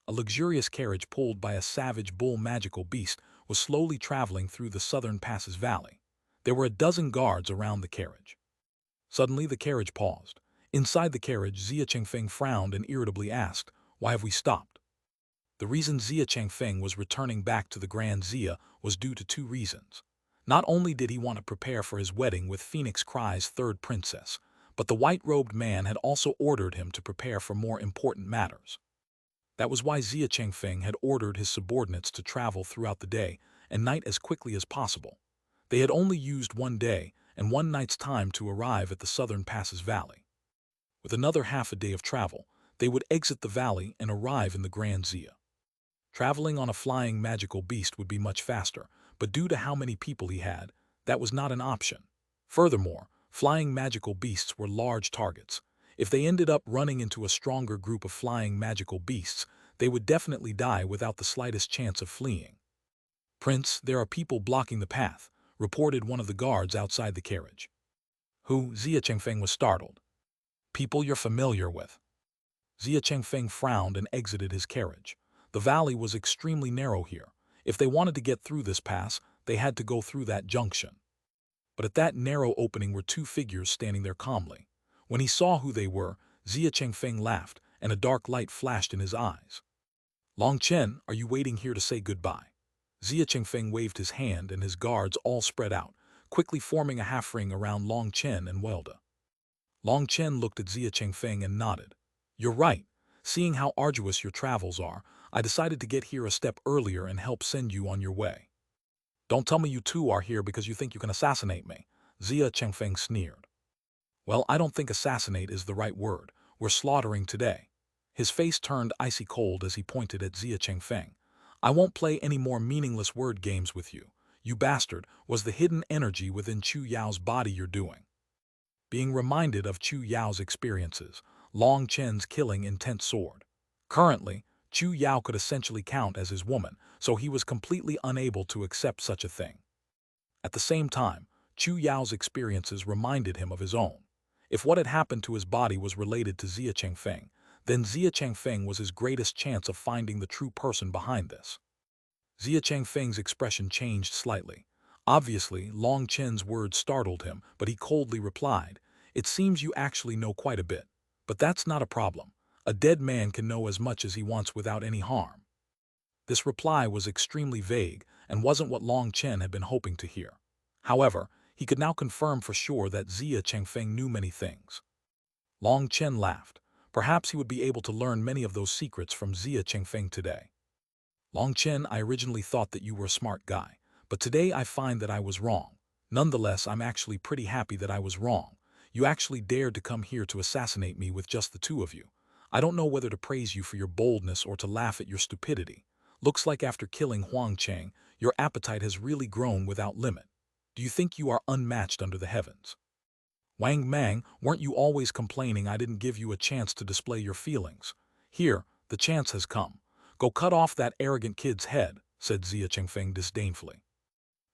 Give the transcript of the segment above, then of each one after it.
A luxurious carriage pulled by a savage bull magical beast was slowly traveling through the southern passes valley. There were a dozen guards around the carriage. Suddenly the carriage paused. Inside the carriage, Xia Chengfeng frowned and irritably asked, "Why have we stopped?" The reason Xia Chengfeng was returning back to the Grand Xia was due to two reasons. Not only did he want to prepare for his wedding with Phoenix Cry's third princess, but the white-robed man had also ordered him to prepare for more important matters. That was why Xia Chengfeng had ordered his subordinates to travel throughout the day and night as quickly as possible. They had only used one day and one night's time to arrive at the southern passes valley. With another half a day of travel, they would exit the valley and arrive in the Grand Xia. Traveling on a flying magical beast would be much faster, but due to how many people he had, that was not an option. Furthermore, flying magical beasts were large targets. If they ended up running into a stronger group of flying magical beasts, they would definitely die without the slightest chance of fleeing. "Prince, there are people blocking the path," reported one of the guards outside the carriage. "Who?" Xia Chengfeng was startled. "People you're familiar with." Xia Chengfeng frowned and exited his carriage. The valley was extremely narrow here. If they wanted to get through this pass, they had to go through that junction. But at that narrow opening were two figures standing there calmly. When he saw who they were, Xia Chengfeng laughed, and a dark light flashed in his eyes. "Long Chen, are you waiting here to say goodbye?" Xia Chengfeng waved his hand and his guards all spread out, quickly forming a half-ring around Long Chen and Welda. Long Chen looked at Xia Chengfeng and nodded. "You're right. Seeing how arduous your travels are, I decided to get here a step earlier and help send you on your way." "Don't tell me you two are here because you think you can assassinate me," Xia Chengfeng sneered. "Well, I don't think assassinate is the right word. We're slaughtering today." His face turned icy cold as he pointed at Xia Chengfeng. "I won't play any more meaningless word games with you. You bastard, was the hidden energy within Chu Yao's body you're doing." Being reminded of Chu Yao's experiences, Long Chen's killing intense sword. Currently, Chu Yao could essentially count as his woman, so he was completely unable to accept such a thing. At the same time, Chu Yao's experiences reminded him of his own. If what had happened to his body was related to Xia Chengfeng, then Xia Chengfeng was his greatest chance of finding the true person behind this. Xia Chengfeng's expression changed slightly. Obviously, Long Chen's words startled him, but he coldly replied, "It seems you actually know quite a bit. But that's not a problem. A dead man can know as much as he wants without any harm." This reply was extremely vague and wasn't what Long Chen had been hoping to hear. However, he could now confirm for sure that Xia Chengfeng knew many things. Long Chen laughed. Perhaps he would be able to learn many of those secrets from Xia Chengfeng today. "Long Chen, I originally thought that you were a smart guy, but today I find that I was wrong. Nonetheless, I'm actually pretty happy that I was wrong. You actually dared to come here to assassinate me with just the two of you. I don't know whether to praise you for your boldness or to laugh at your stupidity. Looks like after killing Huang Chang, your appetite has really grown without limit. Do you think you are unmatched under the heavens? Wang Mang, weren't you always complaining I didn't give you a chance to display your feelings? Here, the chance has come. Go cut off that arrogant kid's head," said Xia Chengfeng disdainfully.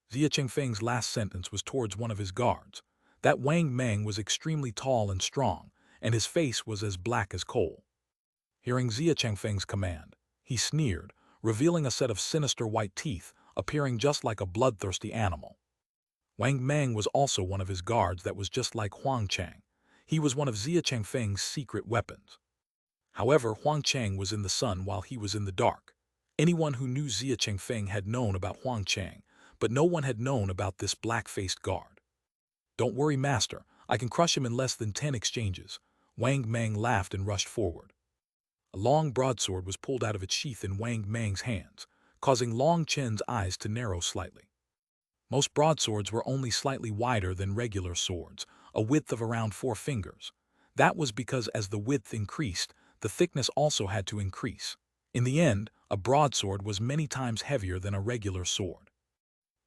Xia Chengfeng's last sentence was towards one of his guards. That Wang Mang was extremely tall and strong, and his face was as black as coal. Hearing Xia Chengfeng's command, he sneered, revealing a set of sinister white teeth, appearing just like a bloodthirsty animal. Wang Mang was also one of his guards that was just like Huang Chang. He was one of Xia Chengfeng's secret weapons. However, Huang Chang was in the sun while he was in the dark. Anyone who knew Xia Chengfeng had known about Huang Chang, but no one had known about this black-faced guard. "Don't worry, master. I can crush him in less than 10 exchanges." Wang Mang laughed and rushed forward. A long broadsword was pulled out of its sheath in Wang Mang's hands, causing Long Chen's eyes to narrow slightly. Most broadswords were only slightly wider than regular swords, a width of around 4 fingers. That was because as the width increased, the thickness also had to increase. In the end, a broadsword was many times heavier than a regular sword.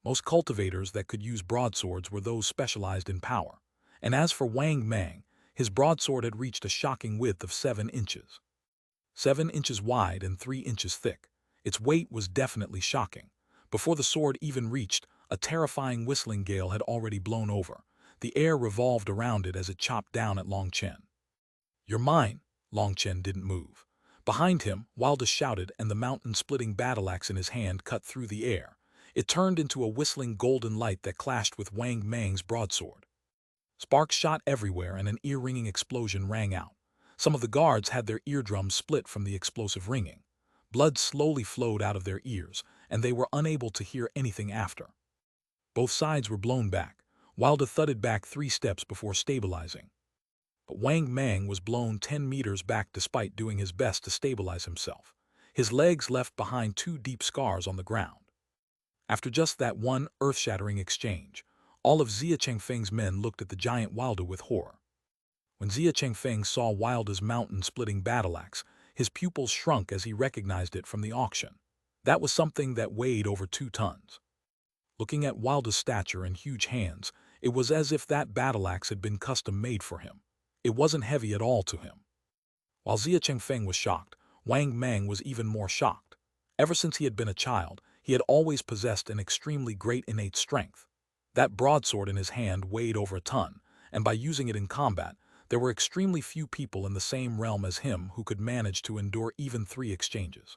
Most cultivators that could use broadswords were those specialized in power. And as for Wang Mang, his broadsword had reached a shocking width of 7 inches. 7 inches wide and 3 inches thick. Its weight was definitely shocking. Before the sword even reached, a terrifying whistling gale had already blown over. The air revolved around it as it chopped down at Long Chen. "You're mine." Long Chen didn't move. Behind him, Wilda shouted, and the mountain-splitting battle-axe in his hand cut through the air. It turned into a whistling golden light that clashed with Wang Mang's broadsword. Sparks shot everywhere, and an ear-ringing explosion rang out. Some of the guards had their eardrums split from the explosive ringing. Blood slowly flowed out of their ears, and they were unable to hear anything after. Both sides were blown back. Wilda thudded back 3 steps before stabilizing. But Wang Mang was blown 10 meters back despite doing his best to stabilize himself. His legs left behind 2 deep scars on the ground. After just that one earth-shattering exchange, all of Xia Chengfeng's men looked at the giant Wilda with horror. When Xia Chengfeng saw Wilda's mountain-splitting battle-axe, his pupils shrunk as he recognized it from the auction. That was something that weighed over 2 tons. Looking at Wilda's stature and huge hands, it was as if that battle-axe had been custom-made for him. It wasn't heavy at all to him. While Xia Chengfeng was shocked, Wang Mang was even more shocked. Ever since he had been a child, he had always possessed an extremely great innate strength. That broadsword in his hand weighed over a ton, and by using it in combat, there were extremely few people in the same realm as him who could manage to endure even 3 exchanges.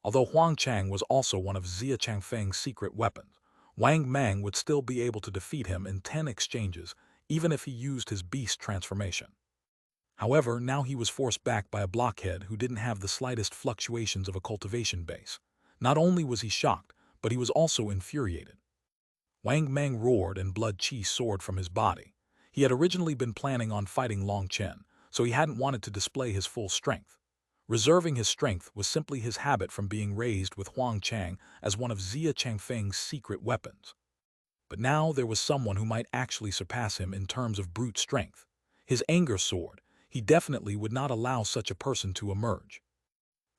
Although Huang Chang was also one of Xia Chengfeng's secret weapons, Wang Mang would still be able to defeat him in 10 exchanges, even if he used his beast transformation. However, now he was forced back by a blockhead who didn't have the slightest fluctuations of a cultivation base. Not only was he shocked, but he was also infuriated. Wang Mang roared and blood chi soared from his body. He had originally been planning on fighting Long Chen, so he hadn't wanted to display his full strength. Reserving his strength was simply his habit from being raised with Huang Chang as one of Xia Chengfeng's secret weapons. But now there was someone who might actually surpass him in terms of brute strength. His anger soared. He definitely would not allow such a person to emerge.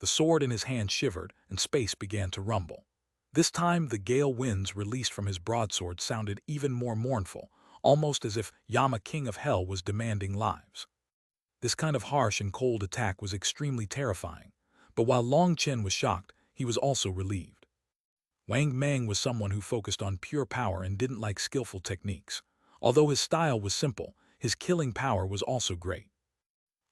The sword in his hand shivered, and space began to rumble. This time the gale winds released from his broadsword sounded even more mournful, almost as if Yama, King of Hell, was demanding lives. This kind of harsh and cold attack was extremely terrifying, but while Long Chen was shocked, he was also relieved. Wang Mang was someone who focused on pure power and didn't like skillful techniques. Although his style was simple, his killing power was also great.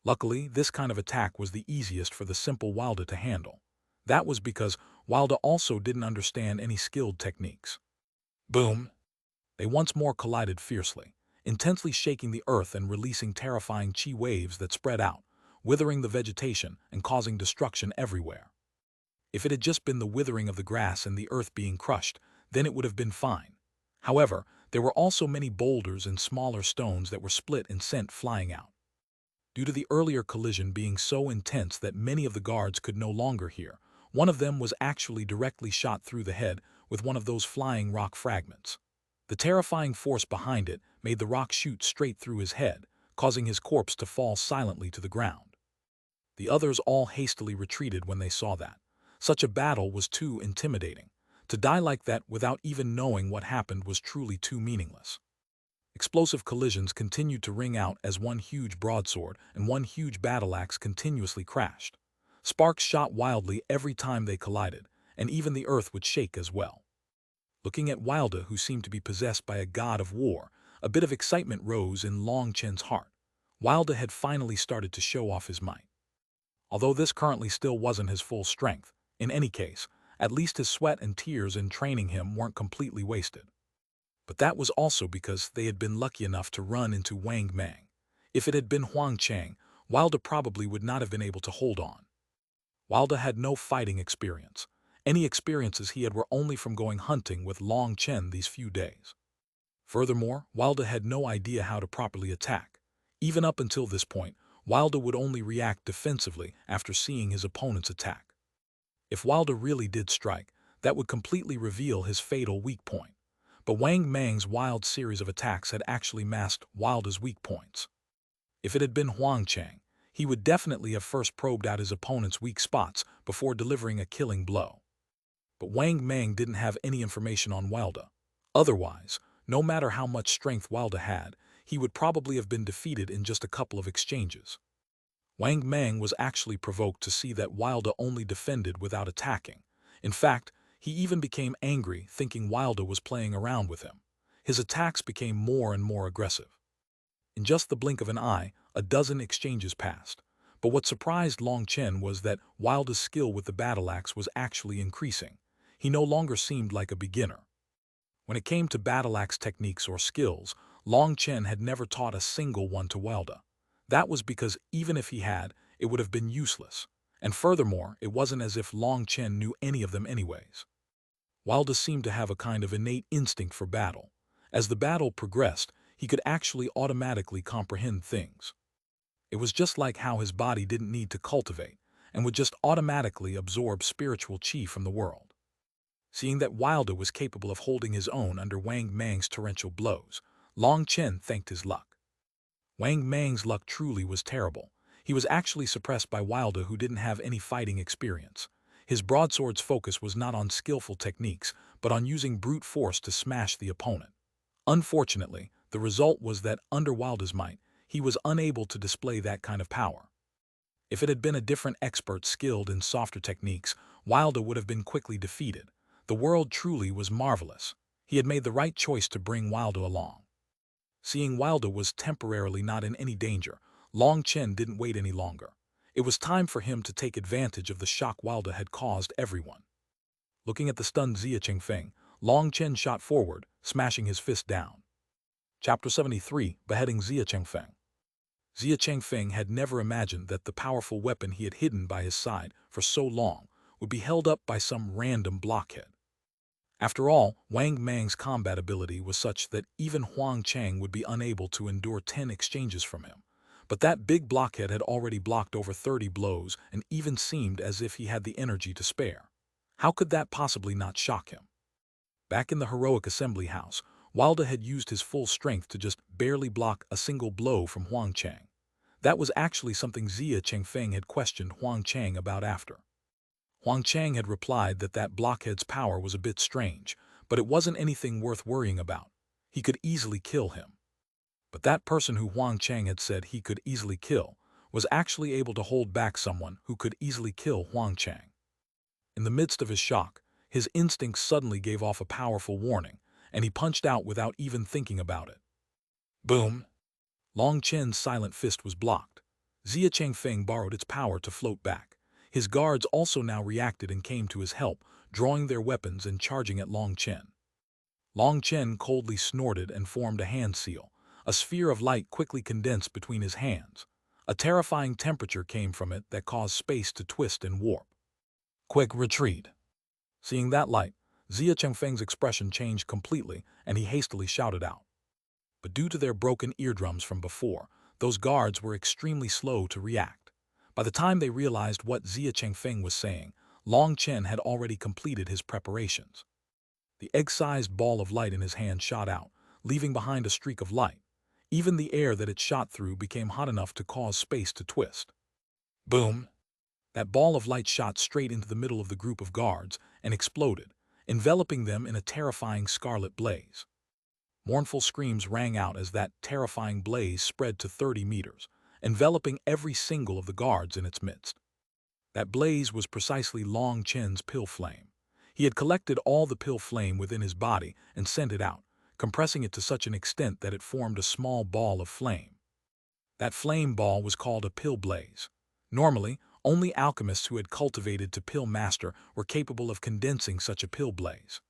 Luckily, this kind of attack was the easiest for the simple Wilda to handle. That was because Wilda also didn't understand any skilled techniques. Boom! They once more collided fiercely, intensely shaking the earth and releasing terrifying chi waves that spread out, withering the vegetation and causing destruction everywhere. If it had just been the withering of the grass and the earth being crushed, then it would have been fine. However, there were also many boulders and smaller stones that were split and sent flying out. Due to the earlier collision being so intense that many of the guards could no longer hear, one of them was actually directly shot through the head with one of those flying rock fragments. The terrifying force behind it made the rock shoot straight through his head, causing his corpse to fall silently to the ground. The others all hastily retreated when they saw that. Such a battle was too intimidating. To die like that without even knowing what happened was truly too meaningless. Explosive collisions continued to ring out as one huge broadsword and one huge battle-axe continuously crashed. Sparks shot wildly every time they collided, and even the earth would shake as well. Looking at Wilda, who seemed to be possessed by a god of war, a bit of excitement rose in Long Chen's heart. Wilda had finally started to show off his might. Although this currently still wasn't his full strength, in any case, at least his sweat and tears in training him weren't completely wasted. But that was also because they had been lucky enough to run into Wang Mang. If it had been Huang Chang, Wilda probably would not have been able to hold on. Wilda had no fighting experience. Any experiences he had were only from going hunting with Long Chen these few days. Furthermore, Wilda had no idea how to properly attack. Even up until this point, Wilda would only react defensively after seeing his opponent's attack. If Wilda really did strike, that would completely reveal his fatal weak point. But Wang Mang's wild series of attacks had actually masked Wilda's weak points. If it had been Huang Chang, he would definitely have first probed out his opponent's weak spots before delivering a killing blow. But Wang Mang didn't have any information on Wilda. Otherwise, no matter how much strength Wilda had, he would probably have been defeated in just a couple of exchanges. Wang Mang was actually provoked to see that Wilda only defended without attacking. In fact, he even became angry, thinking Wilda was playing around with him. His attacks became more and more aggressive. In just the blink of an eye, a dozen exchanges passed. But what surprised Long Chen was that Wilda's skill with the battle axe was actually increasing. He no longer seemed like a beginner. When it came to battle axe techniques or skills, Long Chen had never taught a single one to Wilda. That was because even if he had, it would have been useless. And furthermore, it wasn't as if Long Chen knew any of them anyways. Wilda seemed to have a kind of innate instinct for battle. As the battle progressed, he could actually automatically comprehend things. It was just like how his body didn't need to cultivate, and would just automatically absorb spiritual chi from the world. Seeing that Wilda was capable of holding his own under Wang Mang's torrential blows, Long Chen thanked his luck. Wang Mang's luck truly was terrible. He was actually suppressed by Wilda, who didn't have any fighting experience. His broadsword's focus was not on skillful techniques, but on using brute force to smash the opponent. Unfortunately, the result was that, under Wilda's might, he was unable to display that kind of power. If it had been a different expert skilled in softer techniques, Wilda would have been quickly defeated. The world truly was marvelous. He had made the right choice to bring Wilda along. Seeing Wilda was temporarily not in any danger, Long Chen didn't wait any longer. It was time for him to take advantage of the shock Wilda had caused everyone. Looking at the stunned Xia Chengfeng, Long Chen shot forward, smashing his fist down. Chapter 73, Beheading Xia Chengfeng. Xia Chengfeng had never imagined that the powerful weapon he had hidden by his side for so long would be held up by some random blockhead. After all, Wang Mang's combat ability was such that even Huang Chang would be unable to endure 10 exchanges from him. But that big blockhead had already blocked over 30 blows and even seemed as if he had the energy to spare. How could that possibly not shock him? Back in the heroic assembly house, Wilda had used his full strength to just barely block a single blow from Huang Chang. That was actually something Xia Chengfeng had questioned Huang Chang about after. Huang Chang had replied that that blockhead's power was a bit strange, but it wasn't anything worth worrying about. He could easily kill him. But that person who Huang Chang had said he could easily kill was actually able to hold back someone who could easily kill Huang Chang. In the midst of his shock, his instincts suddenly gave off a powerful warning, and he punched out without even thinking about it. Boom! Long Chen's silent fist was blocked. Xia Chengfeng borrowed its power to float back. His guards also now reacted and came to his help, drawing their weapons and charging at Long Chen. Long Chen coldly snorted and formed a hand seal. A sphere of light quickly condensed between his hands. A terrifying temperature came from it that caused space to twist and warp. Quick retreat! Seeing that light, Xia Chengfeng's expression changed completely, and he hastily shouted out. But due to their broken eardrums from before, those guards were extremely slow to react. By the time they realized what Xia Chengfeng was saying, Long Chen had already completed his preparations. The egg-sized ball of light in his hand shot out, leaving behind a streak of light. Even the air that it shot through became hot enough to cause space to twist. Boom! That ball of light shot straight into the middle of the group of guards and exploded, enveloping them in a terrifying scarlet blaze. Mournful screams rang out as that terrifying blaze spread to 30 meters, enveloping every single of the guards in its midst. That blaze was precisely Long Chen's pill flame. He had collected all the pill flame within his body and sent it out, compressing it to such an extent that it formed a small ball of flame. That flame ball was called a pill blaze. Normally, only alchemists who had cultivated to pill master were capable of condensing such a pill blaze.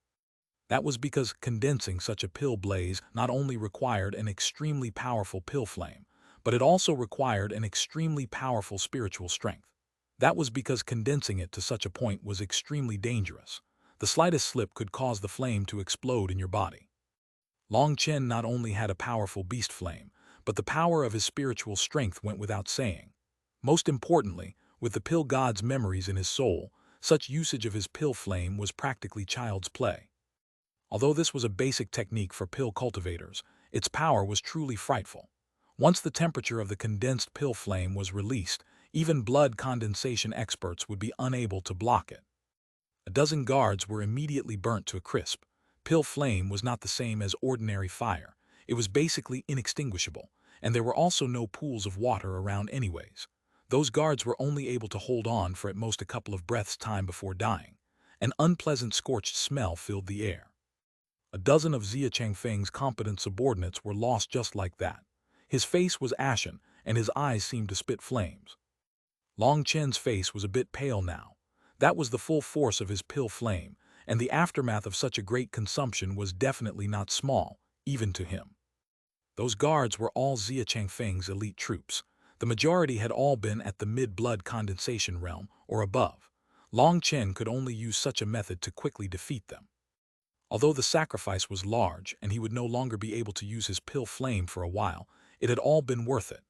That was because condensing such a pill blaze not only required an extremely powerful pill flame, but it also required an extremely powerful spiritual strength. That was because condensing it to such a point was extremely dangerous. The slightest slip could cause the flame to explode in your body. Long Chen not only had a powerful beast flame, but the power of his spiritual strength went without saying. Most importantly, with the pill god's memories in his soul, such usage of his pill flame was practically child's play. Although this was a basic technique for pill cultivators, its power was truly frightful. Once the temperature of the condensed pill flame was released, even blood condensation experts would be unable to block it. A dozen guards were immediately burnt to a crisp. Pill flame was not the same as ordinary fire. It was basically inextinguishable, and there were also no pools of water around anyways. Those guards were only able to hold on for at most a couple of breaths' time before dying. An unpleasant scorched smell filled the air. A dozen of Xia Chengfeng's competent subordinates were lost just like that. His face was ashen, and his eyes seemed to spit flames. Long Chen's face was a bit pale now. That was the full force of his pill flame, and the aftermath of such a great consumption was definitely not small, even to him. Those guards were all Xia Changfeng's elite troops. The majority had all been at the mid-blood condensation realm or above. Long Chen could only use such a method to quickly defeat them. Although the sacrifice was large and he would no longer be able to use his pill flame for a while, it had all been worth it.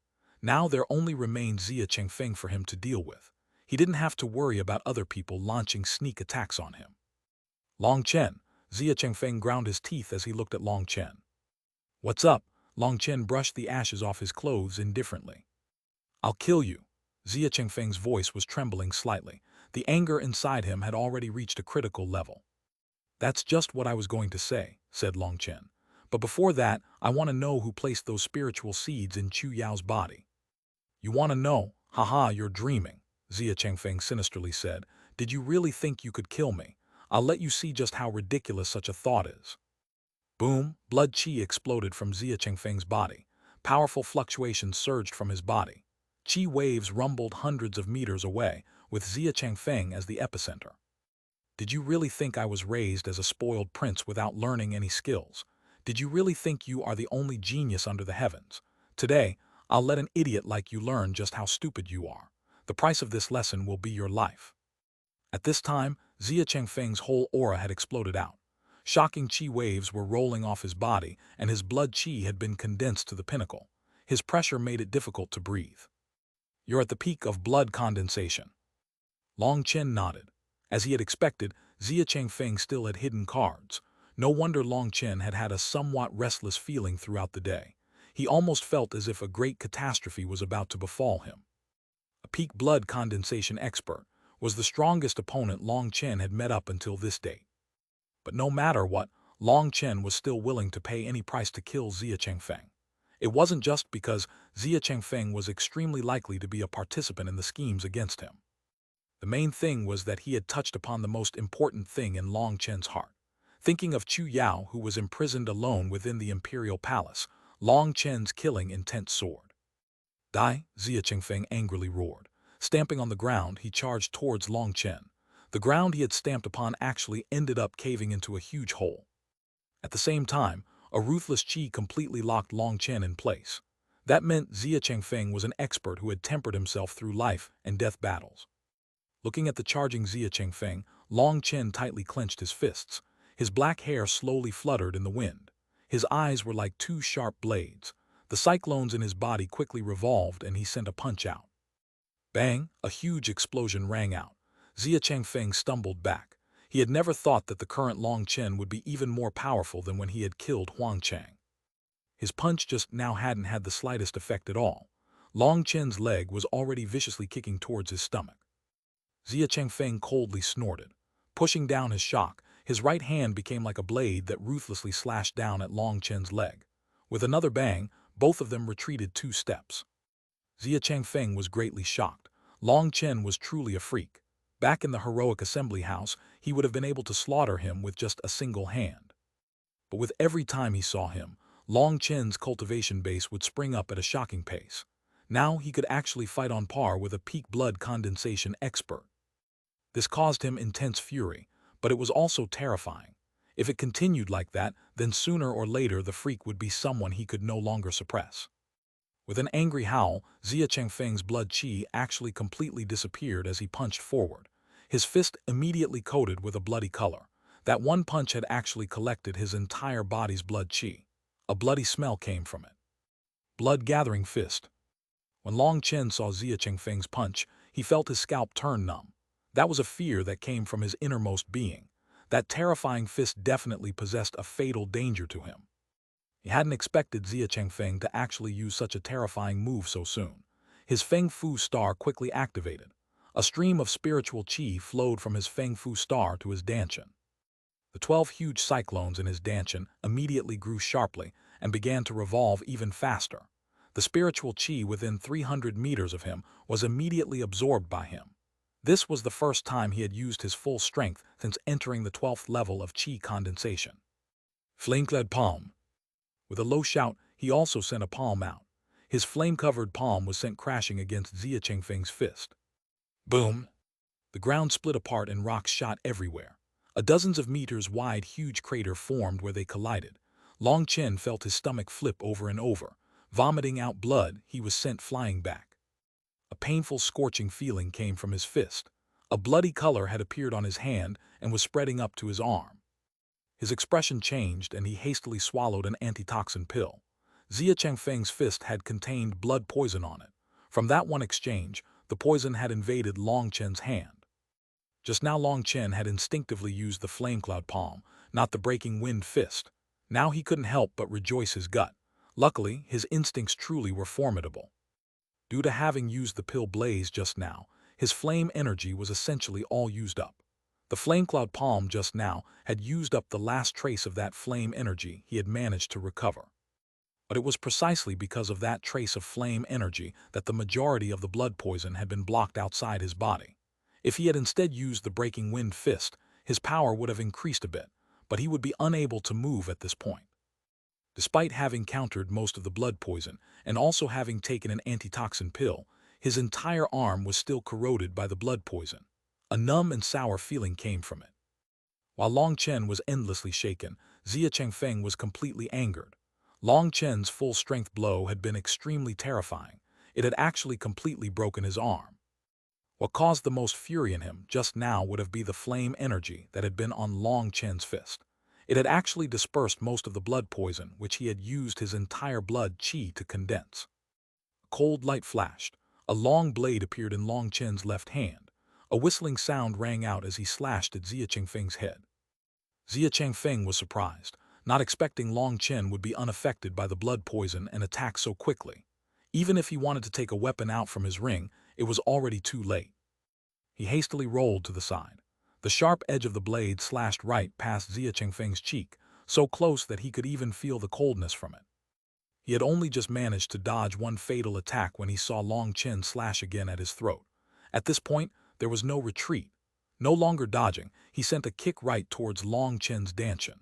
Now there only remained Xia Changfeng for him to deal with. He didn't have to worry about other people launching sneak attacks on him. Long Chen, Xia Changfeng ground his teeth as he looked at Long Chen. "What's up?" Long Chen brushed the ashes off his clothes indifferently. "I'll kill you." Xia Changfeng's voice was trembling slightly. The anger inside him had already reached a critical level. "That's just what I was going to say," said Long Chen. "But before that, I want to know who placed those spiritual seeds in Chu Yao's body." "You want to know? Haha, you're dreaming," Xia Changfeng sinisterly said. "Did you really think you could kill me? I'll let you see just how ridiculous such a thought is." Boom, blood qi exploded from Xia Changfeng's body. Powerful fluctuations surged from his body. Qi waves rumbled hundreds of meters away, with Xia Changfeng as the epicenter. "Did you really think I was raised as a spoiled prince without learning any skills? Did you really think you are the only genius under the heavens? Today, I'll let an idiot like you learn just how stupid you are. The price of this lesson will be your life." At this time, Xia Changfeng's whole aura had exploded out. Shocking qi waves were rolling off his body, and his blood qi had been condensed to the pinnacle. His pressure made it difficult to breathe. "You're at the peak of blood condensation." Long Chen nodded. As he had expected, Xia Changfeng still had hidden cards. No wonder Long Chen had had a somewhat restless feeling throughout the day. He almost felt as if a great catastrophe was about to befall him. A peak blood condensation expert was the strongest opponent Long Chen had met up until this date. But no matter what, Long Chen was still willing to pay any price to kill Xia Changfeng. It wasn't just because Xia Changfeng was extremely likely to be a participant in the schemes against him. The main thing was that he had touched upon the most important thing in Long Chen's heart. Thinking of Chu Yao, who was imprisoned alone within the imperial palace, Long Chen's killing intent soared. "Die!" Xia Changfeng angrily roared. Stamping on the ground, he charged towards Long Chen. The ground he had stamped upon actually ended up caving into a huge hole. At the same time, a ruthless qi completely locked Long Chen in place. That meant Xia Changfeng was an expert who had tempered himself through life and death battles. Looking at the charging Xia Changfeng, Long Chen tightly clenched his fists. His black hair slowly fluttered in the wind. His eyes were like two sharp blades. The cyclones in his body quickly revolved and he sent a punch out. Bang! A huge explosion rang out. Xia Changfeng stumbled back. He had never thought that the current Long Chen would be even more powerful than when he had killed Huang Chang. His punch just now hadn't had the slightest effect at all. Long Chen's leg was already viciously kicking towards his stomach. Xia Changfeng coldly snorted. Pushing down his shock, his right hand became like a blade that ruthlessly slashed down at Long Chen's leg. With another bang, both of them retreated 2 steps. Xia Changfeng was greatly shocked. Long Chen was truly a freak. Back in the heroic assembly house, he would have been able to slaughter him with just a single hand. But with every time he saw him, Long Chen's cultivation base would spring up at a shocking pace. Now he could actually fight on par with a peak blood condensation expert. This caused him intense fury, but it was also terrifying. If it continued like that, then sooner or later the freak would be someone he could no longer suppress. With an angry howl, Xia Changfeng's blood qi actually completely disappeared as he punched forward. His fist immediately coated with a bloody color. That one punch had actually collected his entire body's blood qi. A bloody smell came from it. Blood-gathering fist. When Long Chen saw Xia Changfeng's punch, he felt his scalp turn numb. That was a fear that came from his innermost being. That terrifying fist definitely possessed a fatal danger to him. He hadn't expected Xia Changfeng to actually use such a terrifying move so soon. His Feng Fu star quickly activated. A stream of spiritual qi flowed from his Feng Fu star to his dantian. The 12 huge cyclones in his dantian immediately grew sharply and began to revolve even faster. The spiritual qi within 300 meters of him was immediately absorbed by him. This was the first time he had used his full strength since entering the 12th level of qi condensation. Flame-clad palm. With a low shout, he also sent a palm out. His flame-covered palm was sent crashing against Xia Changfeng's fist. Boom! The ground split apart and rocks shot everywhere. A dozens of meters wide huge crater formed where they collided. Long Chen felt his stomach flip over and over. Vomiting out blood, he was sent flying back. A painful scorching feeling came from his fist. A bloody color had appeared on his hand and was spreading up to his arm. His expression changed and he hastily swallowed an antitoxin pill. Zia Chengfeng's fist had contained blood poison on it. From that one exchange, the poison had invaded Long Chen's hand. Just now Long Chen had instinctively used the flame cloud palm, not the breaking wind fist. Now he couldn't help but rejoice his gut. Luckily, his instincts truly were formidable. Due to having used the pill blaze just now, his flame energy was essentially all used up. The flame cloud palm just now had used up the last trace of that flame energy he had managed to recover. But it was precisely because of that trace of flame energy that the majority of the blood poison had been blocked outside his body. If he had instead used the breaking wind fist, his power would have increased a bit, but he would be unable to move at this point. Despite having countered most of the blood poison and also having taken an antitoxin pill, his entire arm was still corroded by the blood poison. A numb and sour feeling came from it. While Long Chen was endlessly shaken, Zia Chengfeng was completely angered. Long Chen's full-strength blow had been extremely terrifying. It had actually completely broken his arm. What caused the most fury in him just now would have been the flame energy that had been on Long Chen's fist. It had actually dispersed most of the blood poison which he had used his entire blood qi to condense. A cold light flashed. A long blade appeared in Long Chen's left hand. A whistling sound rang out as he slashed at Zia Chengfeng's head. Zia Chengfeng was surprised, not expecting Long Chen would be unaffected by the blood poison and attack so quickly. Even if he wanted to take a weapon out from his ring, it was already too late. He hastily rolled to the side. The sharp edge of the blade slashed right past Zia Chengfeng's cheek, so close that he could even feel the coldness from it. He had only just managed to dodge one fatal attack when he saw Long Chen slash again at his throat. At this point, there was no retreat. No longer dodging, he sent a kick right towards Long Chen's dantian.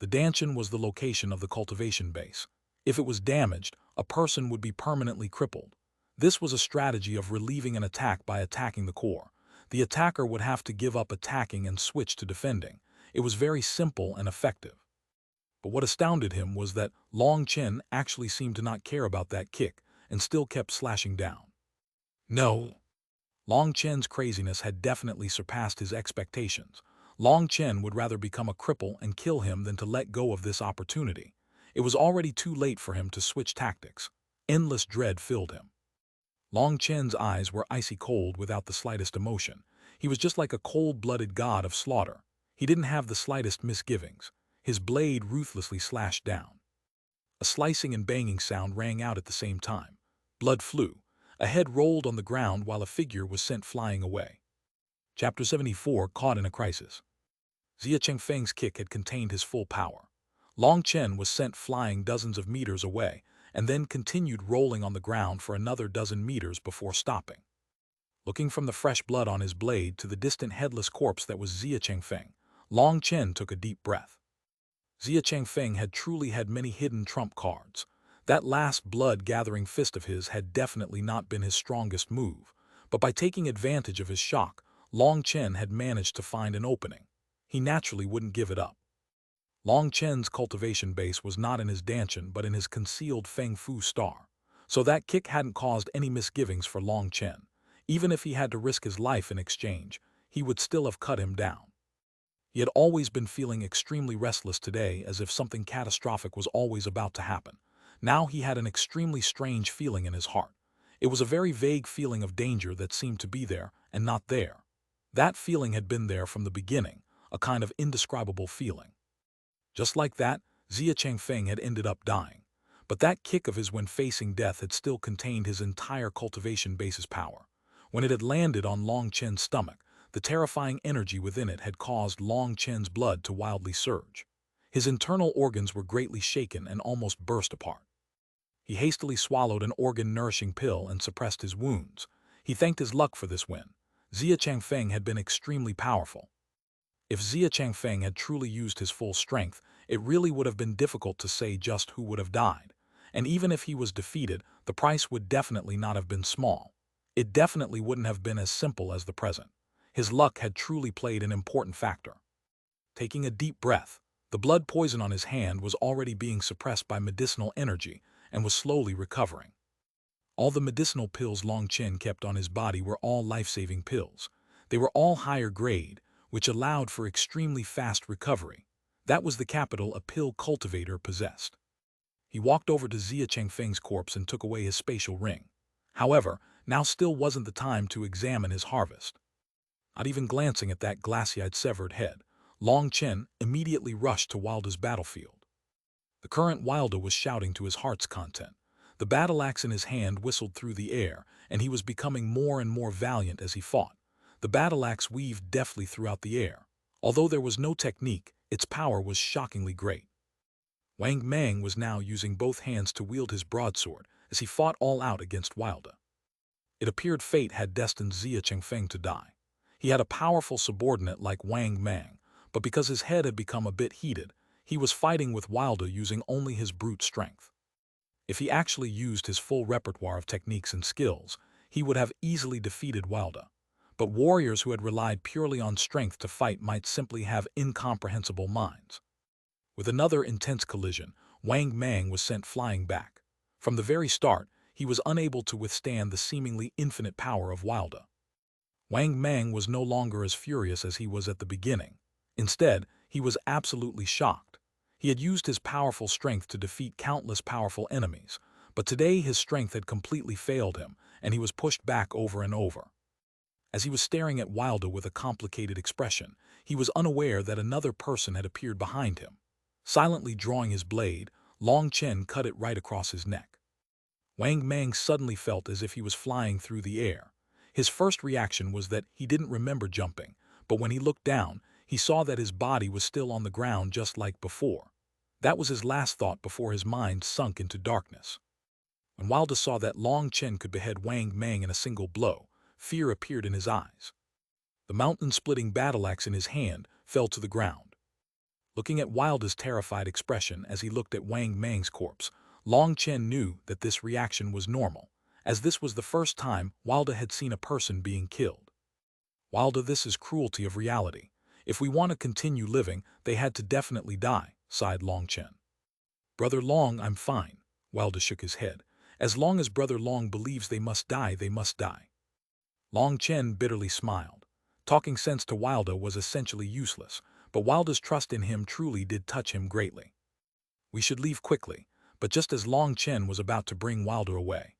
The dantian was the location of the cultivation base. If it was damaged, a person would be permanently crippled. This was a strategy of relieving an attack by attacking the core. The attacker would have to give up attacking and switch to defending. It was very simple and effective. But what astounded him was that Long Chen actually seemed to not care about that kick and still kept slashing down. No. Long Chen's craziness had definitely surpassed his expectations. Long Chen would rather become a cripple and kill him than to let go of this opportunity. It was already too late for him to switch tactics. Endless dread filled him. Long Chen's eyes were icy cold without the slightest emotion. He was just like a cold-blooded god of slaughter. He didn't have the slightest misgivings. His blade ruthlessly slashed down. A slicing and banging sound rang out at the same time. Blood flew. A head rolled on the ground while a figure was sent flying away. Chapter 74, Caught in a Crisis. Zia Chengfeng's kick had contained his full power. Long Chen was sent flying dozens of meters away, and then continued rolling on the ground for another dozen meters before stopping. Looking from the fresh blood on his blade to the distant headless corpse that was Zia Chengfeng, Long Chen took a deep breath. Zia Chengfeng had truly had many hidden trump cards. That last blood-gathering fist of his had definitely not been his strongest move, but by taking advantage of his shock, Long Chen had managed to find an opening. He naturally wouldn't give it up. Long Chen's cultivation base was not in his dantian but in his concealed Feng Fu star, so that kick hadn't caused any misgivings for Long Chen. Even if he had to risk his life in exchange, he would still have cut him down. He had always been feeling extremely restless today, as if something catastrophic was always about to happen. Now he had an extremely strange feeling in his heart. It was a very vague feeling of danger that seemed to be there and not there. That feeling had been there from the beginning, a kind of indescribable feeling. Just like that, Zia Chengfeng had ended up dying. But that kick of his when facing death had still contained his entire cultivation base's power. When it had landed on Long Chen's stomach, the terrifying energy within it had caused Long Chen's blood to wildly surge. His internal organs were greatly shaken and almost burst apart. He hastily swallowed an organ-nourishing pill and suppressed his wounds. He thanked his luck for this win. Zia Chengfeng had been extremely powerful. If Zia Chengfeng had truly used his full strength, it really would have been difficult to say just who would have died. And even if he was defeated, the price would definitely not have been small. It definitely wouldn't have been as simple as the present. His luck had truly played an important factor. Taking a deep breath, the blood poison on his hand was already being suppressed by medicinal energy and was slowly recovering. All the medicinal pills Long Chen kept on his body were all life-saving pills. They were all higher grade, which allowed for extremely fast recovery. That was the capital a pill cultivator possessed. He walked over to Zia Chengfeng's corpse and took away his spatial ring. However, now still wasn't the time to examine his harvest. Not even glancing at that glassy-eyed severed head, Long Chen immediately rushed to Wilda's battlefield. The current Wilda was shouting to his heart's content. The battle axe in his hand whistled through the air, and he was becoming more and more valiant as he fought. The battle axe weaved deftly throughout the air. Although there was no technique, its power was shockingly great. Wang Mang was now using both hands to wield his broadsword as he fought all out against Wilda. It appeared fate had destined Zia Chengfeng to die. He had a powerful subordinate like Wang Mang, but because his head had become a bit heated, he was fighting with Wilda using only his brute strength. If he actually used his full repertoire of techniques and skills, he would have easily defeated Wilda. But warriors who had relied purely on strength to fight might simply have incomprehensible minds. With another intense collision, Wang Mang was sent flying back. From the very start, he was unable to withstand the seemingly infinite power of Wilda. Wang Mang was no longer as furious as he was at the beginning. Instead, he was absolutely shocked. He had used his powerful strength to defeat countless powerful enemies, but today his strength had completely failed him, and he was pushed back over and over. As he was staring at Wilda with a complicated expression, he was unaware that another person had appeared behind him. Silently drawing his blade, Long Chen cut it right across his neck. Wang Mang suddenly felt as if he was flying through the air. His first reaction was that he didn't remember jumping, but when he looked down, he saw that his body was still on the ground just like before. That was his last thought before his mind sunk into darkness. When Wilda saw that Long Chen could behead Wang Mang in a single blow, fear appeared in his eyes. The mountain-splitting battle axe in his hand fell to the ground. Looking at Wilda's terrified expression as he looked at Wang Mang's corpse, Long Chen knew that this reaction was normal, as this was the first time Wilda had seen a person being killed. Wilda, this is cruelty of reality. If we want to continue living, they had to definitely die, sighed Long Chen. Brother Long, I'm fine. Wilda shook his head. As long as Brother Long believes they must die, they must die. Long Chen bitterly smiled. Talking sense to Wilda was essentially useless, but Wilda's trust in him truly did touch him greatly. We should leave quickly, but just as Long Chen was about to bring Wilda away.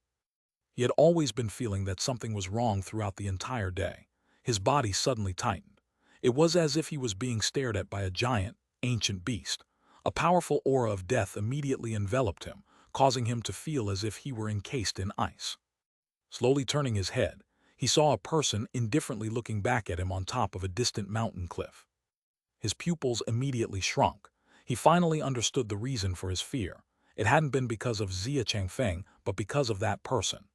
He had always been feeling that something was wrong throughout the entire day. His body suddenly tightened. It was as if he was being stared at by a giant, ancient beast. A powerful aura of death immediately enveloped him, causing him to feel as if he were encased in ice. Slowly turning his head, he saw a person indifferently looking back at him on top of a distant mountain cliff. His pupils immediately shrunk. He finally understood the reason for his fear. It hadn't been because of Zia Chengfeng, but because of that person.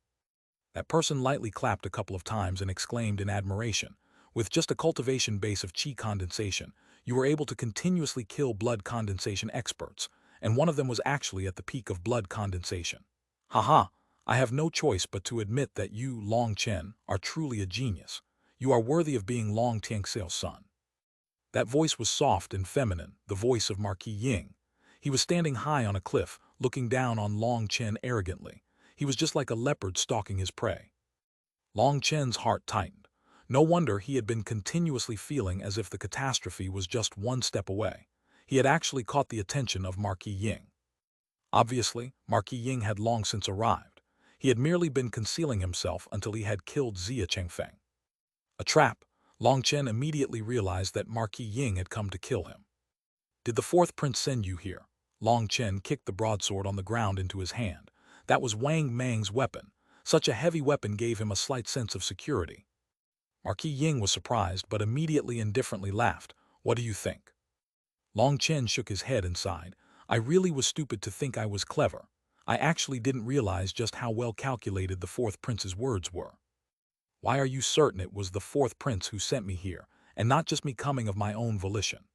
That person lightly clapped a couple of times and exclaimed in admiration, "With just a cultivation base of qi condensation, you were able to continuously kill blood condensation experts, and one of them was actually at the peak of blood condensation. Haha, I have no choice but to admit that you, Long Chen, are truly a genius. You are worthy of being Long Tianxiao's son." That voice was soft and feminine, the voice of Marquis Ying. He was standing high on a cliff, looking down on Long Chen arrogantly. He was just like a leopard stalking his prey. Long Chen's heart tightened. No wonder he had been continuously feeling as if the catastrophe was just one step away. He had actually caught the attention of Marquis Ying. Obviously, Marquis Ying had long since arrived. He had merely been concealing himself until he had killed Zia Chengfeng. A trap. Long Chen immediately realized that Marquis Ying had come to kill him. "Did the fourth prince send you here?" Long Chen kicked the broadsword on the ground into his hand. That was Wang Mang's weapon. Such a heavy weapon gave him a slight sense of security. Marquis Ying was surprised, but immediately indifferently laughed. "What do you think?" Long Chen shook his head and sighed. "I really was stupid to think I was clever. I actually didn't realize just how well calculated the fourth prince's words were. Why are you certain it was the fourth prince who sent me here, and not just me coming of my own volition?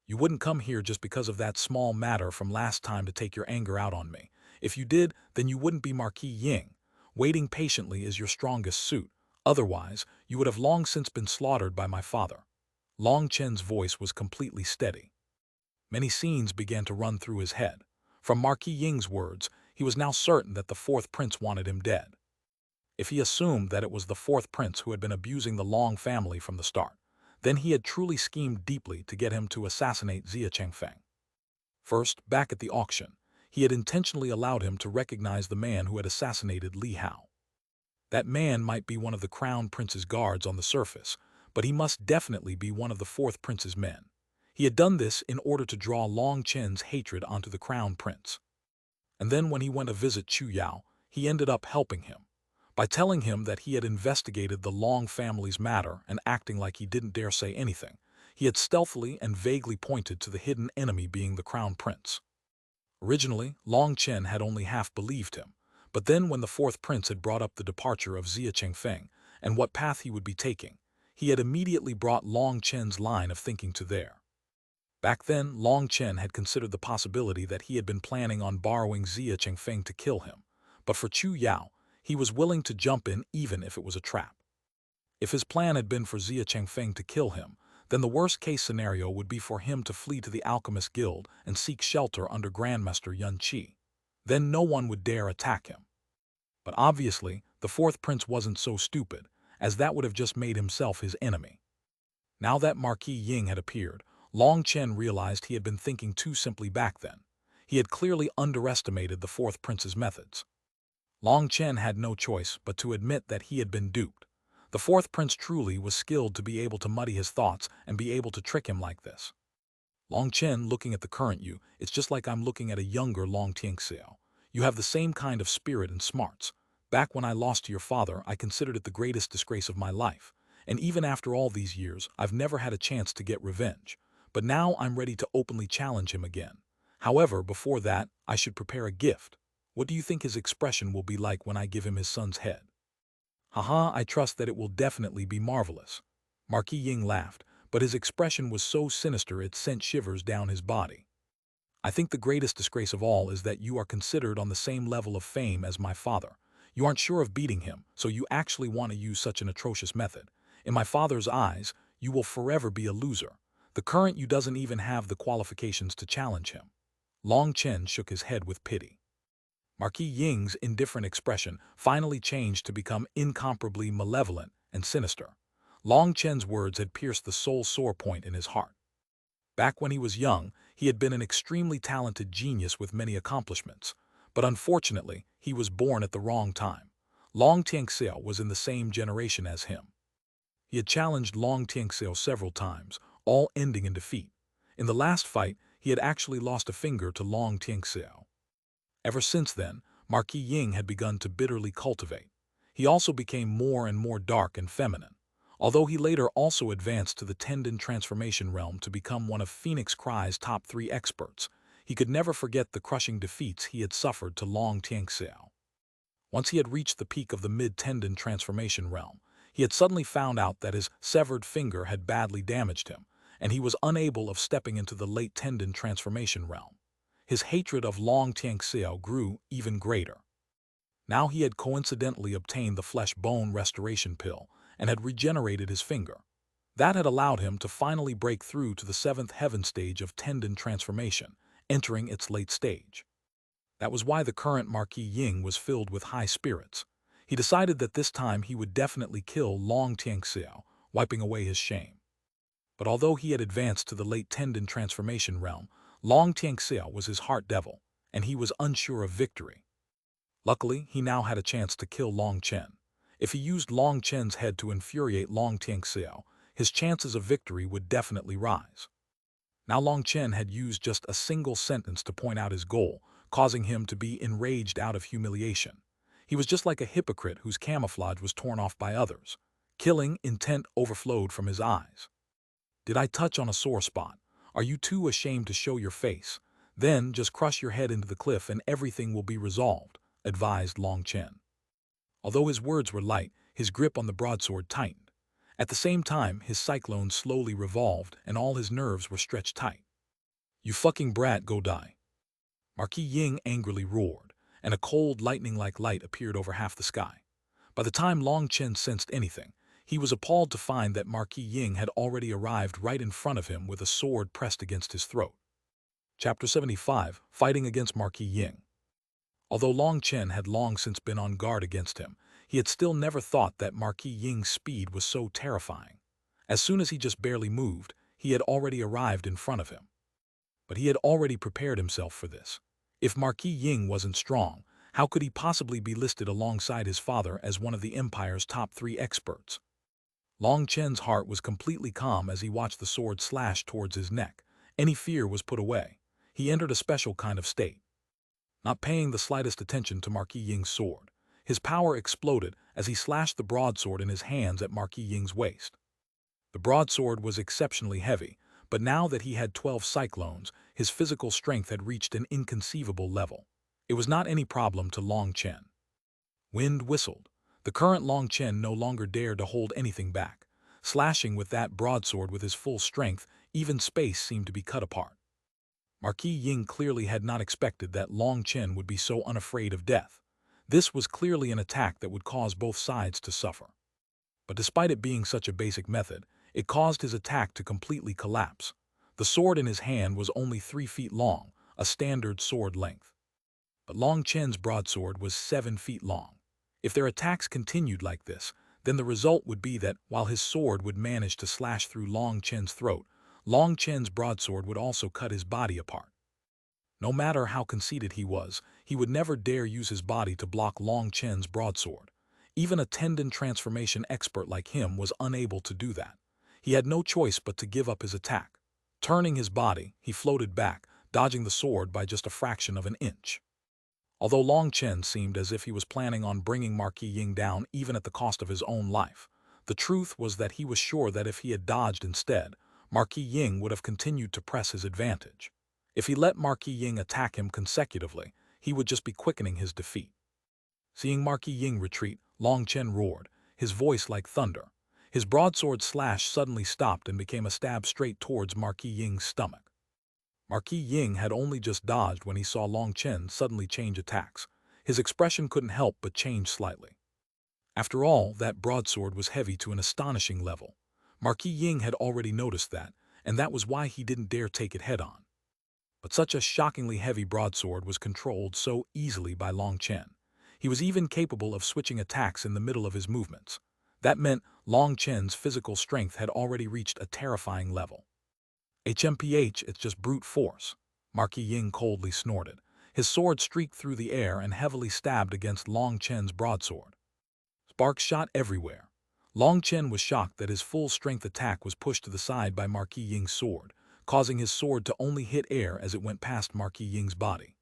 You wouldn't come here just because of that small matter from last time to take your anger out on me. If you did, then you wouldn't be Marquis Ying. Waiting patiently is your strongest suit. Otherwise, you would have long since been slaughtered by my father. Long Chen's voice was completely steady. Many scenes began to run through his head. From Marquis Ying's words, he was now certain that the fourth prince wanted him dead. If he assumed that it was the fourth prince who had been abusing the Long family from the start, then he had truly schemed deeply to get him to assassinate Xia Chengfeng. First, back at the auction, he had intentionally allowed him to recognize the man who had assassinated Li Hao. That man might be one of the crown prince's guards on the surface, but he must definitely be one of the fourth prince's men. He had done this in order to draw Long Chen's hatred onto the crown prince. And then when he went to visit Chu Yao, he ended up helping him. By telling him that he had investigated the Long family's matter and acting like he didn't dare say anything, he had stealthily and vaguely pointed to the hidden enemy being the crown prince. Originally, Long Chen had only half believed him, but then when the fourth prince had brought up the departure of Xia Chengfeng and what path he would be taking, he had immediately brought Long Chen's line of thinking to there. Back then, Long Chen had considered the possibility that he had been planning on borrowing Xia Chengfeng to kill him, but for Chu Yao, he was willing to jump in even if it was a trap. If his plan had been for Xia Chengfeng to kill him, then the worst-case scenario would be for him to flee to the Alchemist Guild and seek shelter under Grandmaster Yun Qi. Then no one would dare attack him. But obviously, the fourth prince wasn't so stupid, as that would have just made himself his enemy. Now that Marquis Ying had appeared, Long Chen realized he had been thinking too simply back then. He had clearly underestimated the fourth prince's methods. Long Chen had no choice but to admit that he had been duped. The fourth prince truly was skilled to be able to muddy his thoughts and be able to trick him like this. Long Chen, looking at the current you, it's just like I'm looking at a younger Long Tianxiao. You have the same kind of spirit and smarts. Back when I lost to your father, I considered it the greatest disgrace of my life. And even after all these years, I've never had a chance to get revenge. But now I'm ready to openly challenge him again. However, before that, I should prepare a gift. What do you think his expression will be like when I give him his son's head? Haha, I trust that it will definitely be marvelous. Marquis Ying laughed, but his expression was so sinister it sent shivers down his body. I think the greatest disgrace of all is that you are considered on the same level of fame as my father. You aren't sure of beating him, so you actually want to use such an atrocious method. In my father's eyes, you will forever be a loser. The current you doesn't even have the qualifications to challenge him. Long Chen shook his head with pity. Marquis Ying's indifferent expression finally changed to become incomparably malevolent and sinister. Long Chen's words had pierced the sole sore point in his heart. Back when he was young, he had been an extremely talented genius with many accomplishments. But unfortunately, he was born at the wrong time. Long Tianxiao was in the same generation as him. He had challenged Long Tianxiao several times, all ending in defeat. In the last fight, he had actually lost a finger to Long Tianxiao. Ever since then, Marquis Ying had begun to bitterly cultivate. He also became more and more dark and feminine. Although he later also advanced to the tendon transformation realm to become one of Phoenix Cry's top 3 experts, he could never forget the crushing defeats he had suffered to Long Tianxiao. Once he had reached the peak of the mid-tendon transformation realm, he had suddenly found out that his severed finger had badly damaged him, and he was unable of stepping into the late tendon transformation realm. His hatred of Long Tianxiao grew even greater. Now he had coincidentally obtained the flesh-bone restoration pill and had regenerated his finger. That had allowed him to finally break through to the 7th heaven stage of tendon transformation, entering its late stage. That was why the current Marquis Ying was filled with high spirits. He decided that this time he would definitely kill Long Tianxiao, wiping away his shame. But although he had advanced to the late tendon transformation realm, Long Tianxiao was his heart devil, and he was unsure of victory. Luckily, he now had a chance to kill Long Chen. If he used Long Chen's head to infuriate Long Tianxiao, his chances of victory would definitely rise. Now Long Chen had used just a single sentence to point out his goal, causing him to be enraged out of humiliation. He was just like a hypocrite whose camouflage was torn off by others. Killing intent overflowed from his eyes. Did I touch on a sore spot? Are you too ashamed to show your face? Then just crush your head into the cliff and everything will be resolved, advised Long Chen. Although his words were light, his grip on the broadsword tightened. At the same time, his cyclone slowly revolved and all his nerves were stretched tight. You fucking brat, go die. Marquis Ying angrily roared, and a cold lightning-like light appeared over half the sky. By the time Long Chen sensed anything, he was appalled to find that Marquis Ying had already arrived right in front of him with a sword pressed against his throat. Chapter 75, Fighting Against Marquis Ying. Although Long Chen had long since been on guard against him, he had still never thought that Marquis Ying's speed was so terrifying. As soon as he just barely moved, he had already arrived in front of him. But he had already prepared himself for this. If Marquis Ying wasn't strong, how could he possibly be listed alongside his father as one of the Empire's top 3 experts? Long Chen's heart was completely calm as he watched the sword slash towards his neck. Any fear was put away. He entered a special kind of state. Not paying the slightest attention to Marquis Ying's sword, his power exploded as he slashed the broadsword in his hands at Marquis Ying's waist. The broadsword was exceptionally heavy, but now that he had 12 cyclones, his physical strength had reached an inconceivable level. It was not any problem to Long Chen. Wind whistled. The current Long Chen no longer dared to hold anything back. Slashing with that broadsword with his full strength, even space seemed to be cut apart. Marquis Ying clearly had not expected that Long Chen would be so unafraid of death. This was clearly an attack that would cause both sides to suffer. But despite it being such a basic method, it caused his attack to completely collapse. The sword in his hand was only 3 feet long, a standard sword length. But Long Chen's broadsword was 7 feet long. If their attacks continued like this, then the result would be that, while his sword would manage to slash through Long Chen's throat, Long Chen's broadsword would also cut his body apart. No matter how conceited he would never dare use his body to block Long Chen's broadsword. Even a tendon transformation expert like him was unable to do that. He had no choice but to give up his attack. Turning his body, he floated back, dodging the sword by just a fraction of an inch. Although Long Chen seemed as if he was planning on bringing Marquis Ying down even at the cost of his own life, the truth was that he was sure that if he had dodged instead, Marquis Ying would have continued to press his advantage. If he let Marquis Ying attack him consecutively, he would just be quickening his defeat. Seeing Marquis Ying retreat, Long Chen roared, his voice like thunder. His broadsword slash suddenly stopped and became a stab straight towards Marquis Ying's stomach. Marquis Ying had only just dodged when he saw Long Chen suddenly change attacks. His expression couldn't help but change slightly. After all, that broadsword was heavy to an astonishing level. Marquis Ying had already noticed that, and that was why he didn't dare take it head-on. But such a shockingly heavy broadsword was controlled so easily by Long Chen. He was even capable of switching attacks in the middle of his movements. That meant Long Chen's physical strength had already reached a terrifying level. HMPH, it's just brute force, Marquis Ying coldly snorted. His sword streaked through the air and heavily stabbed against Long Chen's broadsword. Sparks shot everywhere. Long Chen was shocked that his full-strength attack was pushed to the side by Marquis Ying's sword, causing his sword to only hit air as it went past Marquis Ying's body.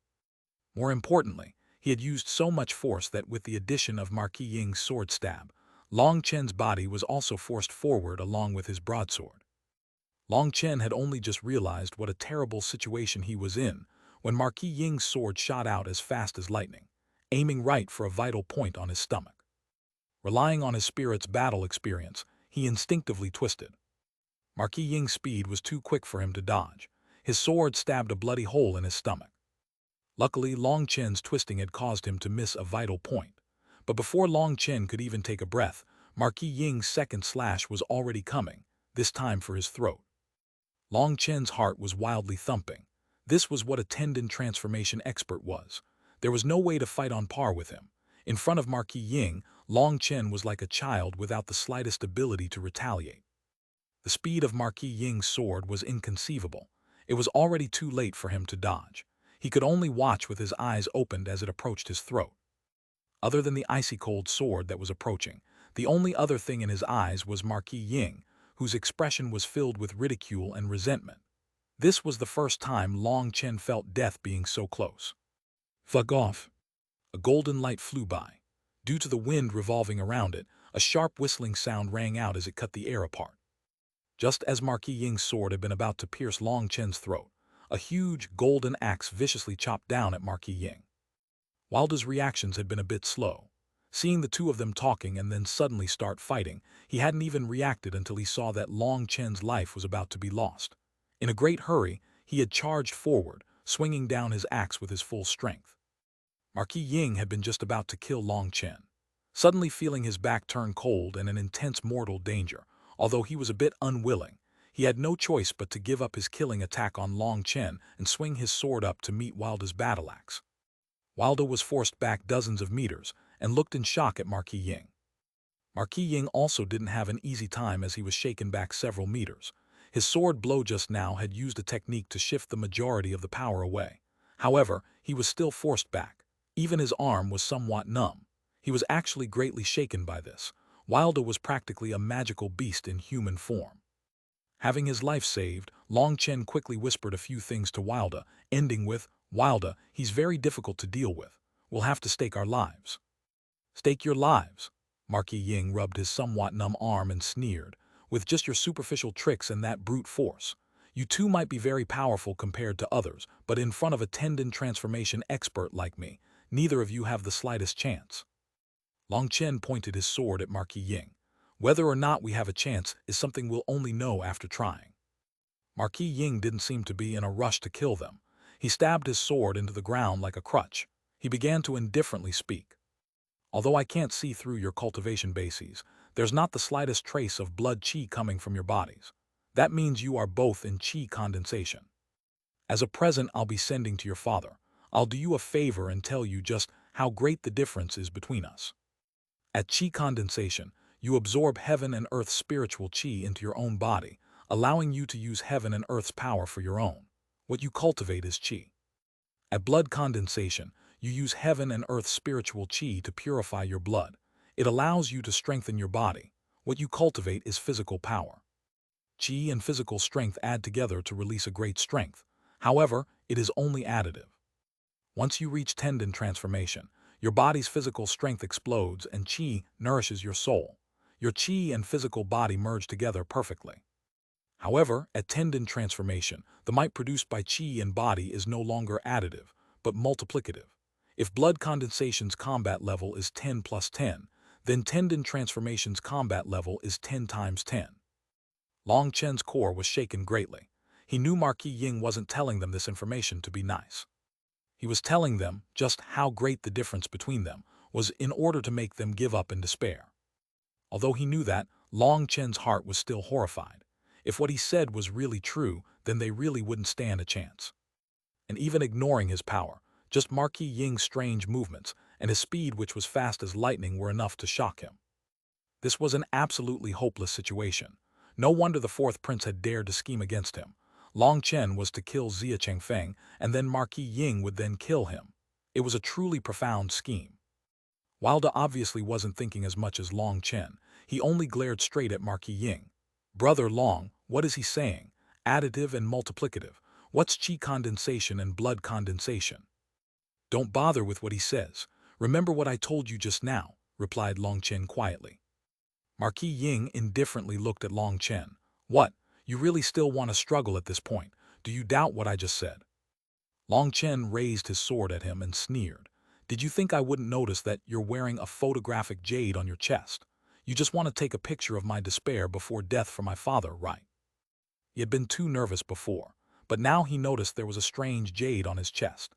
More importantly, he had used so much force that with the addition of Marquis Ying's sword stab, Long Chen's body was also forced forward along with his broadsword. Long Chen had only just realized what a terrible situation he was in when Marquis Ying's sword shot out as fast as lightning, aiming right for a vital point on his stomach. Relying on his spirit's battle experience, he instinctively twisted. Marquis Ying's speed was too quick for him to dodge. His sword stabbed a bloody hole in his stomach. Luckily, Long Chen's twisting had caused him to miss a vital point. But before Long Chen could even take a breath, Marquis Ying's second slash was already coming, this time for his throat. Long Chen's heart was wildly thumping. This was what a tendon transformation expert was. There was no way to fight on par with him. In front of Marquis Ying, Long Chen was like a child without the slightest ability to retaliate. The speed of Marquis Ying's sword was inconceivable. It was already too late for him to dodge. He could only watch with his eyes opened as it approached his throat. Other than the icy-cold sword that was approaching, the only other thing in his eyes was Marquis Ying, whose expression was filled with ridicule and resentment. This was the first time Long Chen felt death being so close. Fuck off. A golden light flew by. Due to the wind revolving around it, a sharp whistling sound rang out as it cut the air apart. Just as Marquis Ying's sword had been about to pierce Long Chen's throat, a huge golden axe viciously chopped down at Marquis Ying. Wilder's reactions had been a bit slow. Seeing the two of them talking and then suddenly start fighting, he hadn't even reacted until he saw that Long Chen's life was about to be lost. In a great hurry, he had charged forward, swinging down his axe with his full strength. Marquis Ying had been just about to kill Long Chen, suddenly feeling his back turn cold and an intense mortal danger. Although he was a bit unwilling, he had no choice but to give up his killing attack on Long Chen and swing his sword up to meet Wilda's battle axe. Wilda was forced back dozens of meters and looked in shock at Marquis Ying. Marquis Ying also didn't have an easy time as he was shaken back several meters. His sword blow just now had used a technique to shift the majority of the power away. However, he was still forced back. Even his arm was somewhat numb. He was actually greatly shaken by this. Wilda was practically a magical beast in human form. Having his life saved, Long Chen quickly whispered a few things to Wilda, ending with, "Wilda, he's very difficult to deal with. We'll have to stake our lives." "Stake your lives?" Marquis Ying rubbed his somewhat numb arm and sneered. "With just your superficial tricks and that brute force. You two might be very powerful compared to others, but in front of a tendon transformation expert like me, neither of you have the slightest chance." Long Chen pointed his sword at Marquis Ying. "Whether or not we have a chance is something we'll only know after trying." Marquis Ying didn't seem to be in a rush to kill them. He stabbed his sword into the ground like a crutch. He began to indifferently speak. "Although I can't see through your cultivation bases, there's not the slightest trace of blood qi coming from your bodies. That means you are both in qi condensation. As a present I'll be sending to your father, I'll do you a favor and tell you just how great the difference is between us. At qi condensation, you absorb heaven and earth's spiritual qi into your own body, allowing you to use heaven and earth's power for your own. What you cultivate is qi. At blood condensation, you use heaven and earth's spiritual qi to purify your blood. It allows you to strengthen your body. What you cultivate is physical power. Qi and physical strength add together to release a great strength. However, it is only additive. Once you reach tendon transformation, your body's physical strength explodes and qi nourishes your soul. Your qi and physical body merge together perfectly. However, at tendon transformation, the might produced by qi and body is no longer additive, but multiplicative. If blood condensation's combat level is 10 plus 10, then tendon transformation's combat level is 10 times 10. Long Chen's core was shaken greatly. He knew Marquis Ying wasn't telling them this information to be nice. He was telling them just how great the difference between them was in order to make them give up in despair. Although he knew that, Long Chen's heart was still horrified. If what he said was really true, then they really wouldn't stand a chance. And even ignoring his power, just Marquis Ying's strange movements and his speed, which was fast as lightning, were enough to shock him. This was an absolutely hopeless situation. No wonder the fourth prince had dared to scheme against him. Long Chen was to kill Xia Chengfeng, and then Marquis Ying would then kill him. It was a truly profound scheme. Wilda obviously wasn't thinking as much as Long Chen. He only glared straight at Marquis Ying. "Brother Long, what is he saying? Additive and multiplicative. What's qi condensation and blood condensation?" "Don't bother with what he says. Remember what I told you just now," replied Long Chen quietly. Marquis Ying indifferently looked at Long Chen. "What? You really still want to struggle at this point? Do you doubt what I just said?" Long Chen raised his sword at him and sneered. "Did you think I wouldn't notice that you're wearing a photographic jade on your chest? You just want to take a picture of my despair before death for my father, right?" He had been too nervous before, but now he noticed there was a strange jade on his chest.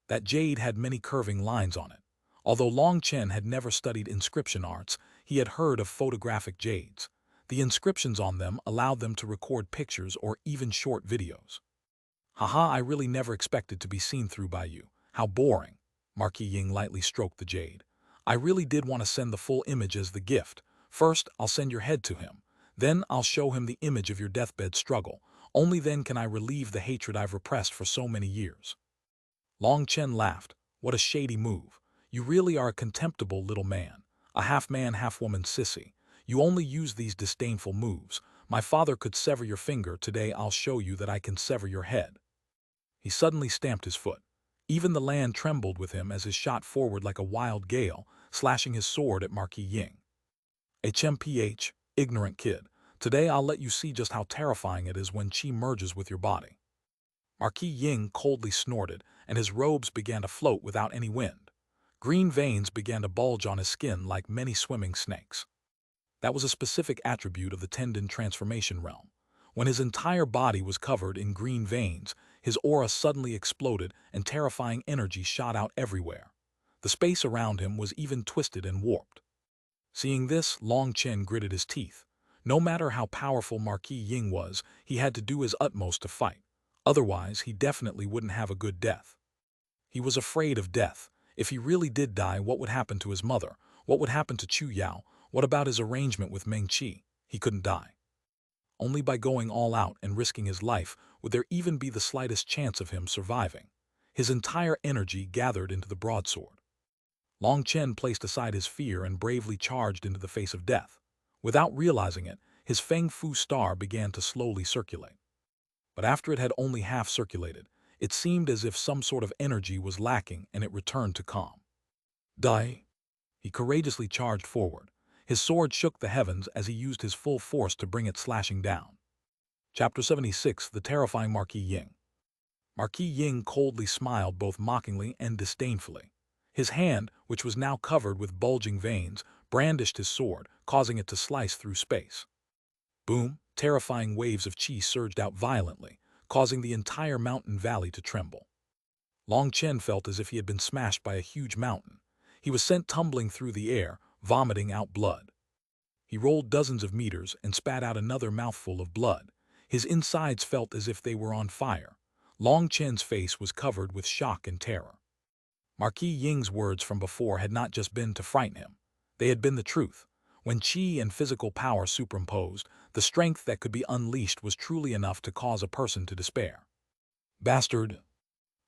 That jade had many curving lines on it. Although Long Chen had never studied inscription arts, he had heard of photographic jades. The inscriptions on them allowed them to record pictures or even short videos. "Haha, I really never expected to be seen through by you. How boring." Marquis Ying lightly stroked the jade. "I really did want to send the full image as the gift. First, I'll send your head to him. Then I'll show him the image of your deathbed struggle. Only then can I relieve the hatred I've repressed for so many years." Long Chen laughed. "What a shady move. You really are a contemptible little man. A half-man, half-woman sissy. You only use these disdainful moves. My father could sever your finger. Today I'll show you that I can sever your head." He suddenly stamped his foot. Even the land trembled with him as he shot forward like a wild gale, slashing his sword at Marquis Ying. "HMPH, ignorant kid. Today I'll let you see just how terrifying it is when qi merges with your body." Marquis Ying coldly snorted, and his robes began to float without any wind. Green veins began to bulge on his skin like many swimming snakes. That was a specific attribute of the tendon transformation realm. When his entire body was covered in green veins, his aura suddenly exploded and terrifying energy shot out everywhere. The space around him was even twisted and warped. Seeing this, Long Chen gritted his teeth. No matter how powerful Marquis Ying was, he had to do his utmost to fight. Otherwise, he definitely wouldn't have a good death. He was afraid of death. If he really did die, what would happen to his mother? What would happen to Chu Yao? What about his arrangement with Meng Qi? He couldn't die. Only by going all out and risking his life would there even be the slightest chance of him surviving. His entire energy gathered into the broadsword. Long Chen placed aside his fear and bravely charged into the face of death. Without realizing it, his Feng Fu star began to slowly circulate. But after it had only half circulated, it seemed as if some sort of energy was lacking and it returned to calm. Die! He courageously charged forward. His sword shook the heavens as he used his full force to bring it slashing down. Chapter 76: The Terrifying Marquis Ying. Marquis Ying coldly smiled both mockingly and disdainfully. His hand, which was now covered with bulging veins, brandished his sword, causing it to slice through space. Boom! Terrifying waves of qi surged out violently, causing the entire mountain valley to tremble. Long Chen felt as if he had been smashed by a huge mountain. He was sent tumbling through the air, vomiting out blood. He rolled dozens of meters and spat out another mouthful of blood. His insides felt as if they were on fire. Long Chen's face was covered with shock and terror. Marquis Ying's words from before had not just been to frighten him. They had been the truth. When qi and physical power superimposed, the strength that could be unleashed was truly enough to cause a person to despair. Bastard!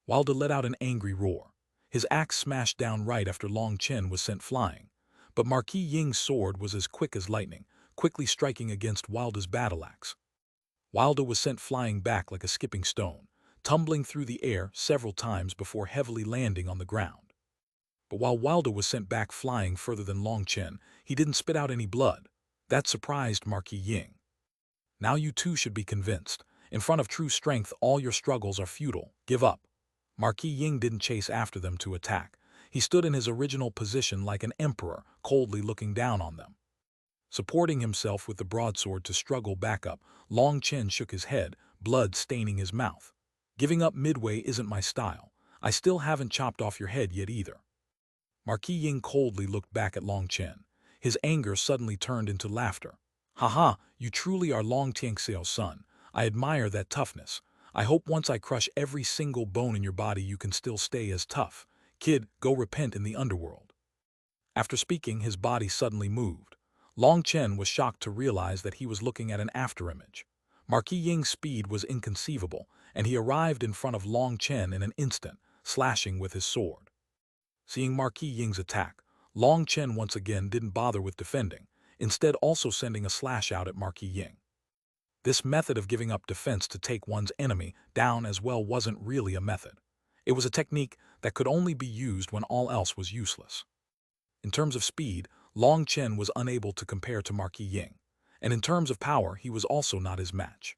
Wilda let out an angry roar. His axe smashed down right after Long Chen was sent flying. But Marquis Ying's sword was as quick as lightning, quickly striking against Wilda's battle axe. Wilda was sent flying back like a skipping stone, tumbling through the air several times before heavily landing on the ground. But while Wilda was sent back flying further than Long Chen, he didn't spit out any blood. That surprised Marquis Ying. Now you too should be convinced. In front of true strength, all your struggles are futile. Give up. Marquis Ying didn't chase after them to attack. He stood in his original position like an emperor, coldly looking down on them. Supporting himself with the broadsword to struggle back up, Long Chen shook his head, blood staining his mouth. Giving up midway isn't my style. I still haven't chopped off your head yet either. Marquis Ying coldly looked back at Long Chen. His anger suddenly turned into laughter. Haha, you truly are Long Tianxiao's son. I admire that toughness. I hope once I crush every single bone in your body you can still stay as tough. Kid, go repent in the underworld. After speaking, his body suddenly moved. Long Chen was shocked to realize that he was looking at an afterimage. Marquis Ying's speed was inconceivable, and he arrived in front of Long Chen in an instant, slashing with his sword. Seeing Marquis Ying's attack, Long Chen once again didn't bother with defending, instead also sending a slash out at Marquis Ying. This method of giving up defense to take one's enemy down as well wasn't really a method. It was a technique that could only be used when all else was useless. In terms of speed, Long Chen was unable to compare to Marquis Ying, and in terms of power he was also not his match.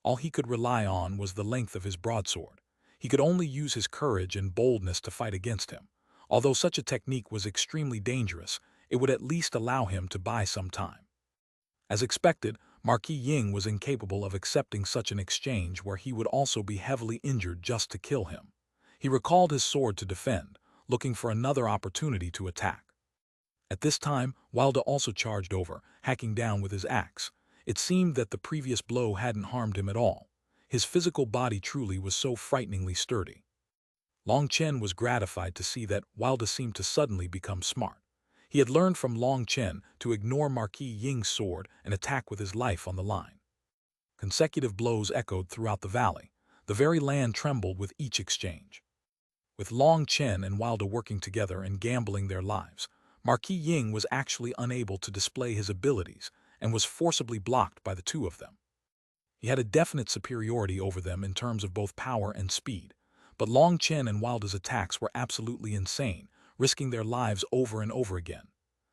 All he could rely on was the length of his broadsword. He could only use his courage and boldness to fight against him. Although such a technique was extremely dangerous, it would at least allow him to buy some time. As expected, Marquis Ying was incapable of accepting such an exchange where he would also be heavily injured just to kill him. He recalled his sword to defend, looking for another opportunity to attack. At this time, Wilda also charged over, hacking down with his axe. It seemed that the previous blow hadn't harmed him at all. His physical body truly was so frighteningly sturdy. Long Chen was gratified to see that Wilda seemed to suddenly become smart. He had learned from Long Chen to ignore Marquis Ying's sword and attack with his life on the line. Consecutive blows echoed throughout the valley. The very land trembled with each exchange. With Long Chen and Wilda working together and gambling their lives, Marquis Ying was actually unable to display his abilities and was forcibly blocked by the two of them. He had a definite superiority over them in terms of both power and speed, but Long Chen and Wilda's attacks were absolutely insane, risking their lives over and over again.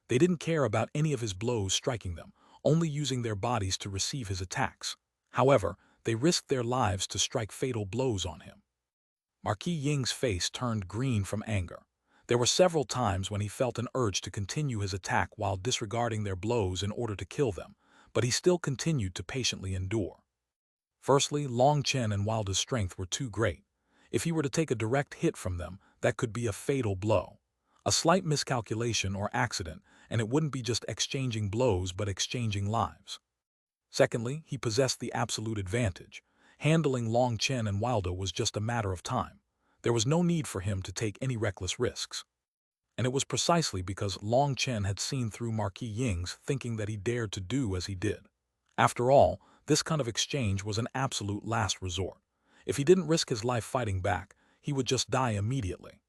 They didn't care about any of his blows striking them, only using their bodies to receive his attacks. However, they risked their lives to strike fatal blows on him. Marquis Ying's face turned green from anger. There were several times when he felt an urge to continue his attack while disregarding their blows in order to kill them, but he still continued to patiently endure. Firstly, Long Chen and Wilda's strength were too great. If he were to take a direct hit from them, that could be a fatal blow. A slight miscalculation or accident, and it wouldn't be just exchanging blows but exchanging lives. Secondly, he possessed the absolute advantage. Handling Long Chen and Wildo was just a matter of time. There was no need for him to take any reckless risks. And it was precisely because Long Chen had seen through Marquis Ying's thinking that he dared to do as he did. After all, this kind of exchange was an absolute last resort. If he didn't risk his life fighting back, he would just die immediately.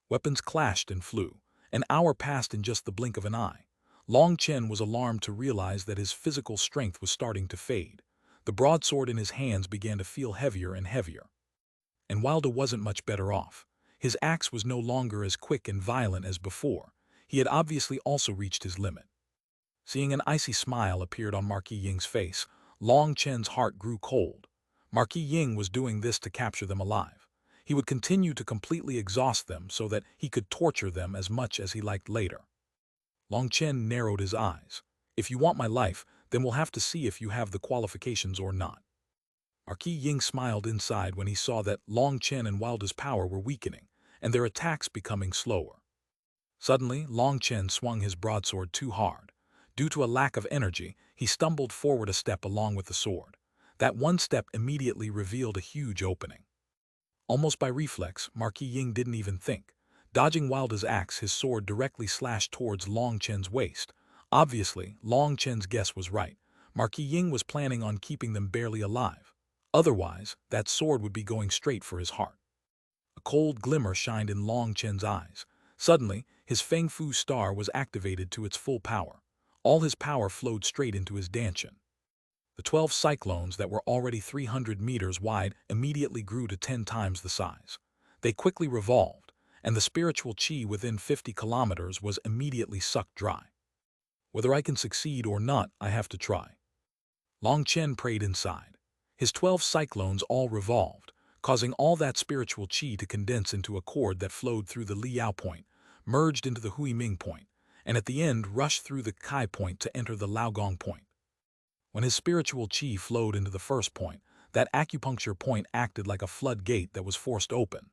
Weapons clashed and flew. An hour passed in just the blink of an eye. Long Chen was alarmed to realize that his physical strength was starting to fade. The broadsword in his hands began to feel heavier and heavier. And Wilder wasn't much better off. His axe was no longer as quick and violent as before. He had obviously also reached his limit. Seeing an icy smile appeared on Marquis Ying's face, Long Chen's heart grew cold. Marquis Ying was doing this to capture them alive. He would continue to completely exhaust them so that he could torture them as much as he liked later. Long Chen narrowed his eyes. If you want my life, then we'll have to see if you have the qualifications or not. Marquis Ying smiled inside when he saw that Long Chen and Wilder's power were weakening, and their attacks becoming slower. Suddenly, Long Chen swung his broadsword too hard. Due to a lack of energy, he stumbled forward a step along with the sword. That one step immediately revealed a huge opening. Almost by reflex, Marquis Ying didn't even think. Dodging Wilder's axe, his sword directly slashed towards Long Chen's waist. Obviously, Long Chen's guess was right. Marquis Ying was planning on keeping them barely alive. Otherwise, that sword would be going straight for his heart. A cold glimmer shined in Long Chen's eyes. Suddenly, his Feng Fu star was activated to its full power. All his power flowed straight into his dantian. The 12 cyclones that were already 300 meters wide immediately grew to 10 times the size. They quickly revolved, and the spiritual qi within 50 kilometers was immediately sucked dry. Whether I can succeed or not, I have to try. Long Chen prayed inside. His 12 cyclones all revolved, causing all that spiritual qi to condense into a cord that flowed through the Liao point, merged into the Hui Ming point, and at the end rushed through the Kai point to enter the Laogong point. When his spiritual qi flowed into the first point, that acupuncture point acted like a floodgate that was forced open.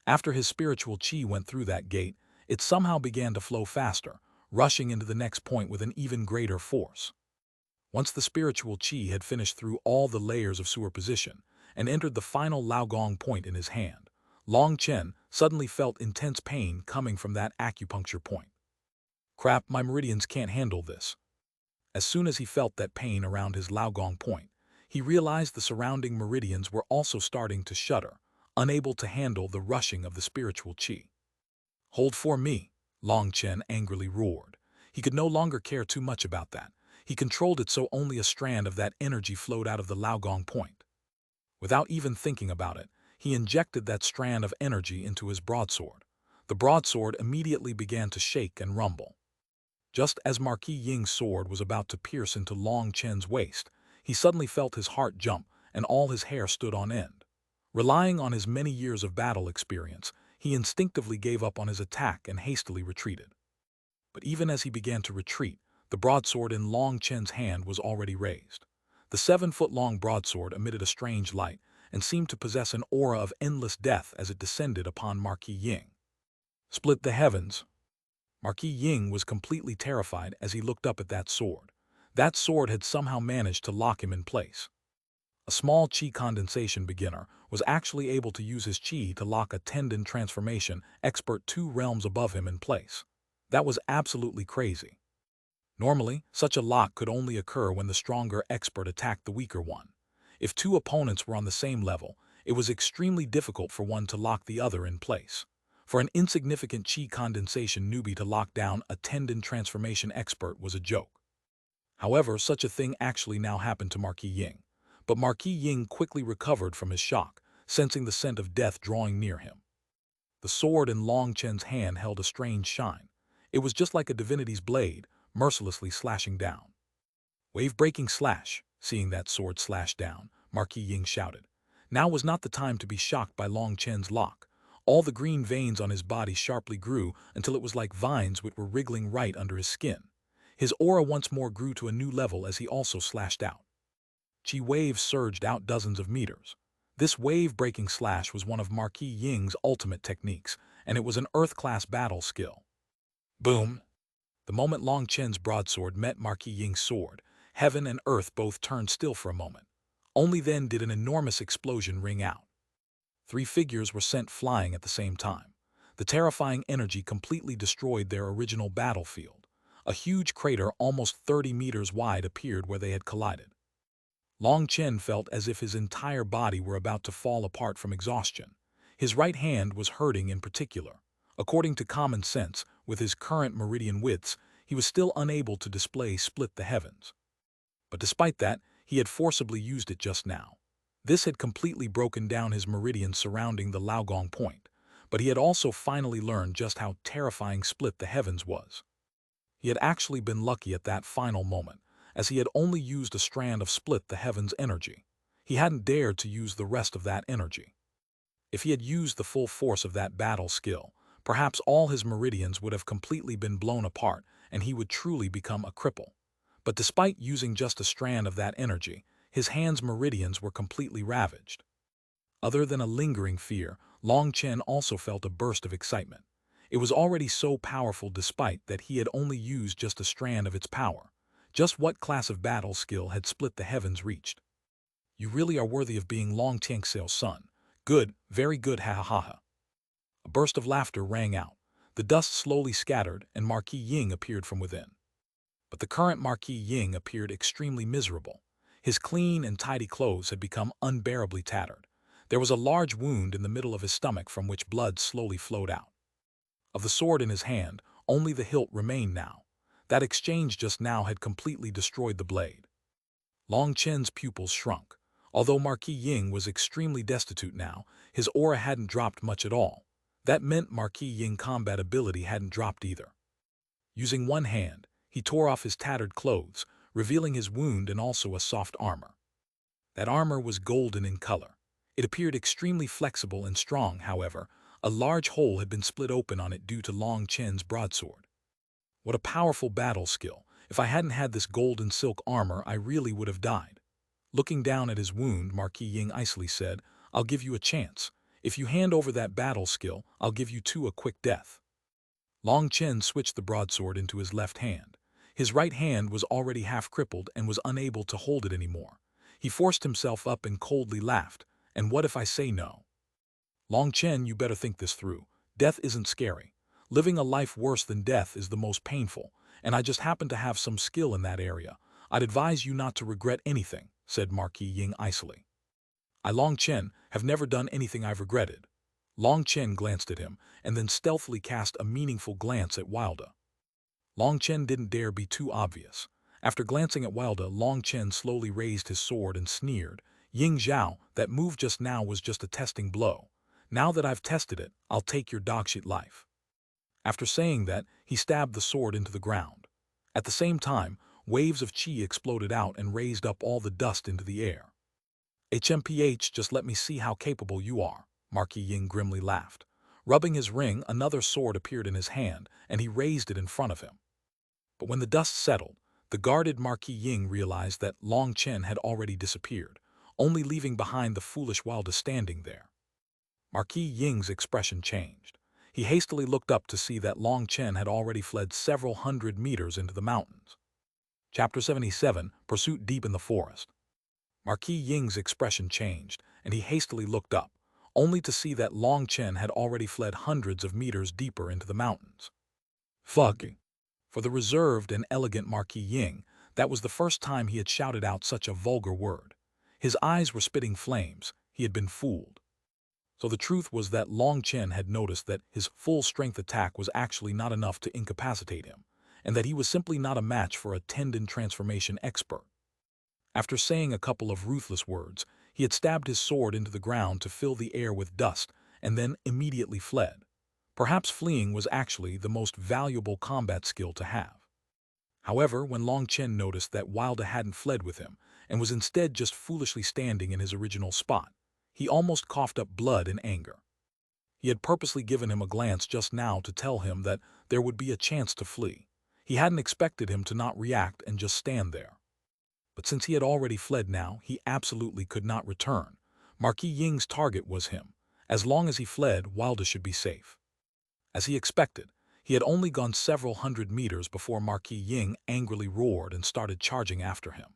After his spiritual qi went through that gate, it somehow began to flow faster, rushing into the next point with an even greater force. Once the spiritual qi had finished through all the layers of superposition and entered the final Laogong point in his hand, Long Chen suddenly felt intense pain coming from that acupuncture point. Crap, my meridians can't handle this. As soon as he felt that pain around his Laogong point, he realized the surrounding meridians were also starting to shudder, unable to handle the rushing of the spiritual qi. Hold for me, Long Chen angrily roared. He could no longer care too much about that. He controlled it so only a strand of that energy flowed out of the Laogong point. Without even thinking about it, he injected that strand of energy into his broadsword. The broadsword immediately began to shake and rumble. Just as Marquis Ying's sword was about to pierce into Long Chen's waist, he suddenly felt his heart jump and all his hair stood on end. Relying on his many years of battle experience, he instinctively gave up on his attack and hastily retreated. But even as he began to retreat, the broadsword in Long Chen's hand was already raised. The 7-foot-long broadsword emitted a strange light and seemed to possess an aura of endless death as it descended upon Marquis Ying. Split the heavens. Marquis Ying was completely terrified as he looked up at that sword. That sword had somehow managed to lock him in place. A small qi condensation beginner was actually able to use his qi to lock a tendon transformation expert 2 realms above him in place. That was absolutely crazy. Normally, such a lock could only occur when the stronger expert attacked the weaker one. If 2 opponents were on the same level, it was extremely difficult for one to lock the other in place. For an insignificant qi condensation newbie to lock down a tendon transformation expert was a joke. However, such a thing actually now happened to Marquis Ying. But Marquis Ying quickly recovered from his shock, sensing the scent of death drawing near him. The sword in Long Chen's hand held a strange shine. It was just like a divinity's blade, mercilessly slashing down. Wave-breaking slash. Seeing that sword slash down, Marquis Ying shouted. Now was not the time to be shocked by Long Chen's lock. All the green veins on his body sharply grew until it was like vines which were wriggling right under his skin. His aura once more grew to a new level as he also slashed out. Qi waves surged out dozens of meters. This wave-breaking slash was one of Marquis Ying's ultimate techniques, and it was an Earth-class battle skill. Boom! The moment Long Chen's broadsword met Marquis Ying's sword, heaven and earth both turned still for a moment. Only then did an enormous explosion ring out. Three figures were sent flying at the same time. The terrifying energy completely destroyed their original battlefield. A huge crater almost 30 meters wide appeared where they had collided. Long Chen felt as if his entire body were about to fall apart from exhaustion. His right hand was hurting in particular. According to common sense, with his current meridian widths, he was still unable to display split the heavens. But despite that, he had forcibly used it just now. This had completely broken down his meridian surrounding the Laogong point, but he had also finally learned just how terrifying split the heavens was. He had actually been lucky at that final moment, as he had only used a strand of split the heavens energy. He hadn't dared to use the rest of that energy. If he had used the full force of that battle skill, perhaps all his meridians would have completely been blown apart and he would truly become a cripple. But despite using just a strand of that energy, his hand's meridians were completely ravaged. Other than a lingering fear, Long Chen also felt a burst of excitement. It was already so powerful despite that he had only used just a strand of its power. Just what class of battle skill had split the heavens reached? You really are worthy of being Long Tianxiao's son. Good, very good, ha ha ha ha. A burst of laughter rang out. The dust slowly scattered and Marquis Ying appeared from within. But the current Marquis Ying appeared extremely miserable. His clean and tidy clothes had become unbearably tattered. There was a large wound in the middle of his stomach from which blood slowly flowed out. Of the sword in his hand, only the hilt remained now. That exchange just now had completely destroyed the blade. Long Chen's pupils shrunk. Although Marquis Ying was extremely destitute now, his aura hadn't dropped much at all. That meant Marquis Ying's combat ability hadn't dropped either. Using one hand, he tore off his tattered clothes, revealing his wound and also a soft armor. That armor was golden in color. It appeared extremely flexible and strong, however. A large hole had been split open on it due to Long Chen's broadsword. What a powerful battle skill. If I hadn't had this gold and silk armor, I really would have died. Looking down at his wound, Marquis Ying icily said, I'll give you a chance. If you hand over that battle skill, I'll give you too a quick death. Long Chen switched the broadsword into his left hand. His right hand was already half crippled and was unable to hold it anymore. He forced himself up and coldly laughed. And what if I say no? Long Chen, you better think this through. Death isn't scary. Living a life worse than death is the most painful, and I just happen to have some skill in that area. I'd advise you not to regret anything, said Marquis Ying icily. I, Long Chen, have never done anything I've regretted. Long Chen glanced at him, and then stealthily cast a meaningful glance at Wilda. Long Chen didn't dare be too obvious. After glancing at Wilda, Long Chen slowly raised his sword and sneered, Ying Zhao, that move just now was just a testing blow. Now that I've tested it, I'll take your dogshit life. After saying that, he stabbed the sword into the ground. At the same time, waves of qi exploded out and raised up all the dust into the air. HMPH, just let me see how capable you are, Marquis Ying grimly laughed. Rubbing his ring, another sword appeared in his hand, and he raised it in front of him. But when the dust settled, the guarded Marquis Ying realized that Long Chen had already disappeared, only leaving behind the foolish Wilda standing there. Marquis Ying's expression changed. He hastily looked up to see that Long Chen had already fled several hundred meters into the mountains. Chapter 77, Pursuit Deep in the Forest. Marquis Ying's expression changed, and he hastily looked up, only to see that Long Chen had already fled hundreds of meters deeper into the mountains. Fuck. For the reserved and elegant Marquis Ying, that was the first time he had shouted out such a vulgar word. His eyes were spitting flames. He had been fooled. So the truth was that Long Chen had noticed that his full-strength attack was actually not enough to incapacitate him, and that he was simply not a match for a tendon transformation expert. After saying a couple of ruthless words, he had stabbed his sword into the ground to fill the air with dust, and then immediately fled. Perhaps fleeing was actually the most valuable combat skill to have. However, when Long Chen noticed that Wilda hadn't fled with him, and was instead just foolishly standing in his original spot, he almost coughed up blood in anger. He had purposely given him a glance just now to tell him that there would be a chance to flee. He hadn't expected him to not react and just stand there. But since he had already fled now, he absolutely could not return. Marquis Ying's target was him. As long as he fled, Wilda should be safe. As he expected, He had only gone several hundred meters before Marquis Ying angrily roared and started charging after him.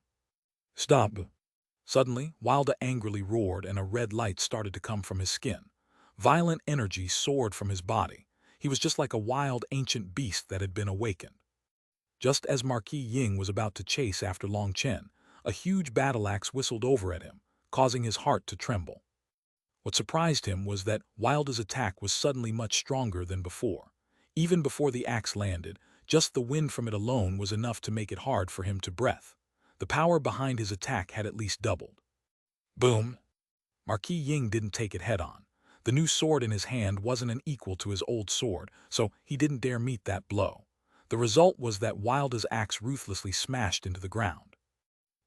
"Stop!" Suddenly, Wilda angrily roared and a red light started to come from his skin. Violent energy soared from his body. He was just like a wild ancient beast that had been awakened. Just as Marquis Ying was about to chase after Long Chen, a huge battle axe whistled over at him, causing his heart to tremble. What surprised him was that Wilda's attack was suddenly much stronger than before. Even before the axe landed, just the wind from it alone was enough to make it hard for him to breathe. The power behind his attack had at least doubled. Boom! Marquis Ying didn't take it head-on. The new sword in his hand wasn't an equal to his old sword, so he didn't dare meet that blow. The result was that Wilda's axe ruthlessly smashed into the ground.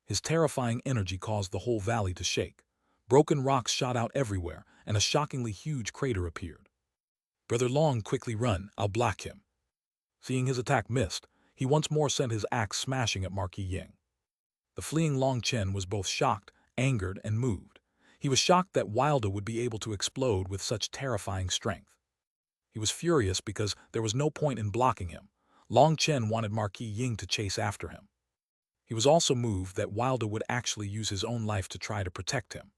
His terrifying energy caused the whole valley to shake. Broken rocks shot out everywhere, and a shockingly huge crater appeared. "Brother Long, quickly run, I'll block him." Seeing his attack missed, he once more sent his axe smashing at Marquis Ying. The fleeing Long Chen was both shocked, angered, and moved. He was shocked that Wilda would be able to explode with such terrifying strength. He was furious because there was no point in blocking him. Long Chen wanted Marquis Ying to chase after him. He was also moved that Wilda would actually use his own life to try to protect him.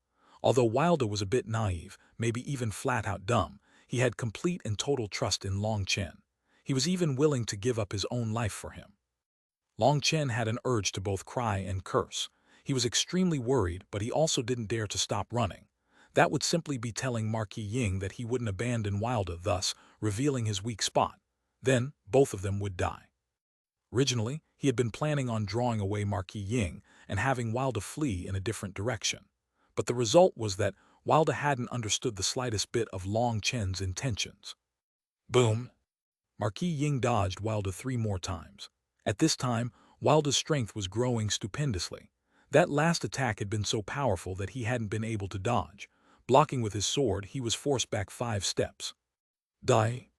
Although Wilda was a bit naive, maybe even flat-out dumb, he had complete and total trust in Long Chen. He was even willing to give up his own life for him. Long Chen had an urge to both cry and curse. He was extremely worried, but he also didn't dare to stop running. That would simply be telling Marquis Ying that he wouldn't abandon Wilda, thus revealing his weak spot. Then, both of them would die. Originally, he had been planning on drawing away Marquis Ying and having Wilda flee in a different direction. But the result was that Wilda hadn't understood the slightest bit of Long Chen's intentions. Boom! Marquis Ying dodged Wilda 3 more times. At this time, Wilda's strength was growing stupendously. That last attack had been so powerful that he hadn't been able to dodge. Blocking with his sword, he was forced back 5 steps. Die!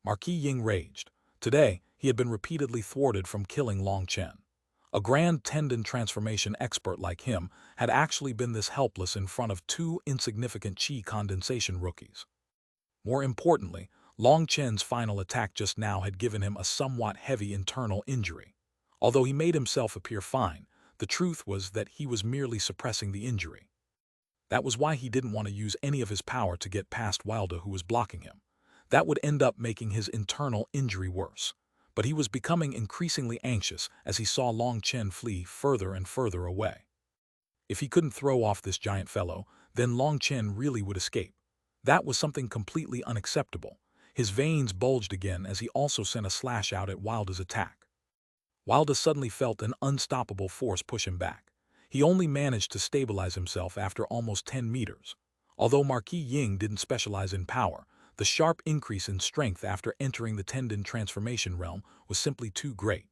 Marquis Ying raged. Today, he had been repeatedly thwarted from killing Long Chen. A grand tendon transformation expert like him had actually been this helpless in front of 2 insignificant chi condensation rookies. More importantly, Long Chen's final attack just now had given him a somewhat heavy internal injury. Although he made himself appear fine, the truth was that he was merely suppressing the injury. That was why he didn't want to use any of his power to get past Wilda, who was blocking him. That would end up making his internal injury worse. But he was becoming increasingly anxious as he saw Long Chen flee further and further away. If he couldn't throw off this giant fellow, then Long Chen really would escape. That was something completely unacceptable. His veins bulged again as he also sent a slash out at Wilda's attack. Wilda suddenly felt an unstoppable force push him back. He only managed to stabilize himself after almost 10 meters. Although Marquis Ying didn't specialize in power, the sharp increase in strength after entering the tendon transformation realm was simply too great.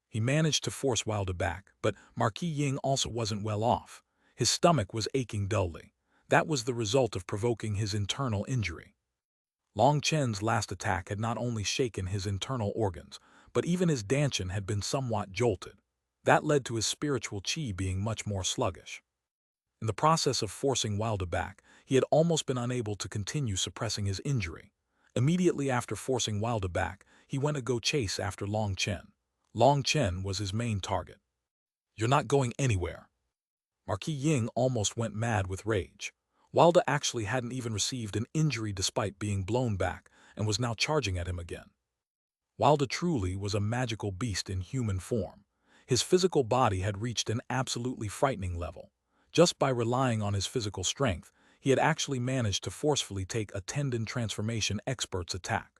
He managed to force Wilda back, but Marquis Ying also wasn't well off. His stomach was aching dully. That was the result of provoking his internal injury. Long Chen's last attack had not only shaken his internal organs, but even his dantian had been somewhat jolted. That led to his spiritual chi being much more sluggish. In the process of forcing Wilda back, he had almost been unable to continue suppressing his injury. Immediately after forcing Wilda back, he went to go chase after Long Chen. Long Chen was his main target. "You're not going anywhere." Marquis Ying almost went mad with rage. Wilda actually hadn't even received an injury despite being blown back and was now charging at him again. Wilda truly was a magical beast in human form. His physical body had reached an absolutely frightening level. Just by relying on his physical strength, he had actually managed to forcefully take a tendon transformation expert's attack.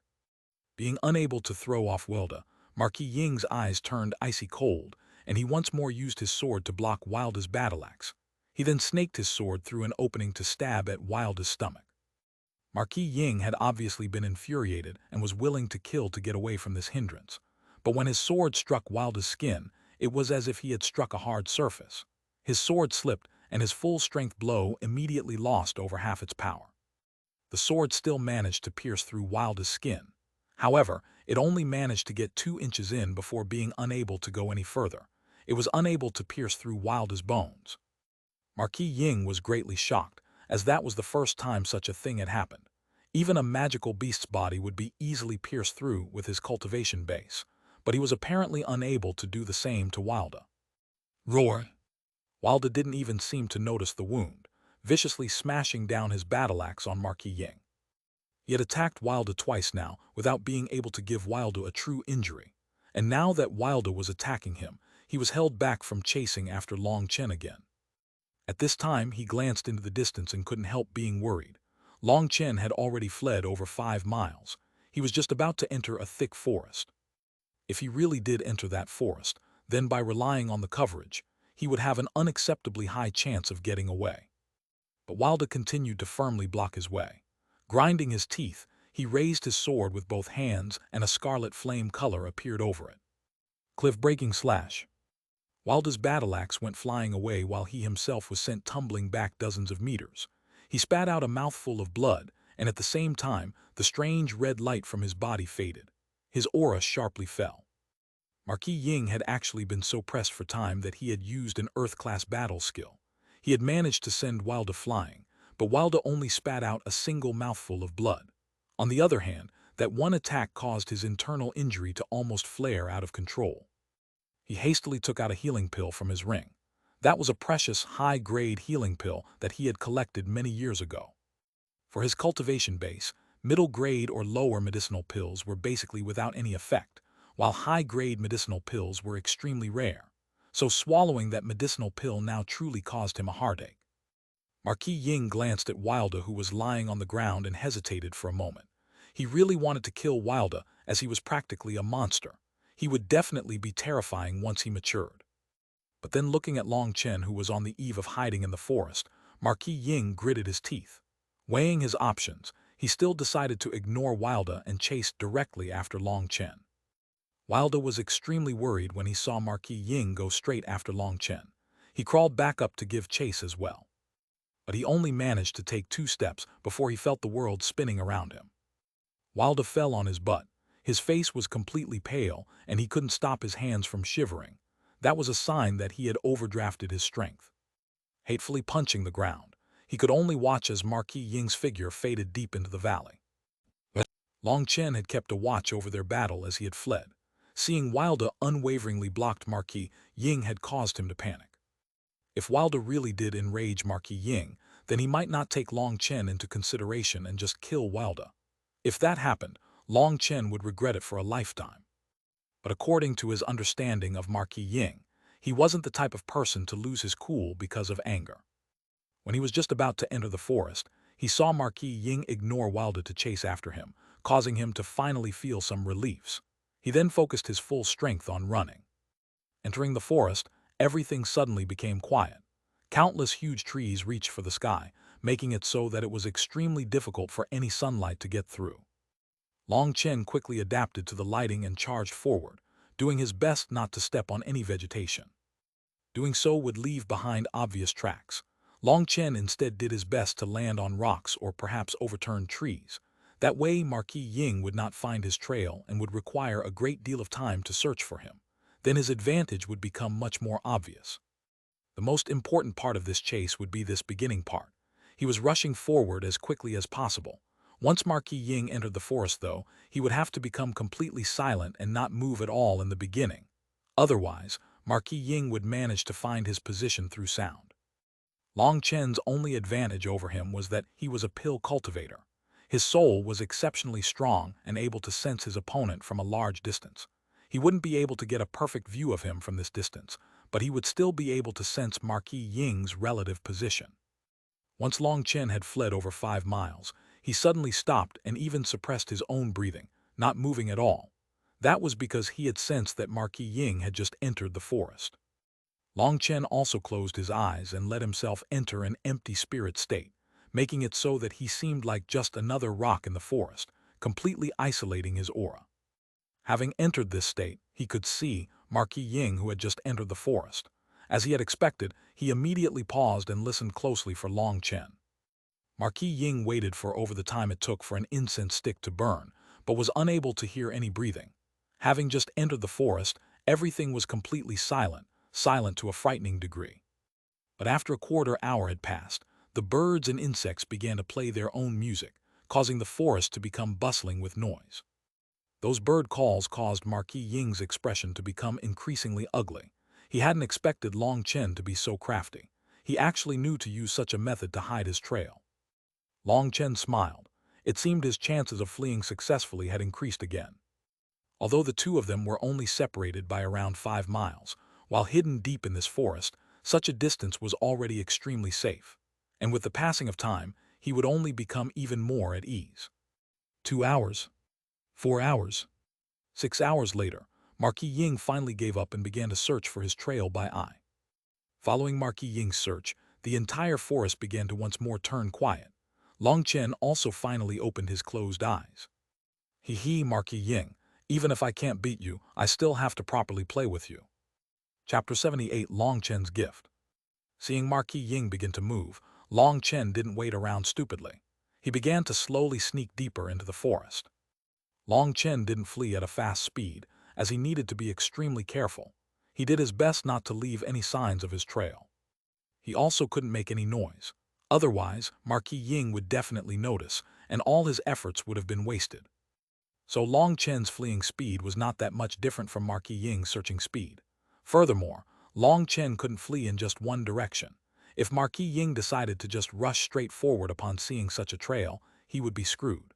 Being unable to throw off Wilda, Marquis Ying's eyes turned icy cold, and he once more used his sword to block Wilda's battle axe. He then snaked his sword through an opening to stab at Wilda's stomach. Marquis Ying had obviously been infuriated and was willing to kill to get away from this hindrance. But when his sword struck Wilda's skin, it was as if he had struck a hard surface. His sword slipped, and his full-strength blow immediately lost over half its power. The sword still managed to pierce through Wilda's skin. However, it only managed to get 2 inches in before being unable to go any further. It was unable to pierce through Wilda's bones. Marquis Ying was greatly shocked, as that was the first time such a thing had happened. Even a magical beast's body would be easily pierced through with his cultivation base, but he was apparently unable to do the same to Wilda. Roar! Wilda didn't even seem to notice the wound, viciously smashing down his battle axe on Marquis Ying. He had attacked Wilda twice now without being able to give Wilda a true injury, and now that Wilda was attacking him, he was held back from chasing after Long Chen again. At this time, he glanced into the distance and couldn't help being worried. Long Chen had already fled over 5 miles. He was just about to enter a thick forest. If he really did enter that forest, then by relying on the coverage, he would have an unacceptably high chance of getting away. But Wilda continued to firmly block his way. Grinding his teeth, he raised his sword with both hands and a scarlet flame color appeared over it. Cliff-breaking slash. Wilda's battle axe went flying away while he himself was sent tumbling back dozens of meters. He spat out a mouthful of blood, and at the same time, the strange red light from his body faded. His aura sharply fell. Marquis Ying had actually been so pressed for time that he had used an Earth-class battle skill. He had managed to send Wilda flying, but Wilda only spat out a single mouthful of blood. On the other hand, that one attack caused his internal injury to almost flare out of control. He hastily took out a healing pill from his ring. That was a precious, high-grade healing pill that he had collected many years ago. For his cultivation base, middle-grade or lower medicinal pills were basically without any effect, while high-grade medicinal pills were extremely rare. So swallowing that medicinal pill now truly caused him a heartache. Marquis Ying glanced at Wilda, who was lying on the ground, and hesitated for a moment. He really wanted to kill Wilda, as he was practically a monster. He would definitely be terrifying once he matured. But then looking at Long Chen, who was on the eve of hiding in the forest, Marquis Ying gritted his teeth. Weighing his options, he still decided to ignore Wilda and chase directly after Long Chen. Wilda was extremely worried when he saw Marquis Ying go straight after Long Chen. He crawled back up to give chase as well. But he only managed to take 2 steps before he felt the world spinning around him. Wilda fell on his butt. His face was completely pale, and he couldn't stop his hands from shivering. That was a sign that he had overdrafted his strength. Hatefully punching the ground, he could only watch as Marquis Ying's figure faded deep into the valley. Long Chen had kept a watch over their battle as he had fled. Seeing Wilda unwaveringly blocked Marquis Ying had caused him to panic. If Wilda really did enrage Marquis Ying, then he might not take Long Chen into consideration and just kill Wilda. If that happened, Long Chen would regret it for a lifetime. But according to his understanding of Marquis Ying, he wasn't the type of person to lose his cool because of anger. When he was just about to enter the forest, he saw Marquis Ying ignore Wilda to chase after him, causing him to finally feel some reliefs. He then focused his full strength on running. Entering the forest, everything suddenly became quiet. Countless huge trees reached for the sky, making it so that it was extremely difficult for any sunlight to get through. Long Chen quickly adapted to the lighting and charged forward, doing his best not to step on any vegetation. Doing so would leave behind obvious tracks. Long Chen instead did his best to land on rocks or perhaps overturned trees. That way Marquis Ying would not find his trail and would require a great deal of time to search for him. Then his advantage would become much more obvious. The most important part of this chase would be this beginning part. He was rushing forward as quickly as possible. Once Marquis Ying entered the forest, though, he would have to become completely silent and not move at all in the beginning. Otherwise, Marquis Ying would manage to find his position through sound. Long Chen's only advantage over him was that he was a pill cultivator. His soul was exceptionally strong and able to sense his opponent from a large distance. He wouldn't be able to get a perfect view of him from this distance, but he would still be able to sense Marquis Ying's relative position. Once Long Chen had fled over 5 miles, he suddenly stopped and even suppressed his own breathing, not moving at all. That was because he had sensed that Marquis Ying had just entered the forest. Long Chen also closed his eyes and let himself enter an empty spirit state, making it so that he seemed like just another rock in the forest, completely isolating his aura. Having entered this state, he could see Marquis Ying, who had just entered the forest. As he had expected, he immediately paused and listened closely for Long Chen. Marquis Ying waited for over the time it took for an incense stick to burn, but was unable to hear any breathing. Having just entered the forest, everything was completely silent to a frightening degree. But after a quarter hour had passed, the birds and insects began to play their own music, causing the forest to become bustling with noise. Those bird calls caused Marquis Ying's expression to become increasingly ugly. He hadn't expected Long Chen to be so crafty. He actually knew to use such a method to hide his trail. Long Chen smiled. It seemed his chances of fleeing successfully had increased again. Although the two of them were only separated by around 5 miles, while hidden deep in this forest, such a distance was already extremely safe. And with the passing of time, he would only become even more at ease. 2 hours. 4 hours. 6 hours later, Marquis Ying finally gave up and began to search for his trail by eye. Following Marquis Ying's search, the entire forest began to once more turn quiet. Long Chen also finally opened his closed eyes. Hee, Marquis Ying, even if I can't beat you, I still have to properly play with you. Chapter 78 Long Chen's Gift. Seeing Marquis Ying begin to move, Long Chen didn't wait around stupidly. He began to slowly sneak deeper into the forest. Long Chen didn't flee at a fast speed, as he needed to be extremely careful. He did his best not to leave any signs of his trail. He also couldn't make any noise. Otherwise, Marquis Ying would definitely notice, and all his efforts would have been wasted. So Long Chen's fleeing speed was not that much different from Marquis Ying's searching speed. Furthermore, Long Chen couldn't flee in just one direction. If Marquis Ying decided to just rush straight forward upon seeing such a trail, he would be screwed.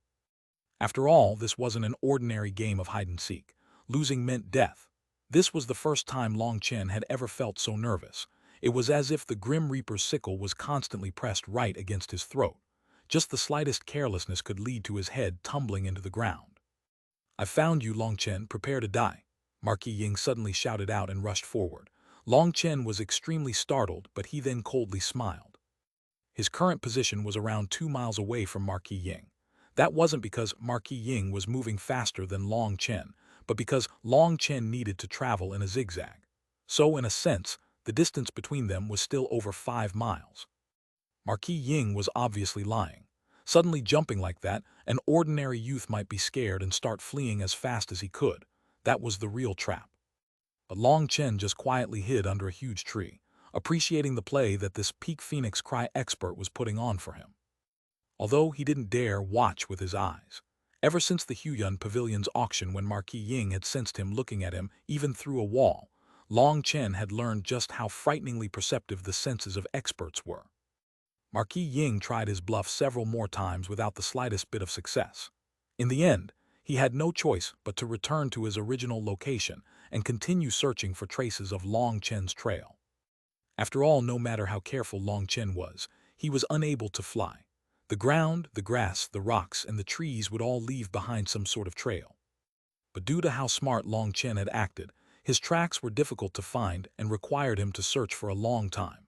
After all, this wasn't an ordinary game of hide-and-seek. Losing meant death. This was the first time Long Chen had ever felt so nervous. It was as if the Grim Reaper's sickle was constantly pressed right against his throat. Just the slightest carelessness could lead to his head tumbling into the ground. I found you, Long Chen, prepare to die. Marquis Ying suddenly shouted out and rushed forward. Long Chen was extremely startled, but he then coldly smiled. His current position was around 2 miles away from Marquis Ying. That wasn't because Marquis Ying was moving faster than Long Chen, but because Long Chen needed to travel in a zigzag. So, in a sense, the distance between them was still over 5 miles. Marquis Ying was obviously lying. Suddenly jumping like that, an ordinary youth might be scared and start fleeing as fast as he could. That was the real trap. But Long Chen just quietly hid under a huge tree, appreciating the play that this peak phoenix cry expert was putting on for him. Although he didn't dare watch with his eyes. Ever since the Huiyuan Pavilion's auction, when Marquis Ying had sensed him looking at him even through a wall, Long Chen had learned just how frighteningly perceptive the senses of experts were. Marquis Ying tried his bluff several more times without the slightest bit of success. In the end, he had no choice but to return to his original location and continue searching for traces of Long Chen's trail. After all, no matter how careful Long Chen was, he was unable to fly. The ground, the grass, the rocks, and the trees would all leave behind some sort of trail. But due to how smart Long Chen had acted, his tracks were difficult to find and required him to search for a long time.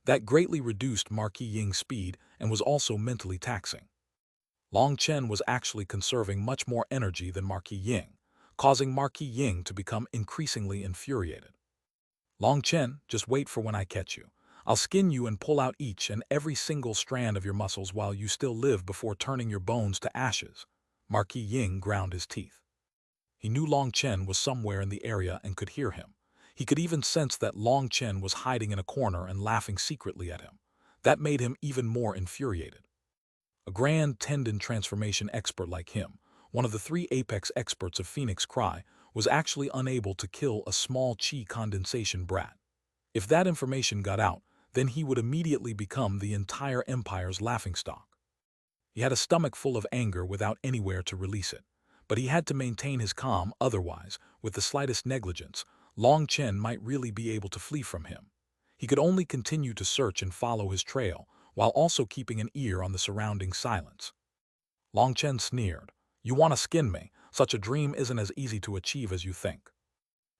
That greatly reduced Marquis Ying's speed and was also mentally taxing. Long Chen was actually conserving much more energy than Marquis Ying, causing Marquis Ying to become increasingly infuriated. Long Chen, just wait for when I catch you. I'll skin you and pull out each and every single strand of your muscles while you still live before turning your bones to ashes. Marquis Ying ground his teeth. He knew Long Chen was somewhere in the area and could hear him. He could even sense that Long Chen was hiding in a corner and laughing secretly at him. That made him even more infuriated. A grand tendon transformation expert like him, one of the 3 apex experts of Phoenix Cry, was actually unable to kill a small chi condensation brat. If that information got out, then he would immediately become the entire empire's laughingstock. He had a stomach full of anger without anywhere to release it, but he had to maintain his calm, otherwise, with the slightest negligence, Long Chen might really be able to flee from him. He could only continue to search and follow his trail, while also keeping an ear on the surrounding silence. Long Chen sneered, "You want to skin me? Such a dream isn't as easy to achieve as you think."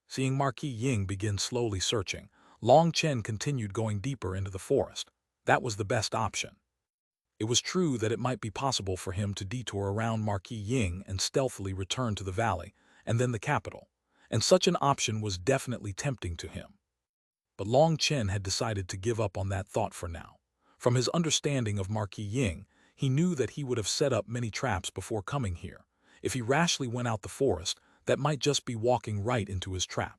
Seeing Marquis Ying begin slowly searching, Long Chen continued going deeper into the forest. That was the best option. It was true that it might be possible for him to detour around Marquis Ying and stealthily return to the valley, and then the capital, and such an option was definitely tempting to him. But Long Chen had decided to give up on that thought for now. From his understanding of Marquis Ying, he knew that he would have set up many traps before coming here. If he rashly went out the forest, that might just be walking right into his trap.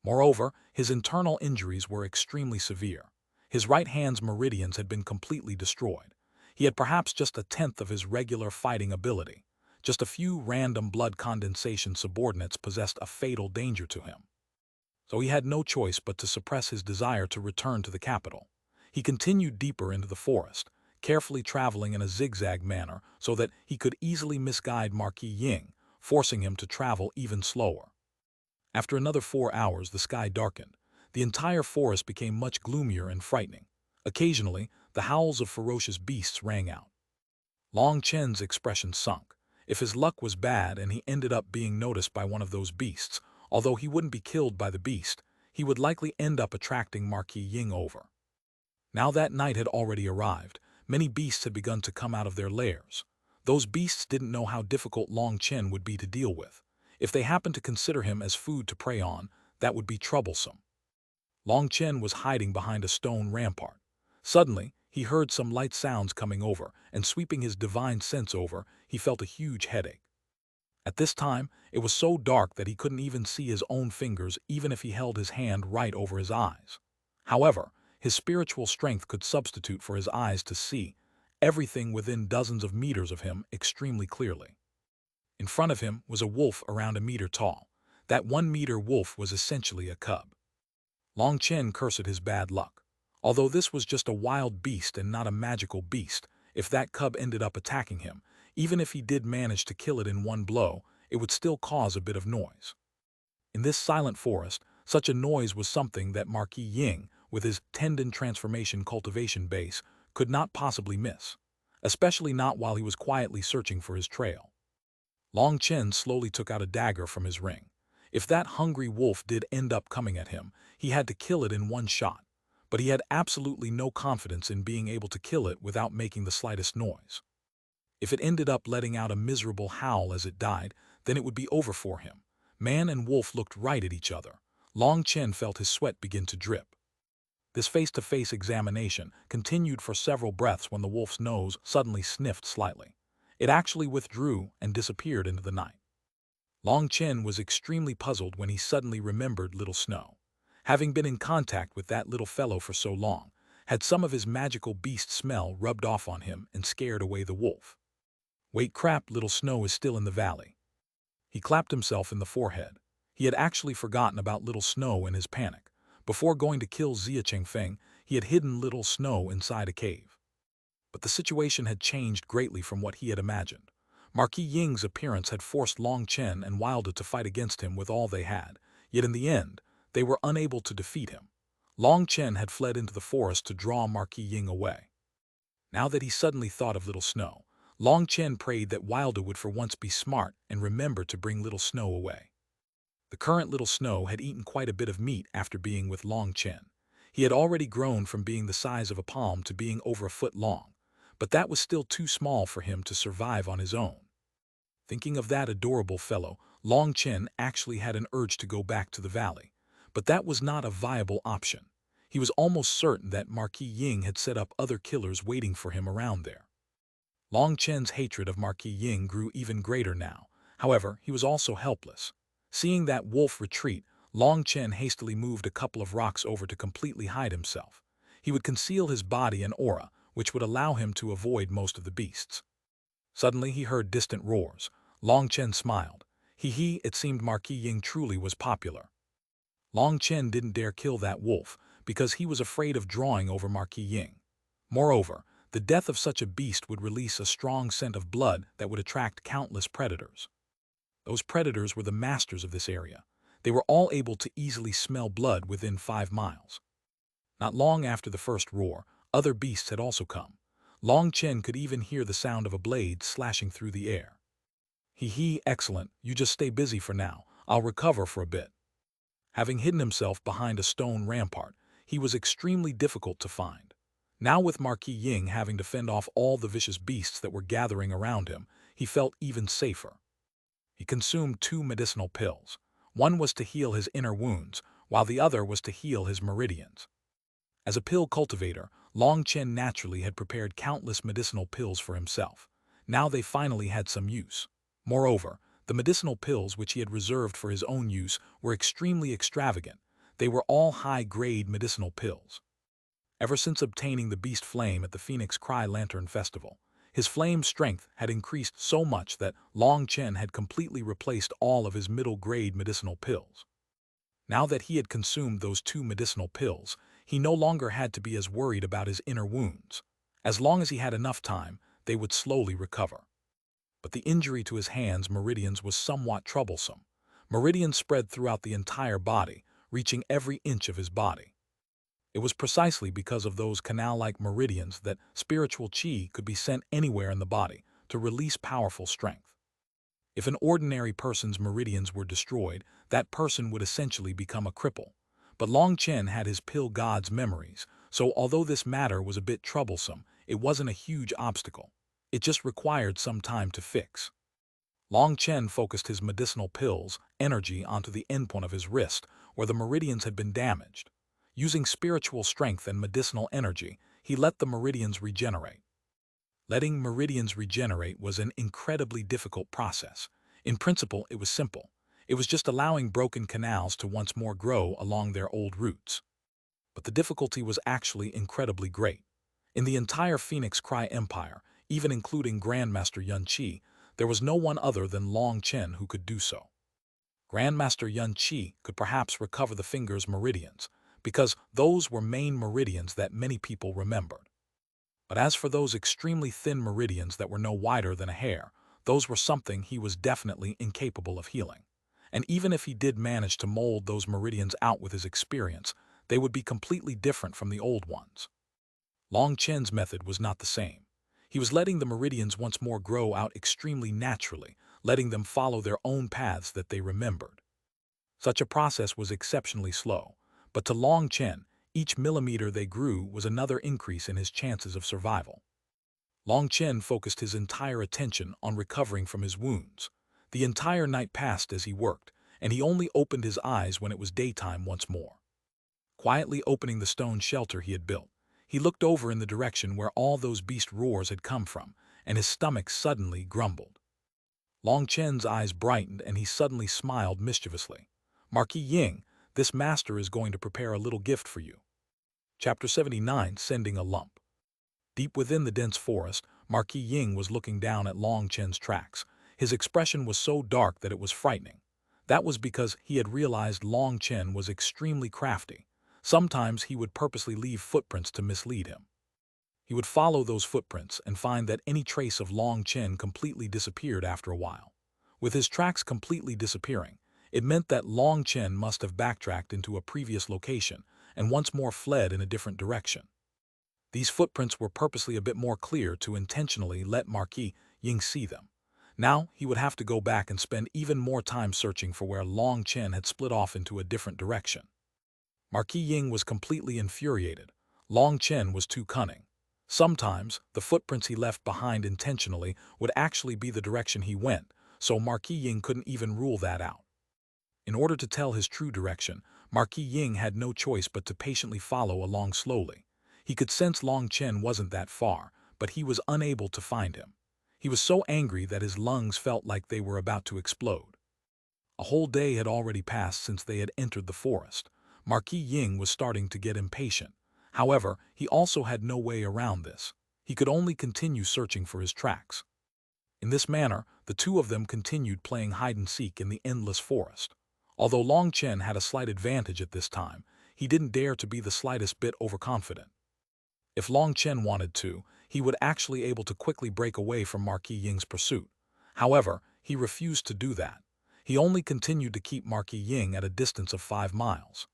Moreover, his internal injuries were extremely severe. His right hand's meridians had been completely destroyed. He had perhaps just a tenth of his regular fighting ability. Just a few random blood condensation subordinates possessed a fatal danger to him. So he had no choice but to suppress his desire to return to the capital. He continued deeper into the forest, carefully traveling in a zigzag manner so that he could easily misguide Marquis Ying, forcing him to travel even slower. After another 4 hours, the sky darkened. The entire forest became much gloomier and frightening. Occasionally, the howls of ferocious beasts rang out. Long Chen's expression sunk. If his luck was bad and he ended up being noticed by one of those beasts, although he wouldn't be killed by the beast, he would likely end up attracting Marquis Ying over. Now that night had already arrived. Many beasts had begun to come out of their lairs. Those beasts didn't know how difficult Long Chen would be to deal with. If they happened to consider him as food to prey on, that would be troublesome. Long Chen was hiding behind a stone rampart. Suddenly, he heard some light sounds coming over, and sweeping his divine sense over, he felt a huge headache. At this time, it was so dark that he couldn't even see his own fingers even if he held his hand right over his eyes. However, his spiritual strength could substitute for his eyes to see everything within dozens of meters of him extremely clearly. In front of him was a wolf around a meter tall. That 1-meter wolf was essentially a cub. Long Chen cursed his bad luck. Although this was just a wild beast and not a magical beast, if that cub ended up attacking him, even if he did manage to kill it in one blow, it would still cause a bit of noise. In this silent forest, such a noise was something that Marquis Ying, with his tendon transformation cultivation base, could not possibly miss, especially not while he was quietly searching for his trail. Long Chen slowly took out a dagger from his ring. If that hungry wolf did end up coming at him, he had to kill it in one shot, but he had absolutely no confidence in being able to kill it without making the slightest noise. If it ended up letting out a miserable howl as it died, then it would be over for him. Man and wolf looked right at each other. Long Chen felt his sweat begin to drip. This face-to-face examination continued for several breaths when the wolf's nose suddenly sniffed slightly. It actually withdrew and disappeared into the night. Long Chen was extremely puzzled when he suddenly remembered Little Snow. Having been in contact with that little fellow for so long, had some of his magical beast smell rubbed off on him and scared away the wolf. Wait, crap, Little Snow is still in the valley. He clapped himself in the forehead. He had actually forgotten about Little Snow in his panic. Before going to kill Xia Chengfeng, he had hidden Little Snow inside a cave. But the situation had changed greatly from what he had imagined. Marquis Ying's appearance had forced Long Chen and Wilda to fight against him with all they had, yet in the end, they were unable to defeat him. Long Chen had fled into the forest to draw Marquis Ying away. Now that he suddenly thought of Little Snow, Long Chen prayed that Wilda would for once be smart and remember to bring Little Snow away. The current Little Snow had eaten quite a bit of meat after being with Long Chen. He had already grown from being the size of a palm to being over a foot long, but that was still too small for him to survive on his own. Thinking of that adorable fellow, Long Chen actually had an urge to go back to the valley, but that was not a viable option. He was almost certain that Marquis Ying had set up other killers waiting for him around there. Long Chen's hatred of Marquis Ying grew even greater now. However, he was also helpless. Seeing that wolf retreat, Long Chen hastily moved a couple of rocks over to completely hide himself. He would conceal his body and aura, which would allow him to avoid most of the beasts. Suddenly he heard distant roars. Long Chen smiled. Hee, it seemed Marquis Ying truly was popular. Long Chen didn't dare kill that wolf because he was afraid of drawing over Marquis Ying. Moreover, the death of such a beast would release a strong scent of blood that would attract countless predators. Those predators were the masters of this area. They were all able to easily smell blood within 5 miles. Not long after the first roar, other beasts had also come. Long Chen could even hear the sound of a blade slashing through the air. Excellent, you just stay busy for now. I'll recover for a bit. Having hidden himself behind a stone rampart, he was extremely difficult to find. Now with Marquis Ying having to fend off all the vicious beasts that were gathering around him, he felt even safer. He consumed 2 medicinal pills. One was to heal his inner wounds, while the other was to heal his meridians. As a pill cultivator, Long Chen naturally had prepared countless medicinal pills for himself. Now they finally had some use. Moreover, the medicinal pills which he had reserved for his own use were extremely extravagant. They were all high-grade medicinal pills. Ever since obtaining the beast flame at the Phoenix Cry Lantern Festival, his flame strength had increased so much that Long Chen had completely replaced all of his middle-grade medicinal pills. Now that he had consumed those 2 medicinal pills, he no longer had to be as worried about his inner wounds. As long as he had enough time, they would slowly recover. But the injury to his hands' meridians was somewhat troublesome. Meridians spread throughout the entire body, reaching every inch of his body. It was precisely because of those canal-like meridians that spiritual qi could be sent anywhere in the body to release powerful strength. If an ordinary person's meridians were destroyed, that person would essentially become a cripple. But Long Chen had his pill god's memories, so although this matter was a bit troublesome, it wasn't a huge obstacle. It just required some time to fix. Long Chen focused his medicinal pills' energy onto the endpoint of his wrist, where the meridians had been damaged. Using spiritual strength and medicinal energy, he let the meridians regenerate. Letting meridians regenerate was an incredibly difficult process. In principle, it was simple. It was just allowing broken canals to once more grow along their old roots. But the difficulty was actually incredibly great. In the entire Phoenix Cry Empire, even including Grandmaster Yun Qi, there was no one other than Long Chen who could do so. Grandmaster Yun Qi could perhaps recover the finger's meridians, because those were main meridians that many people remembered. But as for those extremely thin meridians that were no wider than a hair, those were something he was definitely incapable of healing. And even if he did manage to mold those meridians out with his experience, they would be completely different from the old ones. Long Chen's method was not the same. He was letting the meridians once more grow out extremely naturally, letting them follow their own paths that they remembered. Such a process was exceptionally slow, but to Long Chen, each millimeter they grew was another increase in his chances of survival. Long Chen focused his entire attention on recovering from his wounds. The entire night passed as he worked, and he only opened his eyes when it was daytime once more. Quietly opening the stone shelter he had built, he looked over in the direction where all those beast roars had come from, and his stomach suddenly grumbled. Long Chen's eyes brightened and he suddenly smiled mischievously. "Marquis Ying, this master is going to prepare a little gift for you." Chapter 79, Sending a Lump. Deep within the dense forest, Marquis Ying was looking down at Long Chen's tracks. His expression was so dark that it was frightening. That was because he had realized Long Chen was extremely crafty. Sometimes he would purposely leave footprints to mislead him. He would follow those footprints and find that any trace of Long Chen completely disappeared after a while. With his tracks completely disappearing, it meant that Long Chen must have backtracked into a previous location and once more fled in a different direction. These footprints were purposely a bit more clear to intentionally let Marquis Ying see them. Now he would have to go back and spend even more time searching for where Long Chen had split off into a different direction. Marquis Ying was completely infuriated. Long Chen was too cunning. Sometimes, the footprints he left behind intentionally would actually be the direction he went, so Marquis Ying couldn't even rule that out. In order to tell his true direction, Marquis Ying had no choice but to patiently follow along slowly. He could sense Long Chen wasn't that far, but he was unable to find him. He was so angry that his lungs felt like they were about to explode. A whole day had already passed since they had entered the forest. Marquis Ying was starting to get impatient. However, he also had no way around this. He could only continue searching for his tracks. In this manner, the two of them continued playing hide-and-seek in the endless forest. Although Long Chen had a slight advantage at this time, he didn't dare to be the slightest bit overconfident. If Long Chen wanted to, he would actually able to quickly break away from Marquis Ying's pursuit. However, he refused to do that. He only continued to keep Marquis Ying at a distance of 5 miles.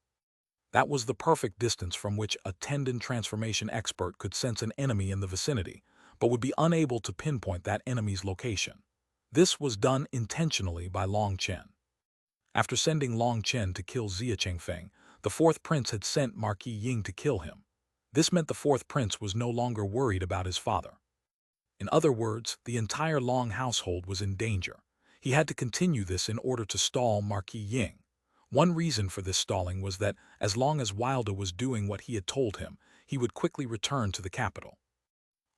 That was the perfect distance from which a tendon transformation expert could sense an enemy in the vicinity, but would be unable to pinpoint that enemy's location. This was done intentionally by Long Chen. After sending Long Chen to kill Xia Chengfeng, the fourth prince had sent Marquis Ying to kill him. This meant the fourth prince was no longer worried about his father. In other words, the entire Long household was in danger. He had to continue this in order to stall Marquis Ying. One reason for this stalling was that as long as Wilda was doing what he had told him, he would quickly return to the capital.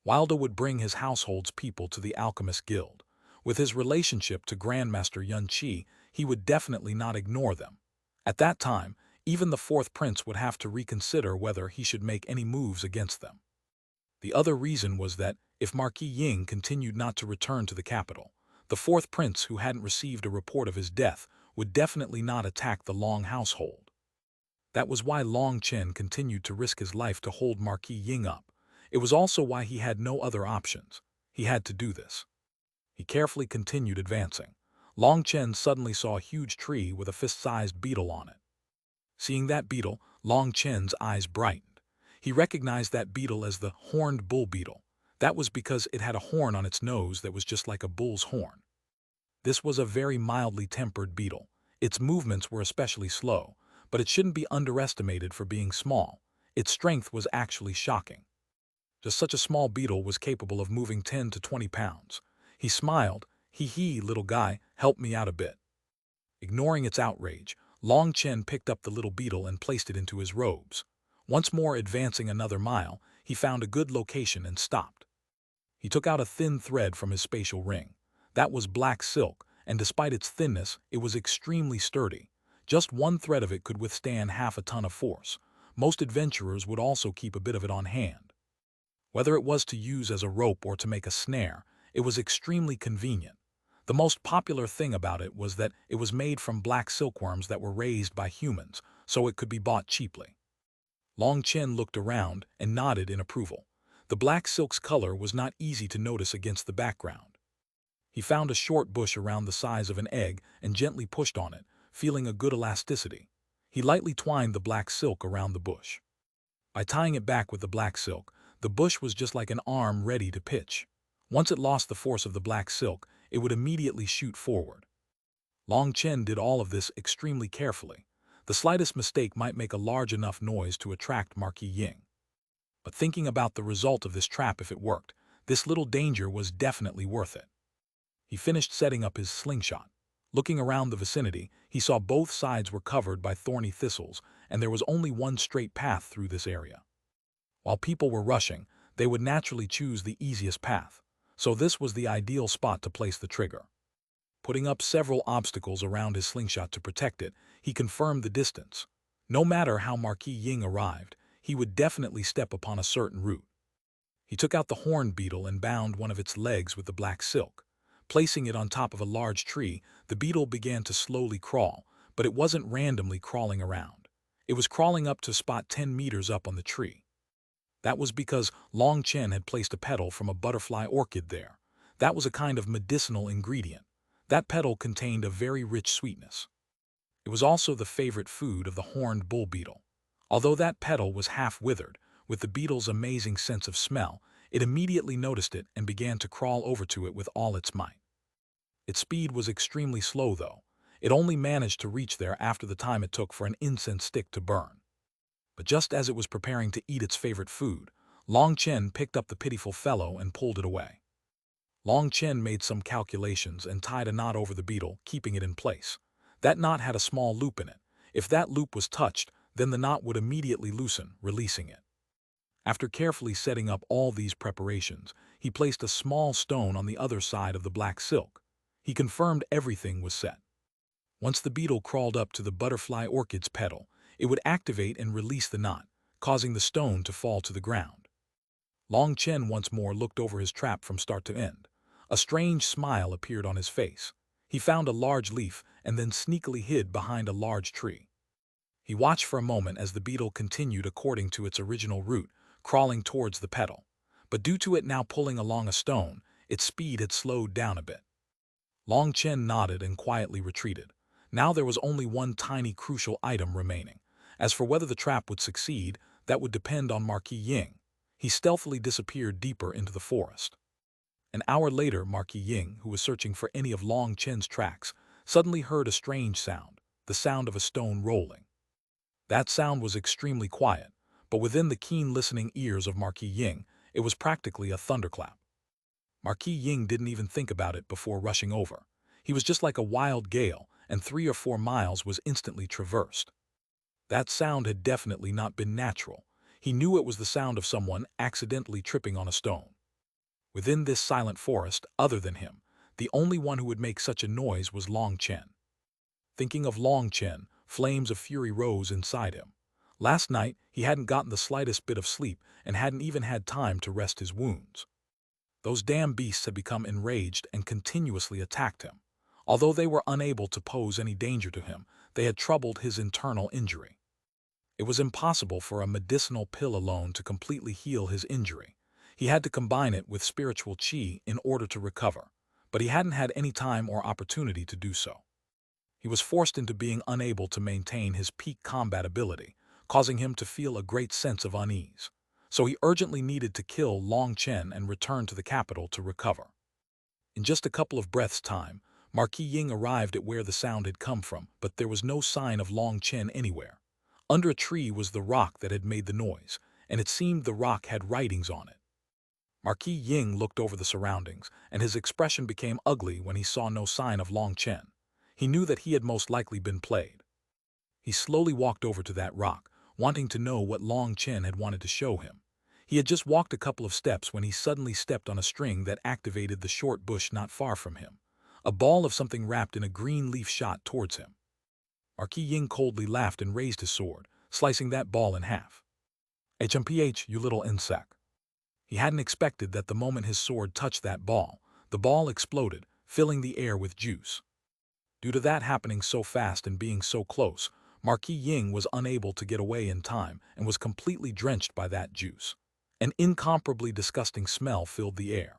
Wilda would bring his household's people to the Alchemist Guild. With his relationship to Grandmaster Yun Qi, he would definitely not ignore them. At that time, Even the fourth prince would have to reconsider whether he should make any moves against them. The other reason was that, if Marquis Ying continued not to return to the capital, the fourth prince, who hadn't received a report of his death, would definitely not attack the Long household. That was why Long Chen continued to risk his life to hold Marquis Ying up. It was also why he had no other options. He had to do this. He carefully continued advancing. Long Chen suddenly saw a huge tree with a fist-sized beetle on it. Seeing that beetle, Long Chen's eyes brightened. He recognized that beetle as the horned bull beetle. That was because it had a horn on its nose that was just like a bull's horn. This was a very mildly tempered beetle. Its movements were especially slow, but it shouldn't be underestimated for being small. Its strength was actually shocking. Just such a small beetle was capable of moving 10 to 20 pounds. He smiled. Hee, little guy, help me out a bit. Ignoring its outrage, Long Chen picked up the little beetle and placed it into his robes. Once more advancing another mile, he found a good location and stopped. He took out a thin thread from his spatial ring. That was black silk, and despite its thinness, it was extremely sturdy. Just one thread of it could withstand half a ton of force. Most adventurers would also keep a bit of it on hand. Whether it was to use as a rope or to make a snare, it was extremely convenient. The most popular thing about it was that it was made from black silkworms that were raised by humans, so it could be bought cheaply. Long Chen looked around and nodded in approval. The black silk's color was not easy to notice against the background. He found a short bush around the size of an egg and gently pushed on it, feeling a good elasticity. He lightly twined the black silk around the bush. By tying it back with the black silk, the bush was just like an arm ready to pitch. Once it lost the force of the black silk, it would immediately shoot forward. Long Chen did all of this extremely carefully. The slightest mistake might make a large enough noise to attract Marquis Ying. But thinking about the result of this trap if it worked, this little danger was definitely worth it. He finished setting up his slingshot. Looking around the vicinity, he saw both sides were covered by thorny thistles, and there was only one straight path through this area. While people were rushing, they would naturally choose the easiest path, so this was the ideal spot to place the trigger. Putting up several obstacles around his slingshot to protect it, he confirmed the distance. No matter how Marquis Ying arrived, he would definitely step upon a certain route. He took out the horned beetle and bound one of its legs with the black silk. Placing it on top of a large tree, the beetle began to slowly crawl, but it wasn't randomly crawling around. It was crawling up to a spot 10 meters up on the tree. That was because Long Chen had placed a petal from a butterfly orchid there. That was a kind of medicinal ingredient. That petal contained a very rich sweetness. It was also the favorite food of the horned bull beetle. Although that petal was half withered, with the beetle's amazing sense of smell, it immediately noticed it and began to crawl over to it with all its might. Its speed was extremely slow, though. It only managed to reach there after the time it took for an incense stick to burn. But just as it was preparing to eat its favorite food, Long Chen picked up the pitiful fellow and pulled it away. Long Chen made some calculations and tied a knot over the beetle, keeping it in place. That knot had a small loop in it. If that loop was touched, then the knot would immediately loosen, releasing it. After carefully setting up all these preparations, he placed a small stone on the other side of the black silk. He confirmed everything was set. Once the beetle crawled up to the butterfly orchid's petal, it would activate and release the knot, causing the stone to fall to the ground. Long Chen once more looked over his trap from start to end. A strange smile appeared on his face. He found a large leaf and then sneakily hid behind a large tree. He watched for a moment as the beetle continued according to its original route, crawling towards the petal. But due to it now pulling along a stone, its speed had slowed down a bit. Long Chen nodded and quietly retreated. Now there was only one tiny crucial item remaining. As for whether the trap would succeed, that would depend on Marquis Ying. He stealthily disappeared deeper into the forest. An hour later, Marquis Ying, who was searching for any of Long Chen's tracks, suddenly heard a strange sound, the sound of a stone rolling. That sound was extremely quiet, but within the keen listening ears of Marquis Ying, it was practically a thunderclap. Marquis Ying didn't even think about it before rushing over. He was just like a wild gale, and 3 or 4 miles was instantly traversed. That sound had definitely not been natural. He knew it was the sound of someone accidentally tripping on a stone. Within this silent forest, other than him, the only one who would make such a noise was Long Chen. Thinking of Long Chen, flames of fury rose inside him. Last night, he hadn't gotten the slightest bit of sleep and hadn't even had time to rest his wounds. Those damn beasts had become enraged and continuously attacked him. Although they were unable to pose any danger to him, they had troubled his internal injury. It was impossible for a medicinal pill alone to completely heal his injury. He had to combine it with spiritual qi in order to recover, but he hadn't had any time or opportunity to do so. He was forced into being unable to maintain his peak combat ability, causing him to feel a great sense of unease. So he urgently needed to kill Long Chen and return to the capital to recover. In just a couple of breaths' time, Marquis Ying arrived at where the sound had come from, but there was no sign of Long Chen anywhere. Under a tree was the rock that had made the noise, and it seemed the rock had writings on it. Marquis Ying looked over the surroundings, and his expression became ugly when he saw no sign of Long Chen. He knew that he had most likely been played. He slowly walked over to that rock, wanting to know what Long Chen had wanted to show him. He had just walked a couple of steps when he suddenly stepped on a string that activated the short bush not far from him. A ball of something wrapped in a green leaf shot towards him. Marquis Ying coldly laughed and raised his sword, slicing that ball in half. HMPH, you little insect. He hadn't expected that the moment his sword touched that ball, the ball exploded, filling the air with juice. Due to that happening so fast and being so close, Marquis Ying was unable to get away in time and was completely drenched by that juice. An incomparably disgusting smell filled the air.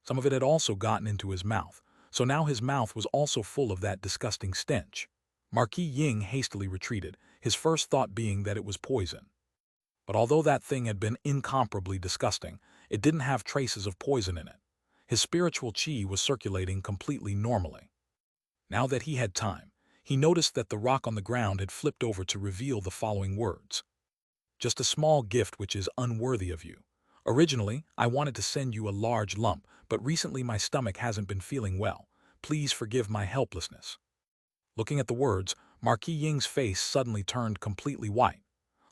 Some of it had also gotten into his mouth, so now his mouth was also full of that disgusting stench. Marquis Ying hastily retreated, his first thought being that it was poison. But although that thing had been incomparably disgusting, it didn't have traces of poison in it. His spiritual qi was circulating completely normally. Now that he had time, he noticed that the rock on the ground had flipped over to reveal the following words. Just a small gift which is unworthy of you. Originally, I wanted to send you a large lump, but recently my stomach hasn't been feeling well. Please forgive my helplessness. Looking at the words, Marquis Ying's face suddenly turned completely white.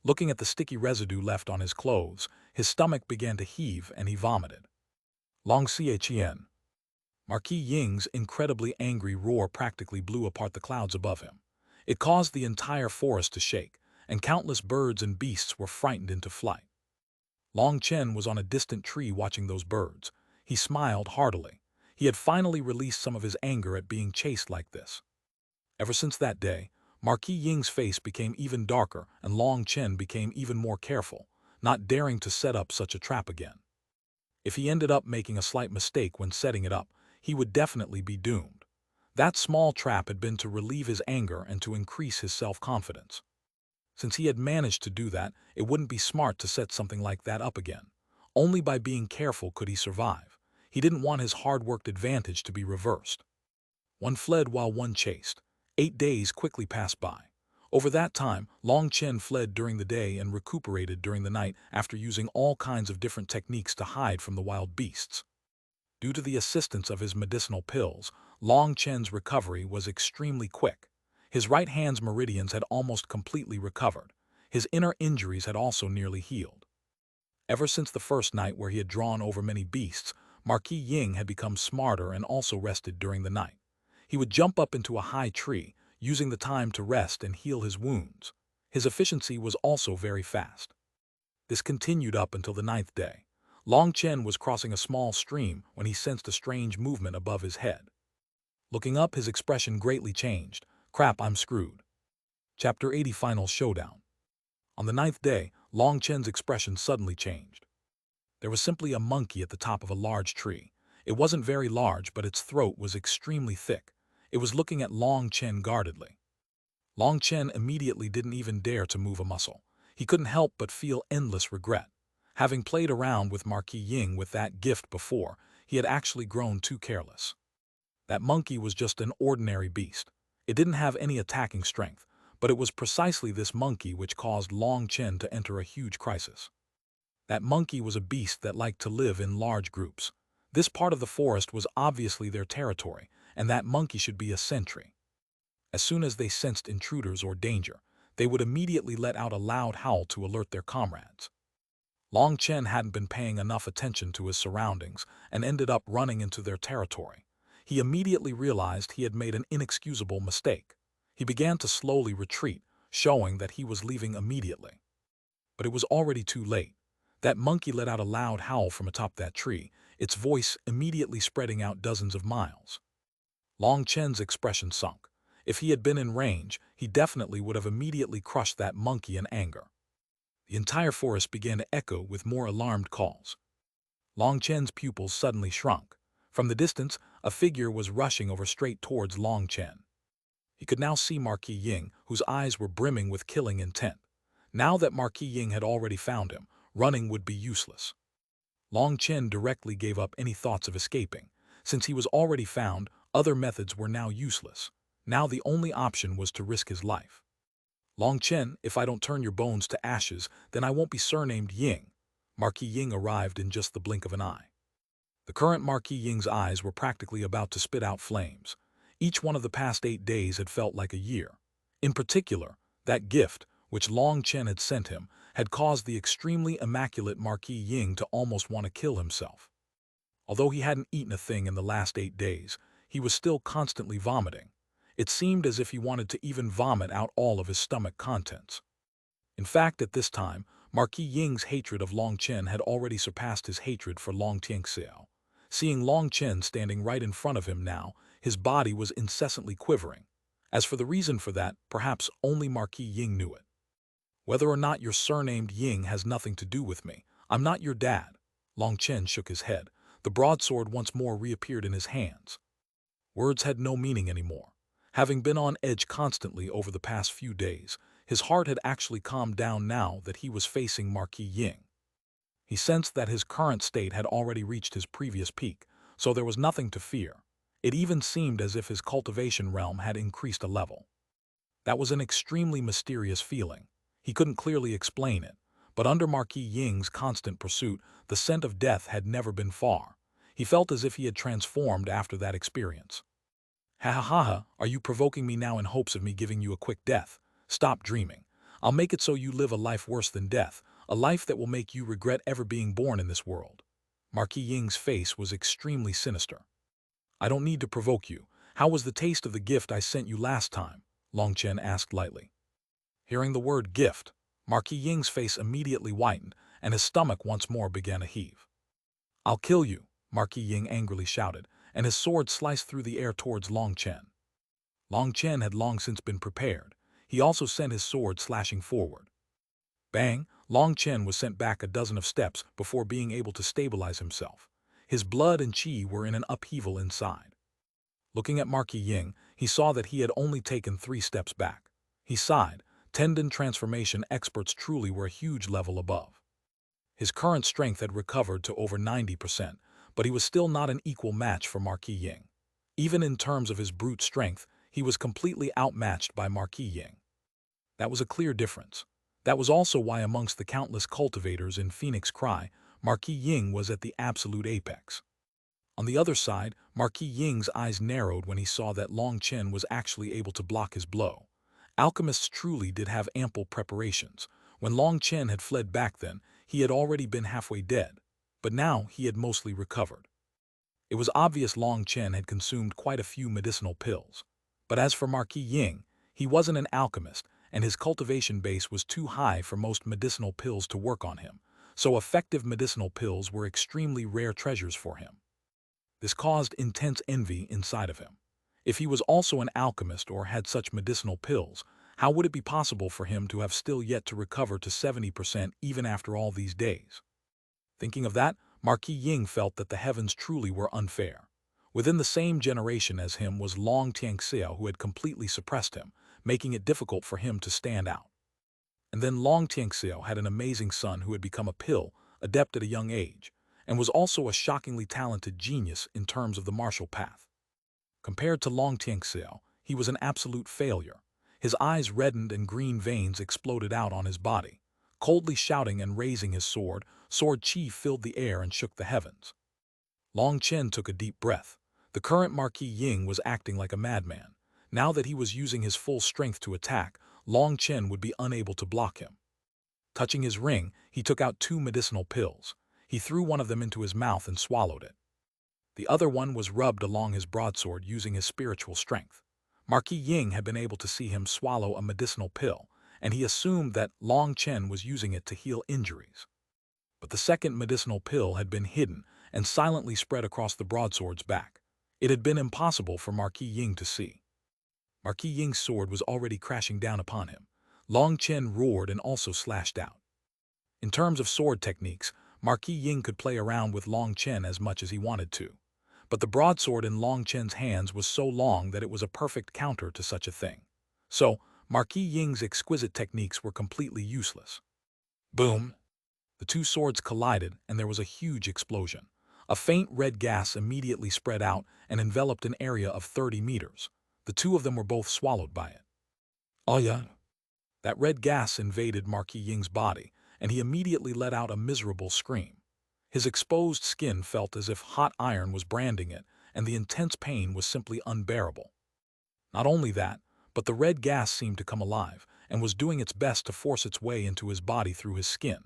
Looking at the sticky residue left on his clothes, his stomach began to heave and he vomited. Long Chen. Marquis Ying's incredibly angry roar practically blew apart the clouds above him. It caused the entire forest to shake, and countless birds and beasts were frightened into flight. Long Chen was on a distant tree watching those birds. He smiled heartily. He had finally released some of his anger at being chased like this. Ever since that day, Marquis Ying's face became even darker and Long Chen became even more careful, not daring to set up such a trap again. If he ended up making a slight mistake when setting it up, he would definitely be doomed. That small trap had been to relieve his anger and to increase his self-confidence. Since he had managed to do that, it wouldn't be smart to set something like that up again. Only by being careful could he survive. He didn't want his hard-worked advantage to be reversed. One fled while one chased. 8 days quickly passed by. Over that time, Long Chen fled during the day and recuperated during the night after using all kinds of different techniques to hide from the wild beasts. Due to the assistance of his medicinal pills, Long Chen's recovery was extremely quick. His right hand's meridians had almost completely recovered. His inner injuries had also nearly healed. Ever since the first night where he had drawn over many beasts, Marquis Ying had become smarter and also rested during the night. He would jump up into a high tree, using the time to rest and heal his wounds. His efficiency was also very fast. This continued up until the 9th day. Long Chen was crossing a small stream when he sensed a strange movement above his head. Looking up, his expression greatly changed. Crap, I'm screwed. Chapter 80 Final Showdown. On the 9th day, Long Chen's expression suddenly changed. There was simply a monkey at the top of a large tree. It wasn't very large, but its throat was extremely thick. It was looking at Long Chen guardedly. Long Chen immediately didn't even dare to move a muscle. He couldn't help but feel endless regret. Having played around with Marquis Ying with that gift before, he had actually grown too careless. That monkey was just an ordinary beast. It didn't have any attacking strength, but it was precisely this monkey which caused Long Chen to enter a huge crisis. That monkey was a beast that liked to live in large groups. This part of the forest was obviously their territory, and that monkey should be a sentry. As soon as they sensed intruders or danger, they would immediately let out a loud howl to alert their comrades. Long Chen hadn't been paying enough attention to his surroundings and ended up running into their territory. He immediately realized he had made an inexcusable mistake. He began to slowly retreat, showing that he was leaving immediately. But it was already too late. That monkey let out a loud howl from atop that tree, its voice immediately spreading out dozens of miles. Long Chen's expression sunk. If he had been in range, he definitely would have immediately crushed that monkey in anger. The entire forest began to echo with more alarmed calls. Long Chen's pupils suddenly shrunk. From the distance, a figure was rushing over straight towards Long Chen. He could now see Marquis Ying, whose eyes were brimming with killing intent. Now that Marquis Ying had already found him, running would be useless. Long Chen directly gave up any thoughts of escaping. Since he was already found, other methods were now useless. Now the only option was to risk his life. Long Chen, if I don't turn your bones to ashes, then I won't be surnamed Ying. Marquis Ying arrived in just the blink of an eye. The current Marquis Ying's eyes were practically about to spit out flames. Each one of the past 8 days had felt like a year. In particular, that gift, which Long Chen had sent him, had caused the extremely immaculate Marquis Ying to almost want to kill himself. Although he hadn't eaten a thing in the last 8 days, he was still constantly vomiting. It seemed as if he wanted to even vomit out all of his stomach contents. In fact, at this time, Marquis Ying's hatred of Long Chen had already surpassed his hatred for Long Tianxiao. Seeing Long Chen standing right in front of him now, his body was incessantly quivering. As for the reason for that, perhaps only Marquis Ying knew it. Whether or not you're surnamed Ying has nothing to do with me. I'm not your dad. Long Chen shook his head. The broadsword once more reappeared in his hands. Words had no meaning anymore. Having been on edge constantly over the past few days, his heart had actually calmed down now that he was facing Marquis Ying. He sensed that his current state had already reached his previous peak, so there was nothing to fear. It even seemed as if his cultivation realm had increased a level. That was an extremely mysterious feeling. He couldn't clearly explain it, but under Marquis Ying's constant pursuit, the scent of death had never been far. He felt as if he had transformed after that experience. Ha ha ha ha, are you provoking me now in hopes of me giving you a quick death? Stop dreaming. I'll make it so you live a life worse than death, a life that will make you regret ever being born in this world. Marquis Ying's face was extremely sinister. I don't need to provoke you. How was the taste of the gift I sent you last time? Long Chen asked lightly. Hearing the word gift, Marquis Ying's face immediately whitened, and his stomach once more began to heave. I'll kill you, Marquis Ying angrily shouted, and his sword sliced through the air towards Long Chen. Long Chen had long since been prepared. He also sent his sword slashing forward. Bang! Long Chen was sent back a dozen of steps before being able to stabilize himself. His blood and qi were in an upheaval inside. Looking at Marquis Ying, he saw that he had only taken 3 steps back. He sighed. Tendon transformation experts truly were a huge level above. His current strength had recovered to over 90%, but he was still not an equal match for Marquis Ying. Even in terms of his brute strength, he was completely outmatched by Marquis Ying. That was a clear difference. That was also why amongst the countless cultivators in Phoenix Cry, Marquis Ying was at the absolute apex. On the other side, Marquis Ying's eyes narrowed when he saw that Long Chen was actually able to block his blow. Alchemists truly did have ample preparations. When Long Chen had fled back then, he had already been halfway dead, but now he had mostly recovered. It was obvious Long Chen had consumed quite a few medicinal pills. But as for Marquis Ying, he wasn't an alchemist, and his cultivation base was too high for most medicinal pills to work on him, so effective medicinal pills were extremely rare treasures for him. This caused intense envy inside of him. If he was also an alchemist or had such medicinal pills, how would it be possible for him to have still yet to recover to 70% even after all these days? Thinking of that, Marquis Ying felt that the heavens truly were unfair. Within the same generation as him was Long Tianxiao, who had completely suppressed him, making it difficult for him to stand out. And then Long Tianxiao had an amazing son who had become a pill, adept at a young age, and was also a shockingly talented genius in terms of the martial path. Compared to Long Tianxiao, he was an absolute failure. His eyes reddened and green veins exploded out on his body. Coldly shouting and raising his sword, sword qi filled the air and shook the heavens. Long Chen took a deep breath. The current Marquis Ying was acting like a madman. Now that he was using his full strength to attack, Long Chen would be unable to block him. Touching his ring, he took out 2 medicinal pills. He threw one of them into his mouth and swallowed it. The other one was rubbed along his broadsword using his spiritual strength. Marquis Ying had been able to see him swallow a medicinal pill, and he assumed that Long Chen was using it to heal injuries. But the second medicinal pill had been hidden and silently spread across the broadsword's back. It had been impossible for Marquis Ying to see. Marquis Ying's sword was already crashing down upon him. Long Chen roared and also slashed out. In terms of sword techniques, Marquis Ying could play around with Long Chen as much as he wanted to. But the broadsword in Long Chen's hands was so long that it was a perfect counter to such a thing. So, Marquis Ying's exquisite techniques were completely useless. Boom! The two swords collided, and there was a huge explosion. A faint red gas immediately spread out and enveloped an area of 30 meters. The two of them were both swallowed by it. Oh yeah? That red gas invaded Marquis Ying's body, and he immediately let out a miserable scream. His exposed skin felt as if hot iron was branding it, and the intense pain was simply unbearable. Not only that, but the red gas seemed to come alive and was doing its best to force its way into his body through his skin.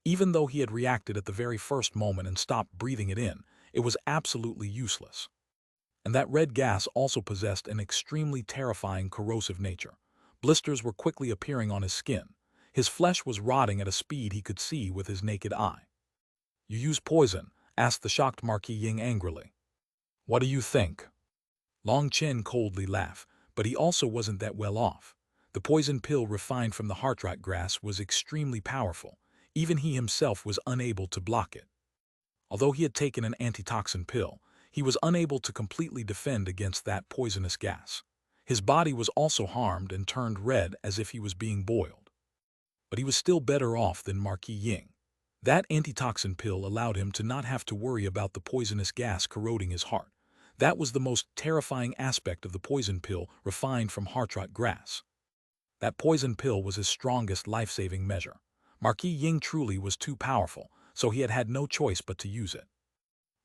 Even though he had reacted at the very first moment and stopped breathing it in, it was absolutely useless. And that red gas also possessed an extremely terrifying corrosive nature. Blisters were quickly appearing on his skin. His flesh was rotting at a speed he could see with his naked eye. "You use poison?" asked the shocked Marquis Ying angrily. "What do you think?" Long Chen coldly laughed, but he also wasn't that well off. The poison pill refined from the heartrot grass was extremely powerful. Even he himself was unable to block it. Although he had taken an antitoxin pill, he was unable to completely defend against that poisonous gas. His body was also harmed and turned red as if he was being boiled. But he was still better off than Marquis Ying. That antitoxin pill allowed him to not have to worry about the poisonous gas corroding his heart. That was the most terrifying aspect of the poison pill refined from heartrot grass. That poison pill was his strongest life-saving measure. Marquis Ying truly was too powerful, so he had had no choice but to use it.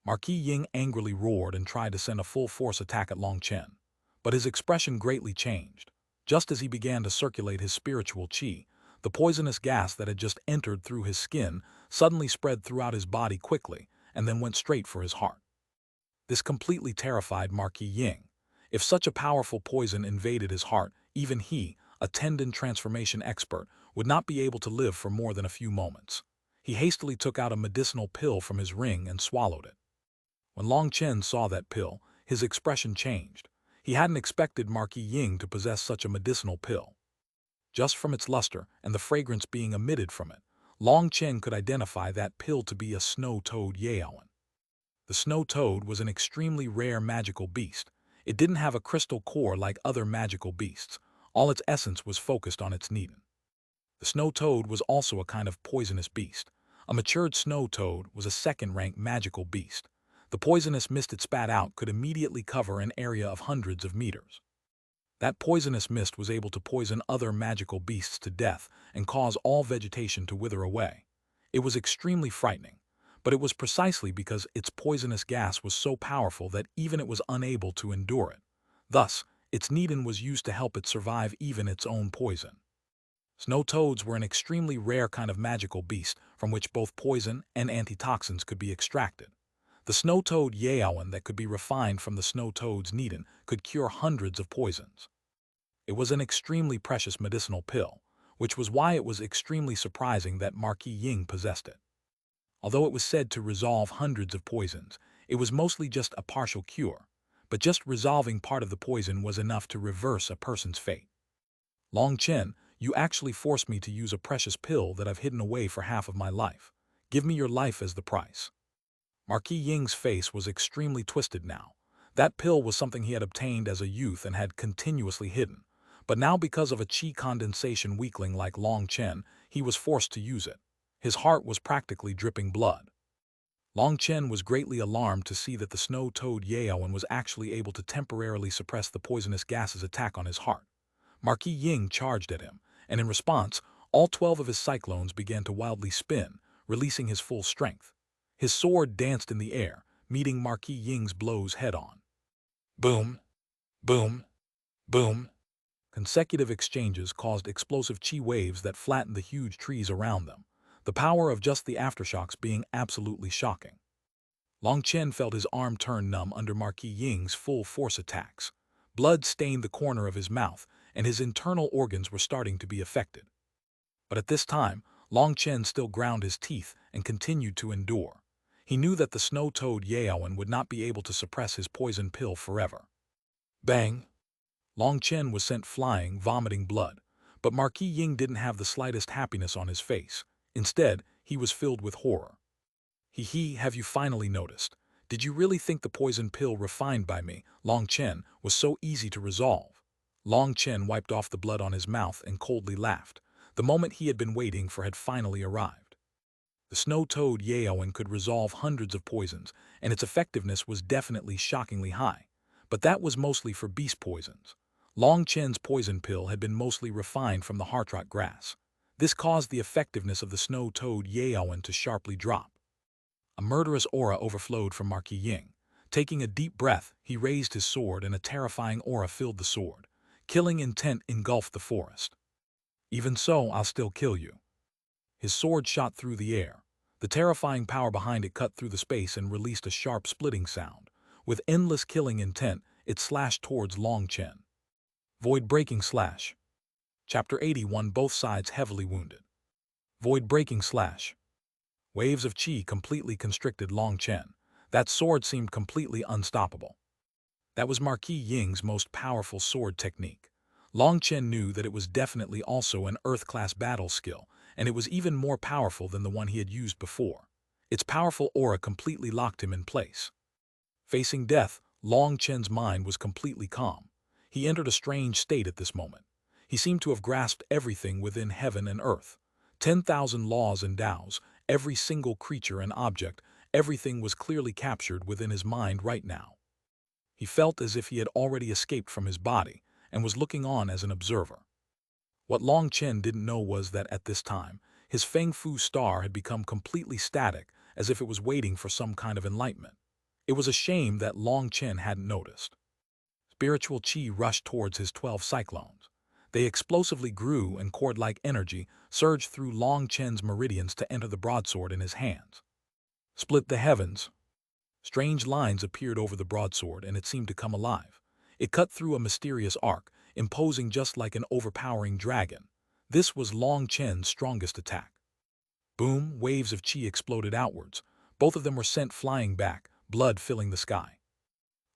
Marquis Ying angrily roared and tried to send a full-force attack at Long Chen. But his expression greatly changed. Just as he began to circulate his spiritual qi, the poisonous gas that had just entered through his skin suddenly spread throughout his body quickly and then went straight for his heart. This completely terrified Marquis Ying. If such a powerful poison invaded his heart, even he, a tendon transformation expert, would not be able to live for more than a few moments. He hastily took out a medicinal pill from his ring and swallowed it. When Long Chen saw that pill, his expression changed. He hadn't expected Marquis Ying to possess such a medicinal pill. Just from its luster and the fragrance being emitted from it, Long Chen could identify that pill to be a snow toad Xuanhuan. The snow toad was an extremely rare magical beast. It didn't have a crystal core like other magical beasts. All its essence was focused on its needle. The snow toad was also a kind of poisonous beast. A matured snow toad was a second-rank magical beast. The poisonous mist it spat out could immediately cover an area of hundreds of meters. That poisonous mist was able to poison other magical beasts to death and cause all vegetation to wither away. It was extremely frightening, but it was precisely because its poisonous gas was so powerful that even it was unable to endure it. Thus, its needle was used to help it survive even its own poison. Snow toads were an extremely rare kind of magical beast from which both poison and antitoxins could be extracted. The snow toad Xuanhuan that could be refined from the snow toad's needle could cure hundreds of poisons. It was an extremely precious medicinal pill, which was why it was extremely surprising that Marquis Ying possessed it. Although it was said to resolve hundreds of poisons, it was mostly just a partial cure, but just resolving part of the poison was enough to reverse a person's fate. "Long Chen, you actually forced me to use a precious pill that I've hidden away for half of my life. Give me your life as the price." Marquis Ying's face was extremely twisted now. That pill was something he had obtained as a youth and had continuously hidden. But now because of a qi condensation weakling like Long Chen, he was forced to use it. His heart was practically dripping blood. Long Chen was greatly alarmed to see that the snow toad Xuanhuan was actually able to temporarily suppress the poisonous gas's attack on his heart. Marquis Ying charged at him, and in response, all 12 of his cyclones began to wildly spin, releasing his full strength. His sword danced in the air, meeting Marquis Ying's blows head-on. Boom! Boom! Boom! Consecutive exchanges caused explosive qi waves that flattened the huge trees around them, the power of just the aftershocks being absolutely shocking. Long Chen felt his arm turn numb under Marquis Ying's full-force attacks, Blood stained the corner of his mouth, and his internal organs were starting to be affected. But at this time, Long Chen still ground his teeth and continued to endure. He knew that the snow-toad Yaowen would not be able to suppress his poison pill forever. Bang! Long Chen was sent flying, vomiting blood. But Marquis Ying didn't have the slightest happiness on his face. Instead, he was filled with horror. Have you finally noticed? Did you really think the poison pill refined by me, Long Chen, was so easy to resolve? Long Chen wiped off the blood on his mouth and coldly laughed. The moment he had been waiting for had finally arrived. The snow-toad Yaowen could resolve hundreds of poisons, and its effectiveness was definitely shockingly high. But that was mostly for beast poisons. Long Chen's poison pill had been mostly refined from the heartrot grass. This caused the effectiveness of the snow-toad Yaowen to sharply drop. A murderous aura overflowed from Marquis Ying. Taking a deep breath, he raised his sword and a terrifying aura filled the sword. Killing intent engulfed the forest. Even so, I'll still kill you. His sword shot through the air. The terrifying power behind it cut through the space and released a sharp splitting sound. With endless killing intent, it slashed towards Long Chen. Void-breaking slash. Chapter 81. Both sides heavily wounded. Void-breaking slash. Waves of chi completely constricted Long Chen. That sword seemed completely unstoppable. That was Marquis Ying's most powerful sword technique. Long Chen knew that it was definitely also an Earth-class battle skill, and it was even more powerful than the one he had used before. Its powerful aura completely locked him in place. Facing death, Long Chen's mind was completely calm. He entered a strange state at this moment. He seemed to have grasped everything within heaven and earth. 10,000 laws and Taos, every single creature and object, everything was clearly captured within his mind right now. He felt as if he had already escaped from his body and was looking on as an observer. What Long Chen didn't know was that at this time, his Feng Fu star had become completely static, as if it was waiting for some kind of enlightenment. It was a shame that Long Chen hadn't noticed. Spiritual chi rushed towards his 12 cyclones. They explosively grew and cord-like energy surged through Long Chen's meridians to enter the broadsword in his hands. Split the heavens. Strange lines appeared over the broadsword and it seemed to come alive. It cut through a mysterious arc, imposing just like an overpowering dragon. This was Long Chen's strongest attack. Boom, waves of chi exploded outwards. Both of them were sent flying back, blood filling the sky.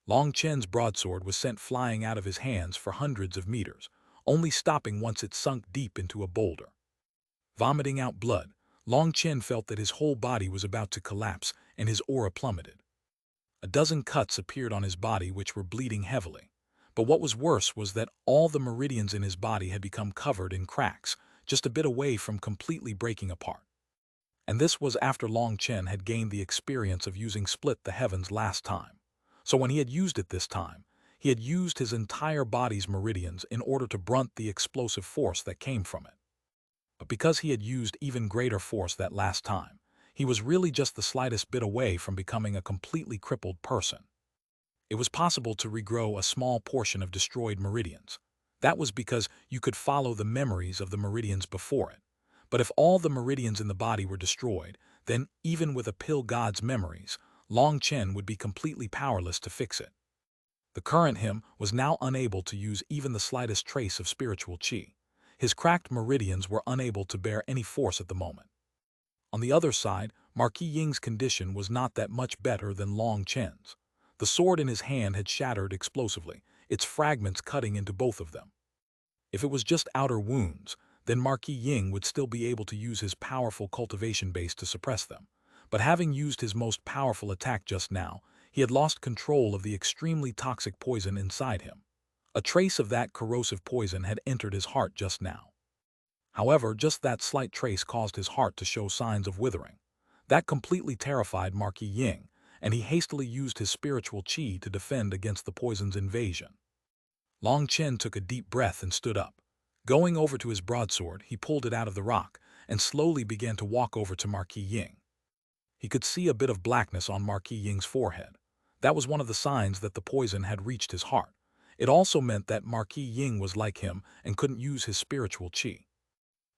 Long Chen's broadsword was sent flying out of his hands for hundreds of meters, only stopping once it sunk deep into a boulder. Vomiting out blood, Long Chen felt that his whole body was about to collapse and his aura plummeted. A dozen cuts appeared on his body which were bleeding heavily. But what was worse was that all the meridians in his body had become covered in cracks, just a bit away from completely breaking apart. And this was after Long Chen had gained the experience of using Split the Heavens last time. So when he had used it this time, he had used his entire body's meridians in order to brunt the explosive force that came from it. But because he had used even greater force that last time, he was really just the slightest bit away from becoming a completely crippled person. It was possible to regrow a small portion of destroyed meridians. That was because you could follow the memories of the meridians before it. But if all the meridians in the body were destroyed, then even with a pill god's memories, Long Chen would be completely powerless to fix it. The current him was now unable to use even the slightest trace of spiritual chi. His cracked meridians were unable to bear any force at the moment. On the other side, Marquis Ying's condition was not that much better than Long Chen's. The sword in his hand had shattered explosively, its fragments cutting into both of them. If it was just outer wounds, then Marquis Ying would still be able to use his powerful cultivation base to suppress them. But having used his most powerful attack just now, he had lost control of the extremely toxic poison inside him. A trace of that corrosive poison had entered his heart just now. However, just that slight trace caused his heart to show signs of withering. That completely terrified Marquis Ying, and he hastily used his spiritual chi to defend against the poison's invasion. Long Chen took a deep breath and stood up. Going over to his broadsword, he pulled it out of the rock and slowly began to walk over to Marquis Ying. He could see a bit of blackness on Marquis Ying's forehead. That was one of the signs that the poison had reached his heart. It also meant that Marquis Ying was like him and couldn't use his spiritual chi.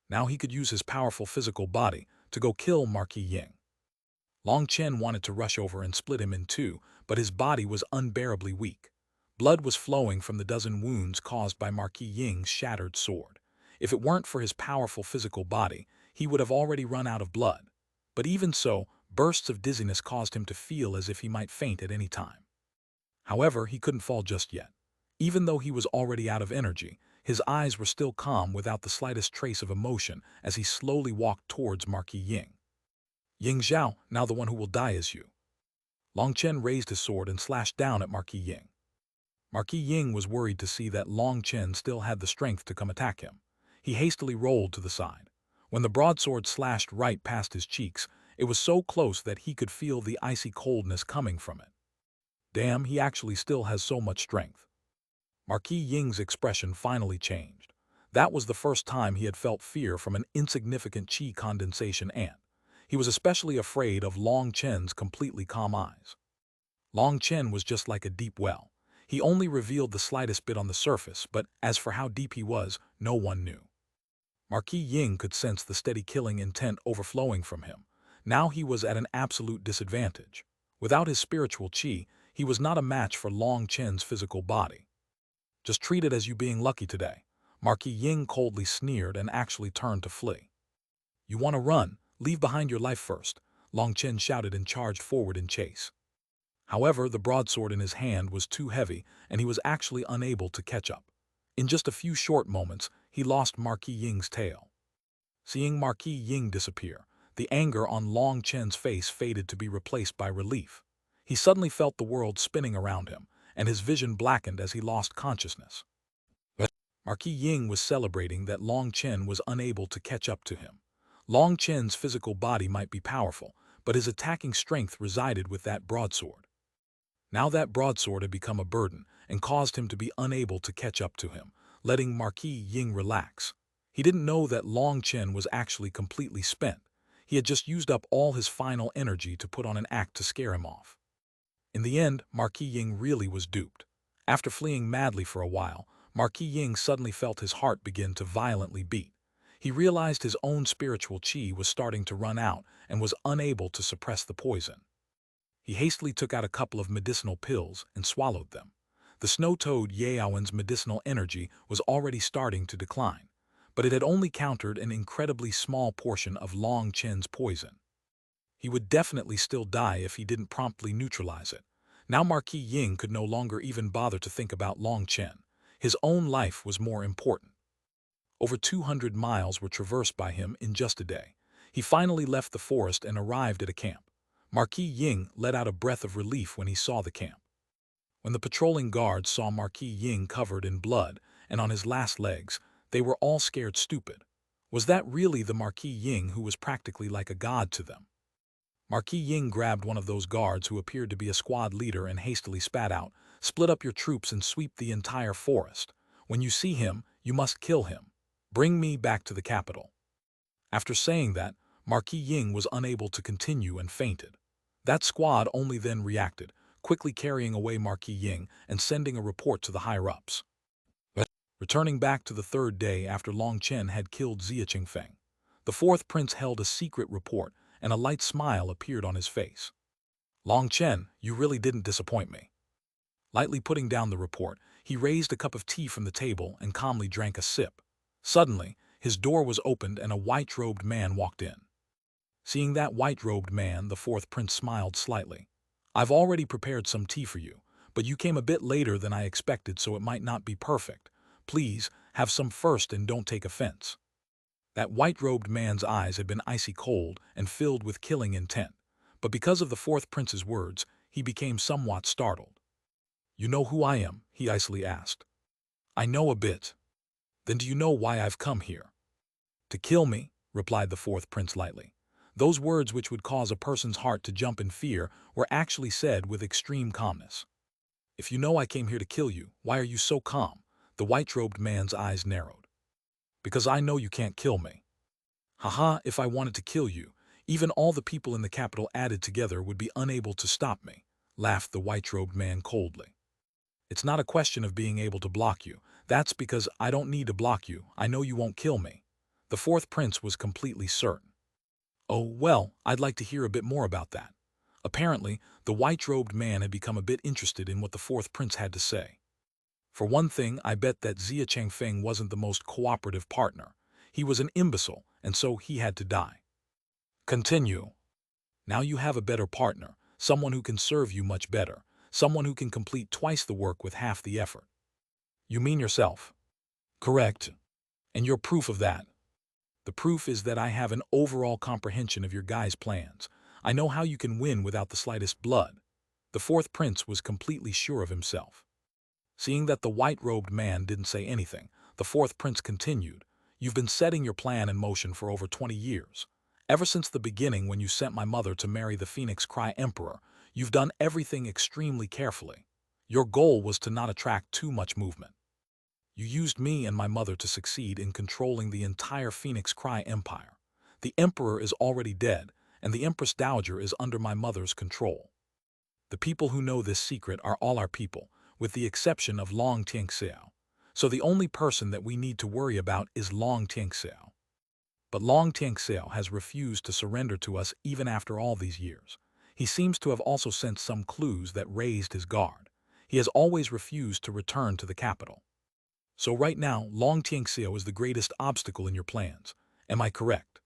Now he could use his powerful physical body to go kill Marquis Ying. Long Chen wanted to rush over and split him in two, but his body was unbearably weak. Blood was flowing from the dozen wounds caused by Marquis Ying's shattered sword. If it weren't for his powerful physical body, he would have already run out of blood. But even so, bursts of dizziness caused him to feel as if he might faint at any time. However, he couldn't fall just yet. Even though he was already out of energy, his eyes were still calm without the slightest trace of emotion as he slowly walked towards Marquis Ying. Ying Zhao, now the one who will die is you. Long Chen raised his sword and slashed down at Marquis Ying. Marquis Ying was worried to see that Long Chen still had the strength to come attack him. He hastily rolled to the side. When the broadsword slashed right past his cheeks, it was so close that he could feel the icy coldness coming from it. Damn, he actually still has so much strength. Marquis Ying's expression finally changed. That was the first time he had felt fear from an insignificant qi condensation ant. He was especially afraid of Long Chen's completely calm eyes. Long Chen was just like a deep well. He only revealed the slightest bit on the surface, but as for how deep he was, no one knew. Marquis Ying could sense the steady killing intent overflowing from him. Now he was at an absolute disadvantage. Without his spiritual qi, he was not a match for Long Chen's physical body. Just treat it as you being lucky today. Marquis Ying coldly sneered and actually turned to flee. You want to run? Leave behind your life first, Long Chen shouted and charged forward in chase. However, the broadsword in his hand was too heavy and he was actually unable to catch up. In just a few short moments, he lost Marquis Ying's tail. Seeing Marquis Ying disappear, the anger on Long Chen's face faded to be replaced by relief. He suddenly felt the world spinning around him, and his vision blackened as he lost consciousness. But Marquis Ying was celebrating that Long Chen was unable to catch up to him. Long Chen's physical body might be powerful, but his attacking strength resided with that broadsword. Now that broadsword had become a burden and caused him to be unable to catch up to him, letting Marquis Ying relax. He didn't know that Long Chen was actually completely spent. He had just used up all his final energy to put on an act to scare him off. In the end, Marquis Ying really was duped. After fleeing madly for a while, Marquis Ying suddenly felt his heart begin to violently beat. He realized his own spiritual qi was starting to run out and was unable to suppress the poison. He hastily took out a couple of medicinal pills and swallowed them. The snow toad Yaowen's medicinal energy was already starting to decline, but it had only countered an incredibly small portion of Long Chen's poison. He would definitely still die if he didn't promptly neutralize it. Now Marquis Ying could no longer even bother to think about Long Chen. His own life was more important. Over 200 miles were traversed by him in just a day. He finally left the forest and arrived at a camp. Marquis Ying let out a breath of relief when he saw the camp. When the patrolling guards saw Marquis Ying covered in blood and on his last legs, they were all scared stupid. Was that really the Marquis Ying who was practically like a god to them? Marquis Ying grabbed one of those guards who appeared to be a squad leader and hastily spat out, "Split up your troops and sweep the entire forest. When you see him, you must kill him. Bring me back to the capital." After saying that, Marquis Ying was unable to continue and fainted. That squad only then reacted, quickly carrying away Marquis Ying and sending a report to the higher-ups. Returning back to the third day after Long Chen had killed Xia Qingfeng, the fourth prince held a secret report and a light smile appeared on his face. "Long Chen, you really didn't disappoint me." Lightly putting down the report, he raised a cup of tea from the table and calmly drank a sip. Suddenly, his door was opened and a white-robed man walked in. Seeing that white-robed man, the fourth prince smiled slightly. "I've already prepared some tea for you, but you came a bit later than I expected, so it might not be perfect. Please, have some first and don't take offense." That white-robed man's eyes had been icy cold and filled with killing intent, but because of the fourth prince's words, he became somewhat startled. "You know who I am?" he icily asked. "I know a bit." "Then do you know why I've come here?" "To kill me," replied the fourth prince lightly. Those words which would cause a person's heart to jump in fear were actually said with extreme calmness. "If you know I came here to kill you, why are you so calm?" The white-robed man's eyes narrowed. "Because I know you can't kill me." "Haha, if I wanted to kill you, even all the people in the capital added together would be unable to stop me," laughed the white-robed man coldly. "It's not a question of being able to block you. That's because I don't need to block you. I know you won't kill me." The fourth prince was completely certain. "Oh, well, I'd like to hear a bit more about that." Apparently, the white-robed man had become a bit interested in what the fourth prince had to say. For one thing, I bet that Zia Changfeng wasn't the most cooperative partner. He was an imbecile, and so he had to die. Continue. Now you have a better partner, someone who can serve you much better, someone who can complete twice the work with half the effort. You mean yourself? Correct. And you're proof of that. The proof is that I have an overall comprehension of your guys' plans. I know how you can win without the slightest blood. The fourth prince was completely sure of himself. Seeing that the white-robed man didn't say anything, the fourth prince continued, "You've been setting your plan in motion for over 20 years. Ever since the beginning when you sent my mother to marry the Phoenix Cry Emperor, you've done everything extremely carefully. Your goal was to not attract too much movement. You used me and my mother to succeed in controlling the entire Phoenix Cry Empire. The Emperor is already dead, and the Empress Dowager is under my mother's control. The people who know this secret are all our people, with the exception of Long Tianxiao. So the only person that we need to worry about is Long Tianxiao. But Long Tianxiao has refused to surrender to us even after all these years. He seems to have also sent some clues that raised his guard. He has always refused to return to the capital. So right now, Long Tianxiao is the greatest obstacle in your plans. Am I correct?"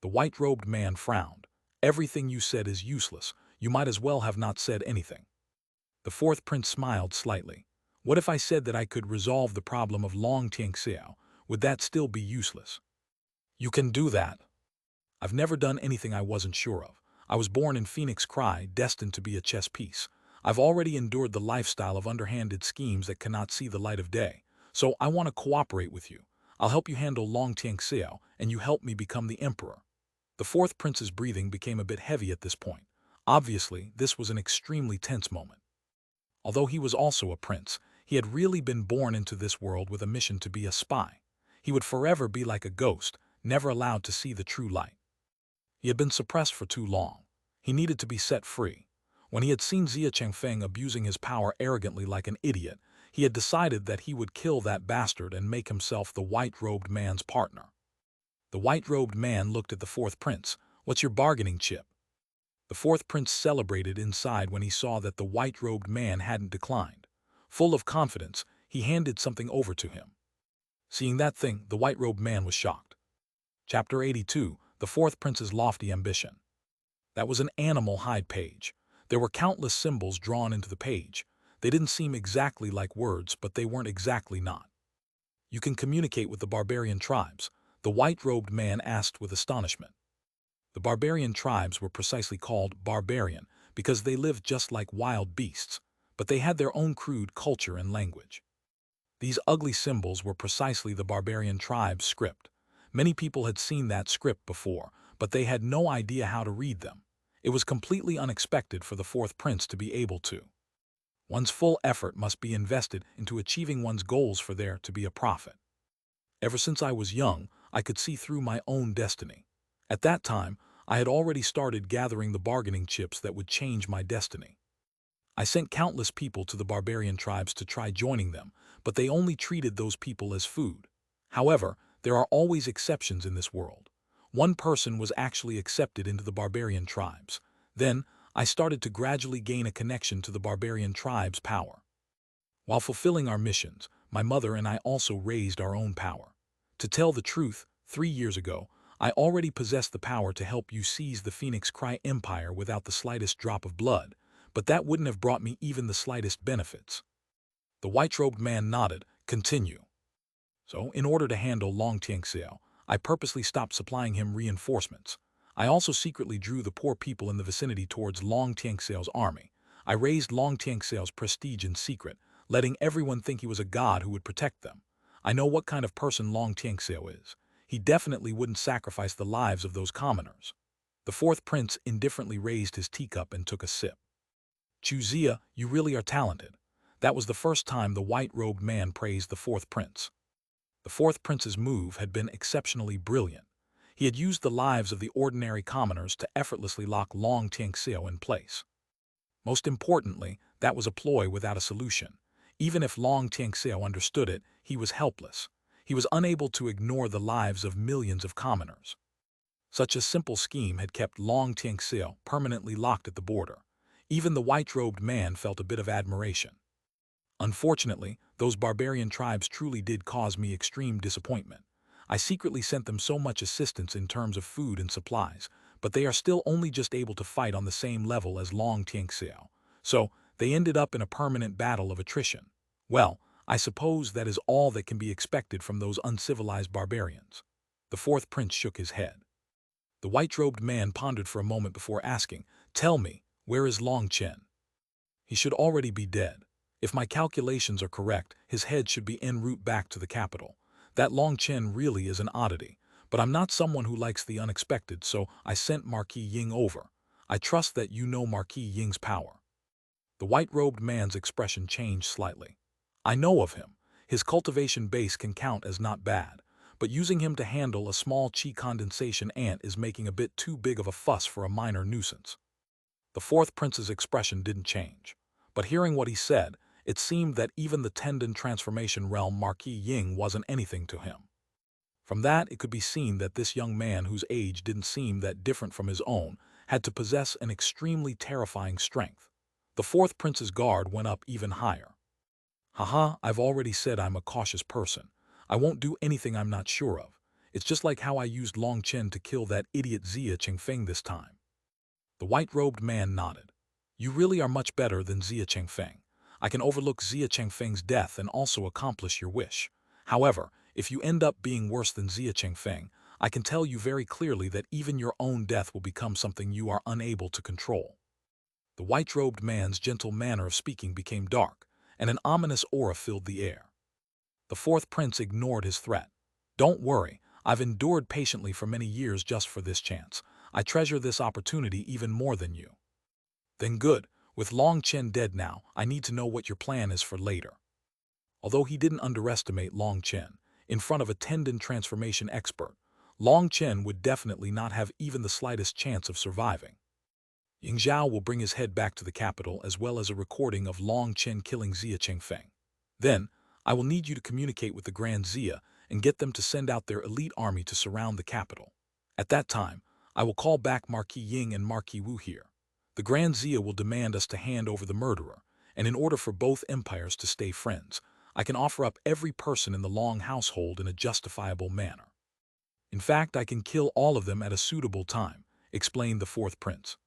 The white-robed man frowned. "Everything you said is useless. You might as well have not said anything." The fourth prince smiled slightly. "What if I said that I could resolve the problem of Long Tianxiao? Would that still be useless?" "You can do that." "I've never done anything I wasn't sure of. I was born in Phoenix Cry, destined to be a chess piece. I've already endured the lifestyle of underhanded schemes that cannot see the light of day. So I want to cooperate with you. I'll help you handle Long Tianxiao, and you help me become the emperor." The fourth prince's breathing became a bit heavy at this point. Obviously, this was an extremely tense moment. Although he was also a prince, he had really been born into this world with a mission to be a spy. He would forever be like a ghost, never allowed to see the true light. He had been suppressed for too long. He needed to be set free. When he had seen Zia Changfeng abusing his power arrogantly like an idiot, he had decided that he would kill that bastard and make himself the white-robed man's partner. The white-robed man looked at the fourth prince. "What's your bargaining chip?" The fourth prince celebrated inside when he saw that the white-robed man hadn't declined. Full of confidence, he handed something over to him. Seeing that thing, the white-robed man was shocked. Chapter 82, The Fourth Prince's Lofty Ambition. That was an animal hide page. There were countless symbols drawn into the page. They didn't seem exactly like words, but they weren't exactly not. "You can communicate with the barbarian tribes," the white-robed man asked with astonishment. The barbarian tribes were precisely called barbarian because they lived just like wild beasts, but they had their own crude culture and language. These ugly symbols were precisely the barbarian tribe's script. Many people had seen that script before, but they had no idea how to read them. It was completely unexpected for the fourth prince to be able to. One's full effort must be invested into achieving one's goals for there to be a profit. Ever since I was young, I could see through my own destiny. At that time, I had already started gathering the bargaining chips that would change my destiny. I sent countless people to the barbarian tribes to try joining them, but they only treated those people as food. However, there are always exceptions in this world. One person was actually accepted into the barbarian tribes. Then, I started to gradually gain a connection to the barbarian tribe's power. While fulfilling our missions, my mother and I also raised our own power. To tell the truth, 3 years ago, I already possessed the power to help you seize the Phoenix Cry Empire without the slightest drop of blood, but that wouldn't have brought me even the slightest benefits. The white-robed man nodded. "Continue." "So, in order to handle Long Tianxiao, I purposely stopped supplying him reinforcements. I also secretly drew the poor people in the vicinity towards Long Tianxiao's army. I raised Long Tianxiao's prestige in secret, letting everyone think he was a god who would protect them. I know what kind of person Long Tianxiao is. He definitely wouldn't sacrifice the lives of those commoners." The fourth prince indifferently raised his teacup and took a sip. "Zia, you really are talented." That was the first time the white-robed man praised the fourth prince. The fourth prince's move had been exceptionally brilliant. He had used the lives of the ordinary commoners to effortlessly lock Long Tianxiao in place. Most importantly, that was a ploy without a solution. Even if Long Tianxiao understood it, he was helpless. He was unable to ignore the lives of millions of commoners. Such a simple scheme had kept Long Tianxiao permanently locked at the border. Even the white-robed man felt a bit of admiration. Unfortunately, those barbarian tribes truly did cause me extreme disappointment. I secretly sent them so much assistance in terms of food and supplies, but they are still only just able to fight on the same level as Long Tianxiao. So, they ended up in a permanent battle of attrition. Well, I suppose that is all that can be expected from those uncivilized barbarians. The fourth prince shook his head. The white-robed man pondered for a moment before asking, "Tell me, where is Long Chen?" "He should already be dead. If my calculations are correct, his head should be en route back to the capital. That Long Chen really is an oddity, but I'm not someone who likes the unexpected, so I sent Marquis Ying over. I trust that you know Marquis Ying's power." The white-robed man's expression changed slightly. "I know of him. His cultivation base can count as not bad, but using him to handle a small qi condensation ant is making a bit too big of a fuss for a minor nuisance." The fourth prince's expression didn't change, but hearing what he said, it seemed that even the tendon transformation realm Marquis Ying wasn't anything to him. From that, it could be seen that this young man, whose age didn't seem that different from his own, had to possess an extremely terrifying strength. The fourth prince's guard went up even higher. "Haha, I've already said I'm a cautious person. I won't do anything I'm not sure of. It's just like how I used Long Chen to kill that idiot Xia Chengfeng this time." The white-robed man nodded. "You really are much better than Xia Chengfeng. I can overlook Xia Chengfeng's death and also accomplish your wish. However, if you end up being worse than Xia Chengfeng, I can tell you very clearly that even your own death will become something you are unable to control." The white-robed man's gentle manner of speaking became dark, and an ominous aura filled the air. The fourth prince ignored his threat. "Don't worry, I've endured patiently for many years just for this chance. I treasure this opportunity even more than you." "Then good. With Long Chen dead now, I need to know what your plan is for later." Although he didn't underestimate Long Chen, in front of a tendon transformation expert, Long Chen would definitely not have even the slightest chance of surviving. Ying Zhao will bring his head back to the capital as well as a recording of Long Chen killing Xia Chengfeng. Then, I will need you to communicate with the Grand Xia and get them to send out their elite army to surround the capital. At that time, I will call back Marquis Ying and Marquis Wu here. The Grand Xia will demand us to hand over the murderer, and in order for both empires to stay friends, I can offer up every person in the Long household in a justifiable manner. In fact, I can kill all of them at a suitable time, explained the fourth prince.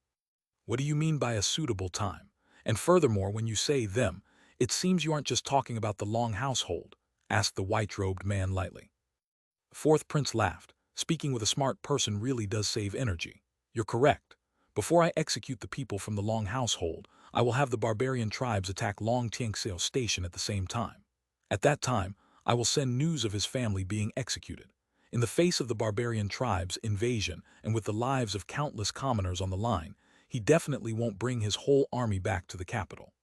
"What do you mean by a suitable time? And furthermore, when you say them, it seems you aren't just talking about the Long household," asked the white-robed man lightly. The fourth prince laughed. "Speaking with a smart person really does save energy. You're correct. Before I execute the people from the Long household, I will have the barbarian tribes attack Long Tianxiao station at the same time. At that time, I will send news of his family being executed. In the face of the barbarian tribes' invasion and with the lives of countless commoners on the line, he definitely won't bring his whole army back to the capital.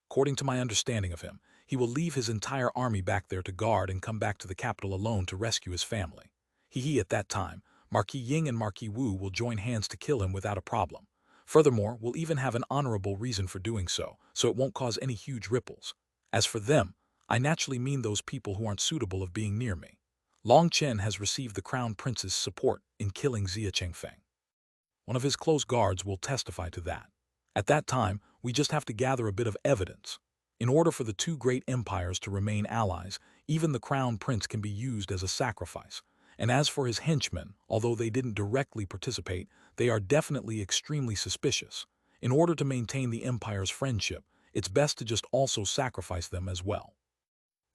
According to my understanding of him, he will leave his entire army back there to guard and come back to the capital alone to rescue his family. At that time, Marquis Ying and Marquis Wu will join hands to kill him without a problem. Furthermore, we'll even have an honorable reason for doing so, so it won't cause any huge ripples. As for them, I naturally mean those people who aren't suitable of being near me. Long Chen has received the Crown Prince's support in killing Xia Chengfeng. One of his close guards will testify to that. At that time, we just have to gather a bit of evidence. In order for the two great empires to remain allies, even the Crown Prince can be used as a sacrifice. And as for his henchmen, although they didn't directly participate, they are definitely extremely suspicious. In order to maintain the empire's friendship, it's best to just also sacrifice them as well."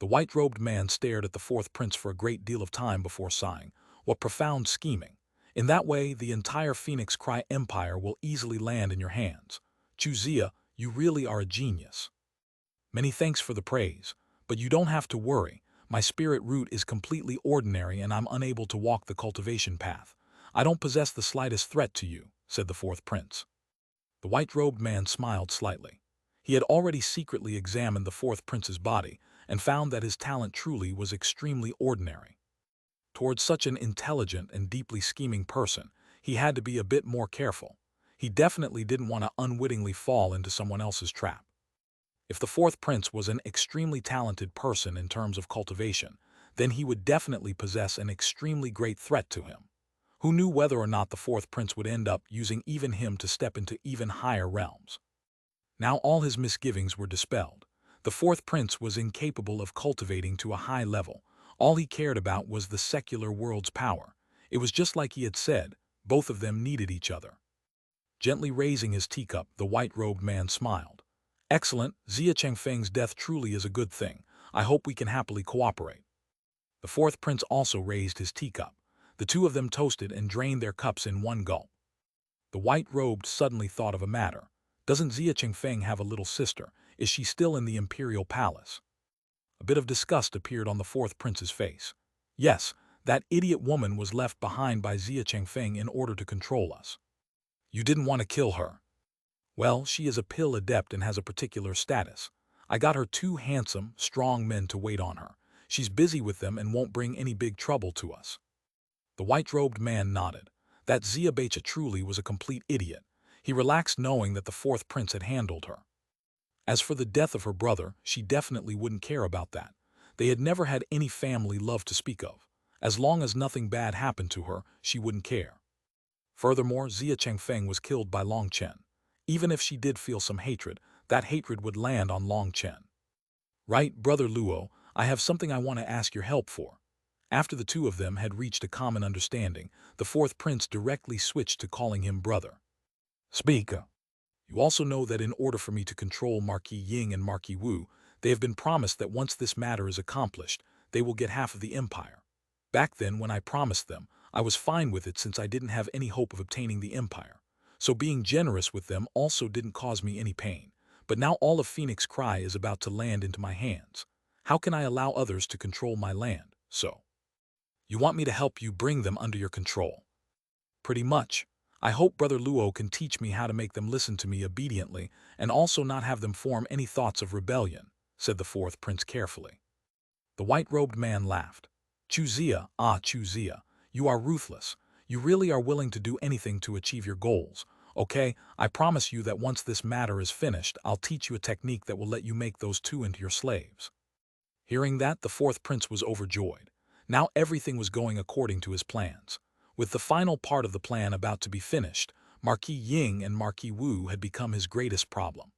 The white-robed man stared at the fourth prince for a great deal of time before sighing. "What profound scheming! In that way, the entire Phoenix Cry Empire will easily land in your hands. Chu Xia, you really are a genius." "Many thanks for the praise, but you don't have to worry. My spirit root is completely ordinary and I'm unable to walk the cultivation path. I don't possess the slightest threat to you," said the fourth prince. The white-robed man smiled slightly. He had already secretly examined the fourth prince's body and found that his talent truly was extremely ordinary. Towards such an intelligent and deeply scheming person, he had to be a bit more careful. He definitely didn't want to unwittingly fall into someone else's trap. If the fourth prince was an extremely talented person in terms of cultivation, then he would definitely possess an extremely great threat to him. Who knew whether or not the fourth prince would end up using even him to step into even higher realms? Now all his misgivings were dispelled. The fourth prince was incapable of cultivating to a high level. All he cared about was the secular world's power. It was just like he had said, both of them needed each other. Gently raising his teacup, the white-robed man smiled. Excellent, Xia Chengfeng's death truly is a good thing. I hope we can happily cooperate. The fourth prince also raised his teacup. The two of them toasted and drained their cups in one gulp. The white-robed suddenly thought of a matter. Doesn't Xia Chengfeng have a little sister? Is she still in the imperial palace? A bit of disgust appeared on the fourth prince's face. Yes, that idiot woman was left behind by Xia Chengfeng in order to control us. You didn't want to kill her. Well, she is a pill adept and has a particular status. I got her two handsome, strong men to wait on her. She's busy with them and won't bring any big trouble to us. The white-robed man nodded. That Xia Baicha truly was a complete idiot. He relaxed knowing that the fourth prince had handled her. As for the death of her brother, she definitely wouldn't care about that. They had never had any family love to speak of. As long as nothing bad happened to her, she wouldn't care. Furthermore, Xia Chengfeng was killed by Long Chen. Even if she did feel some hatred, that hatred would land on Long Chen. Right, Brother Luo, I have something I want to ask your help for. After the two of them had reached a common understanding, the fourth prince directly switched to calling him brother. Speak. You also know that in order for me to control Marquis Ying and Marquis Wu, they have been promised that once this matter is accomplished, they will get half of the empire. Back then, when I promised them, I was fine with it since I didn't have any hope of obtaining the empire. So being generous with them also didn't cause me any pain. But now all of Phoenix Cry is about to land into my hands. How can I allow others to control my land? So, you want me to help you bring them under your control? Pretty much. I hope Brother Luo can teach me how to make them listen to me obediently and also not have them form any thoughts of rebellion, said the fourth prince carefully. The white-robed man laughed. Chuzia, Chuzia, you are ruthless. You really are willing to do anything to achieve your goals. Okay, I promise you that once this matter is finished, I'll teach you a technique that will let you make those two into your slaves. Hearing that, the fourth prince was overjoyed. Now everything was going according to his plans. With the final part of the plan about to be finished, Marquis Ying and Marquis Wu had become his greatest problem.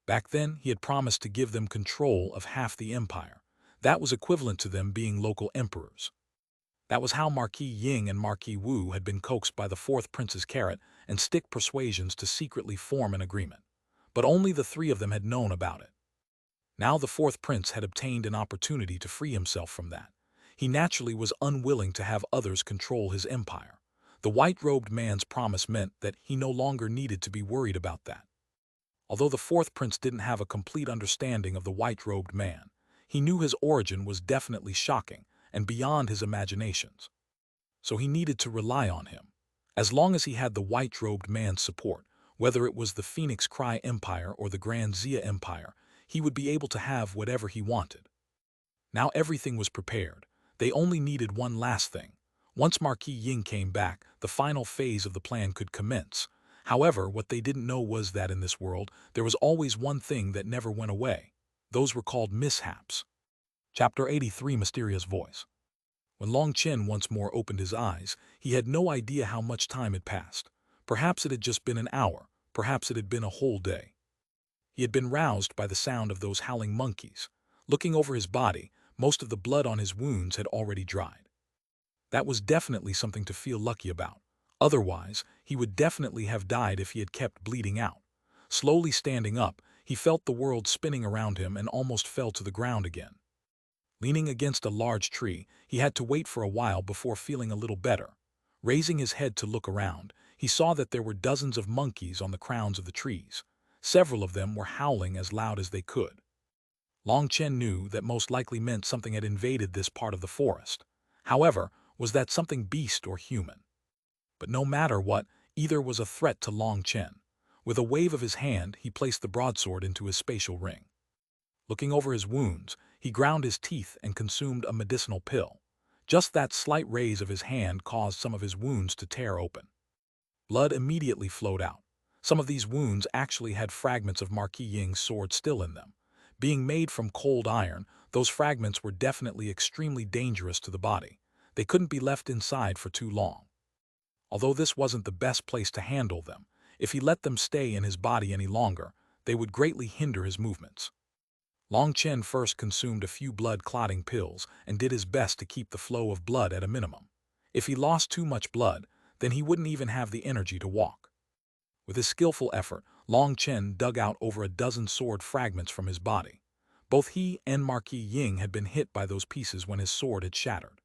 Back then, he had promised to give them control of half the empire. That was equivalent to them being local emperors. That was how Marquis Ying and Marquis Wu had been coaxed by the fourth prince's carrot and stick persuasions to secretly form an agreement. But only the three of them had known about it. Now the fourth prince had obtained an opportunity to free himself from that. He naturally was unwilling to have others control his empire. The white-robed man's promise meant that he no longer needed to be worried about that. Although the fourth prince didn't have a complete understanding of the white-robed man, he knew his origin was definitely shocking and beyond his imaginations. So he needed to rely on him. As long as he had the white-robed man's support, whether it was the Phoenix Cry Empire or the Grand Xia Empire, he would be able to have whatever he wanted. Now everything was prepared. They only needed one last thing. Once Marquis Ying came back, the final phase of the plan could commence. However, what they didn't know was that in this world, there was always one thing that never went away. Those were called mishaps. Chapter 83, Mysterious Voice. When Long Chen once more opened his eyes, he had no idea how much time had passed. Perhaps it had just been an hour, perhaps it had been a whole day. He had been roused by the sound of those howling monkeys. Looking over his body, most of the blood on his wounds had already dried. That was definitely something to feel lucky about. Otherwise, he would definitely have died if he had kept bleeding out. Slowly standing up, he felt the world spinning around him and almost fell to the ground again. Leaning against a large tree, he had to wait for a while before feeling a little better. Raising his head to look around, he saw that there were dozens of monkeys on the crowns of the trees. Several of them were howling as loud as they could. Long Chen knew that most likely meant something had invaded this part of the forest. However, was that something beast or human? But no matter what, either was a threat to Long Chen. With a wave of his hand, he placed the broadsword into his spatial ring. Looking over his wounds, he ground his teeth and consumed a medicinal pill. Just that slight raise of his hand caused some of his wounds to tear open. Blood immediately flowed out. Some of these wounds actually had fragments of Marquis Ying's sword still in them. Being made from cold iron, those fragments were definitely extremely dangerous to the body. They couldn't be left inside for too long. Although this wasn't the best place to handle them, if he let them stay in his body any longer, they would greatly hinder his movements. Long Chen first consumed a few blood-clotting pills and did his best to keep the flow of blood at a minimum. If he lost too much blood, then he wouldn't even have the energy to walk. With his skillful effort, Long Chen dug out over a dozen sword fragments from his body. Both he and Marquis Ying had been hit by those pieces when his sword had shattered.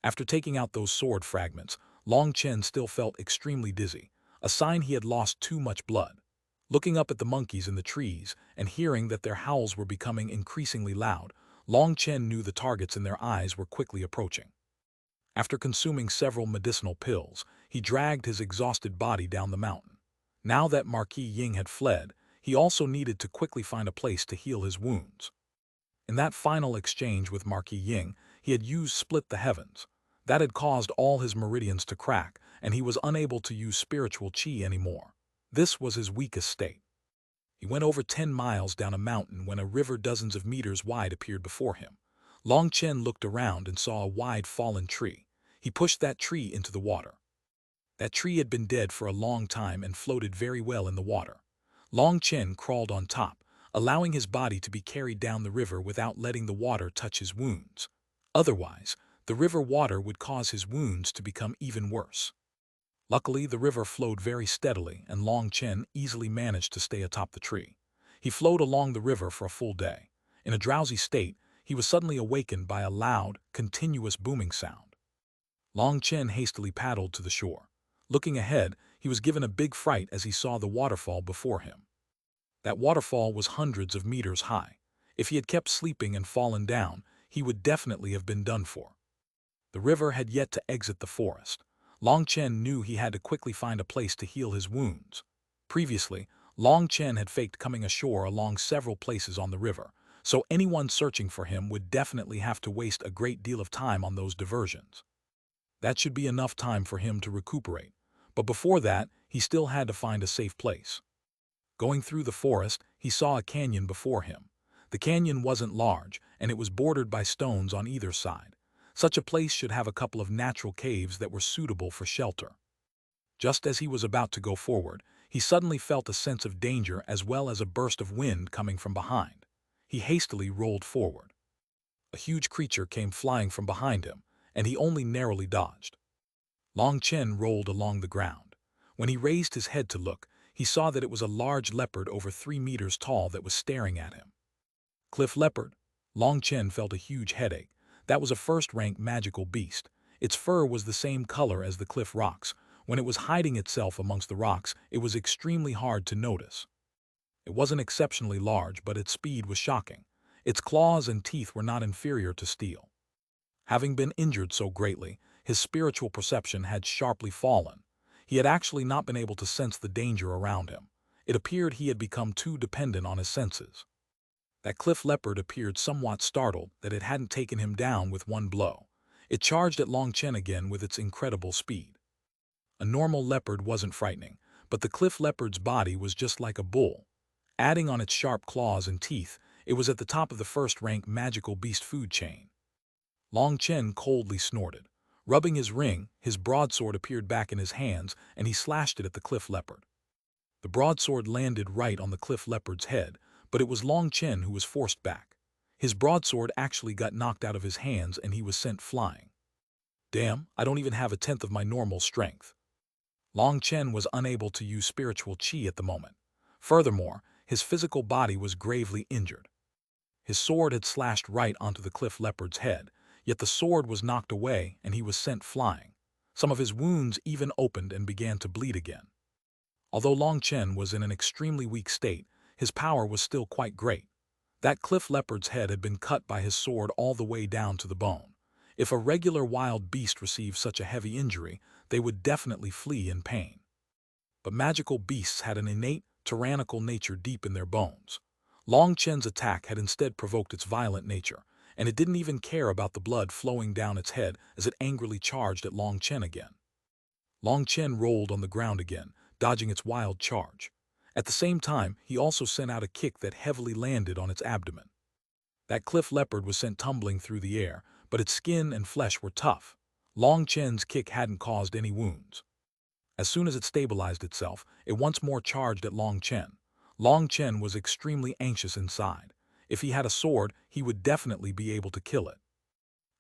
After taking out those sword fragments, Long Chen still felt extremely dizzy, a sign he had lost too much blood. Looking up at the monkeys in the trees and hearing that their howls were becoming increasingly loud, Long Chen knew the targets in their eyes were quickly approaching. After consuming several medicinal pills, he dragged his exhausted body down the mountain. Now that Marquis Ying had fled, he also needed to quickly find a place to heal his wounds. In that final exchange with Marquis Ying, he had used Split the Heavens. That had caused all his meridians to crack, and he was unable to use spiritual qi anymore. This was his weakest state. He went over 10 miles down a mountain when a river dozens of meters wide appeared before him. Long Chen looked around and saw a wide fallen tree. He pushed that tree into the water. That tree had been dead for a long time and floated very well in the water. Long Chen crawled on top, allowing his body to be carried down the river without letting the water touch his wounds. Otherwise, the river water would cause his wounds to become even worse. Luckily, the river flowed very steadily, and Long Chen easily managed to stay atop the tree. He flowed along the river for a full day. In a drowsy state, he was suddenly awakened by a loud, continuous booming sound. Long Chen hastily paddled to the shore. Looking ahead, he was given a big fright as he saw the waterfall before him. That waterfall was hundreds of meters high. If he had kept sleeping and fallen down, he would definitely have been done for. The river had yet to exit the forest. Long Chen knew he had to quickly find a place to heal his wounds. Previously, Long Chen had faked coming ashore along several places on the river, so anyone searching for him would definitely have to waste a great deal of time on those diversions. That should be enough time for him to recuperate, but before that, he still had to find a safe place. Going through the forest, he saw a canyon before him. The canyon wasn't large, and it was bordered by stones on either side. Such a place should have a couple of natural caves that were suitable for shelter. Just as he was about to go forward, he suddenly felt a sense of danger as well as a burst of wind coming from behind. He hastily rolled forward. A huge creature came flying from behind him, and he only narrowly dodged. Long Chen rolled along the ground. When he raised his head to look, he saw that it was a large leopard over 3 meters tall that was staring at him. Cliff leopard. Long Chen felt a huge headache. That was a first-rank magical beast. Its fur was the same color as the cliff rocks. When it was hiding itself amongst the rocks, it was extremely hard to notice. It wasn't exceptionally large, but its speed was shocking. Its claws and teeth were not inferior to steel. Having been injured so greatly, his spiritual perception had sharply fallen. He had actually not been able to sense the danger around him. It appeared he had become too dependent on his senses. That cliff leopard appeared somewhat startled that it hadn't taken him down with one blow. It charged at Long Chen again with its incredible speed. A normal leopard wasn't frightening, but the cliff leopard's body was just like a bull. Adding on its sharp claws and teeth, it was at the top of the first-rank magical beast food chain. Long Chen coldly snorted. Rubbing his ring, his broadsword appeared back in his hands, and he slashed it at the cliff leopard. The broadsword landed right on the cliff leopard's head, but it was Long Chen who was forced back. His broadsword actually got knocked out of his hands and he was sent flying. Damn, I don't even have a tenth of my normal strength. Long Chen was unable to use spiritual qi at the moment. Furthermore, his physical body was gravely injured. His sword had slashed right onto the cliff leopard's head, yet the sword was knocked away and he was sent flying. Some of his wounds even opened and began to bleed again. Although Long Chen was in an extremely weak state, his power was still quite great. That cliff leopard's head had been cut by his sword all the way down to the bone. If a regular wild beast received such a heavy injury, they would definitely flee in pain. But magical beasts had an innate, tyrannical nature deep in their bones. Long Chen's attack had instead provoked its violent nature, and it didn't even care about the blood flowing down its head as it angrily charged at Long Chen again. Long Chen rolled on the ground again, dodging its wild charge. At the same time, he also sent out a kick that heavily landed on its abdomen. That cliff leopard was sent tumbling through the air, but its skin and flesh were tough. Long Chen's kick hadn't caused any wounds. As soon as it stabilized itself, it once more charged at Long Chen. Long Chen was extremely anxious inside. If he had a sword, he would definitely be able to kill it.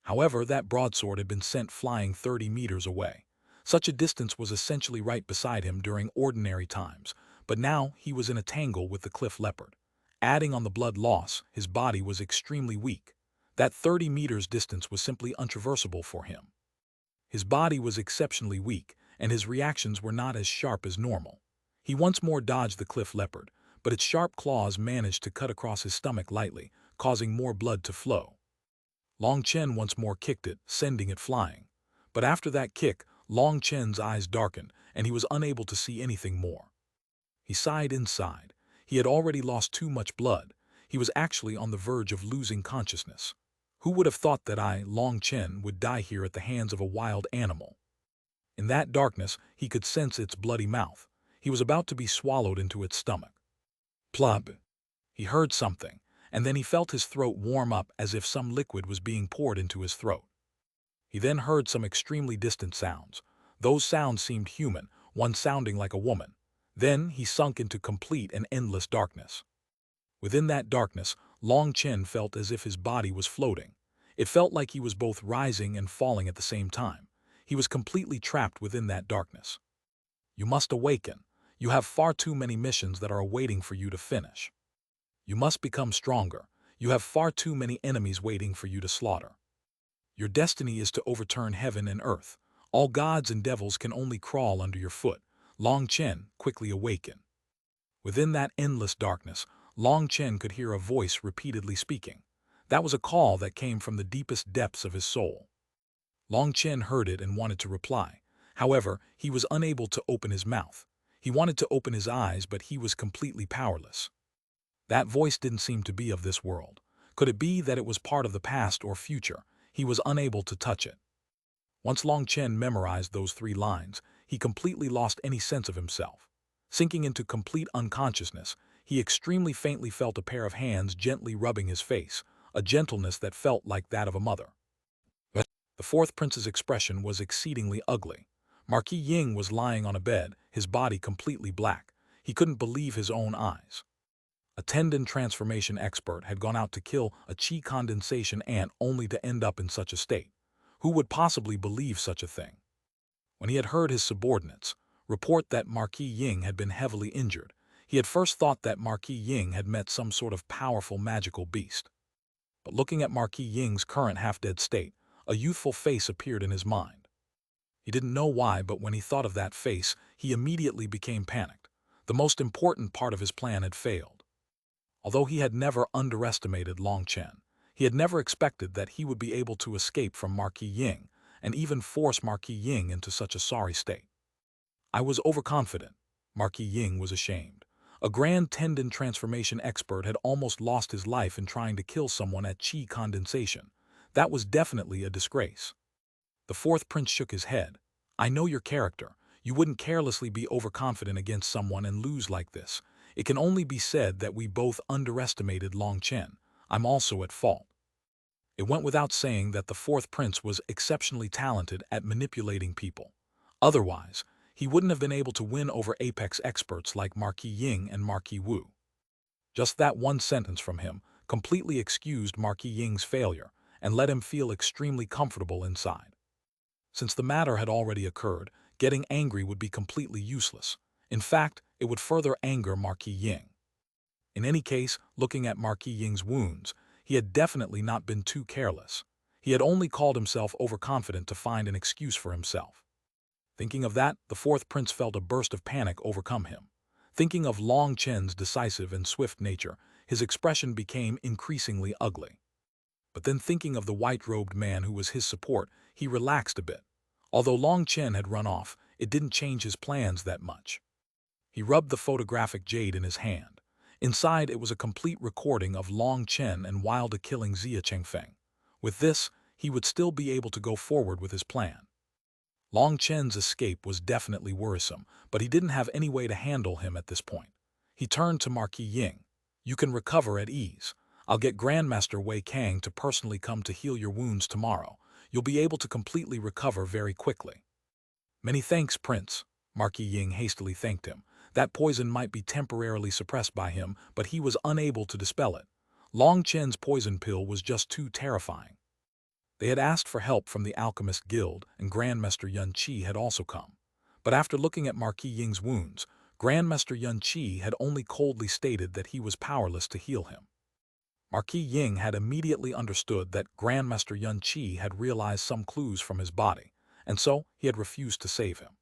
However, that broadsword had been sent flying 30 meters away. Such a distance was essentially right beside him during ordinary times, but now he was in a tangle with the cliff leopard. Adding on the blood loss, his body was extremely weak. That 30 meters distance was simply untraversable for him. His body was exceptionally weak, and his reactions were not as sharp as normal. He once more dodged the cliff leopard, but its sharp claws managed to cut across his stomach lightly, causing more blood to flow. Long Chen once more kicked it, sending it flying. But after that kick, Long Chen's eyes darkened, and he was unable to see anything more. He sighed inside. He had already lost too much blood. He was actually on the verge of losing consciousness. Who would have thought that I, Long Chen, would die here at the hands of a wild animal? In that darkness, he could sense its bloody mouth. He was about to be swallowed into its stomach. Plub! He heard something, and then he felt his throat warm up as if some liquid was being poured into his throat. He then heard some extremely distant sounds. Those sounds seemed human, one sounding like a woman. Then he sunk into complete and endless darkness. Within that darkness, Long Chen felt as if his body was floating. It felt like he was both rising and falling at the same time. He was completely trapped within that darkness. You must awaken. You have far too many missions that are awaiting for you to finish. You must become stronger. You have far too many enemies waiting for you to slaughter. Your destiny is to overturn heaven and earth. All gods and devils can only crawl under your foot. Long Chen quickly awakened. Within that endless darkness, Long Chen could hear a voice repeatedly speaking. That was a call that came from the deepest depths of his soul. Long Chen heard it and wanted to reply. However, he was unable to open his mouth. He wanted to open his eyes, but he was completely powerless. That voice didn't seem to be of this world. Could it be that it was part of the past or future? He was unable to touch it. Once Long Chen memorized those 3 lines, he completely lost any sense of himself. Sinking into complete unconsciousness, he extremely faintly felt a pair of hands gently rubbing his face, a gentleness that felt like that of a mother. But the 4th prince's expression was exceedingly ugly. Marquis Ying was lying on a bed, his body completely black. He couldn't believe his own eyes. A tendon transformation expert had gone out to kill a chi condensation ant only to end up in such a state. Who would possibly believe such a thing? When he had heard his subordinates report that Marquis Ying had been heavily injured, he had first thought that Marquis Ying had met some sort of powerful magical beast. But looking at Marquis Ying's current half-dead state, a youthful face appeared in his mind. He didn't know why, but when he thought of that face, he immediately became panicked. The most important part of his plan had failed. Although he had never underestimated Long Chen, he had never expected that he would be able to escape from Marquis Ying and even force Marquis Ying into such a sorry state. I was overconfident. Marquis Ying was ashamed. A grand tendon transformation expert had almost lost his life in trying to kill someone at chi condensation. That was definitely a disgrace. The 4th prince shook his head. I know your character. You wouldn't carelessly be overconfident against someone and lose like this. It can only be said that we both underestimated Long Chen. I'm also at fault. It went without saying that the 4th prince was exceptionally talented at manipulating people. Otherwise, he wouldn't have been able to win over apex experts like Marquis Ying and Marquis Wu. Just that one sentence from him completely excused Marquis Ying's failure and let him feel extremely comfortable inside. Since the matter had already occurred, getting angry would be completely useless. In fact, it would further anger Marquis Ying. In any case, looking at Marquis Ying's wounds, he had definitely not been too careless. He had only called himself overconfident to find an excuse for himself. Thinking of that, the 4th prince felt a burst of panic overcome him. Thinking of Long Chen's decisive and swift nature, his expression became increasingly ugly. But then thinking of the white-robed man who was his support, he relaxed a bit. Although Long Chen had run off, it didn't change his plans that much. He rubbed the photographic Jade in his hand. Inside, it was a complete recording of Long Chen and Wilda killing Xia Chengfeng. With this, he would still be able to go forward with his plan. Long Chen's escape was definitely worrisome, but he didn't have any way to handle him at this point. He turned to Marquis Ying. You can recover at ease. I'll get Grandmaster Wei Kang to personally come to heal your wounds tomorrow. You'll be able to completely recover very quickly. Many thanks, Prince. Marquis Ying hastily thanked him. That poison might be temporarily suppressed by him, but he was unable to dispel it. Long Chen's poison pill was just too terrifying. They had asked for help from the Alchemist Guild, and Grandmaster Yun Qi had also come. But after looking at Marquis Ying's wounds, Grandmaster Yun Qi had only coldly stated that he was powerless to heal him. Marquis Ying had immediately understood that Grandmaster Yun Qi had realized some clues from his body, and so he had refused to save him.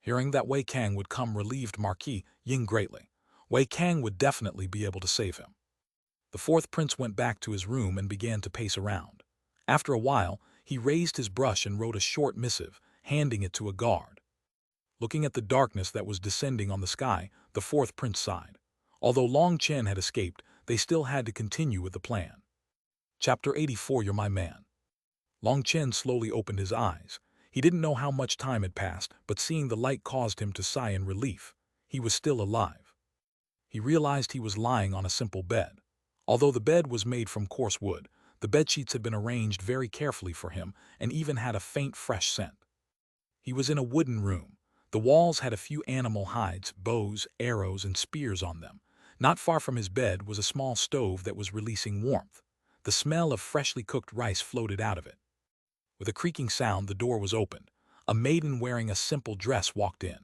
Hearing that Wei Kang would come relieved Marquis Ying greatly. Wei Kang would definitely be able to save him. The fourth prince went back to his room and began to pace around. After a while, he raised his brush and wrote a short missive, handing it to a guard. Looking at the darkness that was descending on the sky, the fourth prince sighed. Although Long Chen had escaped, they still had to continue with the plan. Chapter 84. You're my man. Long Chen slowly opened his eyes. He didn't know how much time had passed, but seeing the light caused him to sigh in relief. He was still alive. He realized he was lying on a simple bed. Although the bed was made from coarse wood, the bedsheets had been arranged very carefully for him and even had a faint fresh scent. He was in a wooden room. The walls had a few animal hides, bows, arrows, and spears on them. Not far from his bed was a small stove that was releasing warmth. The smell of freshly cooked rice floated out of it. With a creaking sound, the door was opened. A maiden wearing a simple dress walked in.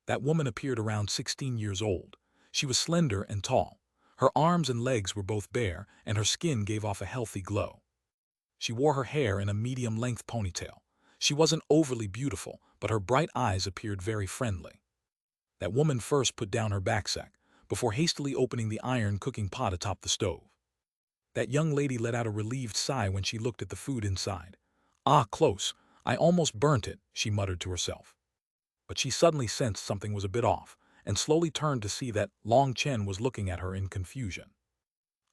That woman appeared around 16 years old. She was slender and tall. Her arms and legs were both bare, and her skin gave off a healthy glow. She wore her hair in a medium-length ponytail. She wasn't overly beautiful, but her bright eyes appeared very friendly. That woman first put down her backsack, before hastily opening the iron cooking pot atop the stove. That young lady let out a relieved sigh when she looked at the food inside. "Ah, close. I almost burnt it," she muttered to herself. But she suddenly sensed something was a bit off, and slowly turned to see that Long Chen was looking at her in confusion.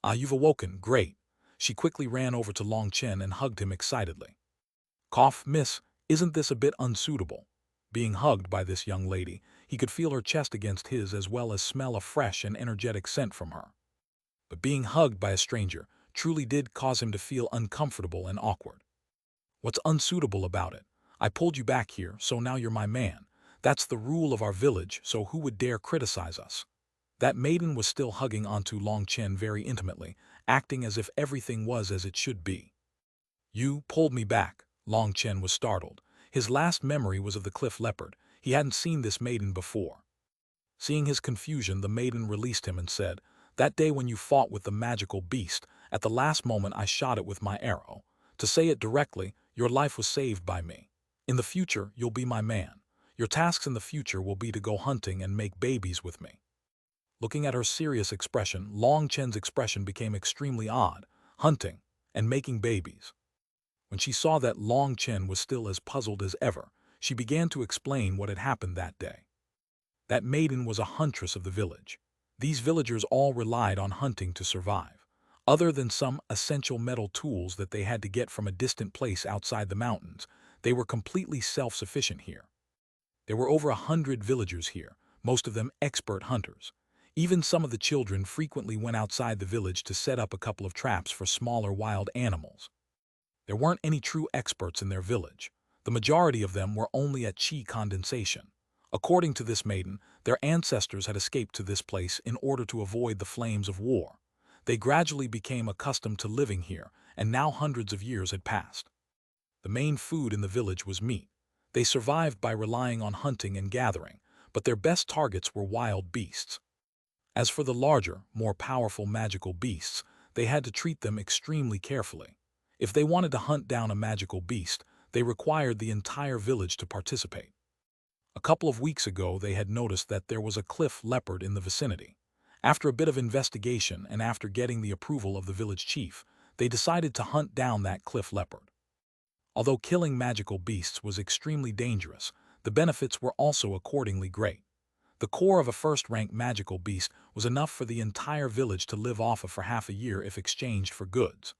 "Ah, you've awoken, great." She quickly ran over to Long Chen and hugged him excitedly. "Cough, miss, isn't this a bit unsuitable?" Being hugged by this young lady, he could feel her chest against his as well as smell a fresh and energetic scent from her. But being hugged by a stranger truly did cause him to feel uncomfortable and awkward. "What's unsuitable about it? I pulled you back here, so now you're my man. That's the rule of our village, so who would dare criticize us?" That maiden was still hugging onto Long Chen very intimately, acting as if everything was as it should be. "You pulled me back." Long Chen was startled. His last memory was of the cliff leopard. He hadn't seen this maiden before. Seeing his confusion, the maiden released him and said, "That day when you fought with the magical beast, at the last moment I shot it with my arrow. To say it directly, your life was saved by me. In the future, you'll be my man. Your tasks in the future will be to go hunting and make babies with me." Looking at her serious expression, Long Chen's expression became extremely odd. Hunting and making babies. When she saw that Long Chen was still as puzzled as ever, she began to explain what had happened that day. That maiden was a huntress of the village. These villagers all relied on hunting to survive. Other than some essential metal tools that they had to get from a distant place outside the mountains, they were completely self-sufficient here. There were over 100 villagers here, most of them expert hunters. Even some of the children frequently went outside the village to set up a couple of traps for smaller wild animals. There weren't any true experts in their village. The majority of them were only at qi condensation. According to this maiden, their ancestors had escaped to this place in order to avoid the flames of war. They gradually became accustomed to living here, and now hundreds of years had passed. The main food in the village was meat. They survived by relying on hunting and gathering, but their best targets were wild beasts. As for the larger, more powerful magical beasts, they had to treat them extremely carefully. If they wanted to hunt down a magical beast, they required the entire village to participate. A couple of weeks ago, they had noticed that there was a cliff leopard in the vicinity. After a bit of investigation and after getting the approval of the village chief, they decided to hunt down that cliff leopard. Although killing magical beasts was extremely dangerous, the benefits were also accordingly great. The core of a first-rank magical beast was enough for the entire village to live off of for half a year if exchanged for goods.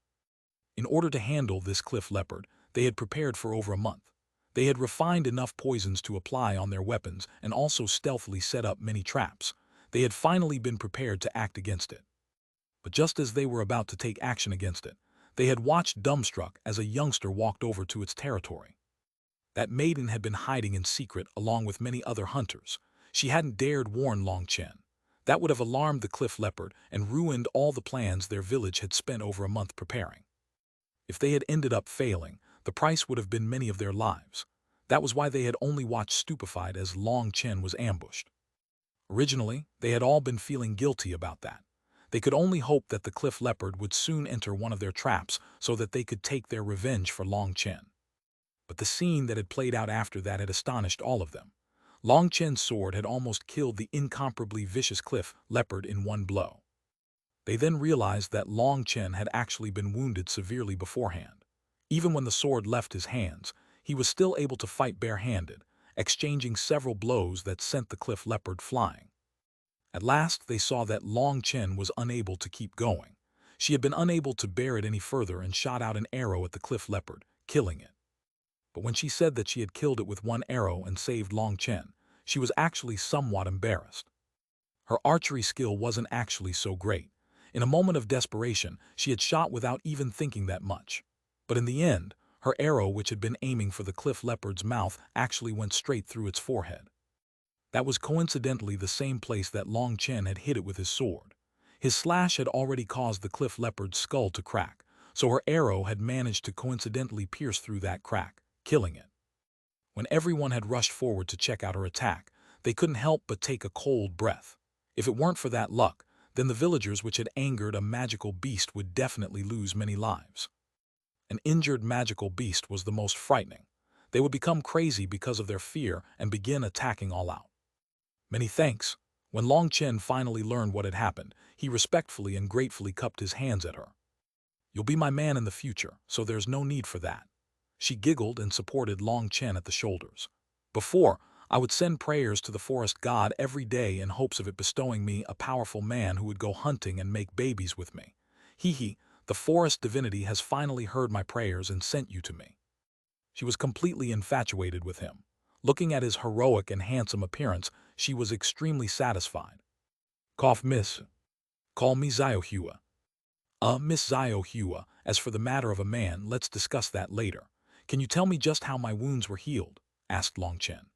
In order to handle this cliff leopard, they had prepared for over a month. They had refined enough poisons to apply on their weapons and also stealthily set up many traps. They had finally been prepared to act against it. But just as they were about to take action against it, they had watched dumbstruck as a youngster walked over to its territory. That maiden had been hiding in secret along with many other hunters. She hadn't dared warn Long Chen. That would have alarmed the cliff leopard and ruined all the plans their village had spent over a month preparing. If they had ended up failing, the price would have been many of their lives. That was why they had only watched stupefied as Long Chen was ambushed. Originally, they had all been feeling guilty about that. They could only hope that the cliff leopard would soon enter one of their traps so that they could take their revenge for Long Chen. But the scene that had played out after that had astonished all of them. Long Chen's sword had almost killed the incomparably vicious cliff leopard in one blow. They then realized that Long Chen had actually been wounded severely beforehand. Even when the sword left his hands, he was still able to fight barehanded, exchanging several blows that sent the cliff leopard flying. At last they saw that Long Chen was unable to keep going. She had been unable to bear it any further and shot out an arrow at the cliff leopard, killing it. But when she said that she had killed it with one arrow and saved Long Chen, she was actually somewhat embarrassed. Her archery skill wasn't actually so great. In a moment of desperation, she had shot without even thinking that much. But in the end, her arrow, which had been aiming for the cliff leopard's mouth, actually went straight through its forehead. That was coincidentally the same place that Long Chen had hit it with his sword. His slash had already caused the cliff leopard's skull to crack, so her arrow had managed to coincidentally pierce through that crack, killing it. When everyone had rushed forward to check out her attack, they couldn't help but take a cold breath. If it weren't for that luck, then the villagers which had angered a magical beast would definitely lose many lives. An injured magical beast was the most frightening. They would become crazy because of their fear and begin attacking all out. Many thanks. When Long Chen finally learned what had happened, he respectfully and gratefully cupped his hands at her. You'll be my man in the future, so there's no need for that. She giggled and supported Long Chen at the shoulders. Before, I would send prayers to the forest god every day in hopes of it bestowing me a powerful man who would go hunting and make babies with me. Hee, the forest divinity has finally heard my prayers and sent you to me. She was completely infatuated with him. Looking at his heroic and handsome appearance, she was extremely satisfied. Cough, miss. Call me Xuanhuan. Miss Xuanhuan, as for the matter of a man, let's discuss that later. Can you tell me just how my wounds were healed? Asked Long Chen.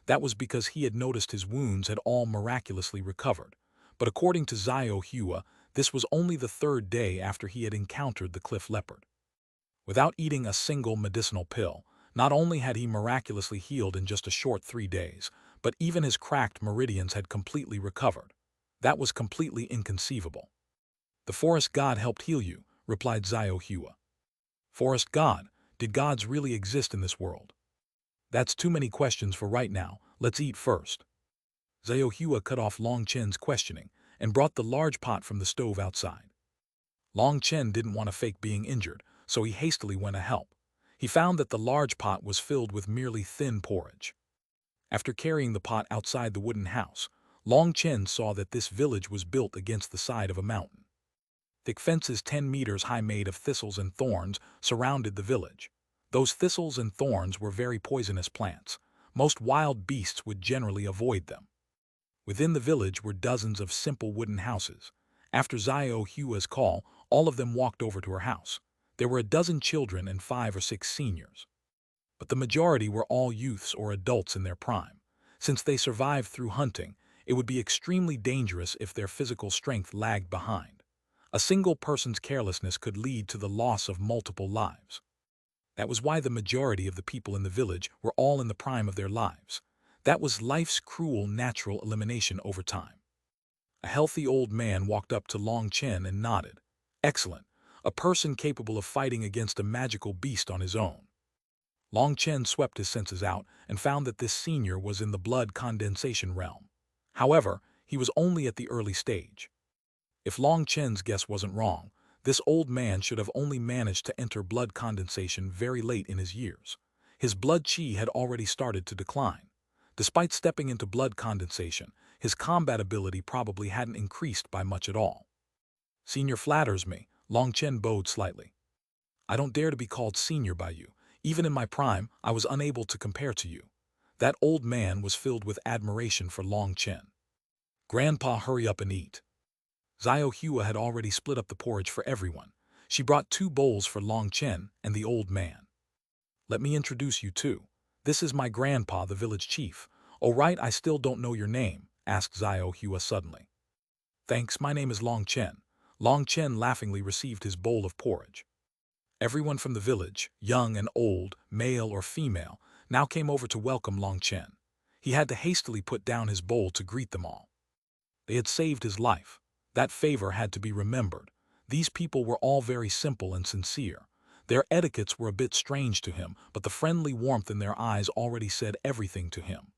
That was because he had noticed his wounds had all miraculously recovered. But according to Xuanhuan, this was only the third day after he had encountered the cliff leopard. Without eating a single medicinal pill, not only had he miraculously healed in just a short 3 days, but even his cracked meridians had completely recovered. That was completely inconceivable. The forest god helped heal you, replied Xuanhuan. Forest god? Did gods really exist in this world? That's too many questions for right now. Let's eat first. Xuanhuan cut off Long Chen's questioning and brought the large pot from the stove outside. Long Chen didn't want to fake being injured, so he hastily went to help. He found that the large pot was filled with merely thin porridge. After carrying the pot outside the wooden house, Long Chen saw that this village was built against the side of a mountain. Thick fences 10 meters high made of thistles and thorns surrounded the village. Those thistles and thorns were very poisonous plants. Most wild beasts would generally avoid them. Within the village were dozens of simple wooden houses. After Xuanhuan's call, all of them walked over to her house. There were a dozen children and 5 or 6 seniors. But the majority were all youths or adults in their prime. Since they survived through hunting, it would be extremely dangerous if their physical strength lagged behind. A single person's carelessness could lead to the loss of multiple lives. That was why the majority of the people in the village were all in the prime of their lives. That was life's cruel natural elimination over time. A healthy old man walked up to Long Chen and nodded. Excellent. A person capable of fighting against a magical beast on his own. Long Chen swept his senses out and found that this senior was in the blood condensation realm. However, he was only at the early stage. If Long Chen's guess wasn't wrong, this old man should have only managed to enter blood condensation very late in his years. His blood chi had already started to decline. Despite stepping into blood condensation, his combat ability probably hadn't increased by much at all. Senior flatters me, Long Chen bowed slightly. I don't dare to be called senior by you. Even in my prime, I was unable to compare to you. That old man was filled with admiration for Long Chen. Grandpa, hurry up and eat. Xuanhuan had already split up the porridge for everyone. She brought 2 bowls for Long Chen and the old man. Let me introduce you too. This is my grandpa, the village chief. Oh right, I still don't know your name, asked Xuanhuan suddenly. Thanks, my name is Long Chen. Long Chen laughingly received his bowl of porridge. Everyone from the village, young and old, male or female, now came over to welcome Long Chen. He had to hastily put down his bowl to greet them all. They had saved his life. That favor had to be remembered. These people were all very simple and sincere. Their etiquettes were a bit strange to him, but the friendly warmth in their eyes already said everything to him.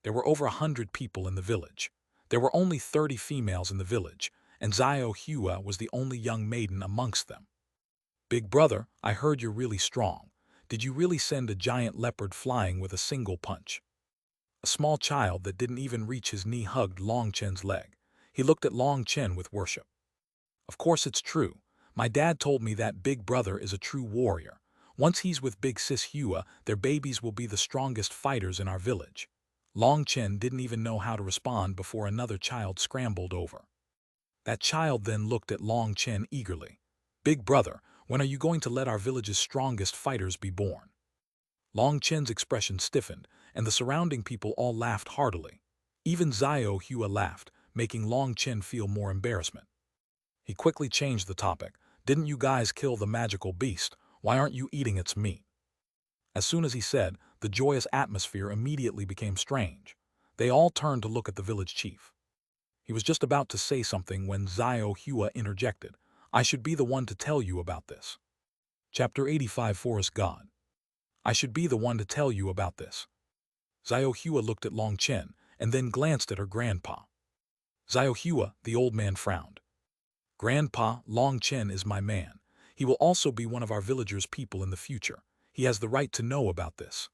There were over 100 people in the village. There were only 30 females in the village, and Xuanhuan was the only young maiden amongst them. Big brother, I heard you're really strong. Did you really send a giant leopard flying with a single punch? A small child that didn't even reach his knee hugged Long Chen's leg. He looked at Long Chen with worship. Of course it's true. My dad told me that Big Brother is a true warrior. Once he's with Big Sis Hua, their babies will be the strongest fighters in our village. Long Chen didn't even know how to respond before another child scrambled over. That child then looked at Long Chen eagerly. Big Brother, when are you going to let our village's strongest fighters be born? Long Chen's expression stiffened, and the surrounding people all laughed heartily. Even Xuanhuan laughed, making Long Chen feel more embarrassment. He quickly changed the topic. Didn't you guys kill the magical beast? Why aren't you eating its meat? As soon as he said, the joyous atmosphere immediately became strange. They all turned to look at the village chief. He was just about to say something when Xuanhuan interjected. I should be the one to tell you about this. Chapter 85 Forest God. I should be the one to tell you about this. Xuanhuan looked at Long Chen and then glanced at her grandpa. Xuanhuan, the old man, frowned. Grandpa, Long Chen is my man. He will also be one of our villagers' people in the future. He has the right to know about this.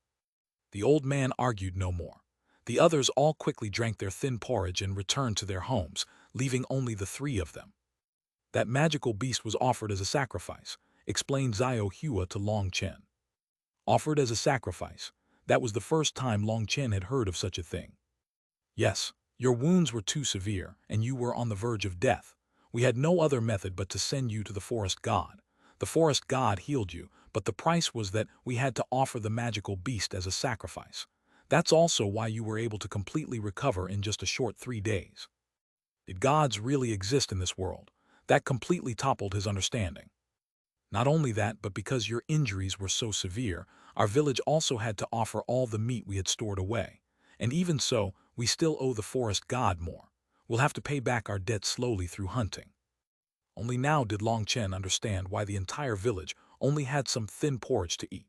The old man argued no more. The others all quickly drank their thin porridge and returned to their homes, leaving only the three of them. That magical beast was offered as a sacrifice, explained Xuanhuan to Long Chen. Offered as a sacrifice. That was the first time Long Chen had heard of such a thing. Yes, your wounds were too severe, and you were on the verge of death. We had no other method but to send you to the forest god. The forest god healed you, but the price was that we had to offer the magical beast as a sacrifice. That's also why you were able to completely recover in just a short 3 days. Did gods really exist in this world? That completely toppled his understanding. Not only that, but because your injuries were so severe, our village also had to offer all the meat we had stored away. And even so, we still owe the forest god more. We'll have to pay back our debt slowly through hunting. Only now did Long Chen understand why the entire village only had some thin porridge to eat.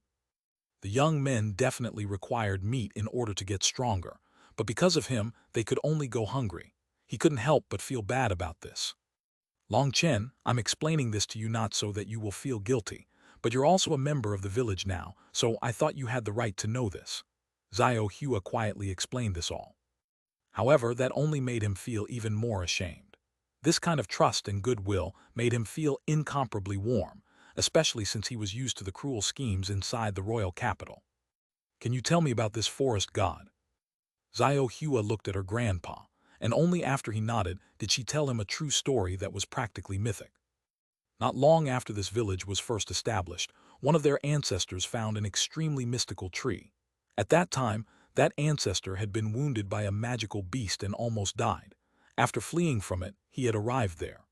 The young men definitely required meat in order to get stronger, but because of him, they could only go hungry. He couldn't help but feel bad about this. Long Chen, I'm explaining this to you not so that you will feel guilty, but you're also a member of the village now, so I thought you had the right to know this. Xuanhuan quietly explained this all. However, that only made him feel even more ashamed. This kind of trust and goodwill made him feel incomparably warm, especially since he was used to the cruel schemes inside the royal capital. Can you tell me about this forest god? Xuanhuan looked at her grandpa, and only after he nodded did she tell him a true story that was practically mythic. Not long after this village was first established, one of their ancestors found an extremely mystical tree. At that time, that ancestor had been wounded by a magical beast and almost died. After fleeing from it, he had arrived there.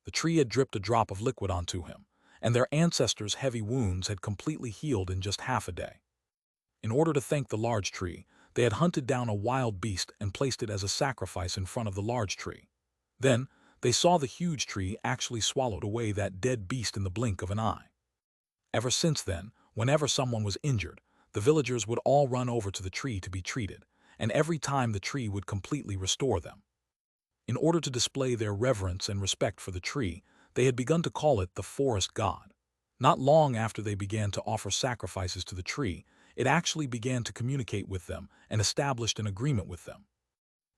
The tree had dripped a drop of liquid onto him, and their ancestor's heavy wounds had completely healed in just half a day. In order to thank the large tree, they had hunted down a wild beast and placed it as a sacrifice in front of the large tree. Then, they saw the huge tree actually swallowed away that dead beast in the blink of an eye. Ever since then, whenever someone was injured, the villagers would all run over to the tree to be treated, and every time the tree would completely restore them. In order to display their reverence and respect for the tree, they had begun to call it the forest god. Not long after they began to offer sacrifices to the tree, it actually began to communicate with them and established an agreement with them.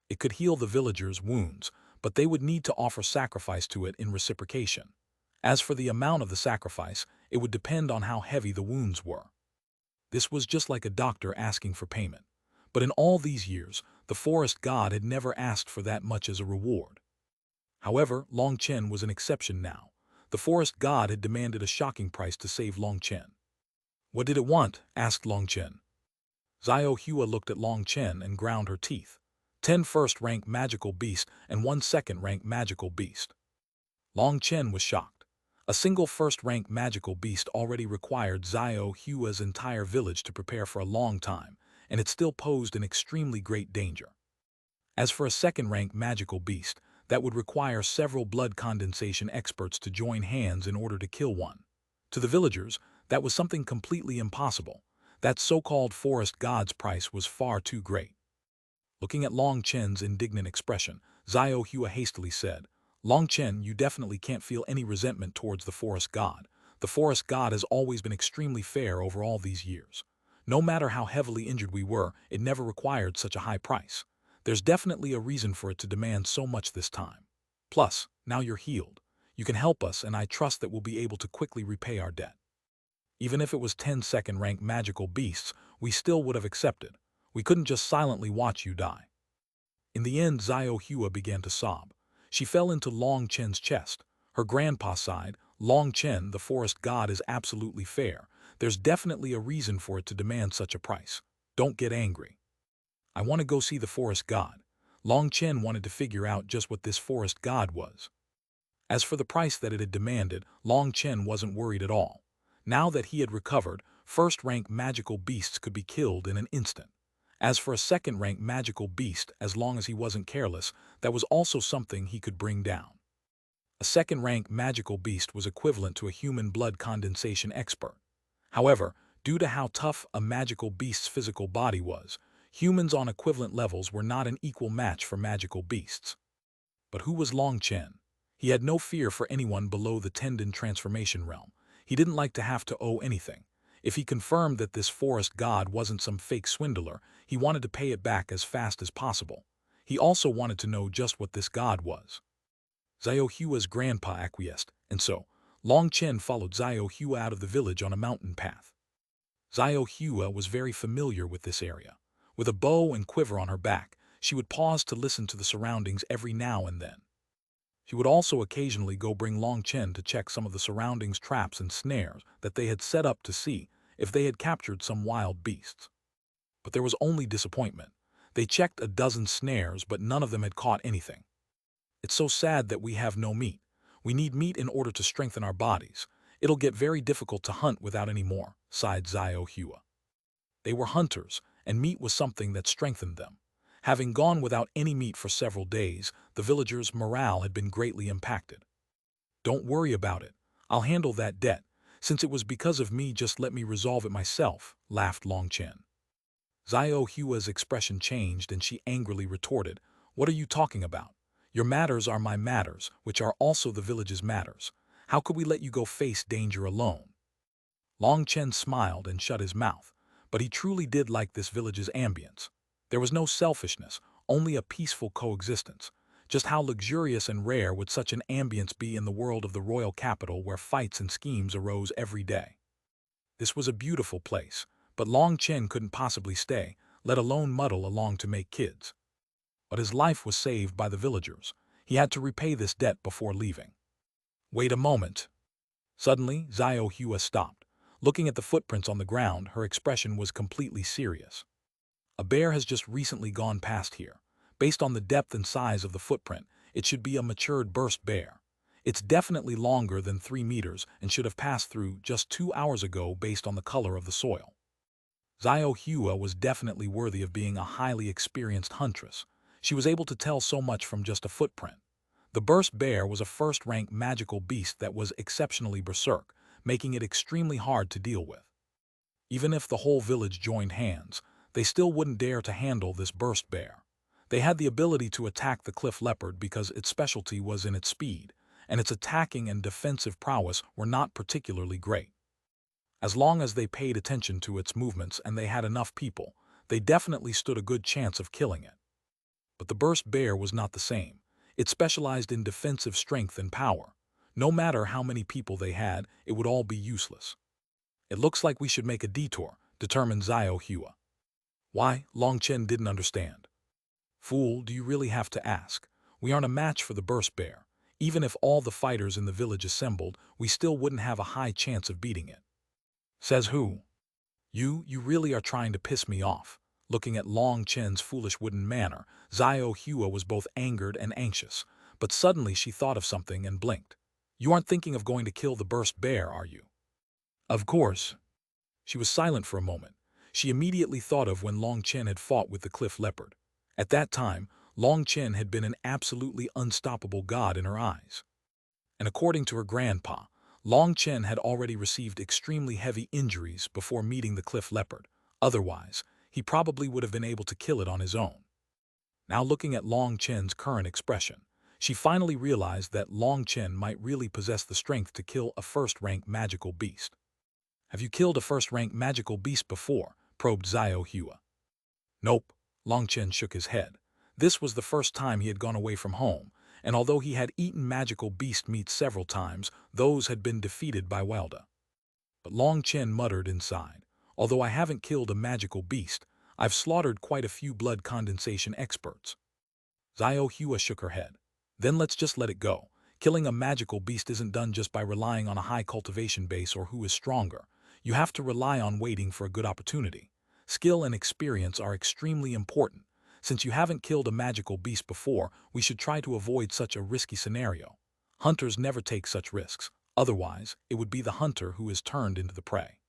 It could heal the villagers' wounds, but they would need to offer sacrifice to it in reciprocation. As for the amount of the sacrifice, it would depend on how heavy the wounds were. This was just like a doctor asking for payment. But in all these years, the forest god had never asked for that much as a reward. However, Long Chen was an exception now. The forest god had demanded a shocking price to save Long Chen. What did it want? Asked Long Chen. Xuanhuan looked at Long Chen and ground her teeth. 10 first-rank magical beasts and 1 second-rank magical beast. Long Chen was shocked. A single first-rank magical beast already required Xuanhuan's entire village to prepare for a long time, and it still posed an extremely great danger. As for a second-rank magical beast, that would require several blood condensation experts to join hands in order to kill one. To the villagers, that was something completely impossible. That so-called forest god's price was far too great. Looking at Long Chen's indignant expression, Xuanhuan hastily said, "Long Chen, you definitely can't feel any resentment towards the forest god. The forest god has always been extremely fair over all these years. No matter how heavily injured we were, it never required such a high price. There's definitely a reason for it to demand so much this time. Plus, now you're healed. You can help us, and I trust that we'll be able to quickly repay our debt." Even if it was 10 second-rank magical beasts, we still would have accepted. We couldn't just silently watch you die. In the end, Xuanhuan began to sob. She fell into Long Chen's chest. Her grandpa sighed, "Long Chen, the forest god is absolutely fair. There's definitely a reason for it to demand such a price. Don't get angry." "I want to go see the forest god." Long Chen wanted to figure out just what this forest god was. As for the price that it had demanded, Long Chen wasn't worried at all. Now that he had recovered, first-rank magical beasts could be killed in an instant. As for a second-rank magical beast, as long as he wasn't careless, that was also something he could bring down. A second-rank magical beast was equivalent to a human blood condensation expert. However, due to how tough a magical beast's physical body was, humans on equivalent levels were not an equal match for magical beasts. But who was Long Chen? He had no fear for anyone below the tendon transformation realm. He didn't like to have to owe anything. If he confirmed that this forest god wasn't some fake swindler, he wanted to pay it back as fast as possible. He also wanted to know just what this god was. Xuanhuan's grandpa acquiesced, and so, Long Chen followed Xuanhuan out of the village on a mountain path. Xuanhuan was very familiar with this area. With a bow and quiver on her back, she would pause to listen to the surroundings every now and then. She would also occasionally go bring Long Chen to check some of the surroundings' traps and snares that they had set up to see if they had captured some wild beasts. But there was only disappointment. They checked a dozen snares, but none of them had caught anything. "It's so sad that we have no meat. We need meat in order to strengthen our bodies. It'll get very difficult to hunt without any more," sighed Xuanhuan. They were hunters, and meat was something that strengthened them. Having gone without any meat for several days, the villagers' morale had been greatly impacted. "Don't worry about it. I'll handle that debt. Since it was because of me, just let me resolve it myself," laughed Long Chen. Xuanhuan's expression changed and she angrily retorted, "What are you talking about? Your matters are my matters, which are also the village's matters. How could we let you go face danger alone?" Long Chen smiled and shut his mouth, but he truly did like this village's ambience. There was no selfishness, only a peaceful coexistence. Just how luxurious and rare would such an ambience be in the world of the royal capital where fights and schemes arose every day? This was a beautiful place, but Long Chen couldn't possibly stay, let alone muddle along to make kids. But his life was saved by the villagers. He had to repay this debt before leaving. "Wait a moment." Suddenly, Xuanhuan stopped. Looking at the footprints on the ground, her expression was completely serious. "A bear has just recently gone past here. Based on the depth and size of the footprint, it should be a matured burst bear. It's definitely longer than 3 meters and should have passed through just 2 hours ago based on the color of the soil." Xuanhuan was definitely worthy of being a highly experienced huntress. She was able to tell so much from just a footprint. The burst bear was a first-rank magical beast that was exceptionally berserk, making it extremely hard to deal with. Even if the whole village joined hands, they still wouldn't dare to handle this burst bear. They had the ability to attack the cliff leopard because its specialty was in its speed, and its attacking and defensive prowess were not particularly great. As long as they paid attention to its movements and they had enough people, they definitely stood a good chance of killing it. But the burst bear was not the same. It specialized in defensive strength and power. No matter how many people they had, it would all be useless. "It looks like we should make a detour," determined Xuanhuan. "Why?" Long Chen didn't understand. "Fool, do you really have to ask? We aren't a match for the burst bear. Even if all the fighters in the village assembled, we still wouldn't have a high chance of beating it." "Says who?" You really are trying to piss me off." Looking at Long Chen's foolish wooden manner, Xuanhuan was both angered and anxious, but suddenly she thought of something and blinked. "You aren't thinking of going to kill the burst bear, are you?" "Of course." She was silent for a moment. She immediately thought of when Long Chen had fought with the cliff leopard. At that time, Long Chen had been an absolutely unstoppable god in her eyes. And according to her grandpa, Long Chen had already received extremely heavy injuries before meeting the cliff leopard. Otherwise, he probably would have been able to kill it on his own. Now looking at Long Chen's current expression, she finally realized that Long Chen might really possess the strength to kill a first-rank magical beast. "Have you killed a first-rank magical beast before?" probed Xuanhuan. "Nope," Long Chen shook his head. This was the first time he had gone away from home, and although he had eaten magical beast meat several times, those had been defeated by Wilda. But Long Chen muttered inside, "Although I haven't killed a magical beast, I've slaughtered quite a few blood condensation experts." Xuanhuan shook her head. "Then let's just let it go. Killing a magical beast isn't done just by relying on a high cultivation base or who is stronger. You have to rely on waiting for a good opportunity. Skill and experience are extremely important. Since you haven't killed a magical beast before, we should try to avoid such a risky scenario. Hunters never take such risks. Otherwise, it would be the hunter who is turned into the prey."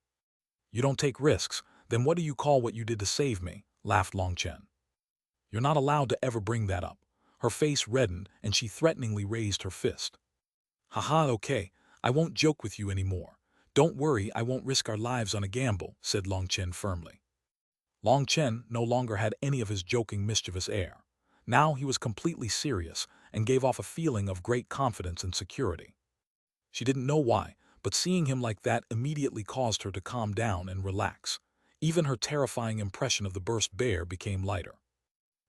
"You don't take risks, then what do you call what you did to save me?" laughed Long Chen. "You're not allowed to ever bring that up." Her face reddened and she threateningly raised her fist. "Haha, okay, I won't joke with you anymore. Don't worry, I won't risk our lives on a gamble," said Long Chen firmly. Long Chen no longer had any of his joking, mischievous air. Now he was completely serious and gave off a feeling of great confidence and security. She didn't know why, but seeing him like that immediately caused her to calm down and relax. Even her terrifying impression of the burst bear became lighter.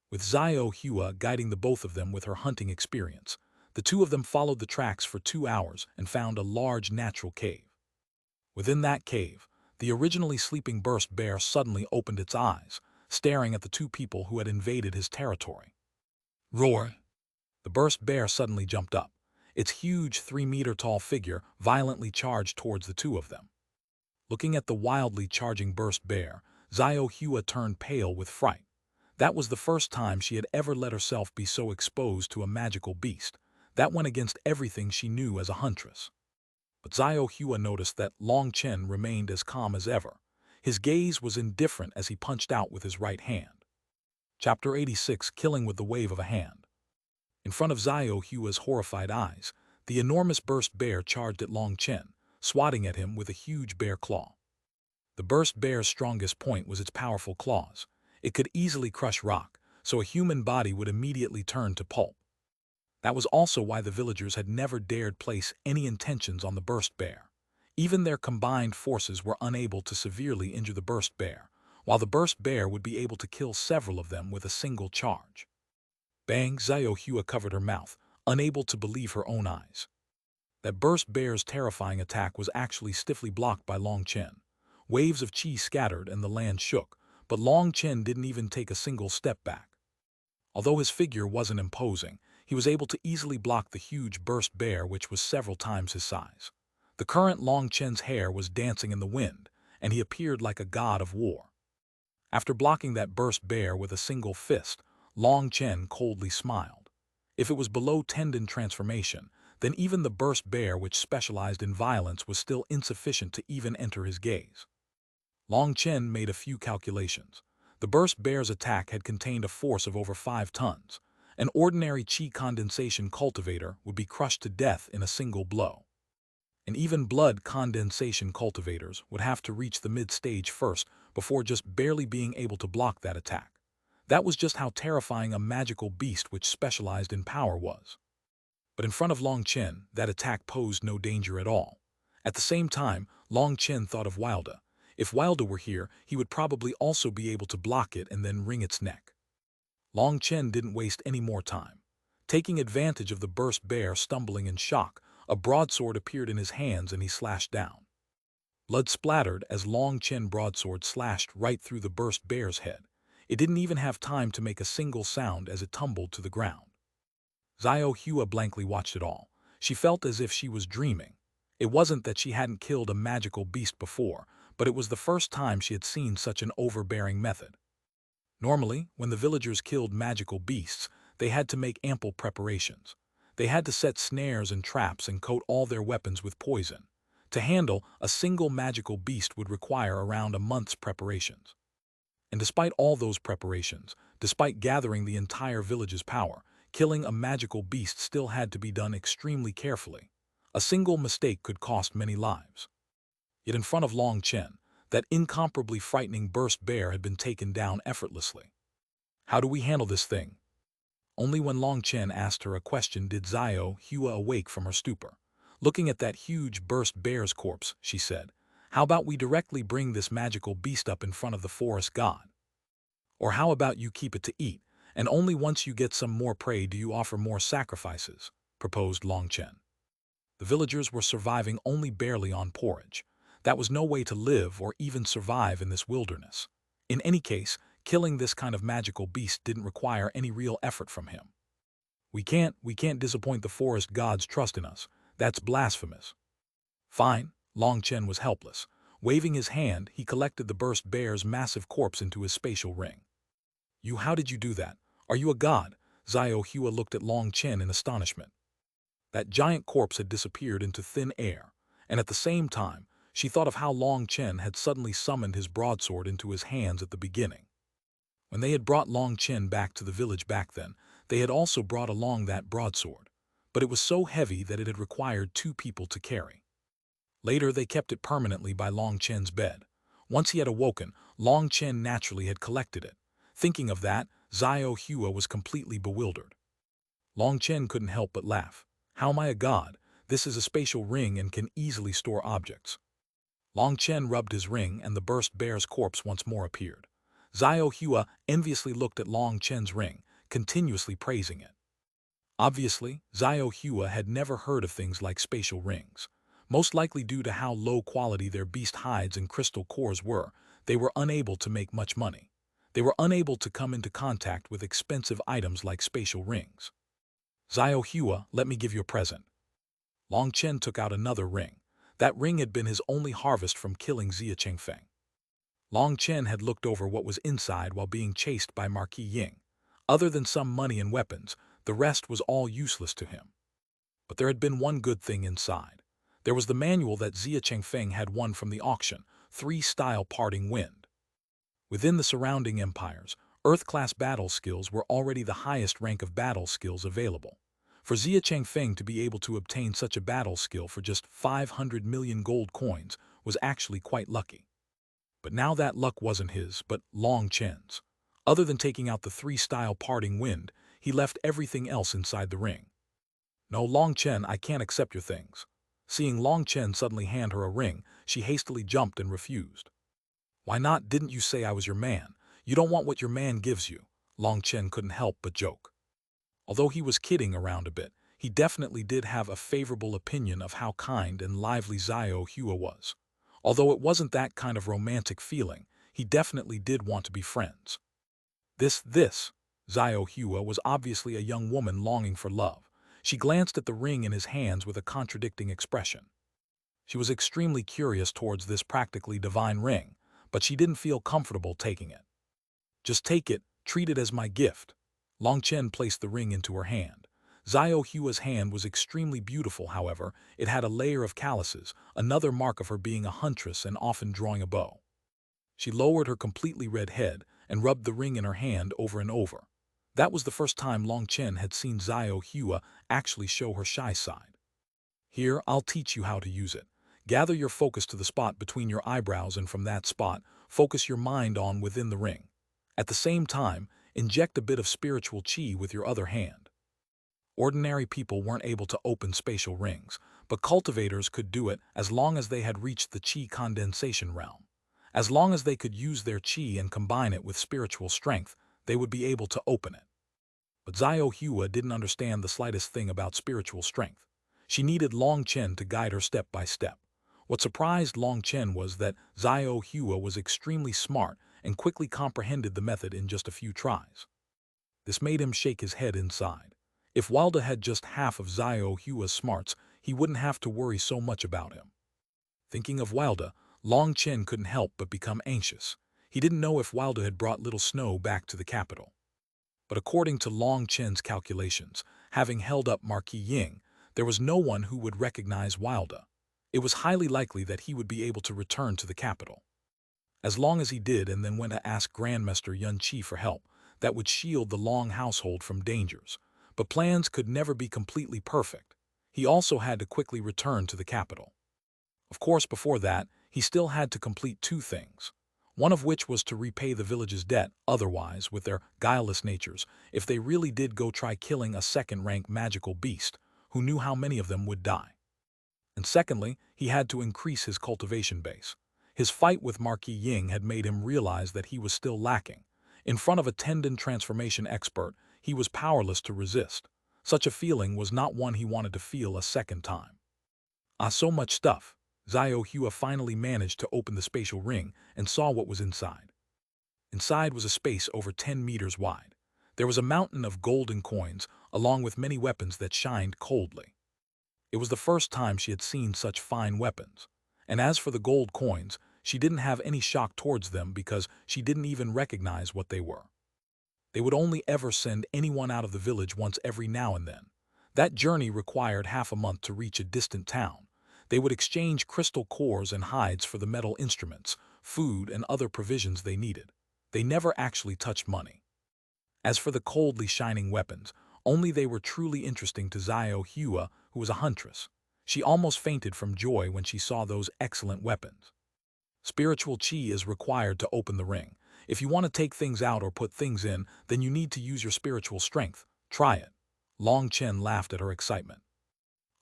With Xuanhuan guiding the both of them with her hunting experience, the two of them followed the tracks for 2 hours and found a large natural cave. Within that cave, the originally sleeping burst bear suddenly opened its eyes, staring at the two people who had invaded his territory. "Roar!" The burst bear suddenly jumped up. Its huge 3-meter-tall figure violently charged towards the two of them. Looking at the wildly charging burst bear, Xuanhuan turned pale with fright. That was the first time she had ever let herself be so exposed to a magical beast. That went against everything she knew as a huntress. But Xuanhuan noticed that Long Chen remained as calm as ever. His gaze was indifferent as he punched out with his right hand. Chapter 86: Killing with the Wave of a Hand. In front of Xuanhuan's horrified eyes, the enormous burst bear charged at Long Chen, swatting at him with a huge bear claw. The burst bear's strongest point was its powerful claws. It could easily crush rock, so a human body would immediately turn to pulp. That was also why the villagers had never dared place any intentions on the burst bear. Even their combined forces were unable to severely injure the burst bear, while the burst bear would be able to kill several of them with a single charge. Bang! Xuanhuan covered her mouth, unable to believe her own eyes. That burst bear's terrifying attack was actually stiffly blocked by Long Chen. Waves of chi scattered and the land shook, but Long Chen didn't even take a single step back. Although his figure wasn't imposing, he was able to easily block the huge burst bear, which was several times his size. The current Long Chen's hair was dancing in the wind, and he appeared like a god of war. After blocking that burst bear with a single fist, Long Chen coldly smiled. If it was below tendon transformation, then even the burst bear, which specialized in violence, was still insufficient to even enter his gaze. Long Chen made a few calculations. The burst bear's attack had contained a force of over 5 tons. An ordinary chi condensation cultivator would be crushed to death in a single blow. And even blood condensation cultivators would have to reach the mid-stage first before just barely being able to block that attack. That was just how terrifying a magical beast which specialized in power was. But in front of Long Chen, that attack posed no danger at all. At the same time, Long Chen thought of Wilda. If Wilda were here, he would probably also be able to block it and then wring its neck. Long Chen didn't waste any more time. Taking advantage of the burst bear stumbling in shock, a broadsword appeared in his hands and he slashed down. Blood splattered as Long Chen broadsword slashed right through the burst bear's head. It didn't even have time to make a single sound as it tumbled to the ground. Xuanhuan blankly watched it all. She felt as if she was dreaming. It wasn't that she hadn't killed a magical beast before, but it was the first time she had seen such an overbearing method. Normally, when the villagers killed magical beasts, they had to make ample preparations. They had to set snares and traps and coat all their weapons with poison. To handle a single magical beast would require around a month's preparations. And despite all those preparations, despite gathering the entire village's power, killing a magical beast still had to be done extremely carefully. A single mistake could cost many lives. Yet in front of Long Chen, that incomparably frightening burst bear had been taken down effortlessly. How do we handle this thing? Only when Long Chen asked her a question did Xuanhuan awake from her stupor. Looking at that huge burst bear's corpse, she said, "How about we directly bring this magical beast up in front of the forest god? Or how about you keep it to eat, and only once you get some more prey do you offer more sacrifices," proposed Long Chen. The villagers were surviving only barely on porridge. That was no way to live or even survive in this wilderness. In any case, killing this kind of magical beast didn't require any real effort from him. We can't disappoint the forest god's trust in us. That's blasphemous." "Fine." Long Chen was helpless. Waving his hand, he collected the burst bear's massive corpse into his spatial ring. How did you do that? Are you a god?" Xuanhuan looked at Long Chen in astonishment. That giant corpse had disappeared into thin air, and at the same time, she thought of how Long Chen had suddenly summoned his broadsword into his hands at the beginning. When they had brought Long Chen back to the village back then, they had also brought along that broadsword, but it was so heavy that it had required 2 people to carry. Later they kept it permanently by Long Chen's bed. Once he had awoken, Long Chen naturally had collected it. Thinking of that, Xuanhuan was completely bewildered. Long Chen couldn't help but laugh. "How am I a god? This is a spatial ring and can easily store objects." Long Chen rubbed his ring and the burst bear's corpse once more appeared. Xuanhuan enviously looked at Long Chen's ring, continuously praising it. Obviously, Xuanhuan had never heard of things like spatial rings. Most likely due to how low quality their beast hides and crystal cores were, they were unable to make much money. They were unable to come into contact with expensive items like spatial rings. "Xuanhuan, let me give you a present." Long Chen took out another ring. That ring had been his only harvest from killing Xia Chengfeng. Long Chen had looked over what was inside while being chased by Marquis Ying. Other than some money and weapons, the rest was all useless to him. But there had been one good thing inside. There was the manual that Xia Chengfeng had won from the auction, 3-style parting wind. Within the surrounding empires, Earth-class battle skills were already the highest rank of battle skills available. For Xia Chengfeng to be able to obtain such a battle skill for just 500 million gold coins was actually quite lucky. But now that luck wasn't his, but Long Chen's. Other than taking out the 3-style parting wind, he left everything else inside the ring. "No, Long Chen, I can't accept your things." Seeing Long Chen suddenly hand her a ring, she hastily jumped and refused. "Why not? Didn't you say I was your man? You don't want what your man gives you." Long Chen couldn't help but joke. Although he was kidding around a bit, he definitely did have a favorable opinion of how kind and lively Xuanhuan was. Although it wasn't that kind of romantic feeling, he definitely did want to be friends. This Xuanhuan was obviously a young woman longing for love. She glanced at the ring in his hands with a contradicting expression. She was extremely curious towards this practically divine ring, but she didn't feel comfortable taking it. "Just take it, treat it as my gift." Long Chen placed the ring into her hand. Xuanhuan's hand was extremely beautiful, however, it had a layer of calluses, another mark of her being a huntress and often drawing a bow. She lowered her completely red head and rubbed the ring in her hand over and over. That was the first time Long Chen had seen Xuanhuan actually show her shy side. "Here, I'll teach you how to use it. Gather your focus to the spot between your eyebrows, and from that spot, focus your mind on within the ring. At the same time, inject a bit of spiritual qi with your other hand." Ordinary people weren't able to open spatial rings, but cultivators could do it as long as they had reached the qi condensation realm. As long as they could use their qi and combine it with spiritual strength, they would be able to open it. But Xuanhuan didn't understand the slightest thing about spiritual strength. She needed Long Chen to guide her step by step. What surprised Long Chen was that Xuanhuan was extremely smart and quickly comprehended the method in just a few tries. This made him shake his head inside. If Wilda had just half of Xuanhuan's smarts, he wouldn't have to worry so much about him. Thinking of Wilda, Long Chen couldn't help but become anxious. He didn't know if Wilda had brought little Snow back to the capital. But according to Long Chen's calculations, having held up Marquis Ying, there was no one who would recognize Wilda. It was highly likely that he would be able to return to the capital. As long as he did and then went to ask Grandmaster Yun Qi for help, that would shield the Long household from dangers. But plans could never be completely perfect. He also had to quickly return to the capital. Of course, before that, he still had to complete two things. One of which was to repay the village's debt, otherwise, with their guileless natures, if they really did go try killing a second-rank magical beast, who knew how many of them would die. And secondly, he had to increase his cultivation base. His fight with Marquis Ying had made him realize that he was still lacking. In front of a tendon transformation expert, he was powerless to resist. Such a feeling was not one he wanted to feel a second time. So much stuff. Xiao Hua finally managed to open the spatial ring and saw what was inside. Inside was a space over 10 meters wide. There was a mountain of golden coins, along with many weapons that shined coldly. It was the first time she had seen such fine weapons. And as for the gold coins, she didn't have any shock towards them because she didn't even recognize what they were. They would only ever send anyone out of the village once every now and then. That journey required half a month to reach a distant town. They would exchange crystal cores and hides for the metal instruments, food, and other provisions they needed. They never actually touched money. As for the coldly shining weapons, only they were truly interesting to Xiao Hua, who was a huntress. She almost fainted from joy when she saw those excellent weapons. Spiritual qi is required to open the ring. If you want to take things out or put things in, then you need to use your spiritual strength. Try it. Long Chen laughed at her excitement.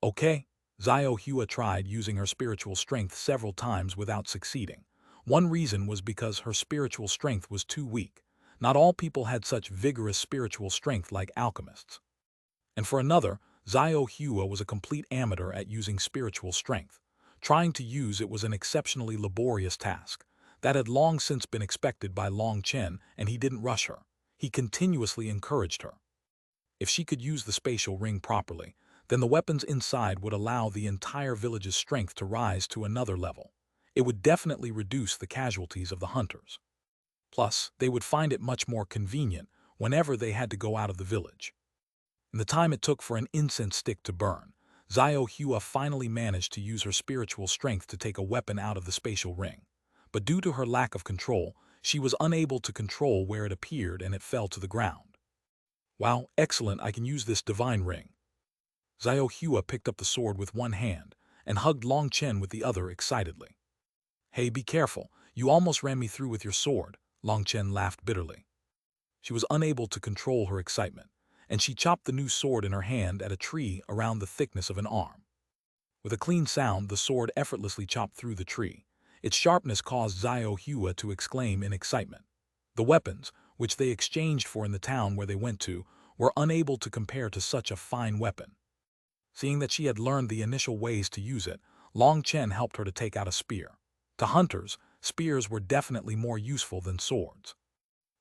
Okay. Xiao Hua tried using her spiritual strength several times without succeeding. One reason was because her spiritual strength was too weak. Not all people had such vigorous spiritual strength like alchemists. And for another, Xiao Hua was a complete amateur at using spiritual strength. Trying to use it was an exceptionally laborious task. That had long since been expected by Long Chen, and he didn't rush her. He continuously encouraged her. If she could use the spatial ring properly, then the weapons inside would allow the entire village's strength to rise to another level. It would definitely reduce the casualties of the hunters. Plus, they would find it much more convenient whenever they had to go out of the village. In the time it took for an incense stick to burn, Xiao Hua finally managed to use her spiritual strength to take a weapon out of the spatial ring. But due to her lack of control, she was unable to control where it appeared and it fell to the ground. Wow, excellent, I can use this divine ring. Xiao Hua picked up the sword with one hand and hugged Long Chen with the other excitedly. Hey, be careful, you almost ran me through with your sword, Long Chen laughed bitterly. She was unable to control her excitement, and she chopped the new sword in her hand at a tree around the thickness of an arm. With a clean sound, the sword effortlessly chopped through the tree. Its sharpness caused Xiao Hua to exclaim in excitement. The weapons, which they exchanged for in the town where they went to, were unable to compare to such a fine weapon. Seeing that she had learned the initial ways to use it, Long Chen helped her to take out a spear. To hunters, spears were definitely more useful than swords.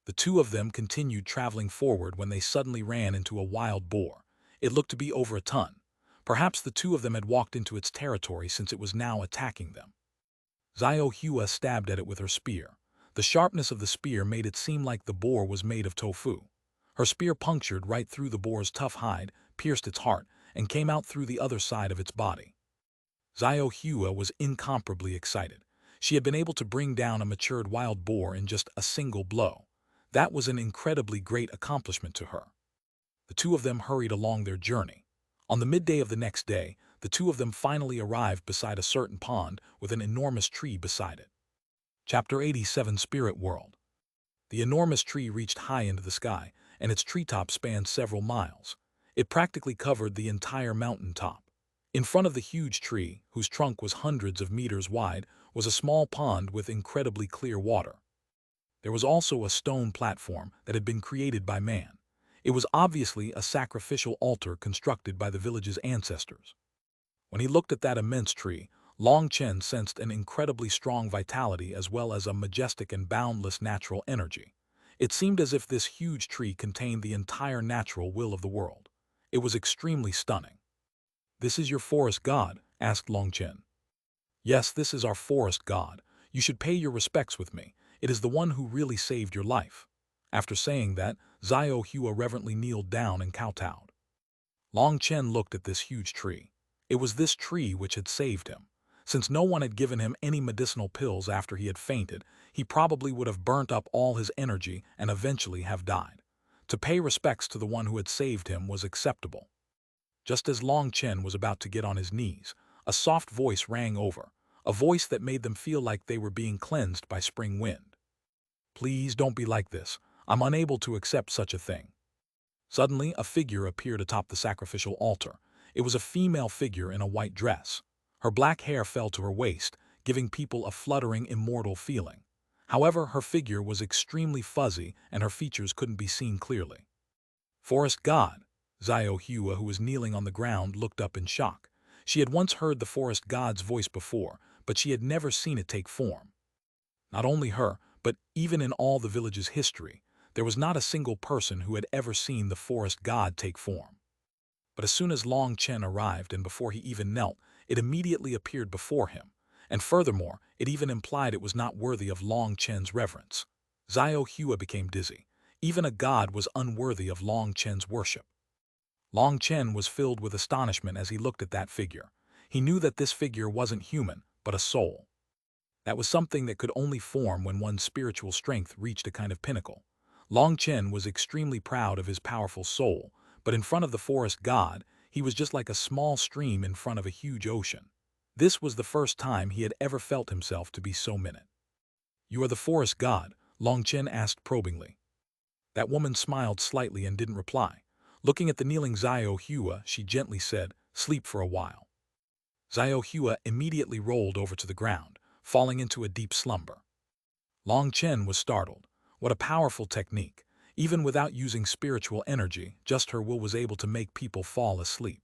The two of them continued traveling forward when they suddenly ran into a wild boar. It looked to be over a ton. Perhaps the two of them had walked into its territory since it was now attacking them. Xiao Hua stabbed at it with her spear. The sharpness of the spear made it seem like the boar was made of tofu. Her spear punctured right through the boar's tough hide, pierced its heart, and came out through the other side of its body. Xiao Hua was incomparably excited. She had been able to bring down a matured wild boar in just a single blow. That was an incredibly great accomplishment to her. The two of them hurried along their journey. On the midday of the next day, the two of them finally arrived beside a certain pond with an enormous tree beside it. Chapter 87 Spirit World. The enormous tree reached high into the sky, and its treetop spanned several miles. It practically covered the entire mountain top. In front of the huge tree, whose trunk was hundreds of meters wide, was a small pond with incredibly clear water. There was also a stone platform that had been created by man. It was obviously a sacrificial altar constructed by the village's ancestors. When he looked at that immense tree, Long Chen sensed an incredibly strong vitality as well as a majestic and boundless natural energy. It seemed as if this huge tree contained the entire natural will of the world. It was extremely stunning. "This is your forest god?" asked Long Chen. "Yes, this is our forest god. You should pay your respects with me. It is the one who really saved your life." After saying that, Xuanhuan reverently kneeled down and kowtowed. Long Chen looked at this huge tree. It was this tree which had saved him. Since no one had given him any medicinal pills after he had fainted, he probably would have burnt up all his energy and eventually have died. To pay respects to the one who had saved him was acceptable. Just as Long Chen was about to get on his knees, a soft voice rang over, a voice that made them feel like they were being cleansed by spring wind. "Please don't be like this. I'm unable to accept such a thing." Suddenly, a figure appeared atop the sacrificial altar. It was a female figure in a white dress. Her black hair fell to her waist, giving people a fluttering, immortal feeling. However, her figure was extremely fuzzy and her features couldn't be seen clearly. "Forest god." Xuanhuan, who was kneeling on the ground, looked up in shock. She had once heard the forest god's voice before, but she had never seen it take form. Not only her, but even in all the village's history, there was not a single person who had ever seen the forest god take form. But as soon as Long Chen arrived and before he even knelt, it immediately appeared before him, and furthermore, it even implied it was not worthy of Long Chen's reverence. Xuanhuan became dizzy. Even a god was unworthy of Long Chen's worship. Long Chen was filled with astonishment as he looked at that figure. He knew that this figure wasn't human, but a soul. That was something that could only form when one's spiritual strength reached a kind of pinnacle. Long Chen was extremely proud of his powerful soul, but in front of the forest god, he was just like a small stream in front of a huge ocean. This was the first time he had ever felt himself to be so minute. "You are the forest god?" Long Chen asked probingly. That woman smiled slightly and didn't reply. Looking at the kneeling Xuanhuan, she gently said, "Sleep for a while." Xuanhuan immediately rolled over to the ground, falling into a deep slumber. Long Chen was startled. What a powerful technique. Even without using spiritual energy, just her will was able to make people fall asleep.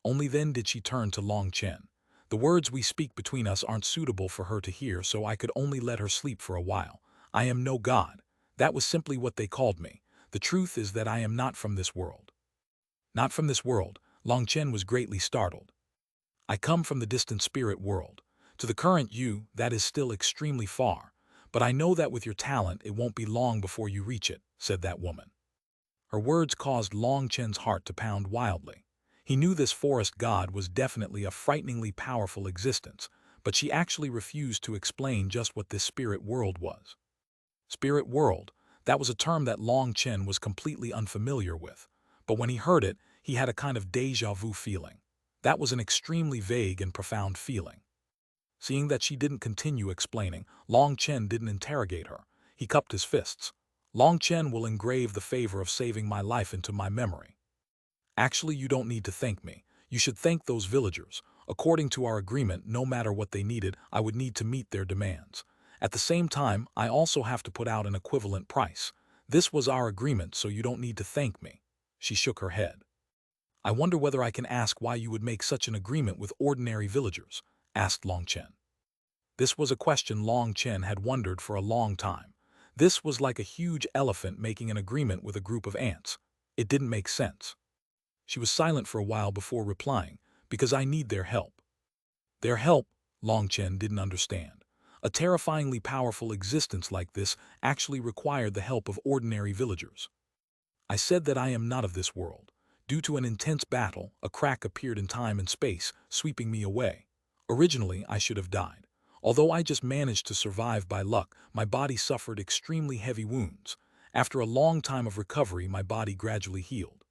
Only then did she turn to Long Chen. "The words we speak between us aren't suitable for her to hear, so I could only let her sleep for a while. I am no god. That was simply what they called me. The truth is that I am not from this world." "Not from this world?" Long Chen was greatly startled. "I come from the distant spirit world. To the current you, that is still extremely far. But I know that with your talent, it won't be long before you reach it," said that woman. Her words caused Long Chen's heart to pound wildly. He knew this forest god was definitely a frighteningly powerful existence, but she actually refused to explain just what this spirit world was. Spirit world, that was a term that Long Chen was completely unfamiliar with, but when he heard it, he had a kind of déjà vu feeling. That was an extremely vague and profound feeling. Seeing that she didn't continue explaining, Long Chen didn't interrogate her. He cupped his fists. "Long Chen will engrave the favor of saving my life into my memory. Actually, you don't need to thank me. You should thank those villagers. According to our agreement, no matter what they needed, I would need to meet their demands. At the same time, I also have to put out an equivalent price. This was our agreement, so you don't need to thank me." She shook her head. "I wonder whether I can ask why you would make such an agreement with ordinary villagers," asked Long Chen. This was a question Long Chen had wondered for a long time. This was like a huge elephant making an agreement with a group of ants. It didn't make sense. She was silent for a while before replying, "Because I need their help." Their help? Long Chen didn't understand. A terrifyingly powerful existence like this actually required the help of ordinary villagers. "I said that I am not of this world. Due to an intense battle, a crack appeared in time and space, sweeping me away. Originally, I should have died. Although I just managed to survive by luck, my body suffered extremely heavy wounds. After a long time of recovery, my body gradually healed.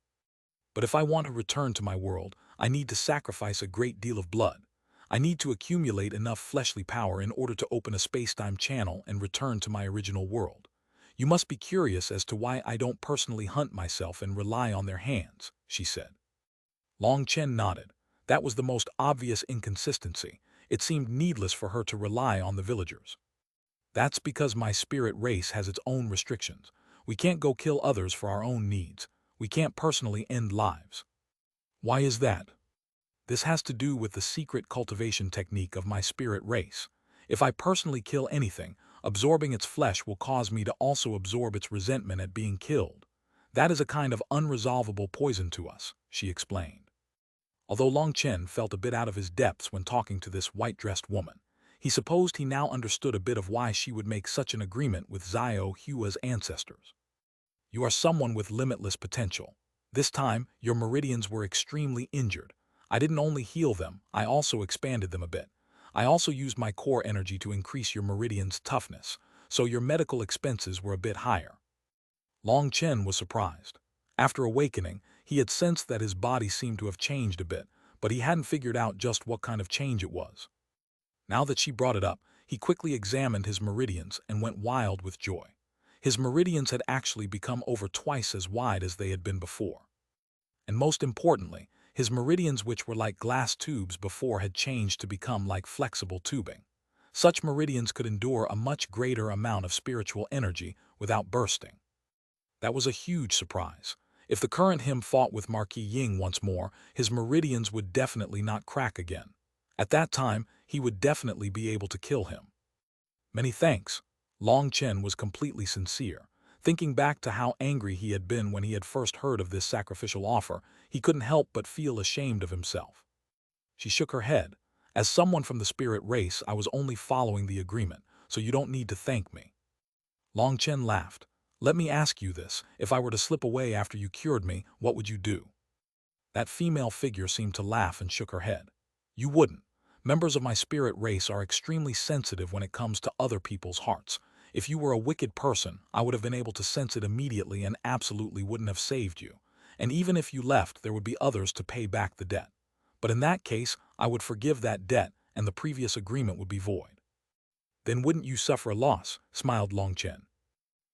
But if I want to return to my world, I need to sacrifice a great deal of blood. I need to accumulate enough fleshly power in order to open a space-time channel and return to my original world. You must be curious as to why I don't personally hunt myself and rely on their hands," she said. Long Chen nodded. That was the most obvious inconsistency. It seemed needless for her to rely on the villagers. "That's because my spirit race has its own restrictions. We can't go kill others for our own needs. We can't personally end lives." "Why is that?" "This has to do with the secret cultivation technique of my spirit race. If I personally kill anything, absorbing its flesh will cause me to also absorb its resentment at being killed. That is a kind of unresolvable poison to us," she explained. Although Long Chen felt a bit out of his depths when talking to this white-dressed woman, He supposed he now understood a bit of why she would make such an agreement with Xuanhuan's ancestors. You are someone with limitless potential. This time, your meridians were extremely injured. I didn't only heal them, I also expanded them a bit. I also used my core energy to increase your meridian's toughness, so your medical expenses were a bit higher. Long Chen was surprised. After awakening, he had sensed that his body seemed to have changed a bit, but he hadn't figured out just what kind of change it was. Now that she brought it up, he quickly examined his meridians and went wild with joy. His meridians had actually become over twice as wide as they had been before. And most importantly, his meridians, which were like glass tubes before, had changed to become like flexible tubing. Such meridians could endure a much greater amount of spiritual energy without bursting. That was a huge surprise. If the current him fought with Marquis Ying once more, his meridians would definitely not crack again. At that time, he would definitely be able to kill him. Many thanks. Long Chen was completely sincere. Thinking back to how angry he had been when he had first heard of this sacrificial offer, he couldn't help but feel ashamed of himself. She shook her head. As someone from the spirit race, I was only following the agreement, so you don't need to thank me. Long Chen laughed. Let me ask you this, if I were to slip away after you cured me, what would you do? That female figure seemed to laugh and shook her head. You wouldn't. Members of my spirit race are extremely sensitive when it comes to other people's hearts. If you were a wicked person, I would have been able to sense it immediately and absolutely wouldn't have saved you. And even if you left, there would be others to pay back the debt. But in that case, I would forgive that debt and the previous agreement would be void. Then wouldn't you suffer a loss? Smiled Long Chen.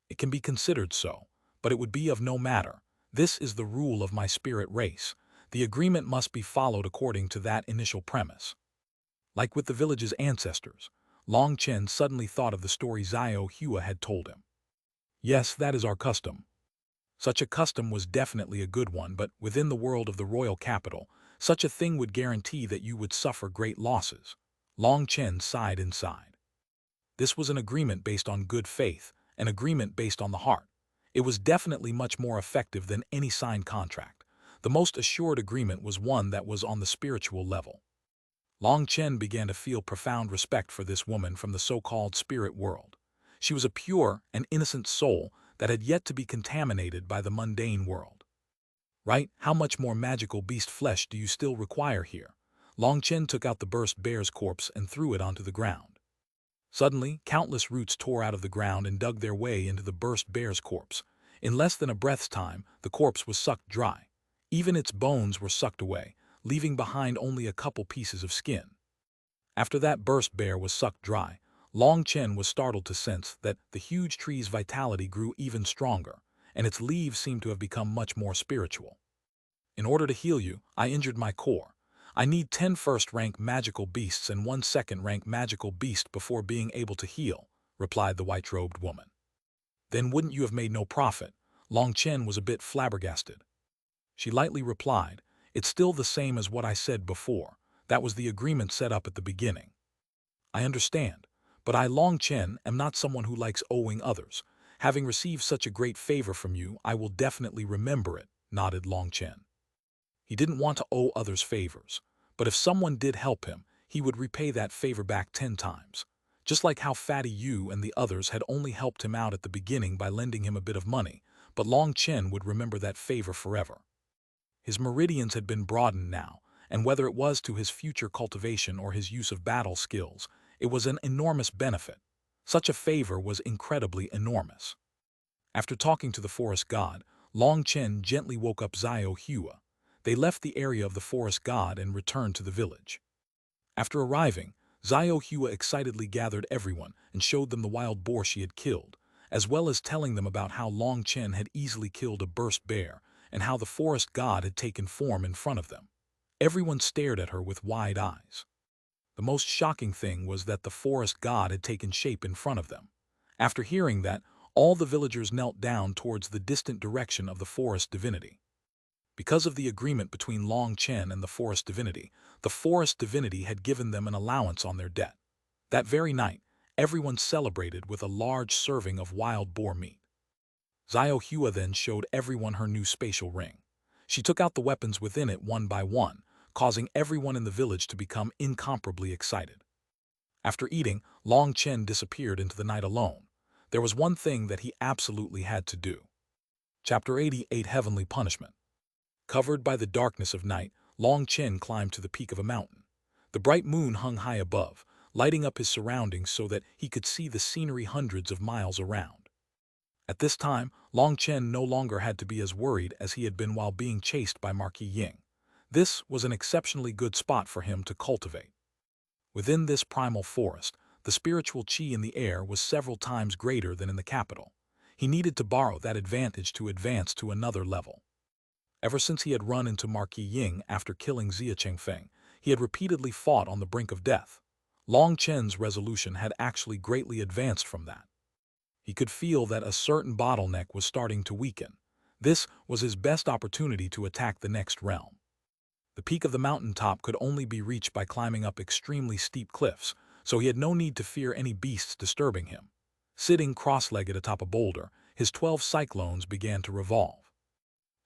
It can be considered so, but it would be of no matter. This is the rule of my spirit race. The agreement must be followed according to that initial premise. Like with the village's ancestors, Long Chen suddenly thought of the story Xuanhuan had told him. Yes, that is our custom. Such a custom was definitely a good one, but within the world of the royal capital, such a thing would guarantee that you would suffer great losses. Long Chen sighed inside. This was an agreement based on good faith, an agreement based on the heart. It was definitely much more effective than any signed contract. The most assured agreement was one that was on the spiritual level. Long Chen began to feel profound respect for this woman from the so-called spirit world. She was a pure and innocent soul that had yet to be contaminated by the mundane world. Right? How much more magical beast flesh do you still require here? Long Chen took out the burst bear's corpse and threw it onto the ground. Suddenly, countless roots tore out of the ground and dug their way into the burst bear's corpse. In less than a breath's time, the corpse was sucked dry. Even its bones were sucked away, leaving behind only a couple pieces of skin. After that burst bear was sucked dry, Long Chen was startled to sense that the huge tree's vitality grew even stronger, and its leaves seemed to have become much more spiritual. In order to heal you, I injured my core. I need 10 first-rank magical beasts and 1 second-rank magical beast before being able to heal, replied the white-robed woman. Then wouldn't you have made no profit? Long Chen was a bit flabbergasted. She lightly replied, it's still the same as what I said before. That was the agreement set up at the beginning. I understand, but I, Long Chen, am not someone who likes owing others. Having received such a great favor from you, I will definitely remember it, nodded Long Chen. He didn't want to owe others favors, but if someone did help him, he would repay that favor back 10 times. Just like how Fatty Yu and the others had only helped him out at the beginning by lending him a bit of money, but Long Chen would remember that favor forever. His meridians had been broadened now, and whether it was to his future cultivation or his use of battle skills, it was an enormous benefit. Such a favor was incredibly enormous. After talking to the forest god, Long Chen gently woke up Xuanhuan. They left the area of the forest god and returned to the village. After arriving, Xuanhuan excitedly gathered everyone and showed them the wild boar she had killed, as well as telling them about how Long Chen had easily killed a burst bear and how the forest god had taken form in front of them. Everyone stared at her with wide eyes. The most shocking thing was that the forest god had taken shape in front of them. After hearing that, all the villagers knelt down towards the distant direction of the forest divinity. Because of the agreement between Long Chen and the forest divinity had given them an allowance on their debt. That very night, everyone celebrated with a large serving of wild boar meat. Xuanhuan then showed everyone her new spatial ring. She took out the weapons within it one by one, causing everyone in the village to become incomparably excited. After eating, Long Chen disappeared into the night alone. There was one thing that he absolutely had to do. Chapter 88 Heavenly Punishment. Covered by the darkness of night, Long Chen climbed to the peak of a mountain. The bright moon hung high above, lighting up his surroundings so that he could see the scenery hundreds of miles around. At this time, Long Chen no longer had to be as worried as he had been while being chased by Marquis Ying. This was an exceptionally good spot for him to cultivate. Within this primal forest, the spiritual qi in the air was several times greater than in the capital. He needed to borrow that advantage to advance to another level. Ever since he had run into Marquis Ying after killing Xia Chengfeng, he had repeatedly fought on the brink of death. Long Chen's resolution had actually greatly advanced from that. He could feel that a certain bottleneck was starting to weaken. This was his best opportunity to attack the next realm. The peak of the mountaintop could only be reached by climbing up extremely steep cliffs, so he had no need to fear any beasts disturbing him. Sitting cross-legged atop a boulder, his 12 cyclones began to revolve.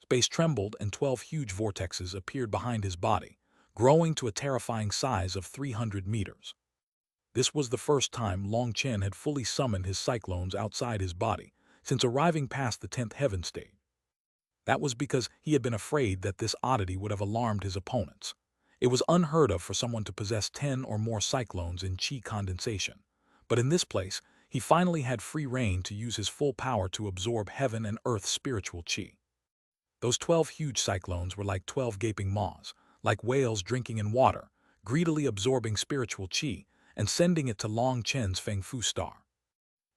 Space trembled and 12 huge vortexes appeared behind his body, growing to a terrifying size of 300 meters. This was the first time Long Chen had fully summoned his cyclones outside his body, since arriving past the 10th heaven stage. That was because he had been afraid that this oddity would have alarmed his opponents. It was unheard of for someone to possess 10 or more cyclones in qi condensation. But in this place, he finally had free rein to use his full power to absorb heaven and earth's spiritual qi. Those 12 huge cyclones were like 12 gaping maws, like whales drinking in water, greedily absorbing spiritual qi and sending it to Long Chen's Feng Fu star.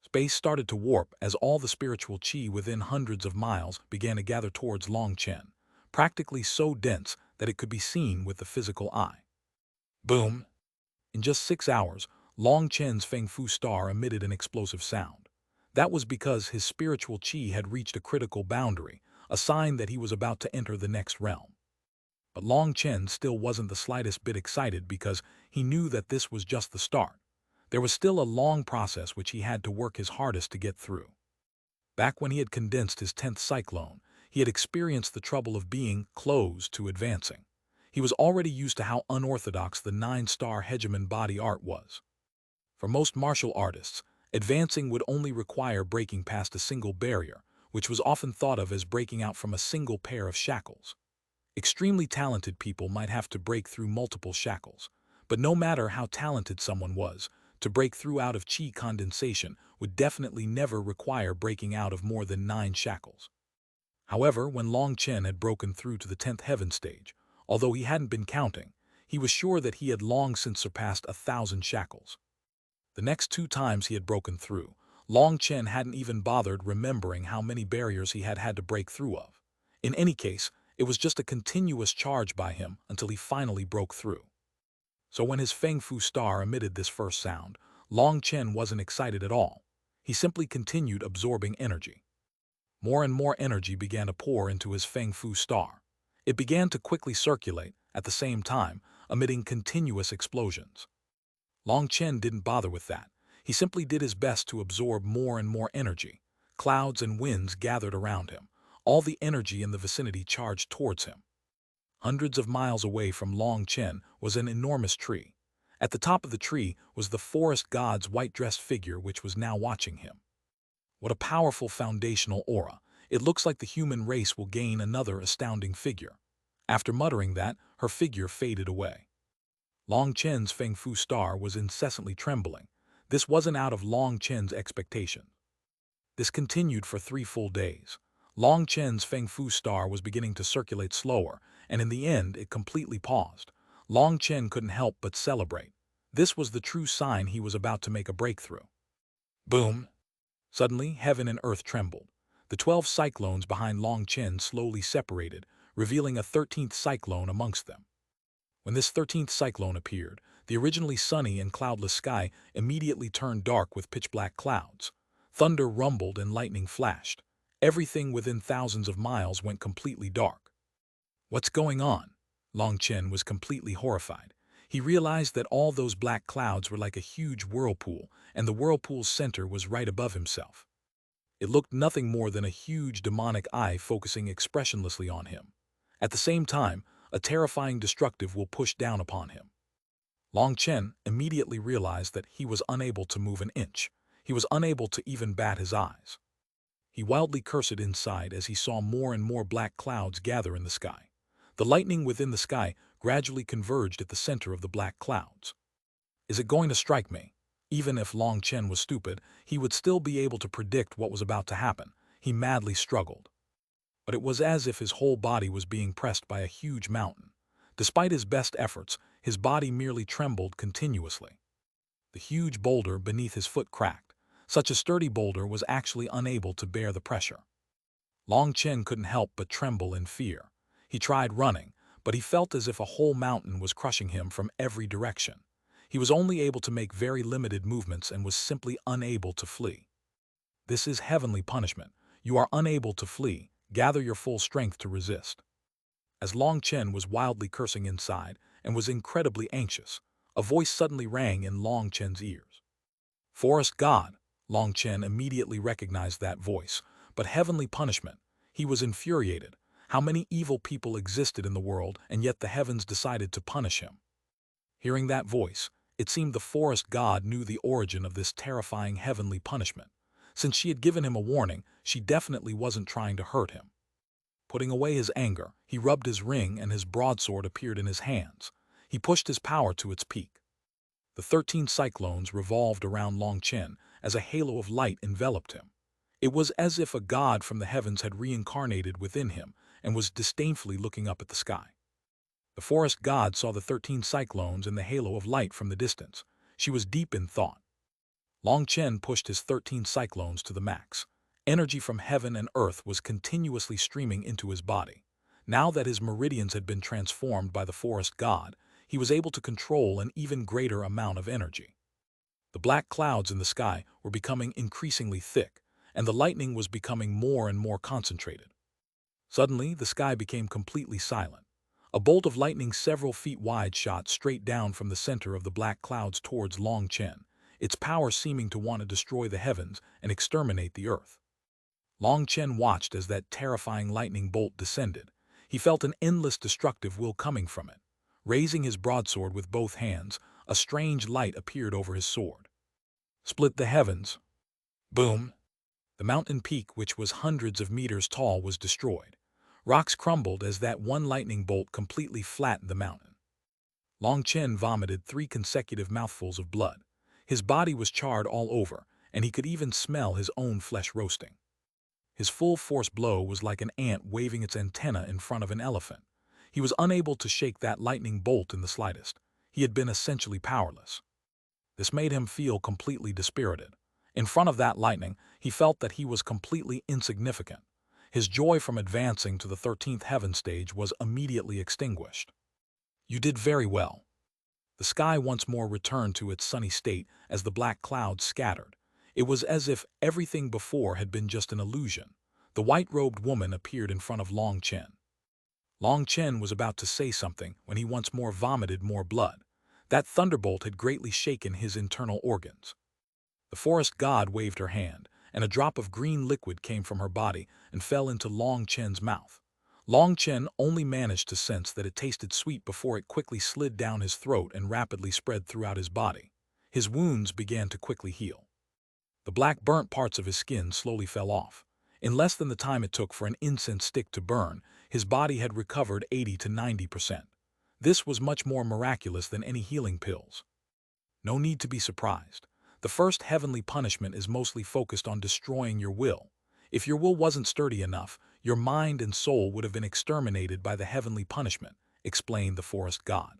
Space started to warp as all the spiritual qi within hundreds of miles began to gather towards Long Chen, practically so dense that it could be seen with the physical eye. Boom! In just 6 hours, Long Chen's Feng Fu star emitted an explosive sound. That was because his spiritual qi had reached a critical boundary, a sign that he was about to enter the next realm. But Long Chen still wasn't the slightest bit excited because he knew that this was just the start. There was still a long process which he had to work his hardest to get through. Back when he had condensed his 10th cyclone, he had experienced the trouble of being close to advancing. He was already used to how unorthodox the 9-star Hegemon body art was. For most martial artists, advancing would only require breaking past a single barrier, which was often thought of as breaking out from a single pair of shackles. Extremely talented people might have to break through multiple shackles, but no matter how talented someone was, to break through out of qi condensation would definitely never require breaking out of more than 9 shackles. However, when Long Chen had broken through to the 10th heaven stage, although he hadn't been counting, he was sure that he had long since surpassed 1,000 shackles. The next 2 times he had broken through, Long Chen hadn't even bothered remembering how many barriers he had had to break through of. In any case, it was just a continuous charge by him until he finally broke through. So when his Feng Fu star emitted this first sound, Long Chen wasn't excited at all. He simply continued absorbing energy. More and more energy began to pour into his Feng Fu star. It began to quickly circulate, at the same time, emitting continuous explosions. Long Chen didn't bother with that. He simply did his best to absorb more and more energy. Clouds and winds gathered around him. All the energy in the vicinity charged towards him. Hundreds of miles away from Long Chen was an enormous tree. At the top of the tree was the forest god's white-dressed figure which was now watching him. What a powerful foundational aura. It looks like the human race will gain another astounding figure. After muttering that, her figure faded away. Long Chen's Feng Fu star was incessantly trembling. This wasn't out of Long Chen's expectation. This continued for 3 full days. Long Chen's Feng Fu star was beginning to circulate slower, and in the end it completely paused. Long Chen couldn't help but celebrate. This was the true sign he was about to make a breakthrough. Boom! Suddenly, heaven and earth trembled. The 12 cyclones behind Long Chen slowly separated, revealing a 13th cyclone amongst them. When this 13th cyclone appeared, the originally sunny and cloudless sky immediately turned dark with pitch-black clouds. Thunder rumbled and lightning flashed. Everything within thousands of miles went completely dark. What's going on? Long Chen was completely horrified. He realized that all those black clouds were like a huge whirlpool, and the whirlpool's center was right above himself. It looked nothing more than a huge demonic eye focusing expressionlessly on him. At the same time, a terrifying destructive will push down upon him. Long Chen immediately realized that he was unable to move an inch. He was unable to even bat his eyes. He wildly cursed inside as he saw more and more black clouds gather in the sky. The lightning within the sky gradually converged at the center of the black clouds. Is it going to strike me? Even if Long Chen was stupid, he would still be able to predict what was about to happen. He madly struggled. But it was as if his whole body was being pressed by a huge mountain. Despite his best efforts, his body merely trembled continuously. The huge boulder beneath his foot cracked. Such a sturdy boulder was actually unable to bear the pressure. Long Chen couldn't help but tremble in fear. He tried running, but he felt as if a whole mountain was crushing him from every direction. He was only able to make very limited movements and was simply unable to flee. This is heavenly punishment. You are unable to flee. Gather your full strength to resist. As Long Chen was wildly cursing inside and was incredibly anxious, a voice suddenly rang in Long Chen's ears. Forest God. Long Chen immediately recognized that voice, but heavenly punishment. He was infuriated. How many evil people existed in the world, and yet the heavens decided to punish him? Hearing that voice, it seemed the forest god knew the origin of this terrifying heavenly punishment. Since she had given him a warning, she definitely wasn't trying to hurt him. Putting away his anger, he rubbed his ring and his broadsword appeared in his hands. He pushed his power to its peak. The 13 cyclones revolved around Long Chen as a halo of light enveloped him. It was as if a god from the heavens had reincarnated within him and was disdainfully looking up at the sky. The forest god saw the 13 cyclones in the halo of light from the distance. She was deep in thought. Long Chen pushed his 13 cyclones to the max. Energy from heaven and earth was continuously streaming into his body. Now that his meridians had been transformed by the forest god, he was able to control an even greater amount of energy. The black clouds in the sky were becoming increasingly thick, and the lightning was becoming more and more concentrated. Suddenly, the sky became completely silent. A bolt of lightning several feet wide shot straight down from the center of the black clouds towards Long Chen, its power seeming to want to destroy the heavens and exterminate the earth. Long Chen watched as that terrifying lightning bolt descended. He felt an endless destructive will coming from it. Raising his broadsword with both hands, a strange light appeared over his sword. Split the heavens. Boom! The mountain peak, which was hundreds of meters tall, was destroyed. Rocks crumbled as that one lightning bolt completely flattened the mountain. Long Chen vomited 3 consecutive mouthfuls of blood. His body was charred all over, and he could even smell his own flesh roasting. His full-force blow was like an ant waving its antenna in front of an elephant. He was unable to shake that lightning bolt in the slightest. He had been essentially powerless. This made him feel completely dispirited. In front of that lightning, he felt that he was completely insignificant. His joy from advancing to the 13th heaven stage was immediately extinguished. You did very well. The sky once more returned to its sunny state as the black clouds scattered. It was as if everything before had been just an illusion. The white-robed woman appeared in front of Long Chen. Long Chen was about to say something when he once more vomited more blood. That thunderbolt had greatly shaken his internal organs. The forest god waved her hand, and a drop of green liquid came from her body and fell into Long Chen's mouth. Long Chen only managed to sense that it tasted sweet before it quickly slid down his throat and rapidly spread throughout his body. His wounds began to quickly heal. The black burnt parts of his skin slowly fell off. In less than the time it took for an incense stick to burn, his body had recovered 80 to 90%. This was much more miraculous than any healing pills. No need to be surprised. The first heavenly punishment is mostly focused on destroying your will. If your will wasn't sturdy enough, your mind and soul would have been exterminated by the heavenly punishment, explained the forest god.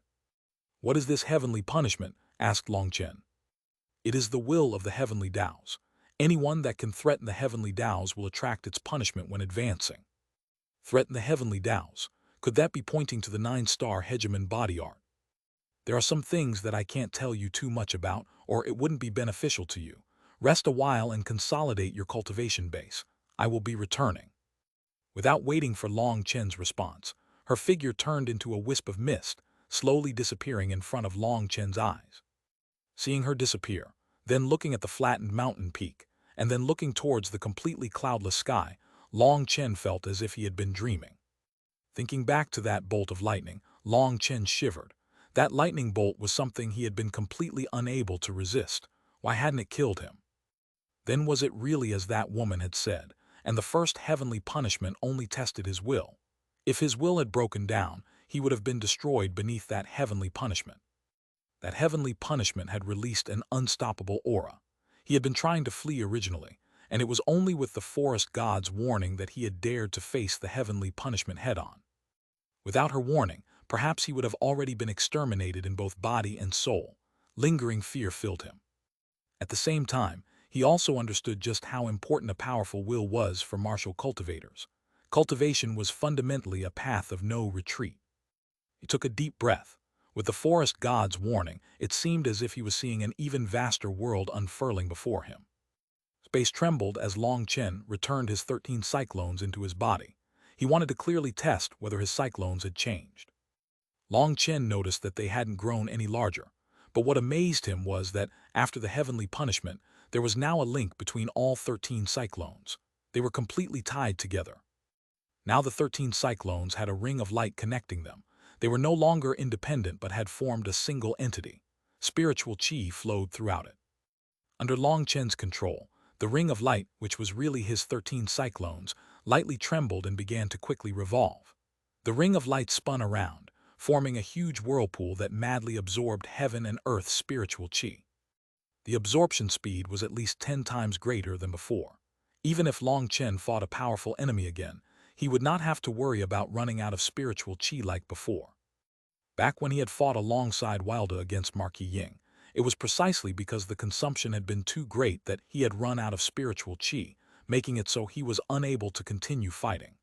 What is this heavenly punishment? Asked Long Chen. It is the will of the heavenly Taos. Anyone that can threaten the heavenly Taos will attract its punishment when advancing. Threaten the heavenly Taos. Could that be pointing to the 9-star Hegemon body art? There are some things that I can't tell you too much about, or it wouldn't be beneficial to you. Rest a while and consolidate your cultivation base. I will be returning. Without waiting for Long Chen's response, her figure turned into a wisp of mist, slowly disappearing in front of Long Chen's eyes. Seeing her disappear, then looking at the flattened mountain peak, and then looking towards the completely cloudless sky, Long Chen felt as if he had been dreaming. Thinking back to that bolt of lightning, Long Chen shivered. That lightning bolt was something he had been completely unable to resist. Why hadn't it killed him? Then was it really as that woman had said, and the first heavenly punishment only tested his will? If his will had broken down, he would have been destroyed beneath that heavenly punishment. That heavenly punishment had released an unstoppable aura. He had been trying to flee originally, and it was only with the forest god's warning that he had dared to face the heavenly punishment head-on. Without her warning, perhaps he would have already been exterminated in both body and soul. Lingering fear filled him. At the same time, he also understood just how important a powerful will was for martial cultivators. Cultivation was fundamentally a path of no retreat. He took a deep breath. With the forest god's warning, it seemed as if he was seeing an even vaster world unfurling before him. Space trembled as Long Chen returned his 13 cyclones into his body. He wanted to clearly test whether his cyclones had changed. Long Chen noticed that they hadn't grown any larger, but what amazed him was that, after the heavenly punishment, there was now a link between all 13 cyclones. They were completely tied together. Now the 13 cyclones had a ring of light connecting them. They were no longer independent but had formed a single entity. Spiritual qi flowed throughout it. Under Long Chen's control, the ring of light, which was really his 13 cyclones, lightly trembled and began to quickly revolve. The ring of light spun around, forming a huge whirlpool that madly absorbed heaven and earth's spiritual qi. The absorption speed was at least 10 times greater than before. Even if Long Chen fought a powerful enemy again, he would not have to worry about running out of spiritual qi like before. Back when he had fought alongside Wilda against Marquis Ying, it was precisely because the consumption had been too great that he had run out of spiritual qi, making it so he was unable to continue fighting.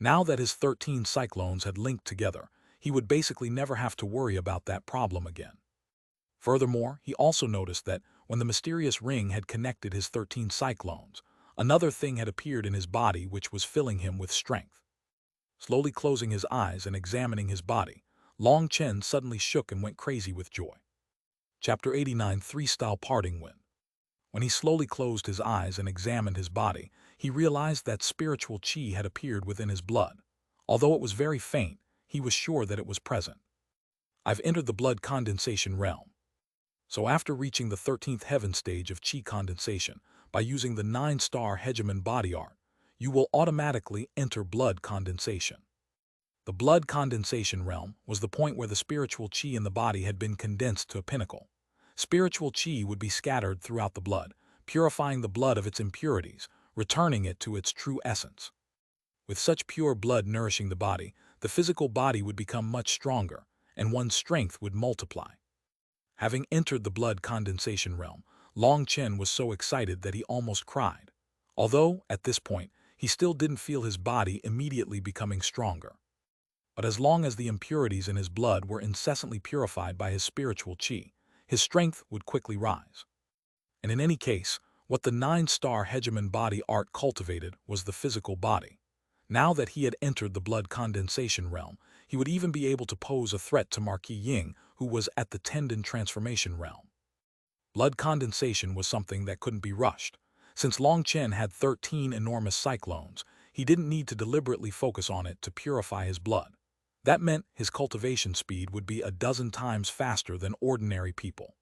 Now that his 13 cyclones had linked together, he would basically never have to worry about that problem again. Furthermore, he also noticed that when the mysterious ring had connected his 13 cyclones, another thing had appeared in his body which was filling him with strength. Slowly closing his eyes and examining his body, Long Chen suddenly shook and went crazy with joy. Chapter 89 3-Style Parting Wind. When he slowly closed his eyes and examined his body, he realized that spiritual qi had appeared within his blood. Although it was very faint, he was sure that it was present. I've entered the blood condensation realm. So after reaching the 13th heaven stage of qi condensation, by using the 9-star Hegemon body art, you will automatically enter blood condensation. The blood condensation realm was the point where the spiritual qi in the body had been condensed to a pinnacle. Spiritual qi would be scattered throughout the blood, purifying the blood of its impurities, returning it to its true essence. With such pure blood nourishing the body, the physical body would become much stronger, and one's strength would multiply. Having entered the blood condensation realm, Long Chen was so excited that he almost cried. Although, at this point, he still didn't feel his body immediately becoming stronger. But as long as the impurities in his blood were incessantly purified by his spiritual qi, his strength would quickly rise. And in any case, what the 9-star Hegemon body art cultivated was the physical body. Now that he had entered the blood condensation realm, he would even be able to pose a threat to Marquis Ying, who was at the tendon transformation realm. Blood condensation was something that couldn't be rushed. Since Long Chen had 13 enormous cyclones, he didn't need to deliberately focus on it to purify his blood. That meant his cultivation speed would be a dozen times faster than ordinary people.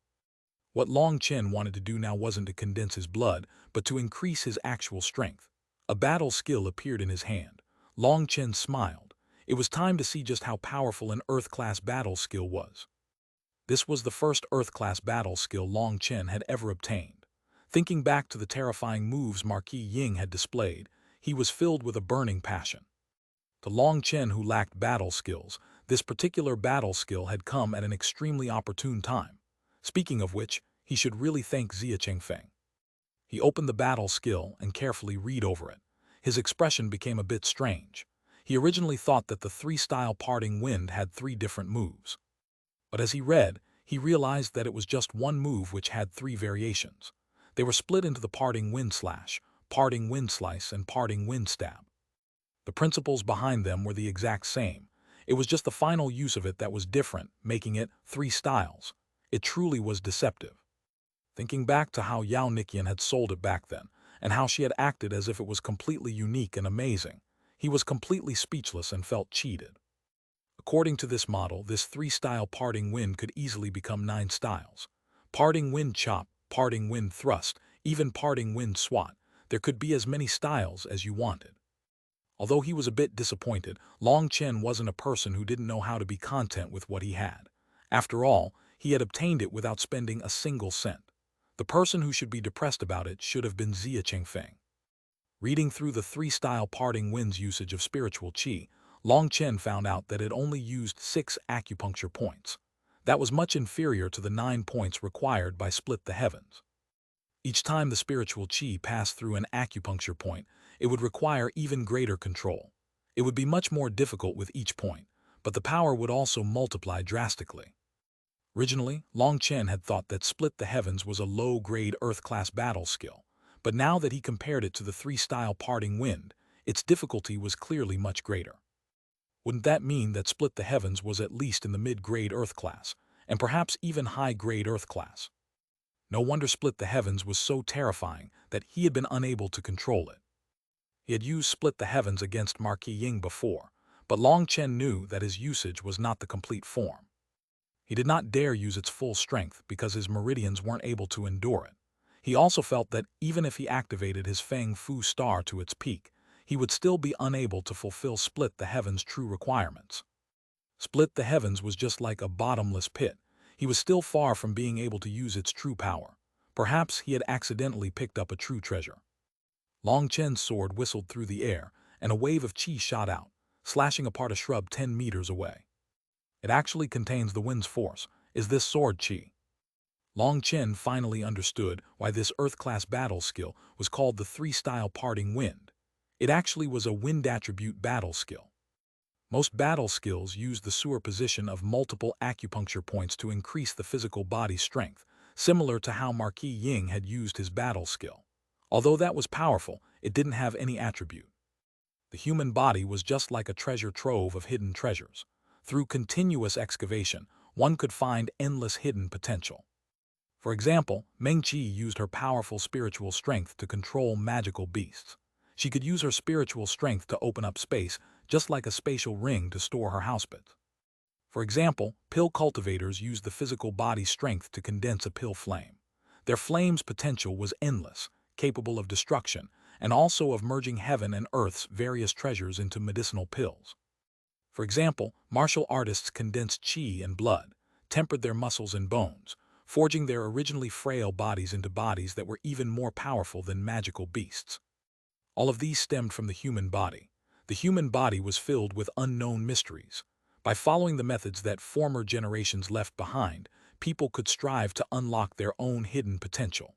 What Long Chen wanted to do now wasn't to condense his blood, but to increase his actual strength. A battle skill appeared in his hand. Long Chen smiled. It was time to see just how powerful an Earth-class battle skill was. This was the first Earth-class battle skill Long Chen had ever obtained. Thinking back to the terrifying moves Marquis Ying had displayed, he was filled with a burning passion. To Long Chen, who lacked battle skills, this particular battle skill had come at an extremely opportune time. Speaking of which, he should really thank Xia Chengfeng. He opened the battle skill and carefully read over it. His expression became a bit strange. He originally thought that the 3-style Parting Wind had 3 different moves. But as he read, he realized that it was just one move which had 3 variations. They were split into the Parting Wind Slash, Parting Wind Slice, and Parting Wind Stab. The principles behind them were the exact same. It was just the final use of it that was different, making it 3 styles. It truly was deceptive. Thinking back to how Yao Niqian had sold it back then, and how she had acted as if it was completely unique and amazing, he was completely speechless and felt cheated. According to this model, this 3-style parting wind could easily become 9 styles. Parting wind chop, parting wind thrust, even parting wind swat. There could be as many styles as you wanted. Although he was a bit disappointed, Long Chen wasn't a person who didn't know how to be content with what he had. After all, he had obtained it without spending a single cent. The person who should be depressed about it should have been Zia Chengfeng. Reading through the 3-style parting wind's usage of spiritual qi, Long Chen found out that it only used 6 acupuncture points. That was much inferior to the 9 points required by Split the Heavens. Each time the spiritual qi passed through an acupuncture point, it would require even greater control. It would be much more difficult with each point, but the power would also multiply drastically. Originally, Long Chen had thought that Split the Heavens was a low-grade Earth-class battle skill, but now that he compared it to the 3-style parting wind, its difficulty was clearly much greater. Wouldn't that mean that Split the Heavens was at least in the mid-grade Earth class, and perhaps even high-grade Earth class? No wonder Split the Heavens was so terrifying that he had been unable to control it. He had used Split the Heavens against Marquis Ying before, but Long Chen knew that his usage was not the complete form. He did not dare use its full strength because his meridians weren't able to endure it. He also felt that even if he activated his Feng Fu star to its peak, he would still be unable to fulfill Split the Heavens' true requirements. Split the Heavens was just like a bottomless pit. He was still far from being able to use its true power. Perhaps he had accidentally picked up a true treasure. Long Chen's sword whistled through the air, and a wave of qi shot out, slashing apart a shrub 10 meters away. It actually contains the wind's force. Is this sword qi? Long Chen finally understood why this Earth-class battle skill was called the 3-style parting wind. It actually was a wind attribute battle skill. Most battle skills use the superposition of multiple acupuncture points to increase the physical body's strength, similar to how Marquis Ying had used his battle skill. Although that was powerful, it didn't have any attribute. The human body was just like a treasure trove of hidden treasures. Through continuous excavation, one could find endless hidden potential. For example, Meng Qi used her powerful spiritual strength to control magical beasts. She could use her spiritual strength to open up space, just like a spatial ring to store her housebits. For example, pill cultivators used the physical body's strength to condense a pill flame. Their flame's potential was endless, capable of destruction, and also of merging heaven and earth's various treasures into medicinal pills. For example, martial artists condensed qi and blood, tempered their muscles and bones, forging their originally frail bodies into bodies that were even more powerful than magical beasts. All of these stemmed from the human body. The human body was filled with unknown mysteries. By following the methods that former generations left behind, people could strive to unlock their own hidden potential.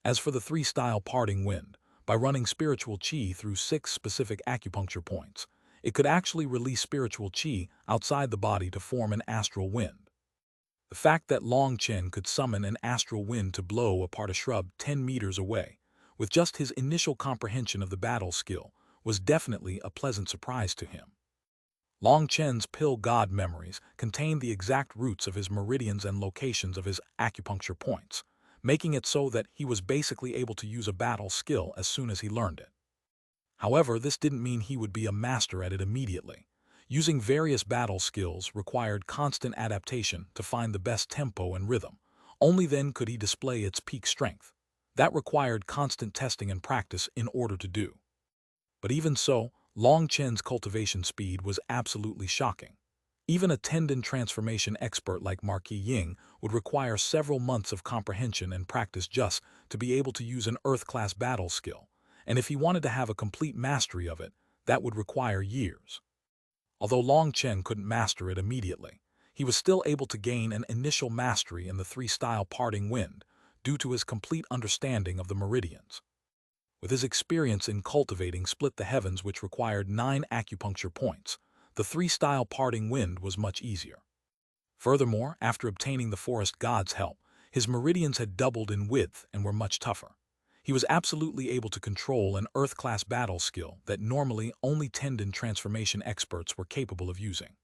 As for the 3-style parting wind, by running spiritual qi through 6 specific acupuncture points, it could actually release spiritual qi outside the body to form an astral wind. The fact that Long Chen could summon an astral wind to blow apart a shrub 10 meters away, with just his initial comprehension of the battle skill, was definitely a pleasant surprise to him. Long Chen's pill god memories contained the exact roots of his meridians and locations of his acupuncture points, making it so that he was basically able to use a battle skill as soon as he learned it. However, this didn't mean he would be a master at it immediately. Using various battle skills required constant adaptation to find the best tempo and rhythm. Only then could he display its peak strength. That required constant testing and practice in order to do. But even so, Long Chen's cultivation speed was absolutely shocking. Even a tendon transformation expert like Marquis Ying would require several months of comprehension and practice just to be able to use an Earth-class battle skill, and if he wanted to have a complete mastery of it, that would require years. Although Long Chen couldn't master it immediately, he was still able to gain an initial mastery in the 3-style parting wind due to his complete understanding of the meridians. With his experience in cultivating Split the Heavens, which required 9 acupuncture points, the 3-style parting wind was much easier. Furthermore, after obtaining the forest god's help, his meridians had doubled in width and were much tougher. He was absolutely able to control an Earth-class battle skill that normally only tendon transformation experts were capable of using.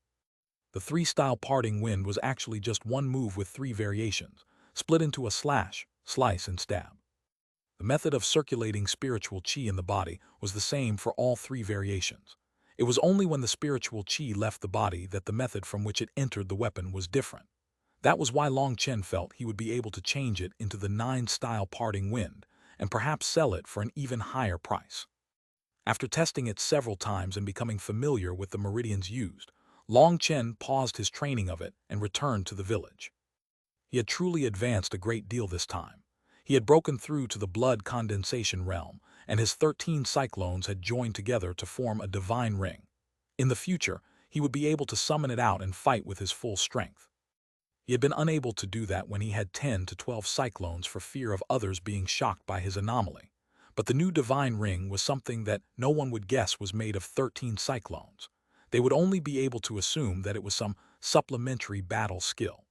The 3-style parting wind was actually just one move with 3 variations, split into a slash, slice, and stab. The method of circulating spiritual qi in the body was the same for all 3 variations. It was only when the spiritual qi left the body that the method from which it entered the weapon was different. That was why Long Chen felt he would be able to change it into the 9-style parting wind, and perhaps sell it for an even higher price. After testing it several times and becoming familiar with the meridians used, Long Chen paused his training of it and returned to the village. He had truly advanced a great deal this time. He had broken through to the blood condensation realm, and his 13 cyclones had joined together to form a divine ring. In the future, he would be able to summon it out and fight with his full strength. He had been unable to do that when he had 10 to 12 cyclones for fear of others being shocked by his anomaly. But the new divine ring was something that no one would guess was made of 13 cyclones. They would only be able to assume that it was some supplementary battle skill.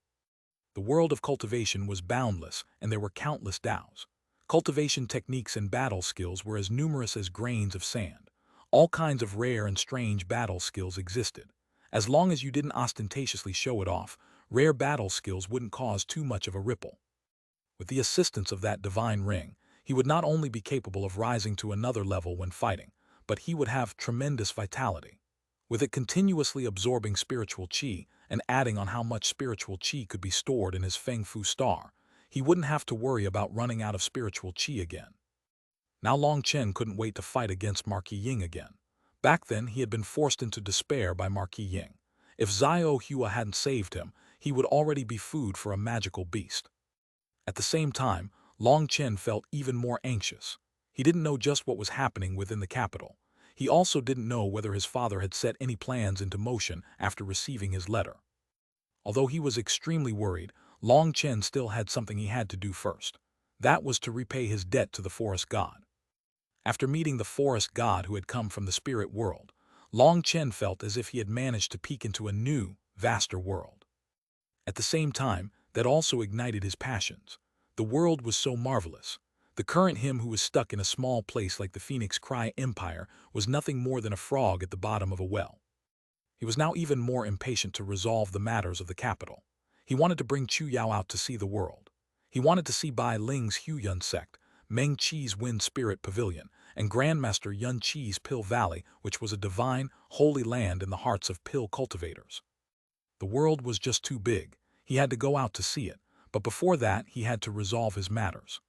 The world of cultivation was boundless, and there were countless DAOs. Cultivation techniques and battle skills were as numerous as grains of sand. All kinds of rare and strange battle skills existed. As long as you didn't ostentatiously show it off, rare battle skills wouldn't cause too much of a ripple. With the assistance of that divine ring, he would not only be capable of rising to another level when fighting, but he would have tremendous vitality. With it continuously absorbing spiritual qi and adding on how much spiritual qi could be stored in his Feng Fu star, he wouldn't have to worry about running out of spiritual qi again. Now Long Chen couldn't wait to fight against Marquis Ying again. Back then, he had been forced into despair by Marquis Ying. If Xuanhuan hadn't saved him, he would already be food for a magical beast. At the same time, Long Chen felt even more anxious. He didn't know just what was happening within the capital. He also didn't know whether his father had set any plans into motion after receiving his letter. Although he was extremely worried, Long Chen still had something he had to do first. That was to repay his debt to the forest god. After meeting the forest god who had come from the spirit world, Long Chen felt as if he had managed to peek into a new, vaster world. At the same time, that also ignited his passions. The world was so marvelous. The current him who was stuck in a small place like the Phoenix Cry Empire was nothing more than a frog at the bottom of a well. He was now even more impatient to resolve the matters of the capital. He wanted to bring Chu Yao out to see the world. He wanted to see Bai Ling's Huyun sect, Meng Qi's Wind Spirit Pavilion, and Grandmaster Yun Qi's Pill Valley, which was a divine, holy land in the hearts of pill cultivators. The world was just too big. He had to go out to see it, but before that he had to resolve his matters.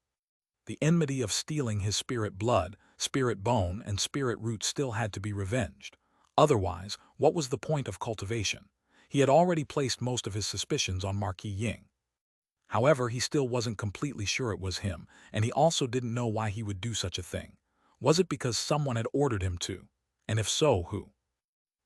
The enmity of stealing his spirit blood, spirit bone, and spirit root still had to be revenged. Otherwise, what was the point of cultivation? He had already placed most of his suspicions on Marquis Ying. However, he still wasn't completely sure it was him, and he also didn't know why he would do such a thing. Was it because someone had ordered him to? And if so, who?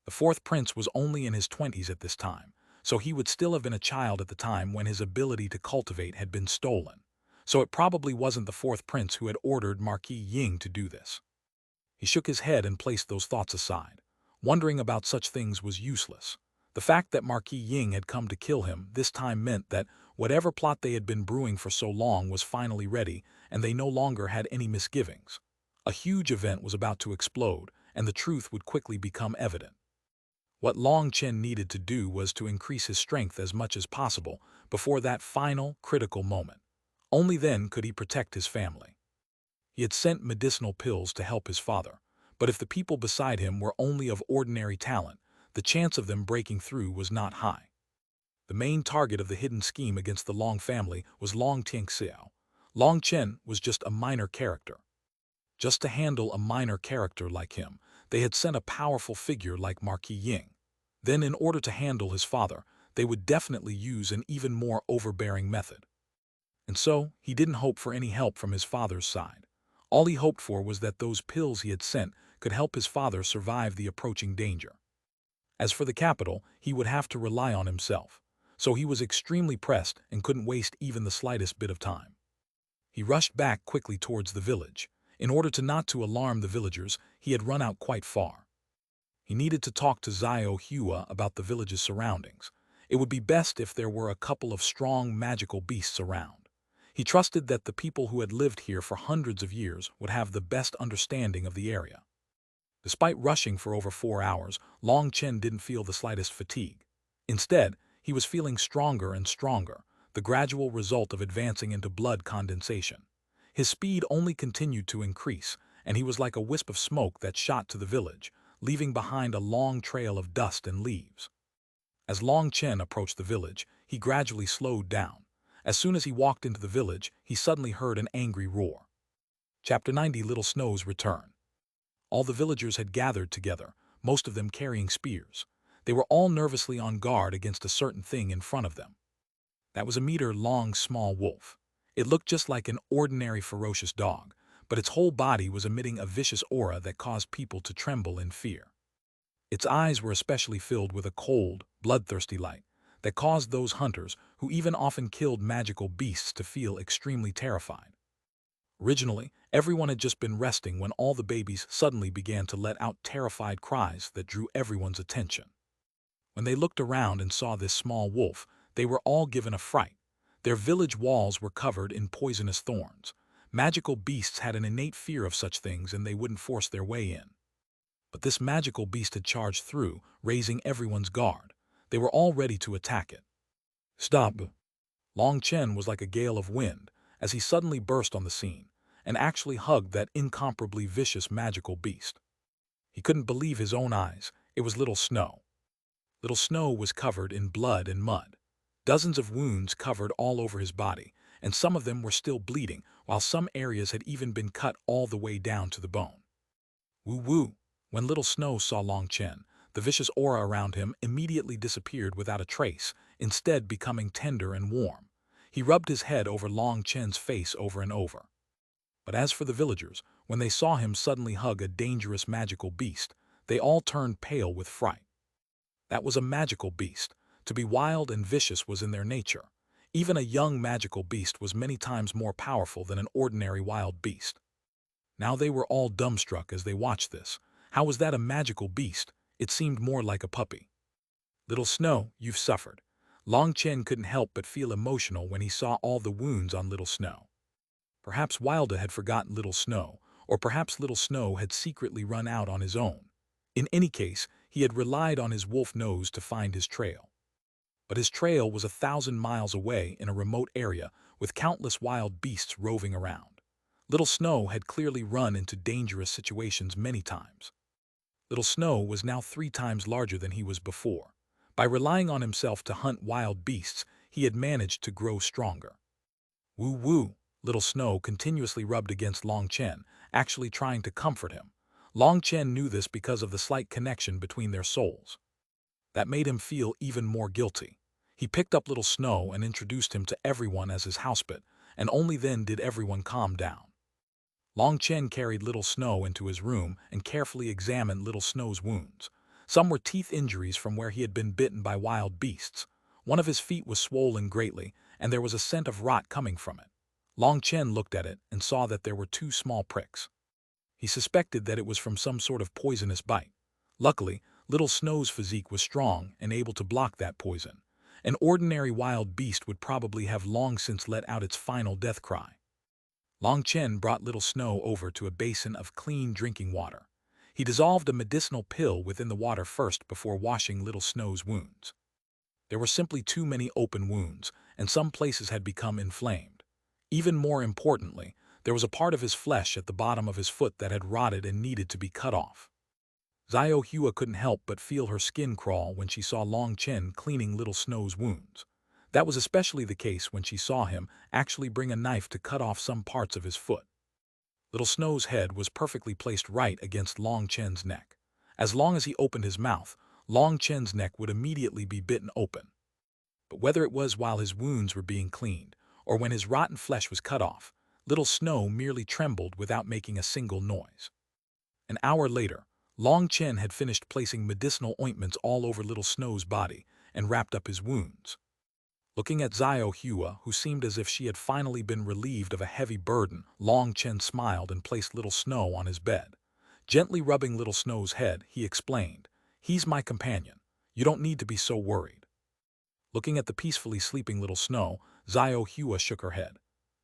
The fourth prince was only in his 20s at this time, so he would still have been a child at the time when his ability to cultivate had been stolen. So it probably wasn't the fourth prince who had ordered Marquis Ying to do this. He shook his head and placed those thoughts aside. Wondering about such things was useless. The fact that Marquis Ying had come to kill him this time meant that whatever plot they had been brewing for so long was finally ready, and they no longer had any misgivings. A huge event was about to explode, and the truth would quickly become evident. What Long Chen needed to do was to increase his strength as much as possible before that final, critical moment. Only then could he protect his family. He had sent medicinal pills to help his father, but if the people beside him were only of ordinary talent, the chance of them breaking through was not high. The main target of the hidden scheme against the Long family was Long Tianxiao. Long Chen was just a minor character. Just to handle a minor character like him, they had sent a powerful figure like Marquis Ying. Then, in order to handle his father, they would definitely use an even more overbearing method. And so, he didn't hope for any help from his father's side. All he hoped for was that those pills he had sent could help his father survive the approaching danger. As for the capital, he would have to rely on himself. So he was extremely pressed and couldn't waste even the slightest bit of time. He rushed back quickly towards the village. In order not to alarm the villagers, he had run out quite far. He needed to talk to Xuanhuan about the village's surroundings. It would be best if there were a couple of strong magical beasts around. He trusted that the people who had lived here for hundreds of years would have the best understanding of the area. Despite rushing for over 4 hours, Long Chen didn't feel the slightest fatigue. Instead, he was feeling stronger and stronger, the gradual result of advancing into blood condensation. His speed only continued to increase, and he was like a wisp of smoke that shot to the village, leaving behind a long trail of dust and leaves. As Long Chen approached the village, he gradually slowed down. As soon as he walked into the village, he suddenly heard an angry roar. Chapter 90: Little Snow's Return. All the villagers had gathered together, most of them carrying spears. They were all nervously on guard against a certain thing in front of them. That was a meter-long small wolf. It looked just like an ordinary ferocious dog, but its whole body was emitting a vicious aura that caused people to tremble in fear. Its eyes were especially filled with a cold, bloodthirsty light that caused those hunters who even often killed magical beasts to feel extremely terrified. Originally, everyone had just been resting when all the babies suddenly began to let out terrified cries that drew everyone's attention. When they looked around and saw this small wolf, they were all given a fright. Their village walls were covered in poisonous thorns. Magical beasts had an innate fear of such things and they wouldn't force their way in. But this magical beast had charged through, raising everyone's guard. They were all ready to attack it. Stop! Long Chen was like a gale of wind as he suddenly burst on the scene and actually hugged that incomparably vicious magical beast. He couldn't believe his own eyes. It was Little Snow. Little Snow was covered in blood and mud. Dozens of wounds covered all over his body, and some of them were still bleeding, while some areas had even been cut all the way down to the bone. Woo-woo! When Little Snow saw Long Chen, the vicious aura around him immediately disappeared without a trace, instead becoming tender and warm. He rubbed his head over Long Chen's face over and over. But as for the villagers, when they saw him suddenly hug a dangerous magical beast, they all turned pale with fright. That was a magical beast. To be wild and vicious was in their nature. Even a young magical beast was many times more powerful than an ordinary wild beast. Now they were all dumbstruck as they watched this. How was that a magical beast? It seemed more like a puppy. Little Snow, you've suffered. Long Chen couldn't help but feel emotional when he saw all the wounds on Little Snow. Perhaps Wilda had forgotten Little Snow, or perhaps Little Snow had secretly run out on his own. In any case, he had relied on his wolf nose to find his trail. But his trail was 1,000 miles away in a remote area with countless wild beasts roving around. Little Snow had clearly run into dangerous situations many times. Little Snow was now 3 times larger than he was before. By relying on himself to hunt wild beasts, he had managed to grow stronger. Woo-woo! Little Snow continuously rubbed against Long Chen, actually trying to comfort him. Long Chen knew this because of the slight connection between their souls. That made him feel even more guilty. He picked up Little Snow and introduced him to everyone as his housepet, and only then did everyone calm down. Long Chen carried Little Snow into his room and carefully examined Little Snow's wounds. Some were teeth injuries from where he had been bitten by wild beasts. One of his feet was swollen greatly, and there was a scent of rot coming from it. Long Chen looked at it and saw that there were 2 small pricks. He suspected that it was from some sort of poisonous bite. Luckily, Little Snow's physique was strong and able to block that poison. An ordinary wild beast would probably have long since let out its final death cry. Long Chen brought Little Snow over to a basin of clean drinking water. He dissolved a medicinal pill within the water first before washing Little Snow's wounds. There were simply too many open wounds, and some places had become inflamed. Even more importantly, there was a part of his flesh at the bottom of his foot that had rotted and needed to be cut off. Xuanhuan couldn't help but feel her skin crawl when she saw Long Chen cleaning Little Snow's wounds. That was especially the case when she saw him actually bring a knife to cut off some parts of his foot. Little Snow's head was perfectly placed right against Long Chen's neck. As long as he opened his mouth, Long Chen's neck would immediately be bitten open. But whether it was while his wounds were being cleaned, or when his rotten flesh was cut off, Little Snow merely trembled without making a single noise. An hour later, Long Chen had finished placing medicinal ointments all over Little Snow's body and wrapped up his wounds. Looking at Xuanhuan, who seemed as if she had finally been relieved of a heavy burden, Long Chen smiled and placed Little Snow on his bed. Gently rubbing Little Snow's head, he explained, "He's my companion. You don't need to be so worried." Looking at the peacefully sleeping Little Snow, Xuanhuan shook her head.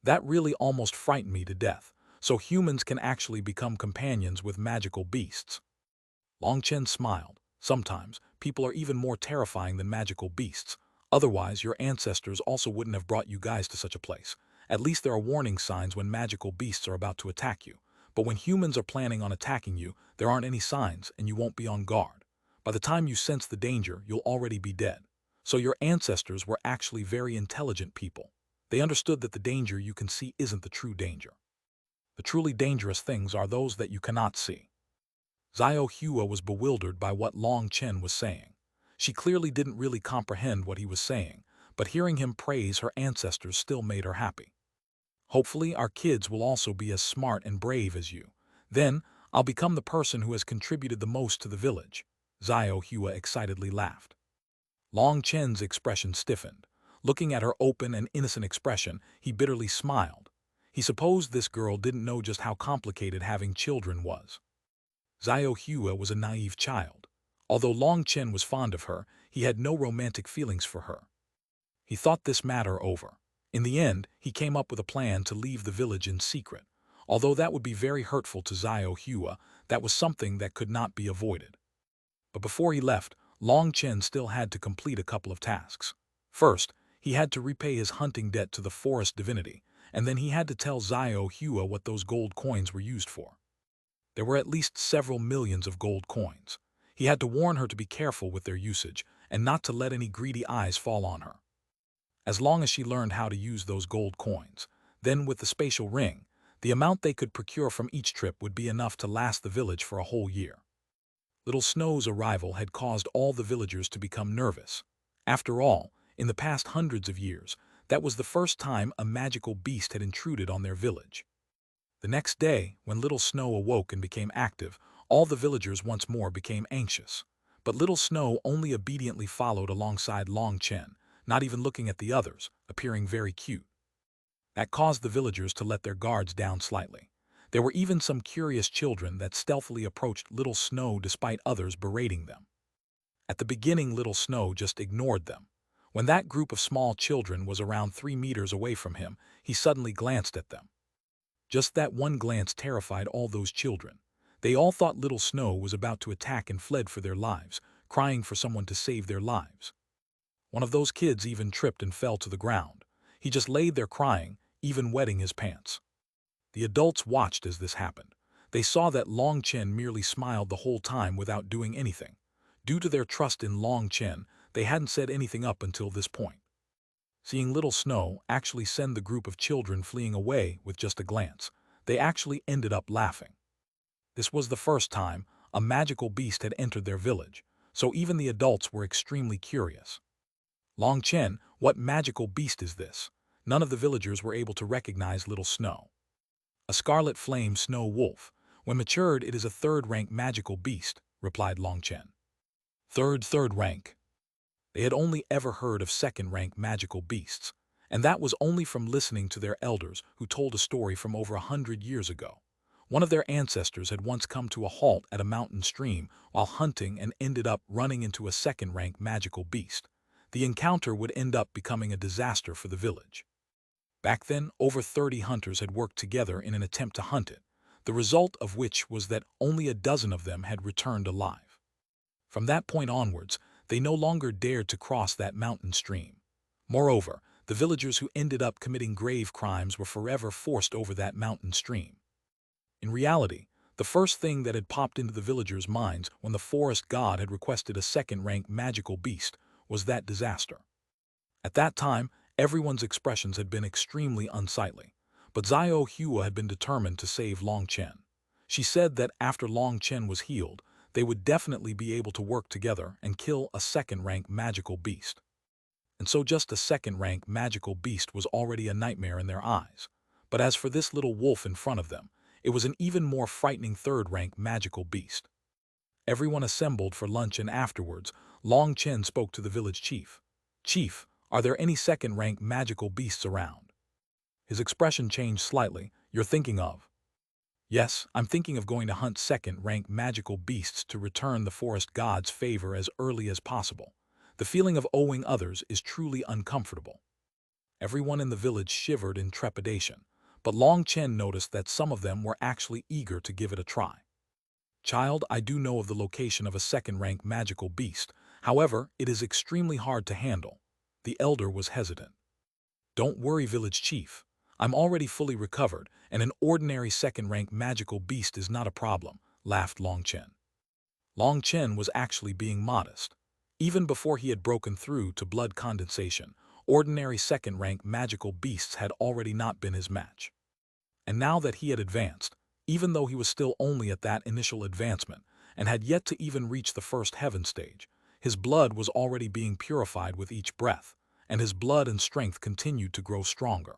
"That really almost frightened me to death. So humans can actually become companions with magical beasts." Long Chen smiled. "Sometimes, people are even more terrifying than magical beasts. Otherwise, your ancestors also wouldn't have brought you guys to such a place. At least there are warning signs when magical beasts are about to attack you. But when humans are planning on attacking you, there aren't any signs and you won't be on guard. By the time you sense the danger, you'll already be dead. So your ancestors were actually very intelligent people. They understood that the danger you can see isn't the true danger. The truly dangerous things are those that you cannot see. Xuanhuan was bewildered by what Long Chen was saying. She clearly didn't really comprehend what he was saying, but hearing him praise her ancestors still made her happy. Hopefully our kids will also be as smart and brave as you. Then, I'll become the person who has contributed the most to the village. Xuanhuan excitedly laughed. Long Chen's expression stiffened. Looking at her open and innocent expression, he bitterly smiled. He supposed this girl didn't know just how complicated having children was. Xuanhuan was a naive child. Although Long Chen was fond of her, he had no romantic feelings for her. He thought this matter over. In the end, he came up with a plan to leave the village in secret. Although that would be very hurtful to Xuanhuan, that was something that could not be avoided. But before he left, Long Chen still had to complete a couple of tasks. First, he had to repay his hunting debt to the forest divinity, and then he had to tell Xuanhuan what those gold coins were used for. There were at least several millions of gold coins. He had to warn her to be careful with their usage and not to let any greedy eyes fall on her. As long as she learned how to use those gold coins, then with the spatial ring, the amount they could procure from each trip would be enough to last the village for a whole year. Little Snow's arrival had caused all the villagers to become nervous. After all, in the past hundreds of years, that was the first time a magical beast had intruded on their village. The next day, when Little Snow awoke and became active, all the villagers once more became anxious. But Little Snow only obediently followed alongside Long Chen, not even looking at the others, appearing very cute. That caused the villagers to let their guards down slightly. There were even some curious children that stealthily approached Little Snow despite others berating them. At the beginning, Little Snow just ignored them. When that group of small children was around 3 meters away from him, he suddenly glanced at them. Just that one glance terrified all those children. They all thought Little Snow was about to attack and fled for their lives, crying for someone to save their lives. One of those kids even tripped and fell to the ground. He just laid there crying, even wetting his pants. The adults watched as this happened. They saw that Long Chen merely smiled the whole time without doing anything. Due to their trust in Long Chen, they hadn't said anything up until this point. Seeing Little Snow actually send the group of children fleeing away with just a glance, they actually ended up laughing. This was the first time a magical beast had entered their village, so even the adults were extremely curious. Long Chen, what magical beast is this? None of the villagers were able to recognize Little Snow. A scarlet flame snow wolf. When matured, it is a third-rank magical beast, replied Long Chen. Third rank. They had only ever heard of second-rank magical beasts, and that was only from listening to their elders who told a story from over 100 years ago. One of their ancestors had once come to a halt at a mountain stream while hunting and ended up running into a second-rank magical beast. The encounter would end up becoming a disaster for the village. Back then, over 30 hunters had worked together in an attempt to hunt it, the result of which was that only a dozen of them had returned alive. From that point onwards, they no longer dared to cross that mountain stream. Moreover, the villagers who ended up committing grave crimes were forever forced over that mountain stream. In reality, the first thing that had popped into the villagers' minds when the forest god had requested a second-rank magical beast was that disaster. At that time, everyone's expressions had been extremely unsightly, but Xuanhuan had been determined to save Long Chen. She said that after Long Chen was healed, they would definitely be able to work together and kill a second-rank magical beast. And so just a second-rank magical beast was already a nightmare in their eyes. But as for this little wolf in front of them, it was an even more frightening third-rank magical beast. Everyone assembled for lunch, and afterwards, Long Chen spoke to the village chief. "Chief, are there any second-rank magical beasts around?" His expression changed slightly. "You're thinking of?" "Yes, I'm thinking of going to hunt second-rank magical beasts to return the forest god's favor as early as possible. The feeling of owing others is truly uncomfortable." Everyone in the village shivered in trepidation, but Long Chen noticed that some of them were actually eager to give it a try. "Child, I do know of the location of a second-rank magical beast. However, it is extremely hard to handle." The elder was hesitant. "Don't worry, village chief. I'm already fully recovered, and an ordinary second-rank magical beast is not a problem, laughed Long Chen. Long Chen was actually being modest. Even before he had broken through to blood condensation, ordinary second-rank magical beasts had already not been his match. And now that he had advanced, even though he was still only at that initial advancement and had yet to even reach the first heaven stage, his blood was already being purified with each breath, and his blood and strength continued to grow stronger.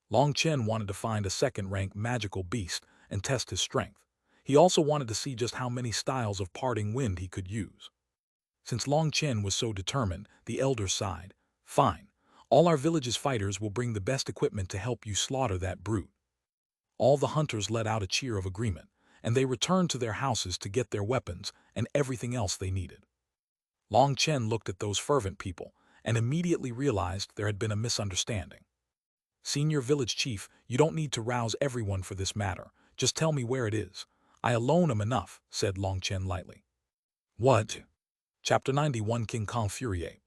Long Chen wanted to find a second-rank magical beast and test his strength. He also wanted to see just how many styles of parting wind he could use. Since Long Chen was so determined, the elder sighed. Fine. All our village's fighters will bring the best equipment to help you slaughter that brute. All the hunters let out a cheer of agreement, and they returned to their houses to get their weapons and everything else they needed. Long Chen looked at those fervent people and immediately realized there had been a misunderstanding. Senior village chief, you don't need to rouse everyone for this matter. Just tell me where it is. I alone am enough, said Long Chen lightly. What? Chapter 91 King Kong Fury Ape.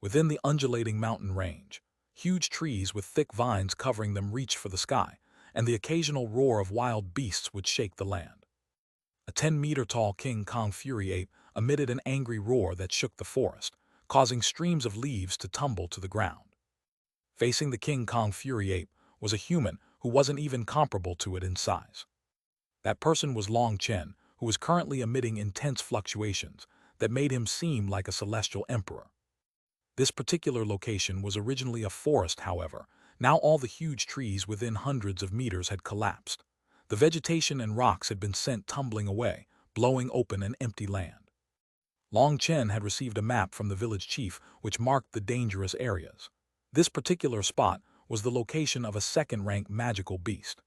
Within the undulating mountain range, huge trees with thick vines covering them reached for the sky, and the occasional roar of wild beasts would shake the land. A 10-meter-tall King Kong Fury Ape emitted an angry roar that shook the forest, causing streams of leaves to tumble to the ground. Facing the King Kong Fury Ape was a human who wasn't even comparable to it in size. That person was Long Chen, who was currently emitting intense fluctuations that made him seem like a celestial emperor. This particular location was originally a forest, however. Now all the huge trees within hundreds of meters had collapsed. The vegetation and rocks had been sent tumbling away, blowing open an empty land. Long Chen had received a map from the village chief which marked the dangerous areas. This particular spot was the location of a second-rank magical beast.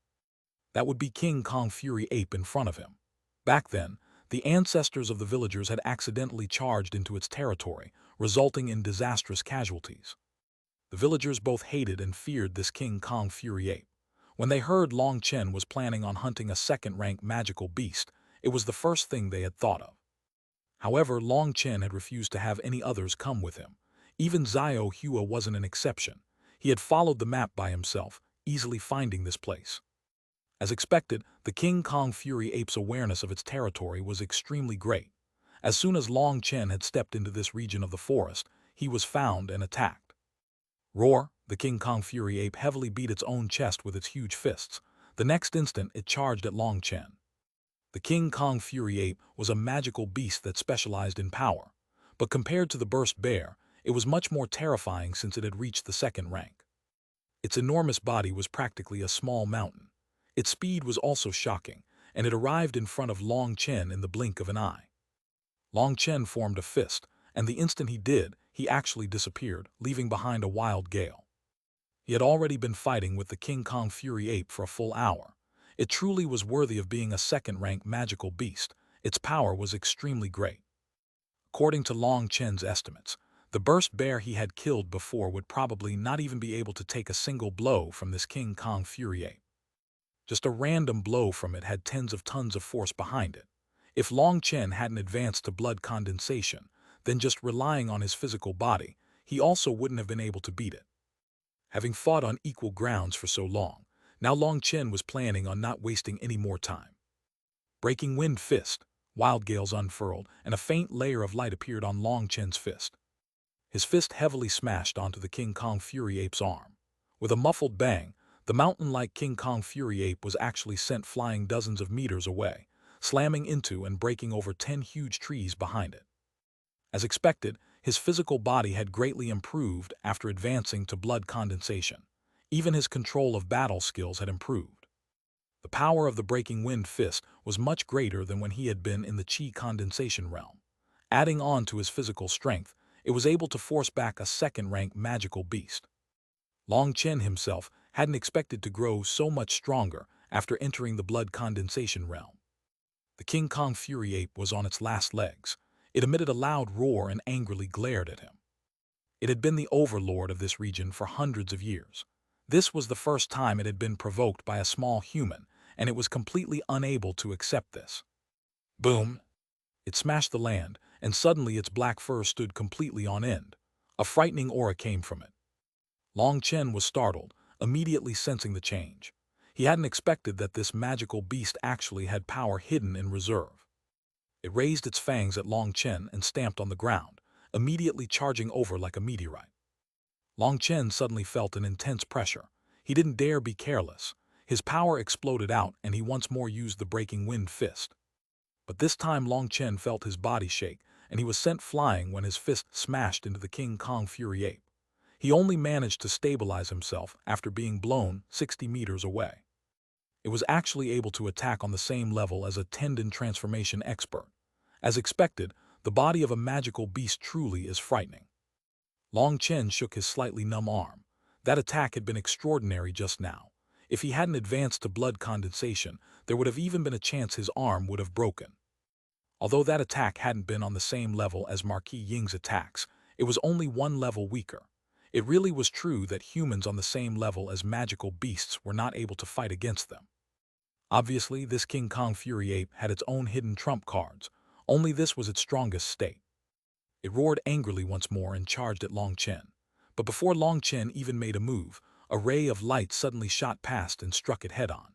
That would be King Kong Fury Ape in front of him. Back then, the ancestors of the villagers had accidentally charged into its territory, resulting in disastrous casualties. The villagers both hated and feared this King Kong Fury Ape. When they heard Long Chen was planning on hunting a second-rank magical beast, it was the first thing they had thought of. However, Long Chen had refused to have any others come with him. Even Xiao Hua wasn't an exception. He had followed the map by himself, easily finding this place. As expected, the King Kong Fury Ape's awareness of its territory was extremely great. As soon as Long Chen had stepped into this region of the forest, he was found and attacked. Roar! The King Kong Fury Ape heavily beat its own chest with its huge fists. The next instant, it charged at Long Chen. The King Kong Fury Ape was a magical beast that specialized in power, but compared to the burst bear, it was much more terrifying since it had reached the second rank. Its enormous body was practically a small mountain. Its speed was also shocking, and it arrived in front of Long Chen in the blink of an eye. Long Chen formed a fist, and the instant he did, he actually disappeared, leaving behind a wild gale. He had already been fighting with the King Kong Fury Ape for a full hour. It truly was worthy of being a second-rank magical beast. Its power was extremely great. According to Long Chen's estimates, the burst bear he had killed before would probably not even be able to take a single blow from this King Kong Fury Ape. Just a random blow from it had tens of tons of force behind it. If Long Chen hadn't advanced to blood condensation, then just relying on his physical body, he also wouldn't have been able to beat it. Having fought on equal grounds for so long, now Long Chen was planning on not wasting any more time. Breaking Wind Fist, wild gales unfurled, and a faint layer of light appeared on Long Chen's fist. His fist heavily smashed onto the King Kong Fury Ape's arm. With a muffled bang, the mountain-like King Kong Fury Ape was actually sent flying dozens of meters away, slamming into and breaking over 10 huge trees behind it. As expected, his physical body had greatly improved after advancing to blood condensation. Even his control of battle skills had improved. The power of the Breaking Wind Fist was much greater than when he had been in the Qi condensation realm. Adding on to his physical strength, it was able to force back a second-rank magical beast. Long Chen himself hadn't expected to grow so much stronger after entering the blood condensation realm. The King Kong Fury Ape was on its last legs. It emitted a loud roar and angrily glared at him. It had been the overlord of this region for hundreds of years. This was the first time it had been provoked by a small human, and it was completely unable to accept this. Boom! It smashed the land, and suddenly its black fur stood completely on end. A frightening aura came from it. Long Chen was startled, immediately sensing the change. He hadn't expected that this magical beast actually had power hidden in reserve. It raised its fangs at Long Chen and stamped on the ground, immediately charging over like a meteorite. Long Chen suddenly felt an intense pressure. He didn't dare be careless. His power exploded out and he once more used the breaking wind fist. But this time Long Chen felt his body shake, and he was sent flying when his fist smashed into the King Kong Fury Ape. He only managed to stabilize himself after being blown 60 meters away. It was actually able to attack on the same level as a tendon transformation expert. As expected, the body of a magical beast truly is frightening. Long Chen shook his slightly numb arm. That attack had been extraordinary just now. If he hadn't advanced to blood condensation, there would have even been a chance his arm would have broken. Although that attack hadn't been on the same level as Marquis Ying's attacks, it was only one level weaker. It really was true that humans on the same level as magical beasts were not able to fight against them. Obviously, this King Kong Fury Ape had its own hidden trump cards. Only this was its strongest state. It roared angrily once more and charged at Long Chen. But before Long Chen even made a move, a ray of light suddenly shot past and struck it head-on.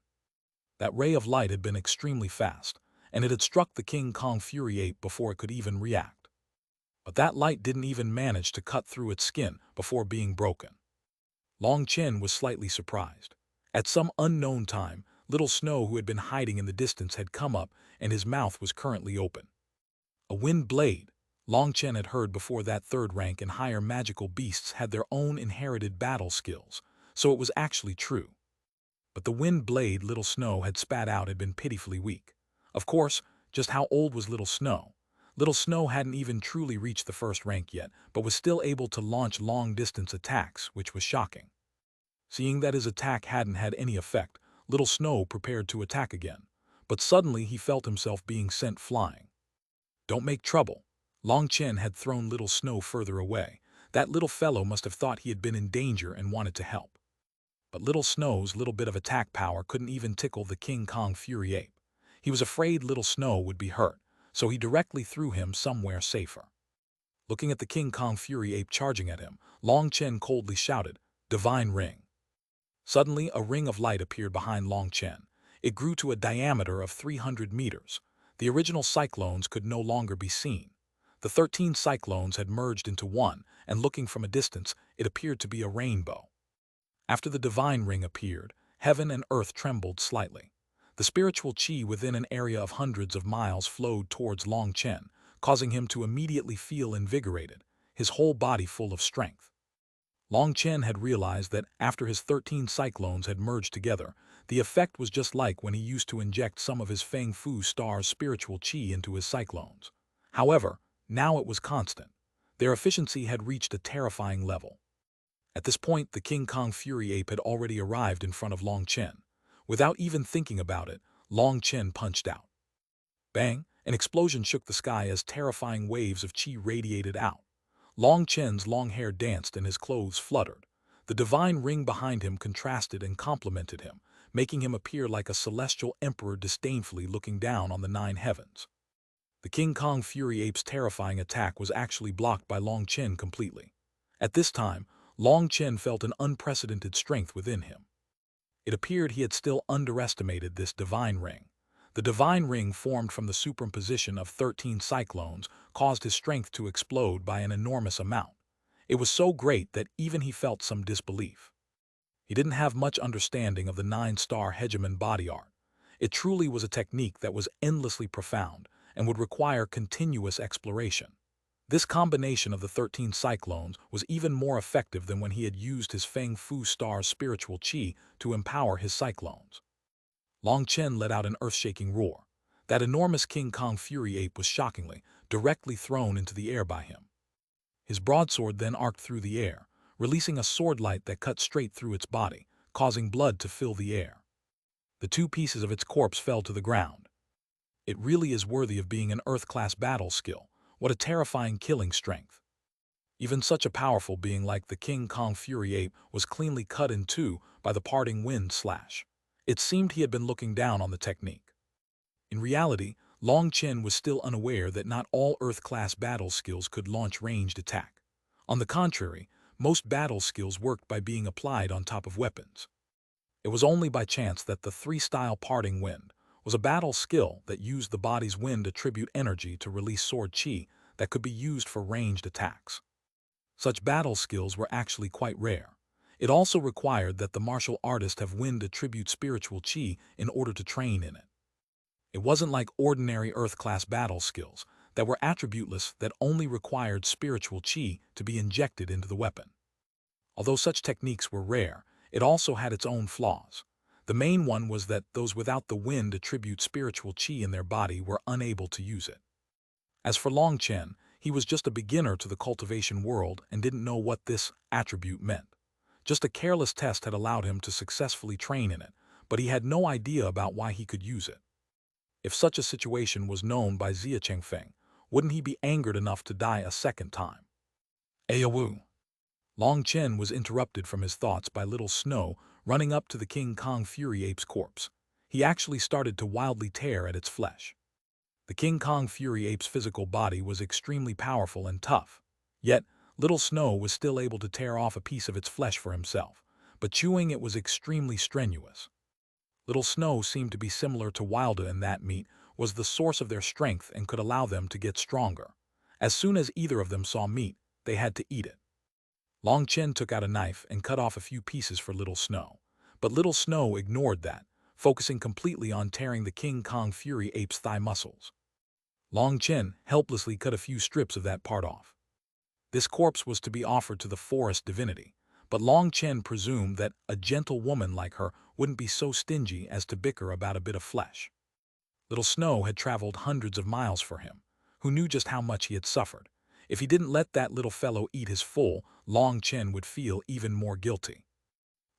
That ray of light had been extremely fast, and it had struck the King Kong Fury Ape before it could even react. But that light didn't even manage to cut through its skin before being broken. Long Chen was slightly surprised. At some unknown time, Little Snow, who had been hiding in the distance, had come up, and his mouth was currently open. A wind blade. Long Chen had heard before that third rank and higher magical beasts had their own inherited battle skills, so it was actually true. But the wind blade Little Snow had spat out had been pitifully weak. Of course, just how old was Little Snow? Little Snow hadn't even truly reached the first rank yet, but was still able to launch long-distance attacks, which was shocking. Seeing that his attack hadn't had any effect, Little Snow prepared to attack again. But suddenly he felt himself being sent flying. Don't make trouble. Long Chen had thrown Little Snow further away. That little fellow must have thought he had been in danger and wanted to help. But Little Snow's little bit of attack power couldn't even tickle the King Kong Fury Ape. He was afraid Little Snow would be hurt, so he directly threw him somewhere safer. Looking at the King Kong Fury Ape charging at him, Long Chen coldly shouted, "Divine Ring." Suddenly, a ring of light appeared behind Long Chen. It grew to a diameter of 300 meters. The original cyclones could no longer be seen. The 13 cyclones had merged into one, and looking from a distance, it appeared to be a rainbow. After the divine ring appeared, heaven and earth trembled slightly. The spiritual chi within an area of hundreds of miles flowed towards Long Chen, causing him to immediately feel invigorated, his whole body full of strength. Long Chen had realized that after his 13 cyclones had merged together, the effect was just like when he used to inject some of his Feng Fu star's spiritual chi into his cyclones. However, now it was constant. Their efficiency had reached a terrifying level. At this point, the King Kong Fury Ape had already arrived in front of Long Chen. Without even thinking about it, Long Chen punched out. Bang! An explosion shook the sky as terrifying waves of chi radiated out. Long Chen's long hair danced and his clothes fluttered. The divine ring behind him contrasted and complemented him, making him appear like a celestial emperor disdainfully looking down on the 9 heavens. The King Kong Fury Ape's terrifying attack was actually blocked by Long Chen completely. At this time, Long Chen felt an unprecedented strength within him. It appeared he had still underestimated this divine ring. The divine ring formed from the superimposition of 13 cyclones caused his strength to explode by an enormous amount. It was so great that even he felt some disbelief. He didn't have much understanding of the 9-star Hegemon body art. It truly was a technique that was endlessly profound and would require continuous exploration. This combination of the 13 cyclones was even more effective than when he had used his Feng Fu star's spiritual chi to empower his cyclones. Long Chen let out an earth-shaking roar. That enormous King Kong Fury Ape was shockingly, directly thrown into the air by him. His broadsword then arced through the air, releasing a sword light that cut straight through its body, causing blood to fill the air. The 2 pieces of its corpse fell to the ground. It really is worthy of being an Earth-class battle skill. What a terrifying killing strength. Even such a powerful being like the King Kong Fury Ape was cleanly cut in 2 by the parting wind slash. It seemed he had been looking down on the technique. In reality, Long Chen was still unaware that not all Earth-class battle skills could launch ranged attack. On the contrary, Most battle skills worked by being applied on top of weapons. It was only by chance that the three-style parting wind was a battle skill that used the body's wind attribute energy to release sword chi that could be used for ranged attacks. Such battle skills were actually quite rare. It also required that the martial artist have wind attribute spiritual chi in order to train in it. It wasn't like ordinary Earth-class battle skills that were attributeless that only required spiritual chi to be injected into the weapon. Although such techniques were rare, it also had its own flaws. The main one was that those without the wind attribute spiritual chi in their body were unable to use it. As for Long Chen, he was just a beginner to the cultivation world and didn't know what this attribute meant. Just a careless test had allowed him to successfully train in it, but he had no idea about why he could use it. If such a situation was known by Xia Chengfeng, wouldn't he be angered enough to die a second time? Ayawu. Long Chen was interrupted from his thoughts by Little Snow running up to the King Kong Fury ape's corpse. He actually started to wildly tear at its flesh. The King Kong Fury ape's physical body was extremely powerful and tough. Yet, Little Snow was still able to tear off a piece of its flesh for himself, but chewing it was extremely strenuous. Little Snow seemed to be similar to Wilda in that meat was the source of their strength and could allow them to get stronger. As soon as either of them saw meat, they had to eat it. Long Chen took out a knife and cut off a few pieces for Little Snow, but Little Snow ignored that, focusing completely on tearing the King Kong Fury ape's thigh muscles. Long Chen helplessly cut a few strips of that part off. This corpse was to be offered to the forest divinity, but Long Chen presumed that a gentle woman like her wouldn't be so stingy as to bicker about a bit of flesh. Little Snow had traveled hundreds of miles for him, who knew just how much he had suffered. If he didn't let that little fellow eat his full, Long Chen would feel even more guilty.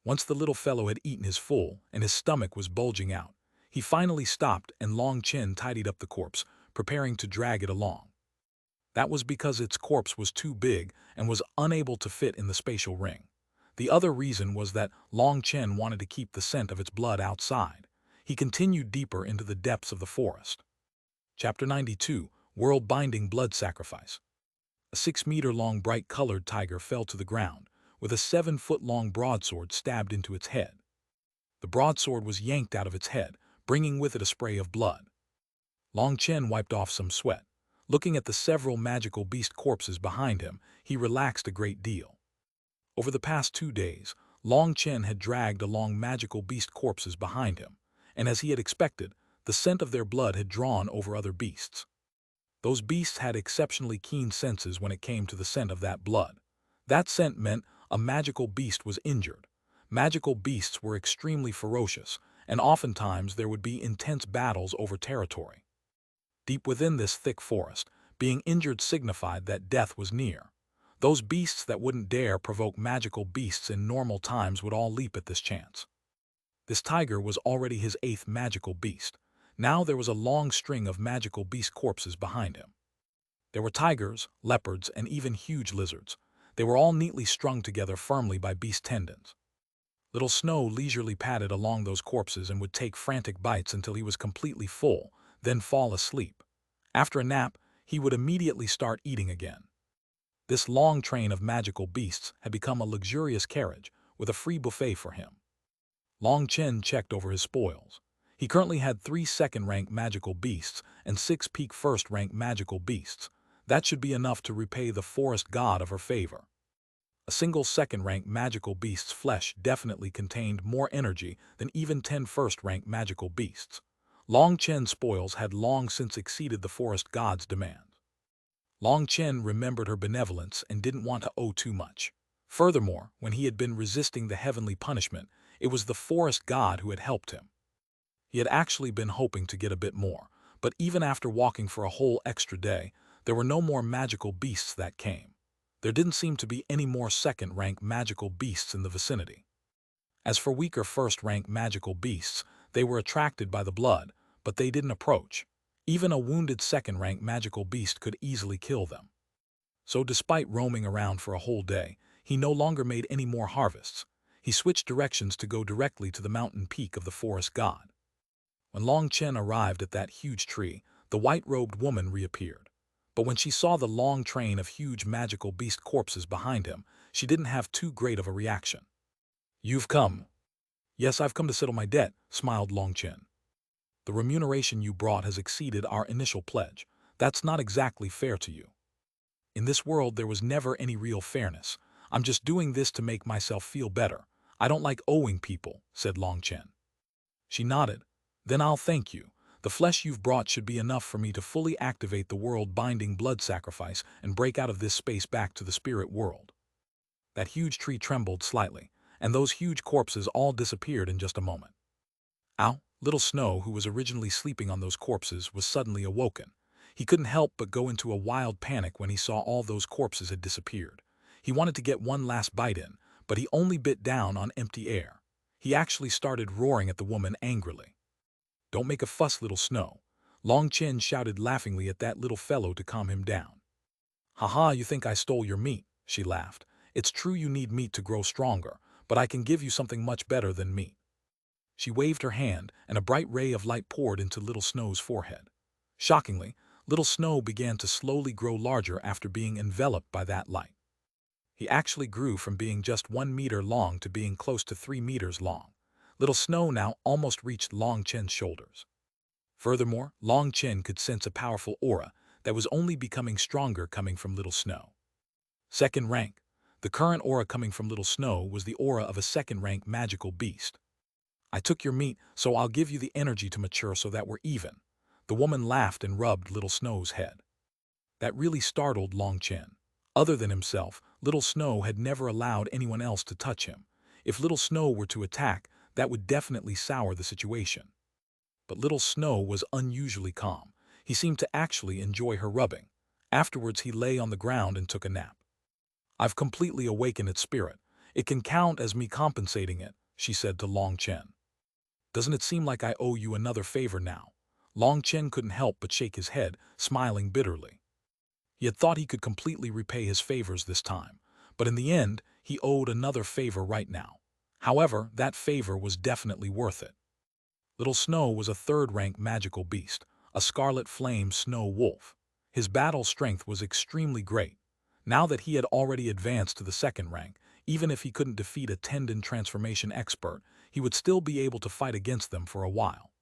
Once the little fellow had eaten his full and his stomach was bulging out, he finally stopped and Long Chen tidied up the corpse, preparing to drag it along. That was because its corpse was too big and was unable to fit in the spatial ring. The other reason was that Long Chen wanted to keep the scent of its blood outside. He continued deeper into the depths of the forest. Chapter 92, World-Binding Blood Sacrifice. A 6-meter-long bright-colored tiger fell to the ground, with a 7-foot-long broadsword stabbed into its head. The broadsword was yanked out of its head, bringing with it a spray of blood. Long Chen wiped off some sweat. Looking at the several magical beast corpses behind him, he relaxed a great deal. Over the past 2 days, Long Chen had dragged along magical beast corpses behind him, and as he had expected, the scent of their blood had drawn over other beasts. Those beasts had exceptionally keen senses when it came to the scent of that blood. That scent meant a magical beast was injured. Magical beasts were extremely ferocious, and oftentimes there would be intense battles over territory. Deep within this thick forest, being injured signified that death was near. Those beasts that wouldn't dare provoke magical beasts in normal times would all leap at this chance. This tiger was already his 8th magical beast. Now there was a long string of magical beast corpses behind him. There were tigers, leopards, and even huge lizards. They were all neatly strung together firmly by beast tendons. Little Snow leisurely padded along those corpses and would take frantic bites until he was completely full, then fall asleep. After a nap, he would immediately start eating again. This long train of magical beasts had become a luxurious carriage with a free buffet for him. Long Chen checked over his spoils. He currently had 3 second-rank magical beasts and 6 peak first-rank magical beasts. That should be enough to repay the forest god of her favor. A single second-rank magical beast's flesh definitely contained more energy than even 10 first-rank magical beasts. Long Chen's spoils had long since exceeded the forest god's demands. Long Chen remembered her benevolence and didn't want to owe too much. Furthermore, when he had been resisting the heavenly punishment, it was the forest god who had helped him. He had actually been hoping to get a bit more, but even after walking for a whole extra day, there were no more magical beasts that came. There didn't seem to be any more second-rank magical beasts in the vicinity. As for weaker first-rank magical beasts, they were attracted by the blood, but they didn't approach. Even a wounded second-rank magical beast could easily kill them. So despite roaming around for a whole day, he no longer made any more harvests. He switched directions to go directly to the mountain peak of the forest god. When Long Chen arrived at that huge tree, the white-robed woman reappeared. But when she saw the long train of huge magical beast corpses behind him, she didn't have too great of a reaction. "You've come." "Yes, I've come to settle my debt," smiled Long Chen. "The remuneration you brought has exceeded our initial pledge. That's not exactly fair to you." "In this world there was never any real fairness. I'm just doing this to make myself feel better. I don't like owing people," said Long Chen. She nodded. "Then I'll thank you. The flesh you've brought should be enough for me to fully activate the world-binding blood sacrifice and break out of this space back to the spirit world." That huge tree trembled slightly, and those huge corpses all disappeared in just a moment. Ow! Little Snow, who was originally sleeping on those corpses, was suddenly awoken. He couldn't help but go into a wild panic when he saw all those corpses had disappeared. He wanted to get one last bite in, but he only bit down on empty air. He actually started roaring at the woman angrily. "Don't make a fuss, Little Snow." Long Chen shouted laughingly at that little fellow to calm him down. "Haha, you think I stole your meat," she laughed. "It's true you need meat to grow stronger, but I can give you something much better than meat." She waved her hand, and a bright ray of light poured into Little Snow's forehead. Shockingly, Little Snow began to slowly grow larger after being enveloped by that light. He actually grew from being just 1 meter long to being close to 3 meters long. Little Snow now almost reached Long Chen's shoulders. Furthermore, Long Chen could sense a powerful aura that was only becoming stronger coming from Little Snow. Second rank. The current aura coming from Little Snow was the aura of a second-rank magical beast. "I took your meat, so I'll give you the energy to mature so that we're even." The woman laughed and rubbed Little Snow's head. That really startled Long Chen. Other than himself, Little Snow had never allowed anyone else to touch him. If Little Snow were to attack, that would definitely sour the situation. But Little Snow was unusually calm. He seemed to actually enjoy her rubbing. Afterwards, he lay on the ground and took a nap. "I've completely awakened its spirit. It can count as me compensating it," she said to Long Chen. "Doesn't it seem like I owe you another favor now?" Long Chen couldn't help but shake his head, smiling bitterly. He had thought he could completely repay his favors this time, but in the end, he owed another favor right now. However, that favor was definitely worth it. Little Snow was a third-rank magical beast, a scarlet flame snow wolf. His battle strength was extremely great. Now that he had already advanced to the second rank, even if he couldn't defeat a tendon transformation expert, he would still be able to fight against them for a while.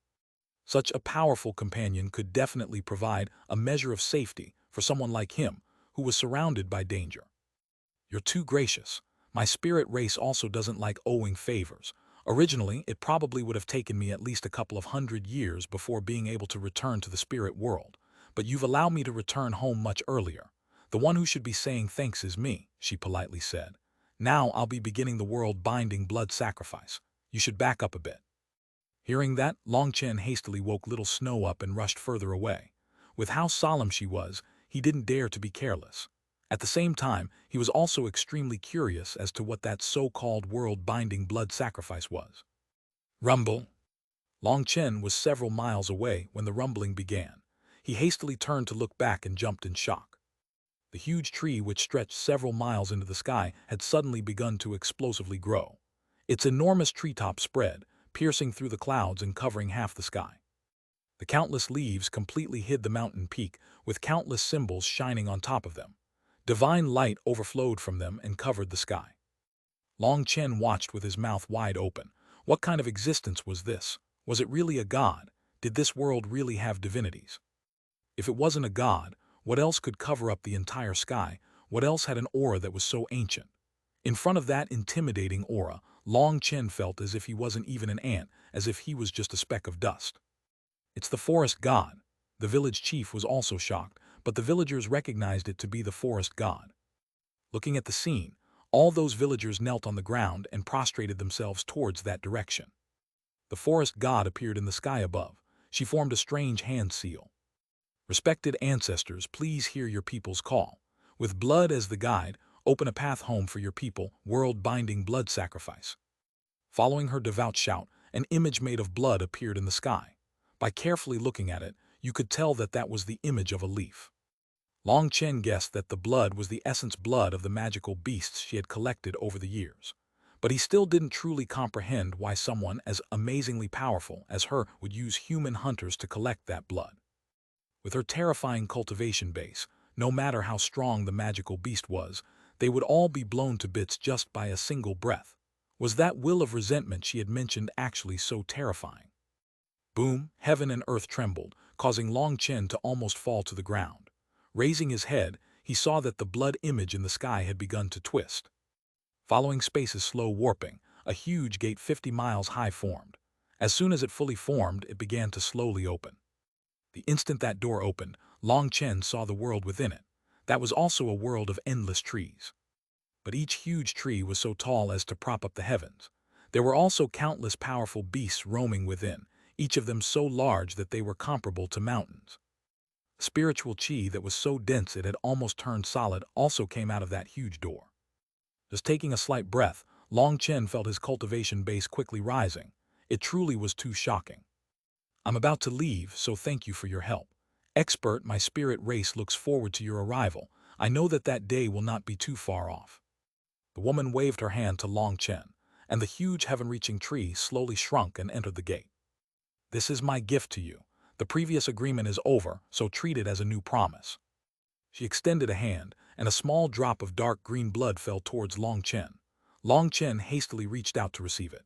Such a powerful companion could definitely provide a measure of safety for someone like him, who was surrounded by danger. "You're too gracious. My spirit race also doesn't like owing favors. Originally, it probably would have taken me at least a couple of 100 years before being able to return to the spirit world, but you've allowed me to return home much earlier. The one who should be saying thanks is me," she politely said. "Now I'll be beginning the world-binding blood sacrifice. You should back up a bit." Hearing that, Long Chen hastily woke Little Snow up and rushed further away. With how solemn she was, he didn't dare to be careless. At the same time, he was also extremely curious as to what that so-called world-binding blood sacrifice was. Rumble. Long Chen was several miles away when the rumbling began. He hastily turned to look back and jumped in shock. The huge tree, which stretched several miles into the sky, had suddenly begun to explosively grow. Its enormous treetop spread, piercing through the clouds and covering half the sky. The countless leaves completely hid the mountain peak, with countless symbols shining on top of them. Divine light overflowed from them and covered the sky. Long Chen watched with his mouth wide open. What kind of existence was this? Was it really a god? Did this world really have divinities? If it wasn't a god, what else could cover up the entire sky? What else had an aura that was so ancient? In front of that intimidating aura, Long Chen felt as if he wasn't even an ant, as if he was just a speck of dust. "It's the forest god." The village chief was also shocked, but the villagers recognized it to be the forest god. Looking at the scene, all those villagers knelt on the ground and prostrated themselves towards that direction. The forest god appeared in the sky above. She formed a strange hand seal. "Respected ancestors, please hear your people's call. With blood as the guide, open a path home for your people, world-binding blood sacrifice." Following her devout shout, an image made of blood appeared in the sky. By carefully looking at it, you could tell that that was the image of a leaf. Long Chen guessed that the blood was the essence blood of the magical beasts she had collected over the years. But he still didn't truly comprehend why someone as amazingly powerful as her would use human hunters to collect that blood. With her terrifying cultivation base, no matter how strong the magical beast was, They would all be blown to bits just by a single breath. Was that will of resentment she had mentioned actually so terrifying? Boom, heaven and earth trembled, causing Long Chen to almost fall to the ground. Raising his head, he saw that the blood image in the sky had begun to twist. Following space's slow warping, a huge gate 50 miles high formed. As soon as it fully formed, it began to slowly open. The instant that door opened, Long Chen saw the world within it. That was also a world of endless trees. But each huge tree was so tall as to prop up the heavens. There were also countless powerful beasts roaming within, each of them so large that they were comparable to mountains. Spiritual chi that was so dense it had almost turned solid also came out of that huge door. Just taking a slight breath, Long Chen felt his cultivation base quickly rising. It truly was too shocking. I'm about to leave, so thank you for your help. Expert, my spirit race looks forward to your arrival. I know that that day will not be too far off. The woman waved her hand to Long Chen, and the huge heaven-reaching tree slowly shrunk and entered the gate. This is my gift to you. The previous agreement is over, so treat it as a new promise. She extended a hand, and a small drop of dark green blood fell towards Long Chen. Long Chen hastily reached out to receive it.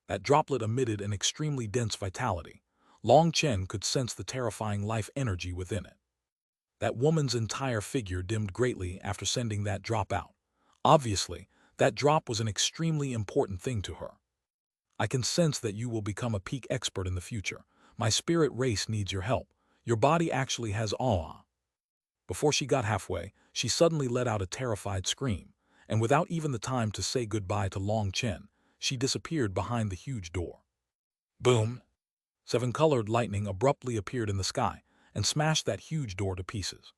That droplet emitted an extremely dense vitality. Long Chen could sense the terrifying life energy within it. That woman's entire figure dimmed greatly after sending that drop out. Obviously, that drop was an extremely important thing to her. I can sense that you will become a peak expert in the future. My spirit race needs your help. Your body actually has awe. Before she got halfway, she suddenly let out a terrified scream, and without even the time to say goodbye to Long Chen, she disappeared behind the huge door. Boom! 7-colored lightning abruptly appeared in the sky and smashed that huge door to pieces.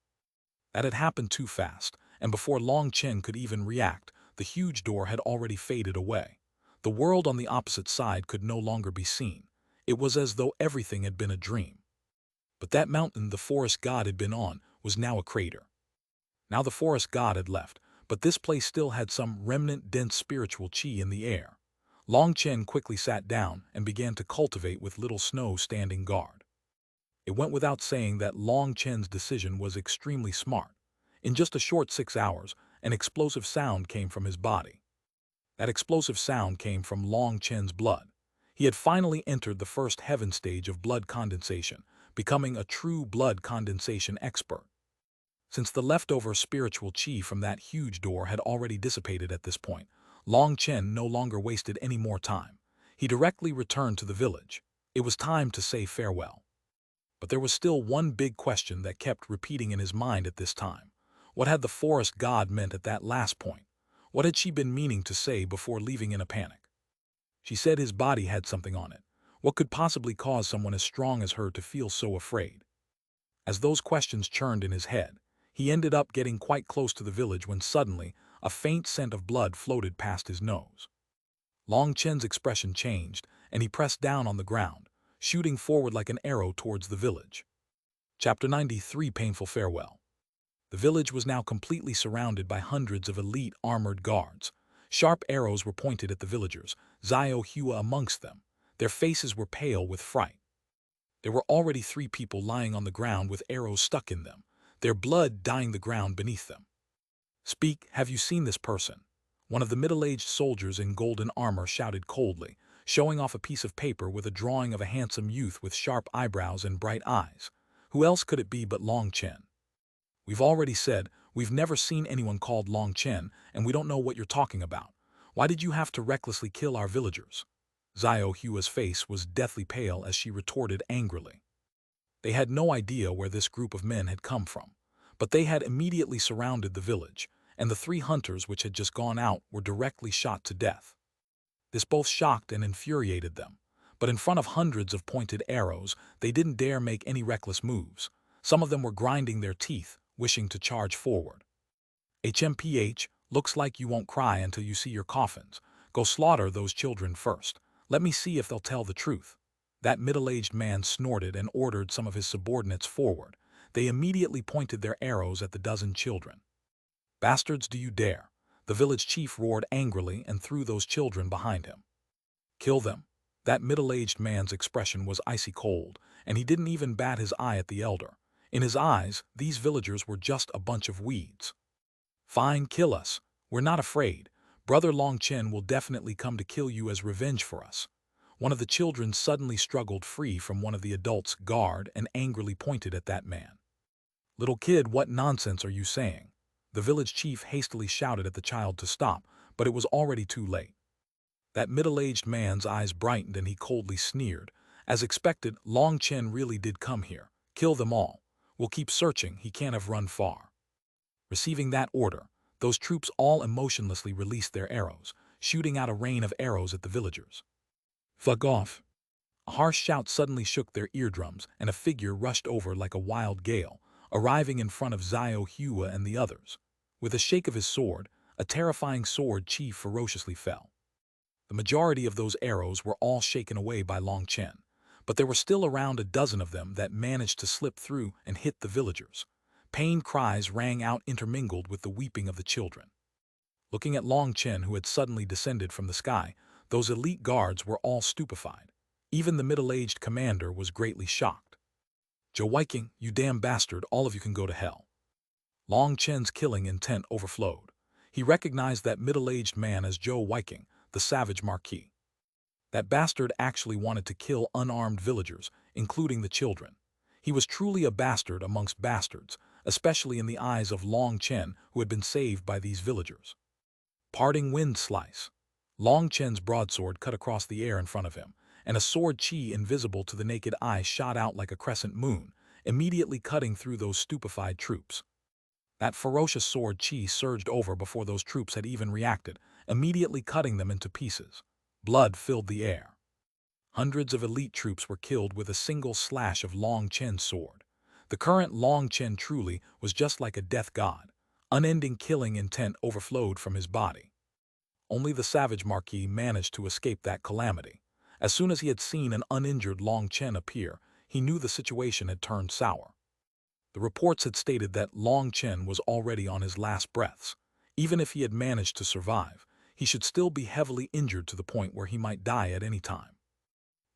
That had happened too fast, and before Long Chen could even react, the huge door had already faded away. The world on the opposite side could no longer be seen. It was as though everything had been a dream. But that mountain the forest god had been on was now a crater. Now the forest god had left, but this place still had some remnant dense spiritual chi in the air. Long Chen quickly sat down and began to cultivate with Little Snow standing guard. It went without saying that Long Chen's decision was extremely smart. In just a short 6 hours, an explosive sound came from his body. That explosive sound came from Long Chen's blood. He had finally entered the first heaven stage of blood condensation, becoming a true blood condensation expert. Since the leftover spiritual chi from that huge door had already dissipated at this point, Long Chen no longer wasted any more time. He directly returned to the village. It was time to say farewell. But there was still one big question that kept repeating in his mind at this time. What had the forest god meant at that last point? What had she been meaning to say before leaving in a panic? She said his body had something on it. What could possibly cause someone as strong as her to feel so afraid? As those questions churned in his head, he ended up getting quite close to the village when suddenly a faint scent of blood floated past his nose. Long Chen's expression changed, and he pressed down on the ground, shooting forward like an arrow towards the village. Chapter 93: Painful Farewell. The village was now completely surrounded by hundreds of elite armored guards. Sharp arrows were pointed at the villagers, Xuanhuan amongst them. Their faces were pale with fright. There were already 3 people lying on the ground with arrows stuck in them, their blood dyeing the ground beneath them. Speak, have you seen this person? One of the middle-aged soldiers in golden armor shouted coldly, showing off a piece of paper with a drawing of a handsome youth with sharp eyebrows and bright eyes. Who else could it be but Long Chen? We've already said, we've never seen anyone called Long Chen, and we don't know what you're talking about. Why did you have to recklessly kill our villagers? Xuanhuan's face was deathly pale as she retorted angrily. They had no idea where this group of men had come from, but they had immediately surrounded the village, and the 3 hunters which had just gone out were directly shot to death. This both shocked and infuriated them, but in front of hundreds of pointed arrows, they didn't dare make any reckless moves. Some of them were grinding their teeth, wishing to charge forward. HMPH, looks like you won't cry until you see your coffins. Go slaughter those children first. Let me see if they'll tell the truth. That middle-aged man snorted and ordered some of his subordinates forward. They immediately pointed their arrows at the dozen children. Bastards, do you dare? The village chief roared angrily and threw those children behind him. Kill them. That middle-aged man's expression was icy cold, and he didn't even bat his eye at the elder. In his eyes, these villagers were just a bunch of weeds. Fine, kill us. We're not afraid. Brother Long Chen will definitely come to kill you as revenge for us. One of the children suddenly struggled free from one of the adults' guard and angrily pointed at that man. Little kid, what nonsense are you saying? The village chief hastily shouted at the child to stop, but it was already too late. That middle-aged man's eyes brightened and he coldly sneered. As expected, Long Chen really did come here. Kill them all. We'll keep searching, he can't have run far. Receiving that order, those troops all emotionlessly released their arrows, shooting out a rain of arrows at the villagers. Fuck off. A harsh shout suddenly shook their eardrums, and a figure rushed over like a wild gale, arriving in front of Xuanhuan and the others. With a shake of his sword, a terrifying sword chief ferociously fell. The majority of those arrows were all shaken away by Long Chen, but there were still around a dozen of them that managed to slip through and hit the villagers. Pained cries rang out intermingled with the weeping of the children. Looking at Long Chen, who had suddenly descended from the sky, those elite guards were all stupefied. Even the middle-aged commander was greatly shocked. Awakens, you damn bastard, all of you can go to hell. Long Chen's killing intent overflowed. He recognized that middle-aged man as Awakens, the savage marquis. That bastard actually wanted to kill unarmed villagers, including the children. He was truly a bastard amongst bastards, especially in the eyes of Long Chen, who had been saved by these villagers. Parting wind slice. Long Chen's broadsword cut across the air in front of him, and a sword chi invisible to the naked eye shot out like a crescent moon, immediately cutting through those stupefied troops. That ferocious sword chi surged over before those troops had even reacted, immediately cutting them into pieces. Blood filled the air. Hundreds of elite troops were killed with a single slash of Long Chen's sword. The current Long Chen truly was just like a death god. Unending killing intent overflowed from his body. Only the savage marquis managed to escape that calamity. As soon as he had seen an uninjured Long Chen appear, he knew the situation had turned sour. The reports had stated that Long Chen was already on his last breaths. Even if he had managed to survive, he should still be heavily injured to the point where he might die at any time.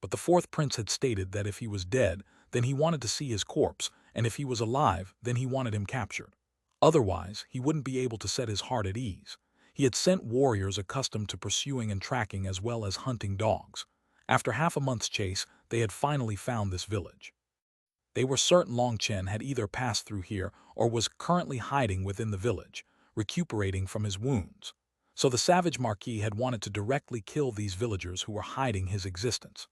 But the fourth prince had stated that if he was dead, then he wanted to see his corpse, and if he was alive, then he wanted him captured. Otherwise, he wouldn't be able to set his heart at ease. He had sent warriors accustomed to pursuing and tracking as well as hunting dogs. After half a month's chase, they had finally found this village. They were certain Long Chen had either passed through here or was currently hiding within the village, recuperating from his wounds. So the savage marquis had wanted to directly kill these villagers who were hiding his existence.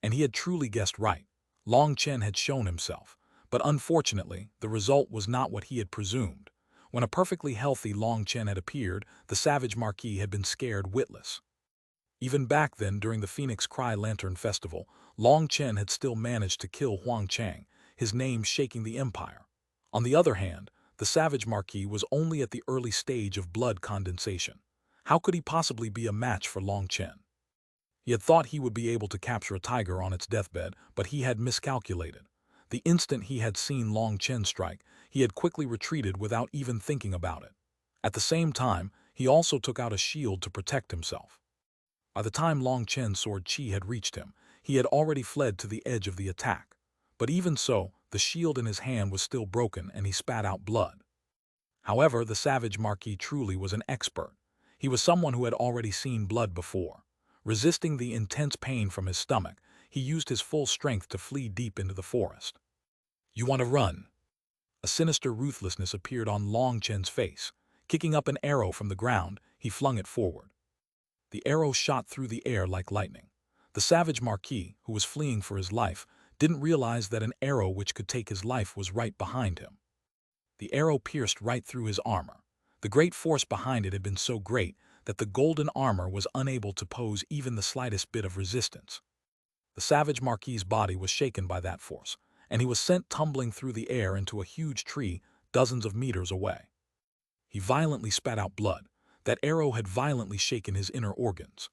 And he had truly guessed right. Long Chen had shown himself, but unfortunately, the result was not what he had presumed. When a perfectly healthy Long Chen had appeared, the savage marquis had been scared witless. Even back then, during the Phoenix Cry Lantern Festival, Long Chen had still managed to kill Huang Chang, his name shaking the empire. On the other hand, the savage marquis was only at the early stage of blood condensation. How could he possibly be a match for Long Chen? He had thought he would be able to capture a tiger on its deathbed, but he had miscalculated. The instant he had seen Long Chen strike, he had quickly retreated without even thinking about it. At the same time, he also took out a shield to protect himself. By the time Long Chen's sword chi had reached him, he had already fled to the edge of the attack. But even so, the shield in his hand was still broken and he spat out blood. However, the savage marquis truly was an expert. He was someone who had already seen blood before. Resisting the intense pain from his stomach, he used his full strength to flee deep into the forest. You want to run? A sinister ruthlessness appeared on Long Chen's face. Kicking up an arrow from the ground, he flung it forward. The arrow shot through the air like lightning. The savage marquis, who was fleeing for his life, didn't realize that an arrow which could take his life was right behind him. The arrow pierced right through his armor. The great force behind it had been so great that the golden armor was unable to pose even the slightest bit of resistance. The savage marquis's body was shaken by that force, and he was sent tumbling through the air into a huge tree dozens of meters away. He violently spat out blood. That arrow had violently shaken his inner organs.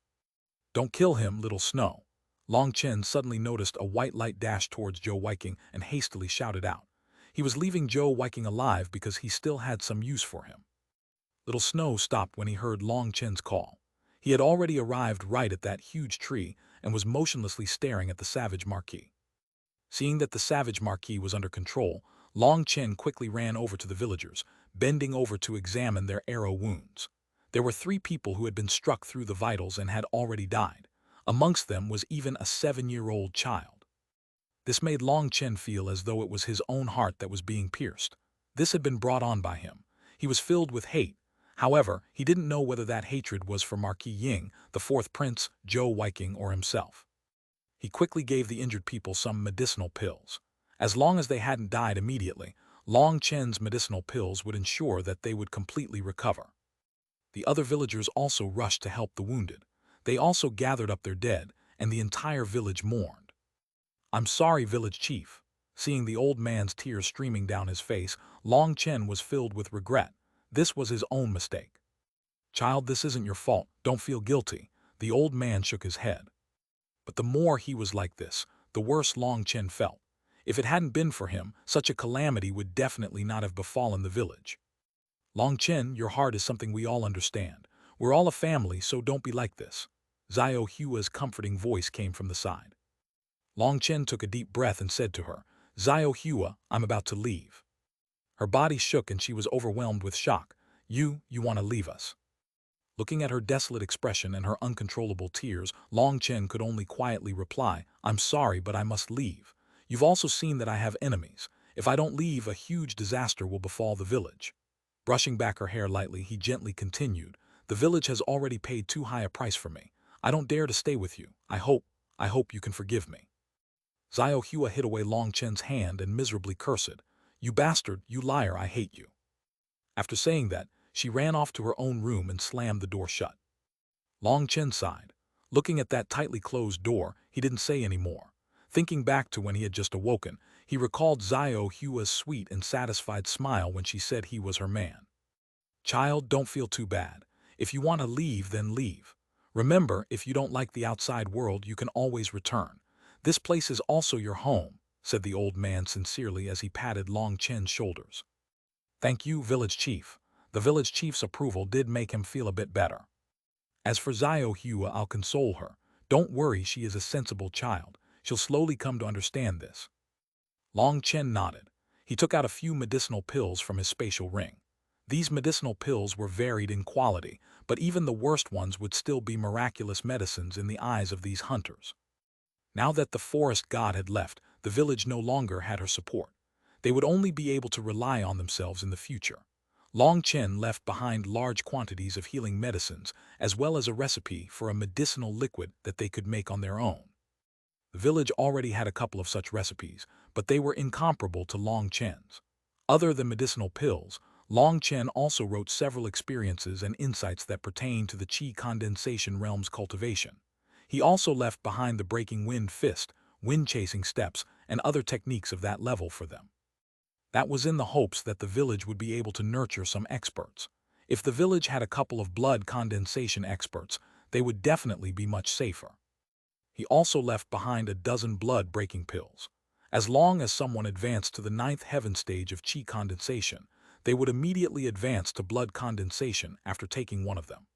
Don't kill him, little Snow. Long Chen suddenly noticed a white light dash towards Awakens and hastily shouted out. He was leaving Awakens alive because he still had some use for him. Little Snow stopped when he heard Long Chen's call. He had already arrived right at that huge tree and was motionlessly staring at the savage marquis. Seeing that the savage marquis was under control, Long Chen quickly ran over to the villagers, bending over to examine their arrow wounds. There were 3 people who had been struck through the vitals and had already died. Amongst them was even a 7-year-old child. This made Long Chen feel as though it was his own heart that was being pierced. This had been brought on by him. He was filled with hate. However, he didn't know whether that hatred was for Marquis Ying, the 4th prince, Zhou Weiqing, or himself. He quickly gave the injured people some medicinal pills. As long as they hadn't died immediately, Long Chen's medicinal pills would ensure that they would completely recover. The other villagers also rushed to help the wounded. They also gathered up their dead, and the entire village mourned. "I'm sorry, village chief." Seeing the old man's tears streaming down his face, Long Chen was filled with regret. This was his own mistake. "Child, this isn't your fault. Don't feel guilty." The old man shook his head. But the more he was like this, the worse Long Chen felt. If it hadn't been for him, such a calamity would definitely not have befallen the village. "Long Chen, your heart is something we all understand. We're all a family, so don't be like this." Xiao Hua's comforting voice came from the side. Long Chen took a deep breath and said to her, "Xiao Hua, I'm about to leave." Her body shook and she was overwhelmed with shock. You want to leave us?" Looking at her desolate expression and her uncontrollable tears, Long Chen could only quietly reply, "I'm sorry, but I must leave. You've also seen that I have enemies. If I don't leave, a huge disaster will befall the village." Brushing back her hair lightly, he gently continued, "The village has already paid too high a price for me. I don't dare to stay with you. I hope you can forgive me." Xiao Hua hit away Long Chen's hand and miserably cursed, "You bastard, you liar, I hate you." After saying that, she ran off to her own room and slammed the door shut. Long Chen sighed. Looking at that tightly closed door, he didn't say any more. Thinking back to when he had just awoken, he recalled Xiao Hua's sweet and satisfied smile when she said he was her man. "Child, don't feel too bad. If you want to leave, then leave. Remember, if you don't like the outside world, you can always return. This place is also your home," said the old man sincerely as he patted Long Chen's shoulders. "Thank you, village chief." The village chief's approval did make him feel a bit better. "As for Xiao Hua, I'll console her. Don't worry, she is a sensible child. She'll slowly come to understand this." Long Chen nodded. He took out a few medicinal pills from his spatial ring. These medicinal pills were varied in quality, but even the worst ones would still be miraculous medicines in the eyes of these hunters. Now that the forest god had left, the village no longer had her support. They would only be able to rely on themselves in the future. Long Chen left behind large quantities of healing medicines, as well as a recipe for a medicinal liquid that they could make on their own. The village already had a couple of such recipes, but they were incomparable to Long Chen's. Other than medicinal pills, Long Chen also wrote several experiences and insights that pertain to the Qi condensation realm's cultivation. He also left behind the breaking wind fist, wind-chasing steps, and other techniques of that level for them. That was in the hopes that the village would be able to nurture some experts. If the village had a couple of blood condensation experts, they would definitely be much safer. He also left behind a dozen blood-breaking pills. As long as someone advanced to the 9th heaven stage of Qi condensation, they would immediately advance to blood condensation after taking one of them.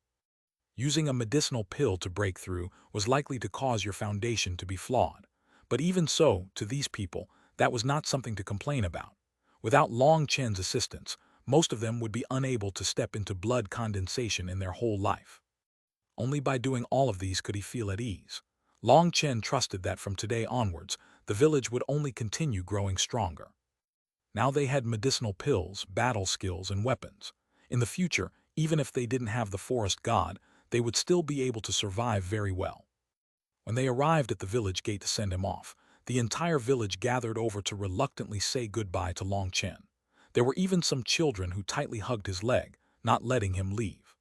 Using a medicinal pill to break through was likely to cause your foundation to be flawed. But even so, to these people, that was not something to complain about. Without Long Chen's assistance, most of them would be unable to step into blood condensation in their whole life. Only by doing all of these could he feel at ease. Long Chen trusted that from today onwards, the village would only continue growing stronger. Now they had medicinal pills, battle skills, and weapons. In the future, even if they didn't have the forest god, they would still be able to survive very well. When they arrived at the village gate to send him off, the entire village gathered over to reluctantly say goodbye to Long Chen. There were even some children who tightly hugged his leg, not letting him leave.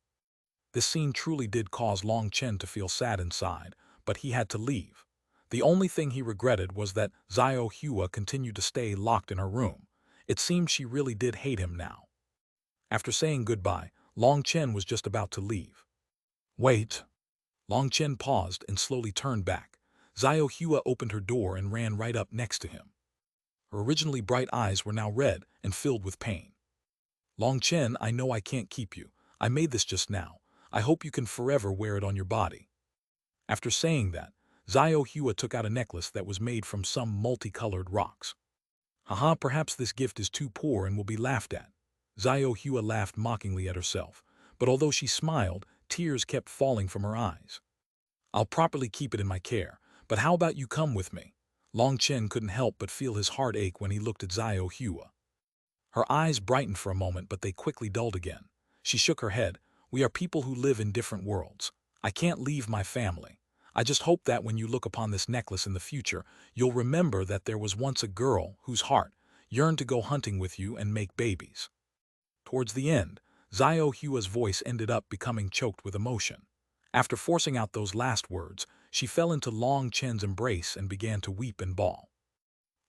This scene truly did cause Long Chen to feel sad inside, but he had to leave. The only thing he regretted was that Xiao Hua continued to stay locked in her room. It seemed she really did hate him now. After saying goodbye, Long Chen was just about to leave. "Wait." Long Chen paused and slowly turned back. Xiao Hua opened her door and ran right up next to him. Her originally bright eyes were now red and filled with pain. "Long Chen, I know I can't keep you. I made this just now. I hope you can forever wear it on your body." After saying that, Xiao Hua took out a necklace that was made from some multicolored rocks. Haha, perhaps this gift is too poor and will be laughed at. Xuanhuan laughed mockingly at herself, but although she smiled, tears kept falling from her eyes. I'll properly keep it in my care, but how about you come with me? Long Chen couldn't help but feel his heart ache when he looked at Xuanhuan. Her eyes brightened for a moment, but they quickly dulled again. She shook her head. We are people who live in different worlds. I can't leave my family. I just hope that when you look upon this necklace in the future, you'll remember that there was once a girl whose heart yearned to go hunting with you and make babies. Towards the end, Xuanhua's voice ended up becoming choked with emotion. After forcing out those last words, she fell into Long Chen's embrace and began to weep and bawl.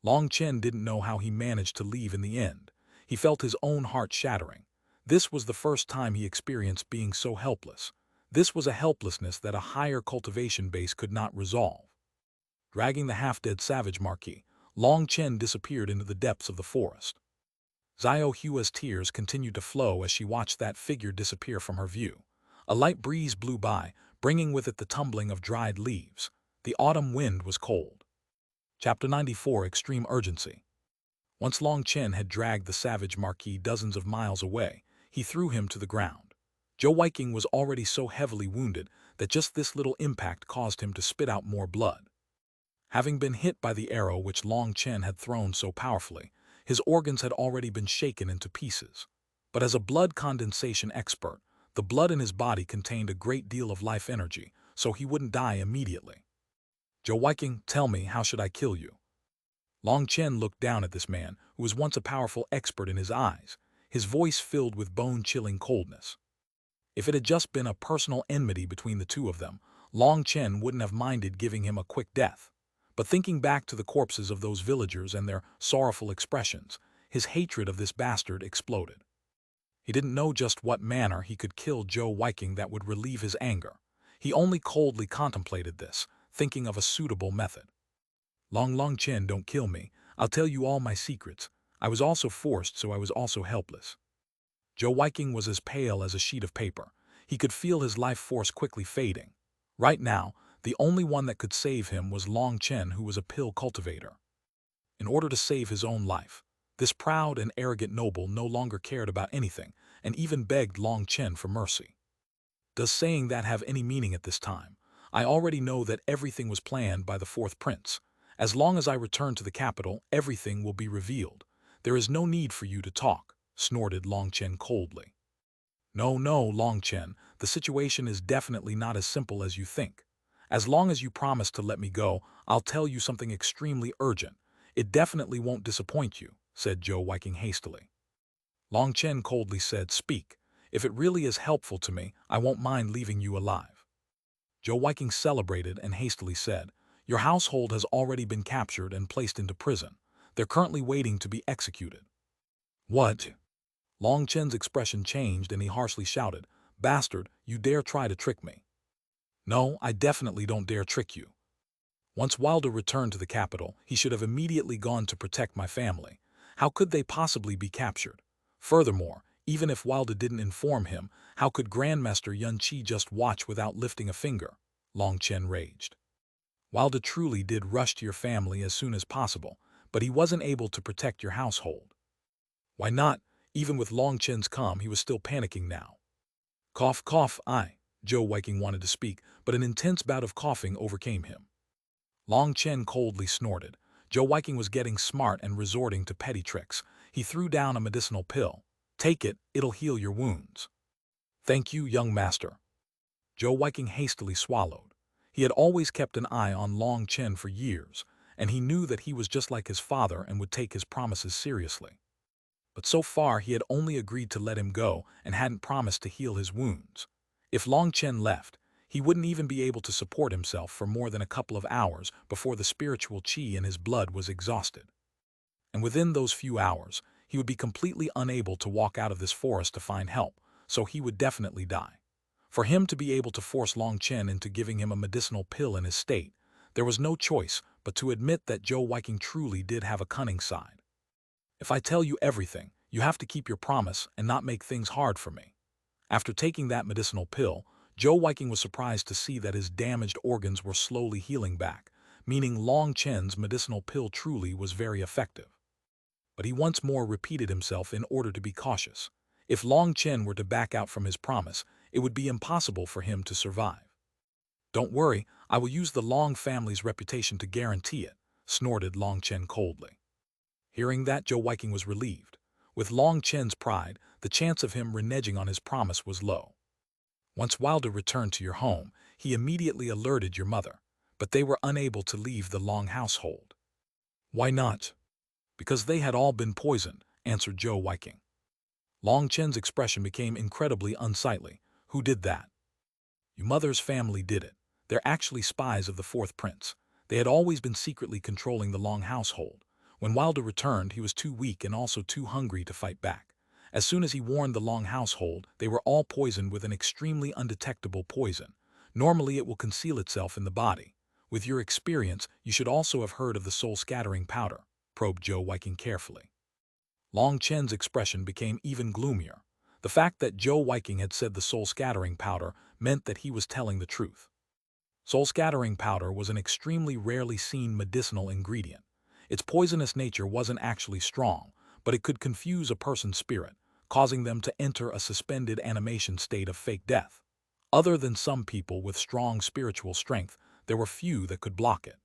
Long Chen didn't know how he managed to leave in the end. He felt his own heart shattering. This was the first time he experienced being so helpless. This was a helplessness that a higher cultivation base could not resolve. Dragging the half-dead savage marquis, Long Chen disappeared into the depths of the forest. Xuanhua's tears continued to flow as she watched that figure disappear from her view. A light breeze blew by, bringing with it the tumbling of dried leaves. The autumn wind was cold. Chapter 94: Extreme Urgency. Once Long Chen had dragged the savage marquis dozens of miles away, he threw him to the ground. Xuanhuan was already so heavily wounded that just this little impact caused him to spit out more blood. Having been hit by the arrow which Long Chen had thrown so powerfully, his organs had already been shaken into pieces. But as a blood condensation expert, the blood in his body contained a great deal of life energy, so he wouldn't die immediately. Xuanhuan, tell me, how should I kill you? Long Chen looked down at this man, who was once a powerful expert in his eyes, his voice filled with bone-chilling coldness. If it had just been a personal enmity between the two of them, Long Chen wouldn't have minded giving him a quick death. But thinking back to the corpses of those villagers and their sorrowful expressions, his hatred of this bastard exploded. He didn't know just what manner he could kill Xuanhuan that would relieve his anger. He only coldly contemplated this, thinking of a suitable method. Long Chen, don't kill me. I'll tell you all my secrets. I was also forced, so I was also helpless. Xuanhuan was as pale as a sheet of paper. He could feel his life force quickly fading. Right now, the only one that could save him was Long Chen, who was a pill cultivator. In order to save his own life, this proud and arrogant noble no longer cared about anything, and even begged Long Chen for mercy. Does saying that have any meaning at this time? I already know that everything was planned by the fourth prince. As long as I return to the capital, everything will be revealed. There is no need for you to talk, snorted Long Chen coldly. No, Long Chen, the situation is definitely not as simple as you think. As long as you promise to let me go, I'll tell you something extremely urgent. It definitely won't disappoint you, said Xuanhuan hastily. Long Chen coldly said, speak. If it really is helpful to me, I won't mind leaving you alive. Xuanhuan celebrated and hastily said, your household has already been captured and placed into prison. They're currently waiting to be executed. What? Long Chen's expression changed and he harshly shouted, bastard, you dare try to trick me. No, I definitely don't dare trick you. Once Wilder returned to the capital, he should have immediately gone to protect my family. How could they possibly be captured? Furthermore, even if Wilder didn't inform him, how could Grandmaster Yun Qi just watch without lifting a finger? Long Chen raged. Wilder truly did rush to your family as soon as possible, but he wasn't able to protect your household. Why not? Even with Long Chen's calm, he was still panicking now. Cough, cough, Xuanhuan wanted to speak, but an intense bout of coughing overcame him. Long Chen coldly snorted. Xuanhuan was getting smart and resorting to petty tricks. He threw down a medicinal pill. Take it, it'll heal your wounds. Thank you, young master. Xuanhuan hastily swallowed. He had always kept an eye on Long Chen for years, and he knew that he was just like his father and would take his promises seriously. But so far he had only agreed to let him go and hadn't promised to heal his wounds. If Long Chen left, he wouldn't even be able to support himself for more than a couple of hours before the spiritual qi in his blood was exhausted. And within those few hours, he would be completely unable to walk out of this forest to find help, so he would definitely die. For him to be able to force Long Chen into giving him a medicinal pill in his state, there was no choice but to admit that Xuanhuan truly did have a cunning side. If I tell you everything, you have to keep your promise and not make things hard for me. After taking that medicinal pill, Xuanhuan was surprised to see that his damaged organs were slowly healing back, meaning Long Chen's medicinal pill truly was very effective. but he once more repeated himself in order to be cautious. If Long Chen were to back out from his promise, it would be impossible for him to survive. "Don't worry, I will use the Long family's reputation to guarantee it," snorted Long Chen coldly. Hearing that, Zhou Weiqing was relieved. With Long Chen's pride, the chance of him reneging on his promise was low. Once Wilder returned to your home, he immediately alerted your mother, but they were unable to leave the Long household. "Why not?" "Because they had all been poisoned," answered Zhou Weiqing. Long Chen's expression became incredibly unsightly. "Who did that?" "Your mother's family did it. They're actually spies of the fourth prince. They had always been secretly controlling the Long household. When Wilder returned, he was too weak and also too hungry to fight back. As soon as he warned the Long household, they were all poisoned with an extremely undetectable poison. Normally it will conceal itself in the body. With your experience, you should also have heard of the soul-scattering powder," probed Zhou Weiqing carefully. Long Chen's expression became even gloomier. The fact that Zhou Weiqing had said the soul-scattering powder meant that he was telling the truth. Soul-scattering powder was an extremely rarely seen medicinal ingredient. Its poisonous nature wasn't actually strong, but it could confuse a person's spirit, causing them to enter a suspended animation state of fake death. Other than some people with strong spiritual strength, there were few that could block it.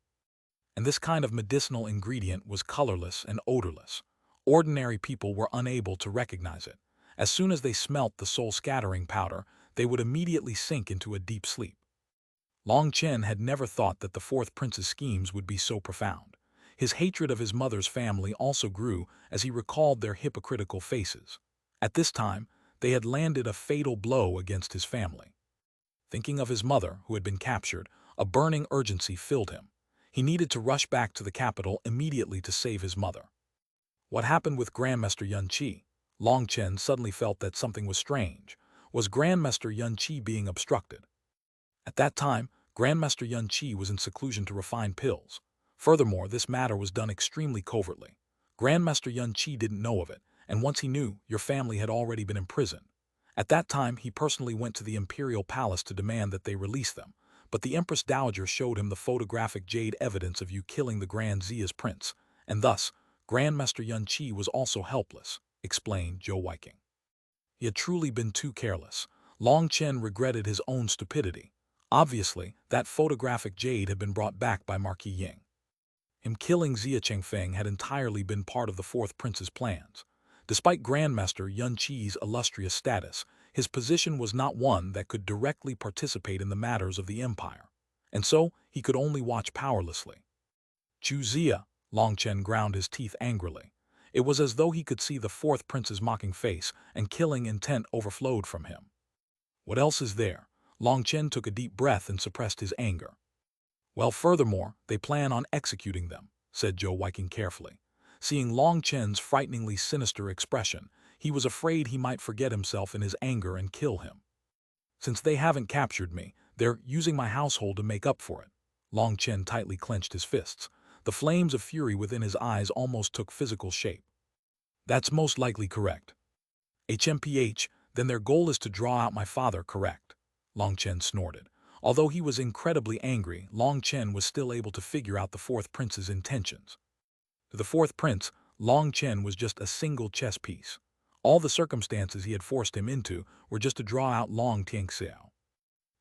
And this kind of medicinal ingredient was colorless and odorless. Ordinary people were unable to recognize it. As soon as they smelt the soul-scattering powder, they would immediately sink into a deep sleep. Long Chen had never thought that the fourth prince's schemes would be so profound. His hatred of his mother's family also grew as he recalled their hypocritical faces. At this time, they had landed a fatal blow against his family. Thinking of his mother, who had been captured, a burning urgency filled him. He needed to rush back to the capital immediately to save his mother. What happened with Grandmaster Yun Qi? Long Chen suddenly felt that something was strange. Was Grandmaster Yun Qi being obstructed? At that time, Grandmaster Yun Qi was in seclusion to refine pills. Furthermore, this matter was done extremely covertly. Grandmaster Yun Qi didn't know of it, and once he knew, your family had already been imprisoned. At that time, he personally went to the imperial palace to demand that they release them, but the Empress Dowager showed him the photographic Jade evidence of you killing the Grand Zia's prince, and thus, Grandmaster Yun Qi was also helpless, explained Zhou Weiqing. He had truly been too careless. Long Chen regretted his own stupidity. Obviously, that photographic Jade had been brought back by Marquis Ying. Him killing Xia Chengfeng had entirely been part of the fourth prince's plans. Despite Grandmaster Yun Qi's illustrious status, his position was not one that could directly participate in the matters of the empire, and so he could only watch powerlessly. "Chu Xia," Long Chen ground his teeth angrily. It was as though he could see the fourth prince's mocking face, and killing intent overflowed from him. "What else is there?" Long Chen took a deep breath and suppressed his anger. "Well, furthermore, they plan on executing them," said Zhou Weiqing carefully. Seeing Long Chen's frighteningly sinister expression, he was afraid he might forget himself in his anger and kill him. "Since they haven't captured me, they're using my household to make up for it." Long Chen tightly clenched his fists. The flames of fury within his eyes almost took physical shape. "That's most likely correct." "HMPH, then their goal is to draw out my father, correct?" Long Chen snorted. Although he was incredibly angry, Long Chen was still able to figure out the fourth prince's intentions. To the fourth prince, Long Chen was just a single chess piece. All the circumstances he had forced him into were just to draw out Long Tianxiao.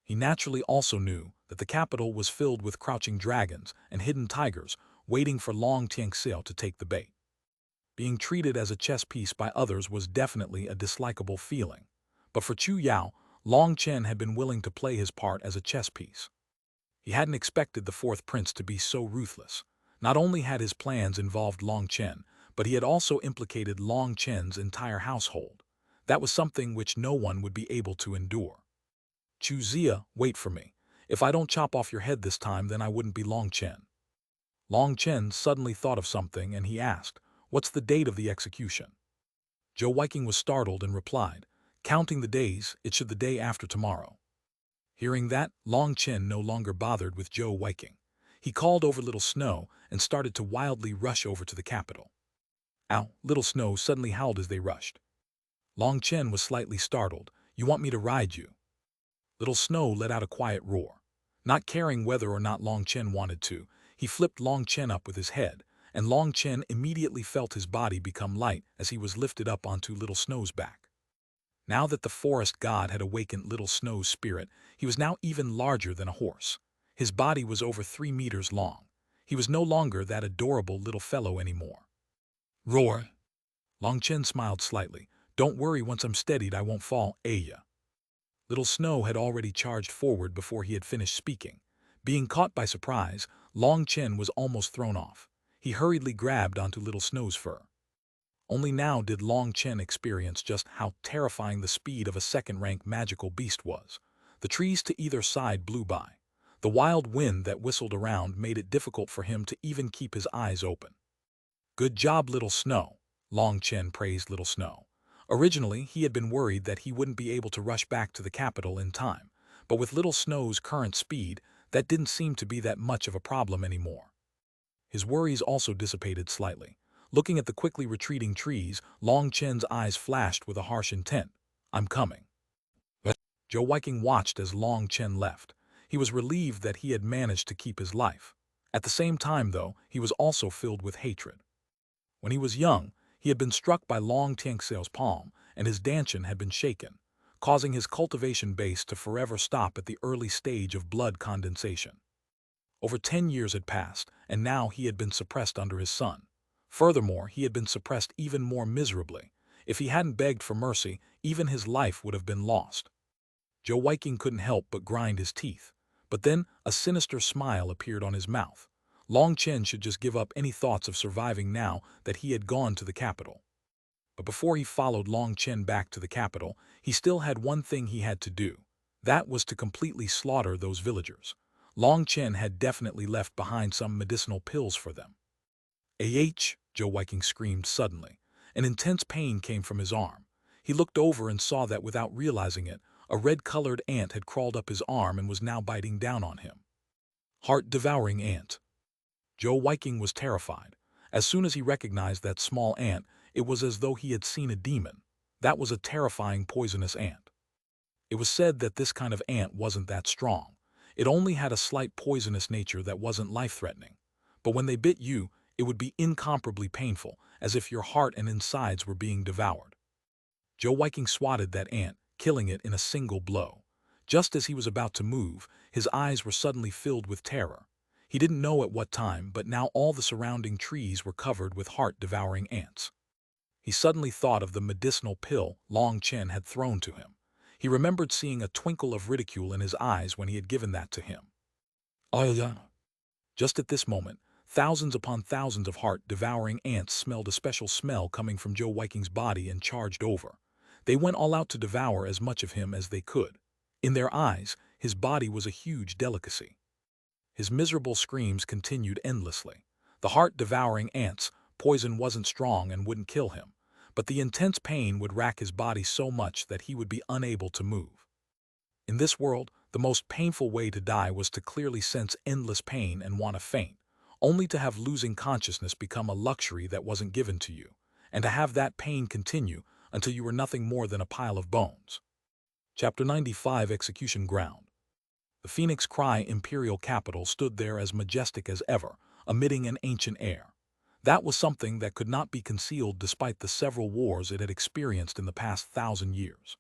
He naturally also knew that the capital was filled with crouching dragons and hidden tigers waiting for Long Tianxiao to take the bait. Being treated as a chess piece by others was definitely a dislikable feeling. But for Chu Yao, Long Chen had been willing to play his part as a chess piece. He hadn't expected the fourth prince to be so ruthless. Not only had his plans involved Long Chen, but he had also implicated Long Chen's entire household. That was something which no one would be able to endure. "Chu Xia, wait for me. If I don't chop off your head this time, then I wouldn't be Long Chen." Long Chen suddenly thought of something and he asked, "What's the date of the execution?" Zhou Weiqing was startled and replied, "Counting the days, it should the day after tomorrow." Hearing that, Long Chen no longer bothered with Zhou Weiqing. He called over Little Snow and started to wildly rush over to the capital. "Ow!" Little Snow suddenly howled as they rushed. Long Chen was slightly startled. "You want me to ride you?" Little Snow let out a quiet roar. Not caring whether or not Long Chen wanted to, he flipped Long Chen up with his head, and Long Chen immediately felt his body become light as he was lifted up onto Little Snow's back. Now that the forest god had awakened Little Snow's spirit, he was now even larger than a horse. His body was over 3 meters long. He was no longer that adorable little fellow anymore. Roar! Long Chen smiled slightly. Don't worry, once I'm steadied I won't fall, ya. Little Snow had already charged forward before he had finished speaking. Being caught by surprise, Long Chen was almost thrown off. He hurriedly grabbed onto Little Snow's fur. Only now did Long Chen experience just how terrifying the speed of a second-rank magical beast was. The trees to either side blew by. The wild wind that whistled around made it difficult for him to even keep his eyes open. Good job, Little Snow, Long Chen praised Little Snow. Originally, he had been worried that he wouldn't be able to rush back to the capital in time, but with Little Snow's current speed, that didn't seem to be that much of a problem anymore. His worries also dissipated slightly. Looking at the quickly retreating trees, Long Chen's eyes flashed with a harsh intent. I'm coming. Xuanhuan watched as Long Chen left. He was relieved that he had managed to keep his life. At the same time, though, he was also filled with hatred. When he was young, he had been struck by Long Tianxiao's palm, and his dantian had been shaken, causing his cultivation base to forever stop at the early stage of blood condensation. Over 10 years had passed, and now he had been suppressed under his son. Furthermore, he had been suppressed even more miserably. If he hadn't begged for mercy, even his life would have been lost. Xuanhuan couldn't help but grind his teeth. But then a sinister smile appeared on his mouth. Long Chen should just give up any thoughts of surviving now that he had gone to the capital. But before he followed Long Chen back to the capital, he still had one thing he had to do. That was to completely slaughter those villagers. Long Chen had definitely left behind some medicinal pills for them. Xuanhuan screamed suddenly. An intense pain came from his arm. He looked over and saw that without realizing it, a red-colored ant had crawled up his arm and was now biting down on him. Heart-devouring ant. Xuanhuan was terrified. As soon as he recognized that small ant, it was as though he had seen a demon. That was a terrifying poisonous ant. It was said that this kind of ant wasn't that strong. It only had a slight poisonous nature that wasn't life-threatening. But when they bit you, it would be incomparably painful, as if your heart and insides were being devoured. Xuanhuan swatted that ant, killing it in a single blow. Just as he was about to move, his eyes were suddenly filled with terror. He didn't know at what time, but now all the surrounding trees were covered with heart-devouring ants. He suddenly thought of the medicinal pill Long Chen had thrown to him. He remembered seeing a twinkle of ridicule in his eyes when he had given that to him. Just at this moment, thousands upon thousands of heart-devouring ants smelled a special smell coming from Xuanhuan's body and charged over. They went all out to devour as much of him as they could. In their eyes, his body was a huge delicacy. His miserable screams continued endlessly. The heart-devouring ants' poison wasn't strong and wouldn't kill him, but the intense pain would rack his body so much that he would be unable to move. In this world, the most painful way to die was to clearly sense endless pain and want to faint, only to have losing consciousness become a luxury that wasn't given to you, and to have that pain continue until you were nothing more than a pile of bones. Chapter 95 Execution Ground. The Phoenix Cry imperial capital stood there as majestic as ever, emitting an ancient air. That was something that could not be concealed despite the several wars it had experienced in the past 1,000 years.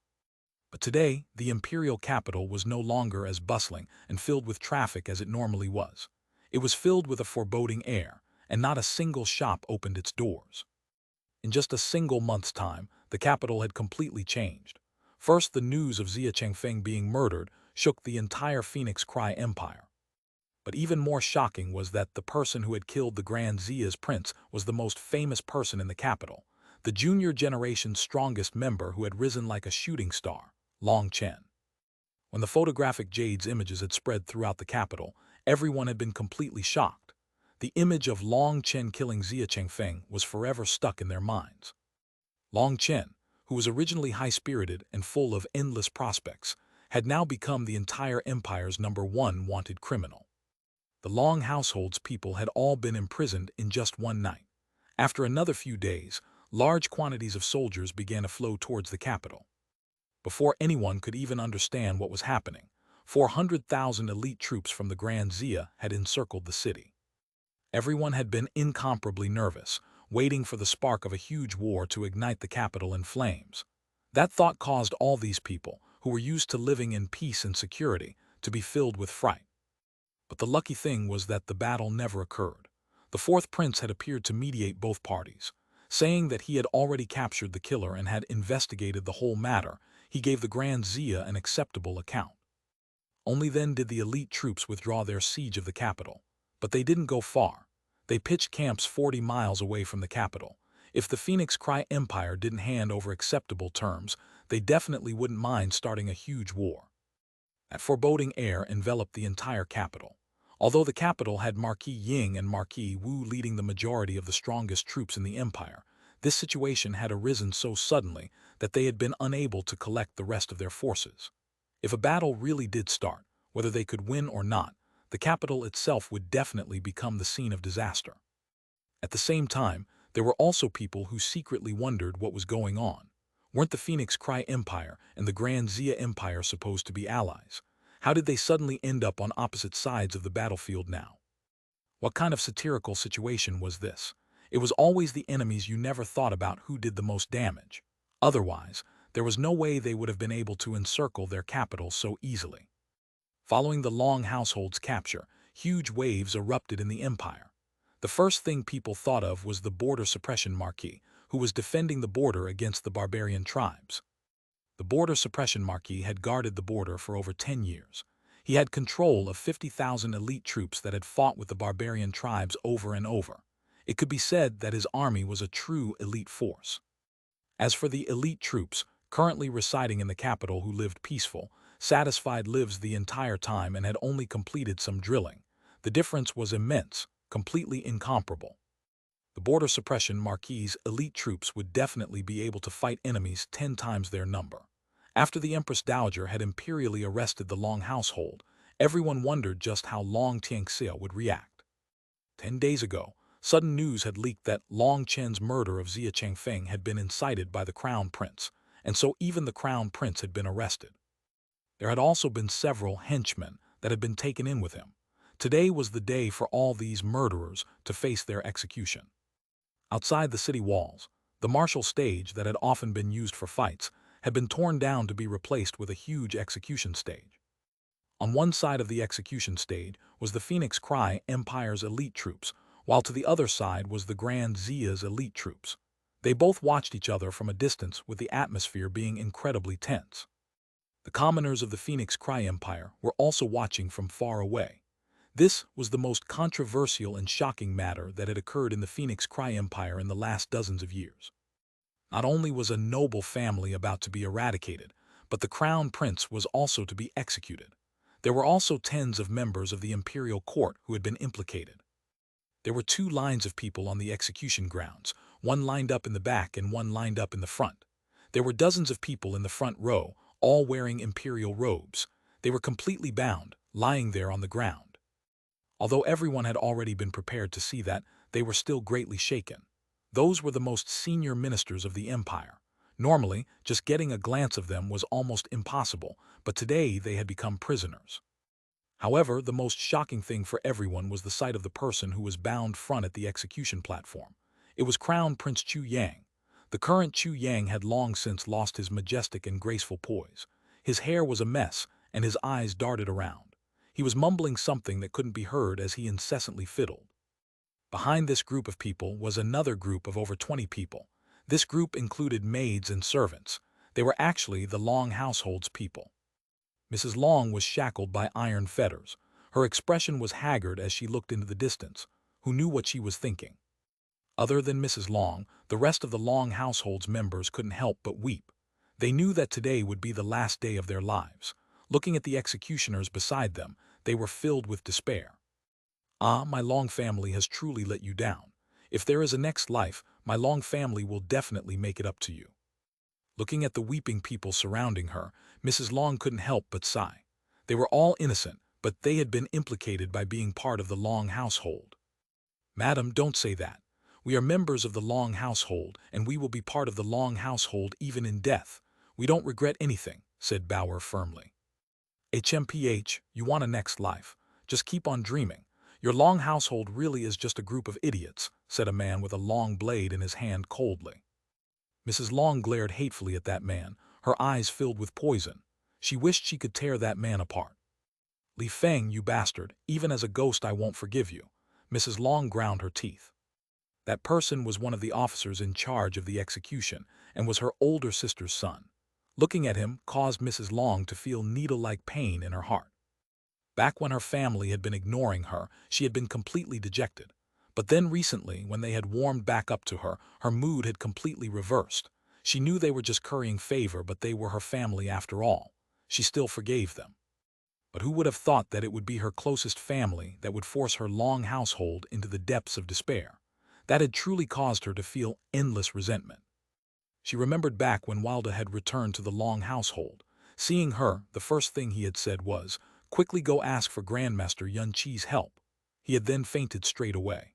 But today, the imperial capital was no longer as bustling and filled with traffic as it normally was. It was filled with a foreboding air, and not a single shop opened its doors. In just a single month's time, the capital had completely changed. First, the news of Xia Chengfeng being murdered shook the entire Phoenix Cry empire. But even more shocking was that the person who had killed the Grand Xia's prince was the most famous person in the capital, the junior generation's strongest member who had risen like a shooting star, Long Chen. When the photographic Jade's images had spread throughout the capital, everyone had been completely shocked. The image of Long Chen killing Xia Chengfeng was forever stuck in their minds. Long Chen, who was originally high-spirited and full of endless prospects, had now become the entire empire's #1 wanted criminal. The Long household's people had all been imprisoned in just one night. After another few days, large quantities of soldiers began to flow towards the capital. Before anyone could even understand what was happening, 400,000 elite troops from the Grand Xia had encircled the city. Everyone had been incomparably nervous, waiting for the spark of a huge war to ignite the capital in flames. That thought caused all these people, who were used to living in peace and security, to be filled with fright. But the lucky thing was that the battle never occurred. The fourth prince had appeared to mediate both parties. Saying that he had already captured the killer and had investigated the whole matter, he gave the Grand Zia an acceptable account. Only then did the elite troops withdraw their siege of the capital. But they didn't go far. They pitched camps 40 miles away from the capital. If the Phoenix Cry Empire didn't hand over acceptable terms, they definitely wouldn't mind starting a huge war. That foreboding air enveloped the entire capital. Although the capital had Marquis Ying and Marquis Wu leading the majority of the strongest troops in the empire, this situation had arisen so suddenly that they had been unable to collect the rest of their forces. If a battle really did start, whether they could win or not, the capital itself would definitely become the scene of disaster. At the same time, there were also people who secretly wondered what was going on. Weren't the Phoenix Cry Empire and the Grand Zia Empire supposed to be allies? How did they suddenly end up on opposite sides of the battlefield now? What kind of satirical situation was this? It was always the enemies you never thought about who did the most damage. Otherwise, there was no way they would have been able to encircle their capital so easily. Following the Long household's capture, huge waves erupted in the empire. The first thing people thought of was the border suppression Marquis, who was defending the border against the barbarian tribes. The border suppression Marquis had guarded the border for over 10 years. He had control of 50,000 elite troops that had fought with the barbarian tribes over and over. It could be said that his army was a true elite force. As for the elite troops, currently residing in the capital who lived peaceful, satisfied lives the entire time and had only completed some drilling, the difference was immense, completely incomparable. The border suppression Marquis' elite troops would definitely be able to fight enemies 10 times their number. After the Empress Dowager had imperially arrested the Long household, everyone wondered just how Long Tianxia would react. 10 days ago, sudden news had leaked that Long Chen's murder of Xia Changfeng had been incited by the Crown Prince, and so even the Crown Prince had been arrested. There had also been several henchmen that had been taken in with him. Today was the day for all these murderers to face their execution. Outside the city walls, the martial stage that had often been used for fights had been torn down to be replaced with a huge execution stage. On one side of the execution stage was the Phoenix Cry Empire's elite troops, while to the other side was the Grand Zia's elite troops. They both watched each other from a distance, with the atmosphere being incredibly tense. The commoners of the Phoenix Cry Empire were also watching from far away. This was the most controversial and shocking matter that had occurred in the Phoenix Cry Empire in the last dozens of years. Not only was a noble family about to be eradicated, but the Crown Prince was also to be executed. There were also tens of members of the imperial court who had been implicated. There were 2 lines of people on the execution grounds, one lined up in the back and one lined up in the front. There were dozens of people in the front row, all wearing imperial robes. They were completely bound, lying there on the ground. Although everyone had already been prepared to see that, they were still greatly shaken. Those were the most senior ministers of the empire. Normally, just getting a glance of them was almost impossible, but today they had become prisoners. However, the most shocking thing for everyone was the sight of the person who was bound front at the execution platform. It was Crown Prince Chu Yang. The current Chu Yang had long since lost his majestic and graceful poise. His hair was a mess, and his eyes darted around. He was mumbling something that couldn't be heard as he incessantly fiddled. Behind this group of people was another group of over 20 people. This group included maids and servants. They were actually the Long household's people. Mrs. Long was shackled by iron fetters. Her expression was haggard as she looked into the distance. Who knew what she was thinking? Other than Mrs. Long, the rest of the Long household's members couldn't help but weep. They knew that today would be the last day of their lives. Looking at the executioners beside them, they were filled with despair. Ah, my Long family has truly let you down. If there is a next life, my Long family will definitely make it up to you. Looking at the weeping people surrounding her, Mrs. Long couldn't help but sigh. They were all innocent, but they had been implicated by being part of the Long household. Madam, don't say that. We are members of the Long household, and we will be part of the Long household even in death. We don't regret anything, said Bauer firmly. HMPH, you want a next life. Just keep on dreaming. "Your Long household really is just a group of idiots," said a man with a long blade in his hand coldly. Mrs. Long glared hatefully at that man, her eyes filled with poison. She wished she could tear that man apart. "Li Feng, you bastard, even as a ghost I won't forgive you." Mrs. Long ground her teeth. That person was one of the officers in charge of the execution and was her older sister's son. Looking at him caused Mrs. Long to feel needle-like pain in her heart. Back when her family had been ignoring her, she had been completely dejected. But then recently, when they had warmed back up to her, her mood had completely reversed. She knew they were just currying favor, but they were her family after all. She still forgave them. But who would have thought that it would be her closest family that would force her Long household into the depths of despair? That had truly caused her to feel endless resentment. She remembered back when Wilda had returned to the Long household. Seeing her, the first thing he had said was, "Quickly go ask for Grandmaster Yun Qi's help." He had then fainted straight away.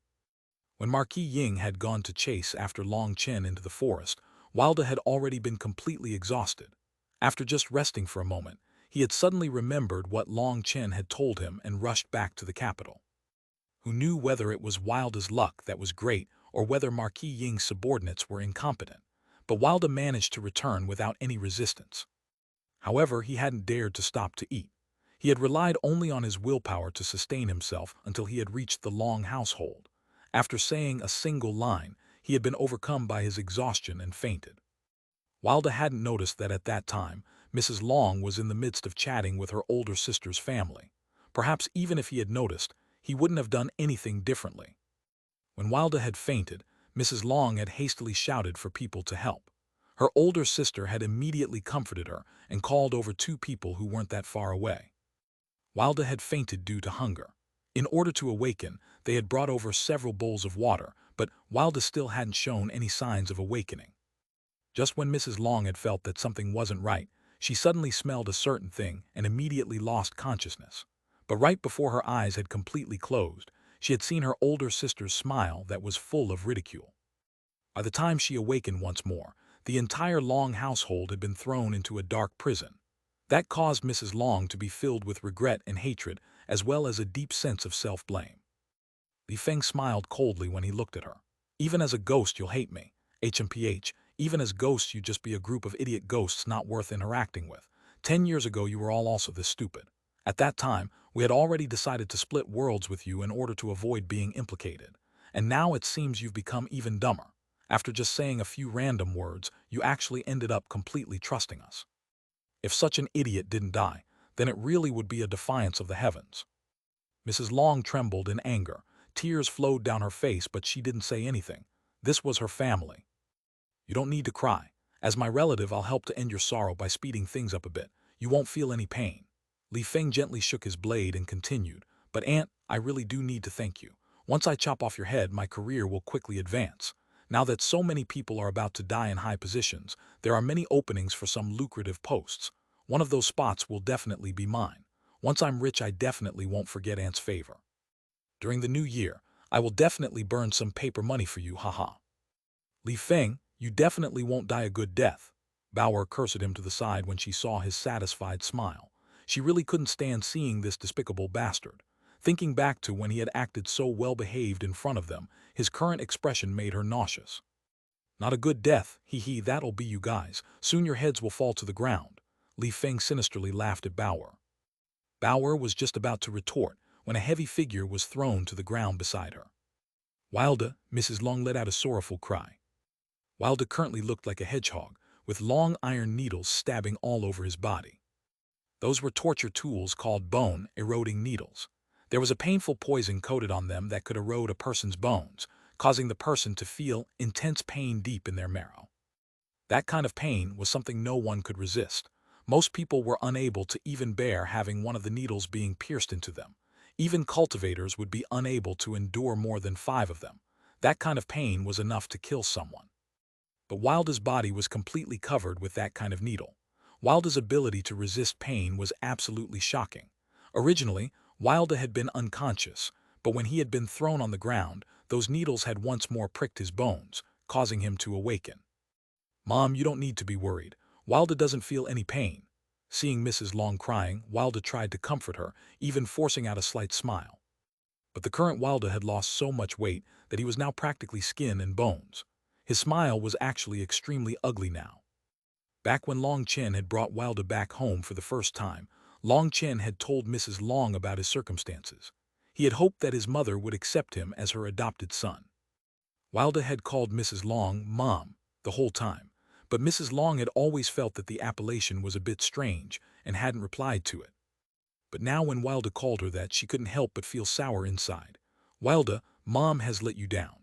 When Marquis Ying had gone to chase after Long Chen into the forest, Wilda had already been completely exhausted. After just resting for a moment, he had suddenly remembered what Long Chen had told him and rushed back to the capital. Who knew whether it was Wilda's luck that was great or whether Marquis Ying's subordinates were incompetent, but Wilda managed to return without any resistance. However, he hadn't dared to stop to eat. He had relied only on his willpower to sustain himself until he had reached the Long household. After saying a single line, he had been overcome by his exhaustion and fainted. Wilda hadn't noticed that at that time, Mrs. Long was in the midst of chatting with her older sister's family. Perhaps even if he had noticed, he wouldn't have done anything differently. When Wilda had fainted, Mrs. Long had hastily shouted for people to help. Her older sister had immediately comforted her and called over 2 people who weren't that far away. Wilda had fainted due to hunger. In order to awaken, they had brought over several bowls of water, but Wilda still hadn't shown any signs of awakening. Just when Mrs. Long had felt that something wasn't right, she suddenly smelled a certain thing and immediately lost consciousness. But right before her eyes had completely closed, she had seen her older sister's smile that was full of ridicule. By the time she awakened once more, the entire Long household had been thrown into a dark prison. That caused Mrs. Long to be filled with regret and hatred, as well as a deep sense of self-blame. Li Feng smiled coldly when he looked at her. "Even as a ghost you'll hate me. HMPH, even as ghosts you'd just be a group of idiot ghosts not worth interacting with. 10 years ago you were all also this stupid. At that time, we had already decided to split worlds with you in order to avoid being implicated. And now it seems you've become even dumber. After just saying a few random words, you actually ended up completely trusting us. If such an idiot didn't die, then it really would be a defiance of the heavens." Mrs. Long trembled in anger. Tears flowed down her face, but she didn't say anything. This was her family. "You don't need to cry. As my relative, I'll help to end your sorrow by speeding things up a bit. You won't feel any pain." Li Feng gently shook his blade and continued, "But Aunt, I really do need to thank you. Once I chop off your head, my career will quickly advance. Now that so many people are about to die in high positions, there are many openings for some lucrative posts. One of those spots will definitely be mine. Once I'm rich, I definitely won't forget Aunt's favor. During the new year, I will definitely burn some paper money for you, haha." "Li Feng, you definitely won't die a good death." Bauer cursed him to the side when she saw his satisfied smile. She really couldn't stand seeing this despicable bastard. Thinking back to when he had acted so well-behaved in front of them, his current expression made her nauseous. "Not a good death, hee, that'll be you guys. Soon your heads will fall to the ground." Li Feng sinisterly laughed at Bauer. Bauer was just about to retort when a heavy figure was thrown to the ground beside her. "Wilda," Mrs. Long let out a sorrowful cry. Wilda currently looked like a hedgehog, with long iron needles stabbing all over his body. Those were torture tools called bone-eroding needles. There was a painful poison coated on them that could erode a person's bones, causing the person to feel intense pain deep in their marrow. That kind of pain was something no one could resist. Most people were unable to even bear having one of the needles being pierced into them. Even cultivators would be unable to endure more than 5 of them. That kind of pain was enough to kill someone. But Wilda's body was completely covered with that kind of needle. Wilda's ability to resist pain was absolutely shocking. Originally, Wilda had been unconscious, but when he had been thrown on the ground, those needles had once more pricked his bones, causing him to awaken. "Mom, you don't need to be worried. Wilda doesn't feel any pain." Seeing Mrs. Long crying, Wilda tried to comfort her, even forcing out a slight smile. But the current Wilda had lost so much weight that he was now practically skin and bones. His smile was actually extremely ugly now. Back when Long Chen had brought Wilda back home for the first time, Long Chen had told Mrs. Long about his circumstances. He had hoped that his mother would accept him as her adopted son. Wilda had called Mrs. Long Mom the whole time, but Mrs. Long had always felt that the appellation was a bit strange and hadn't replied to it. But now when Wilda called her that, she couldn't help but feel sour inside. "Wilda, Mom has let you down.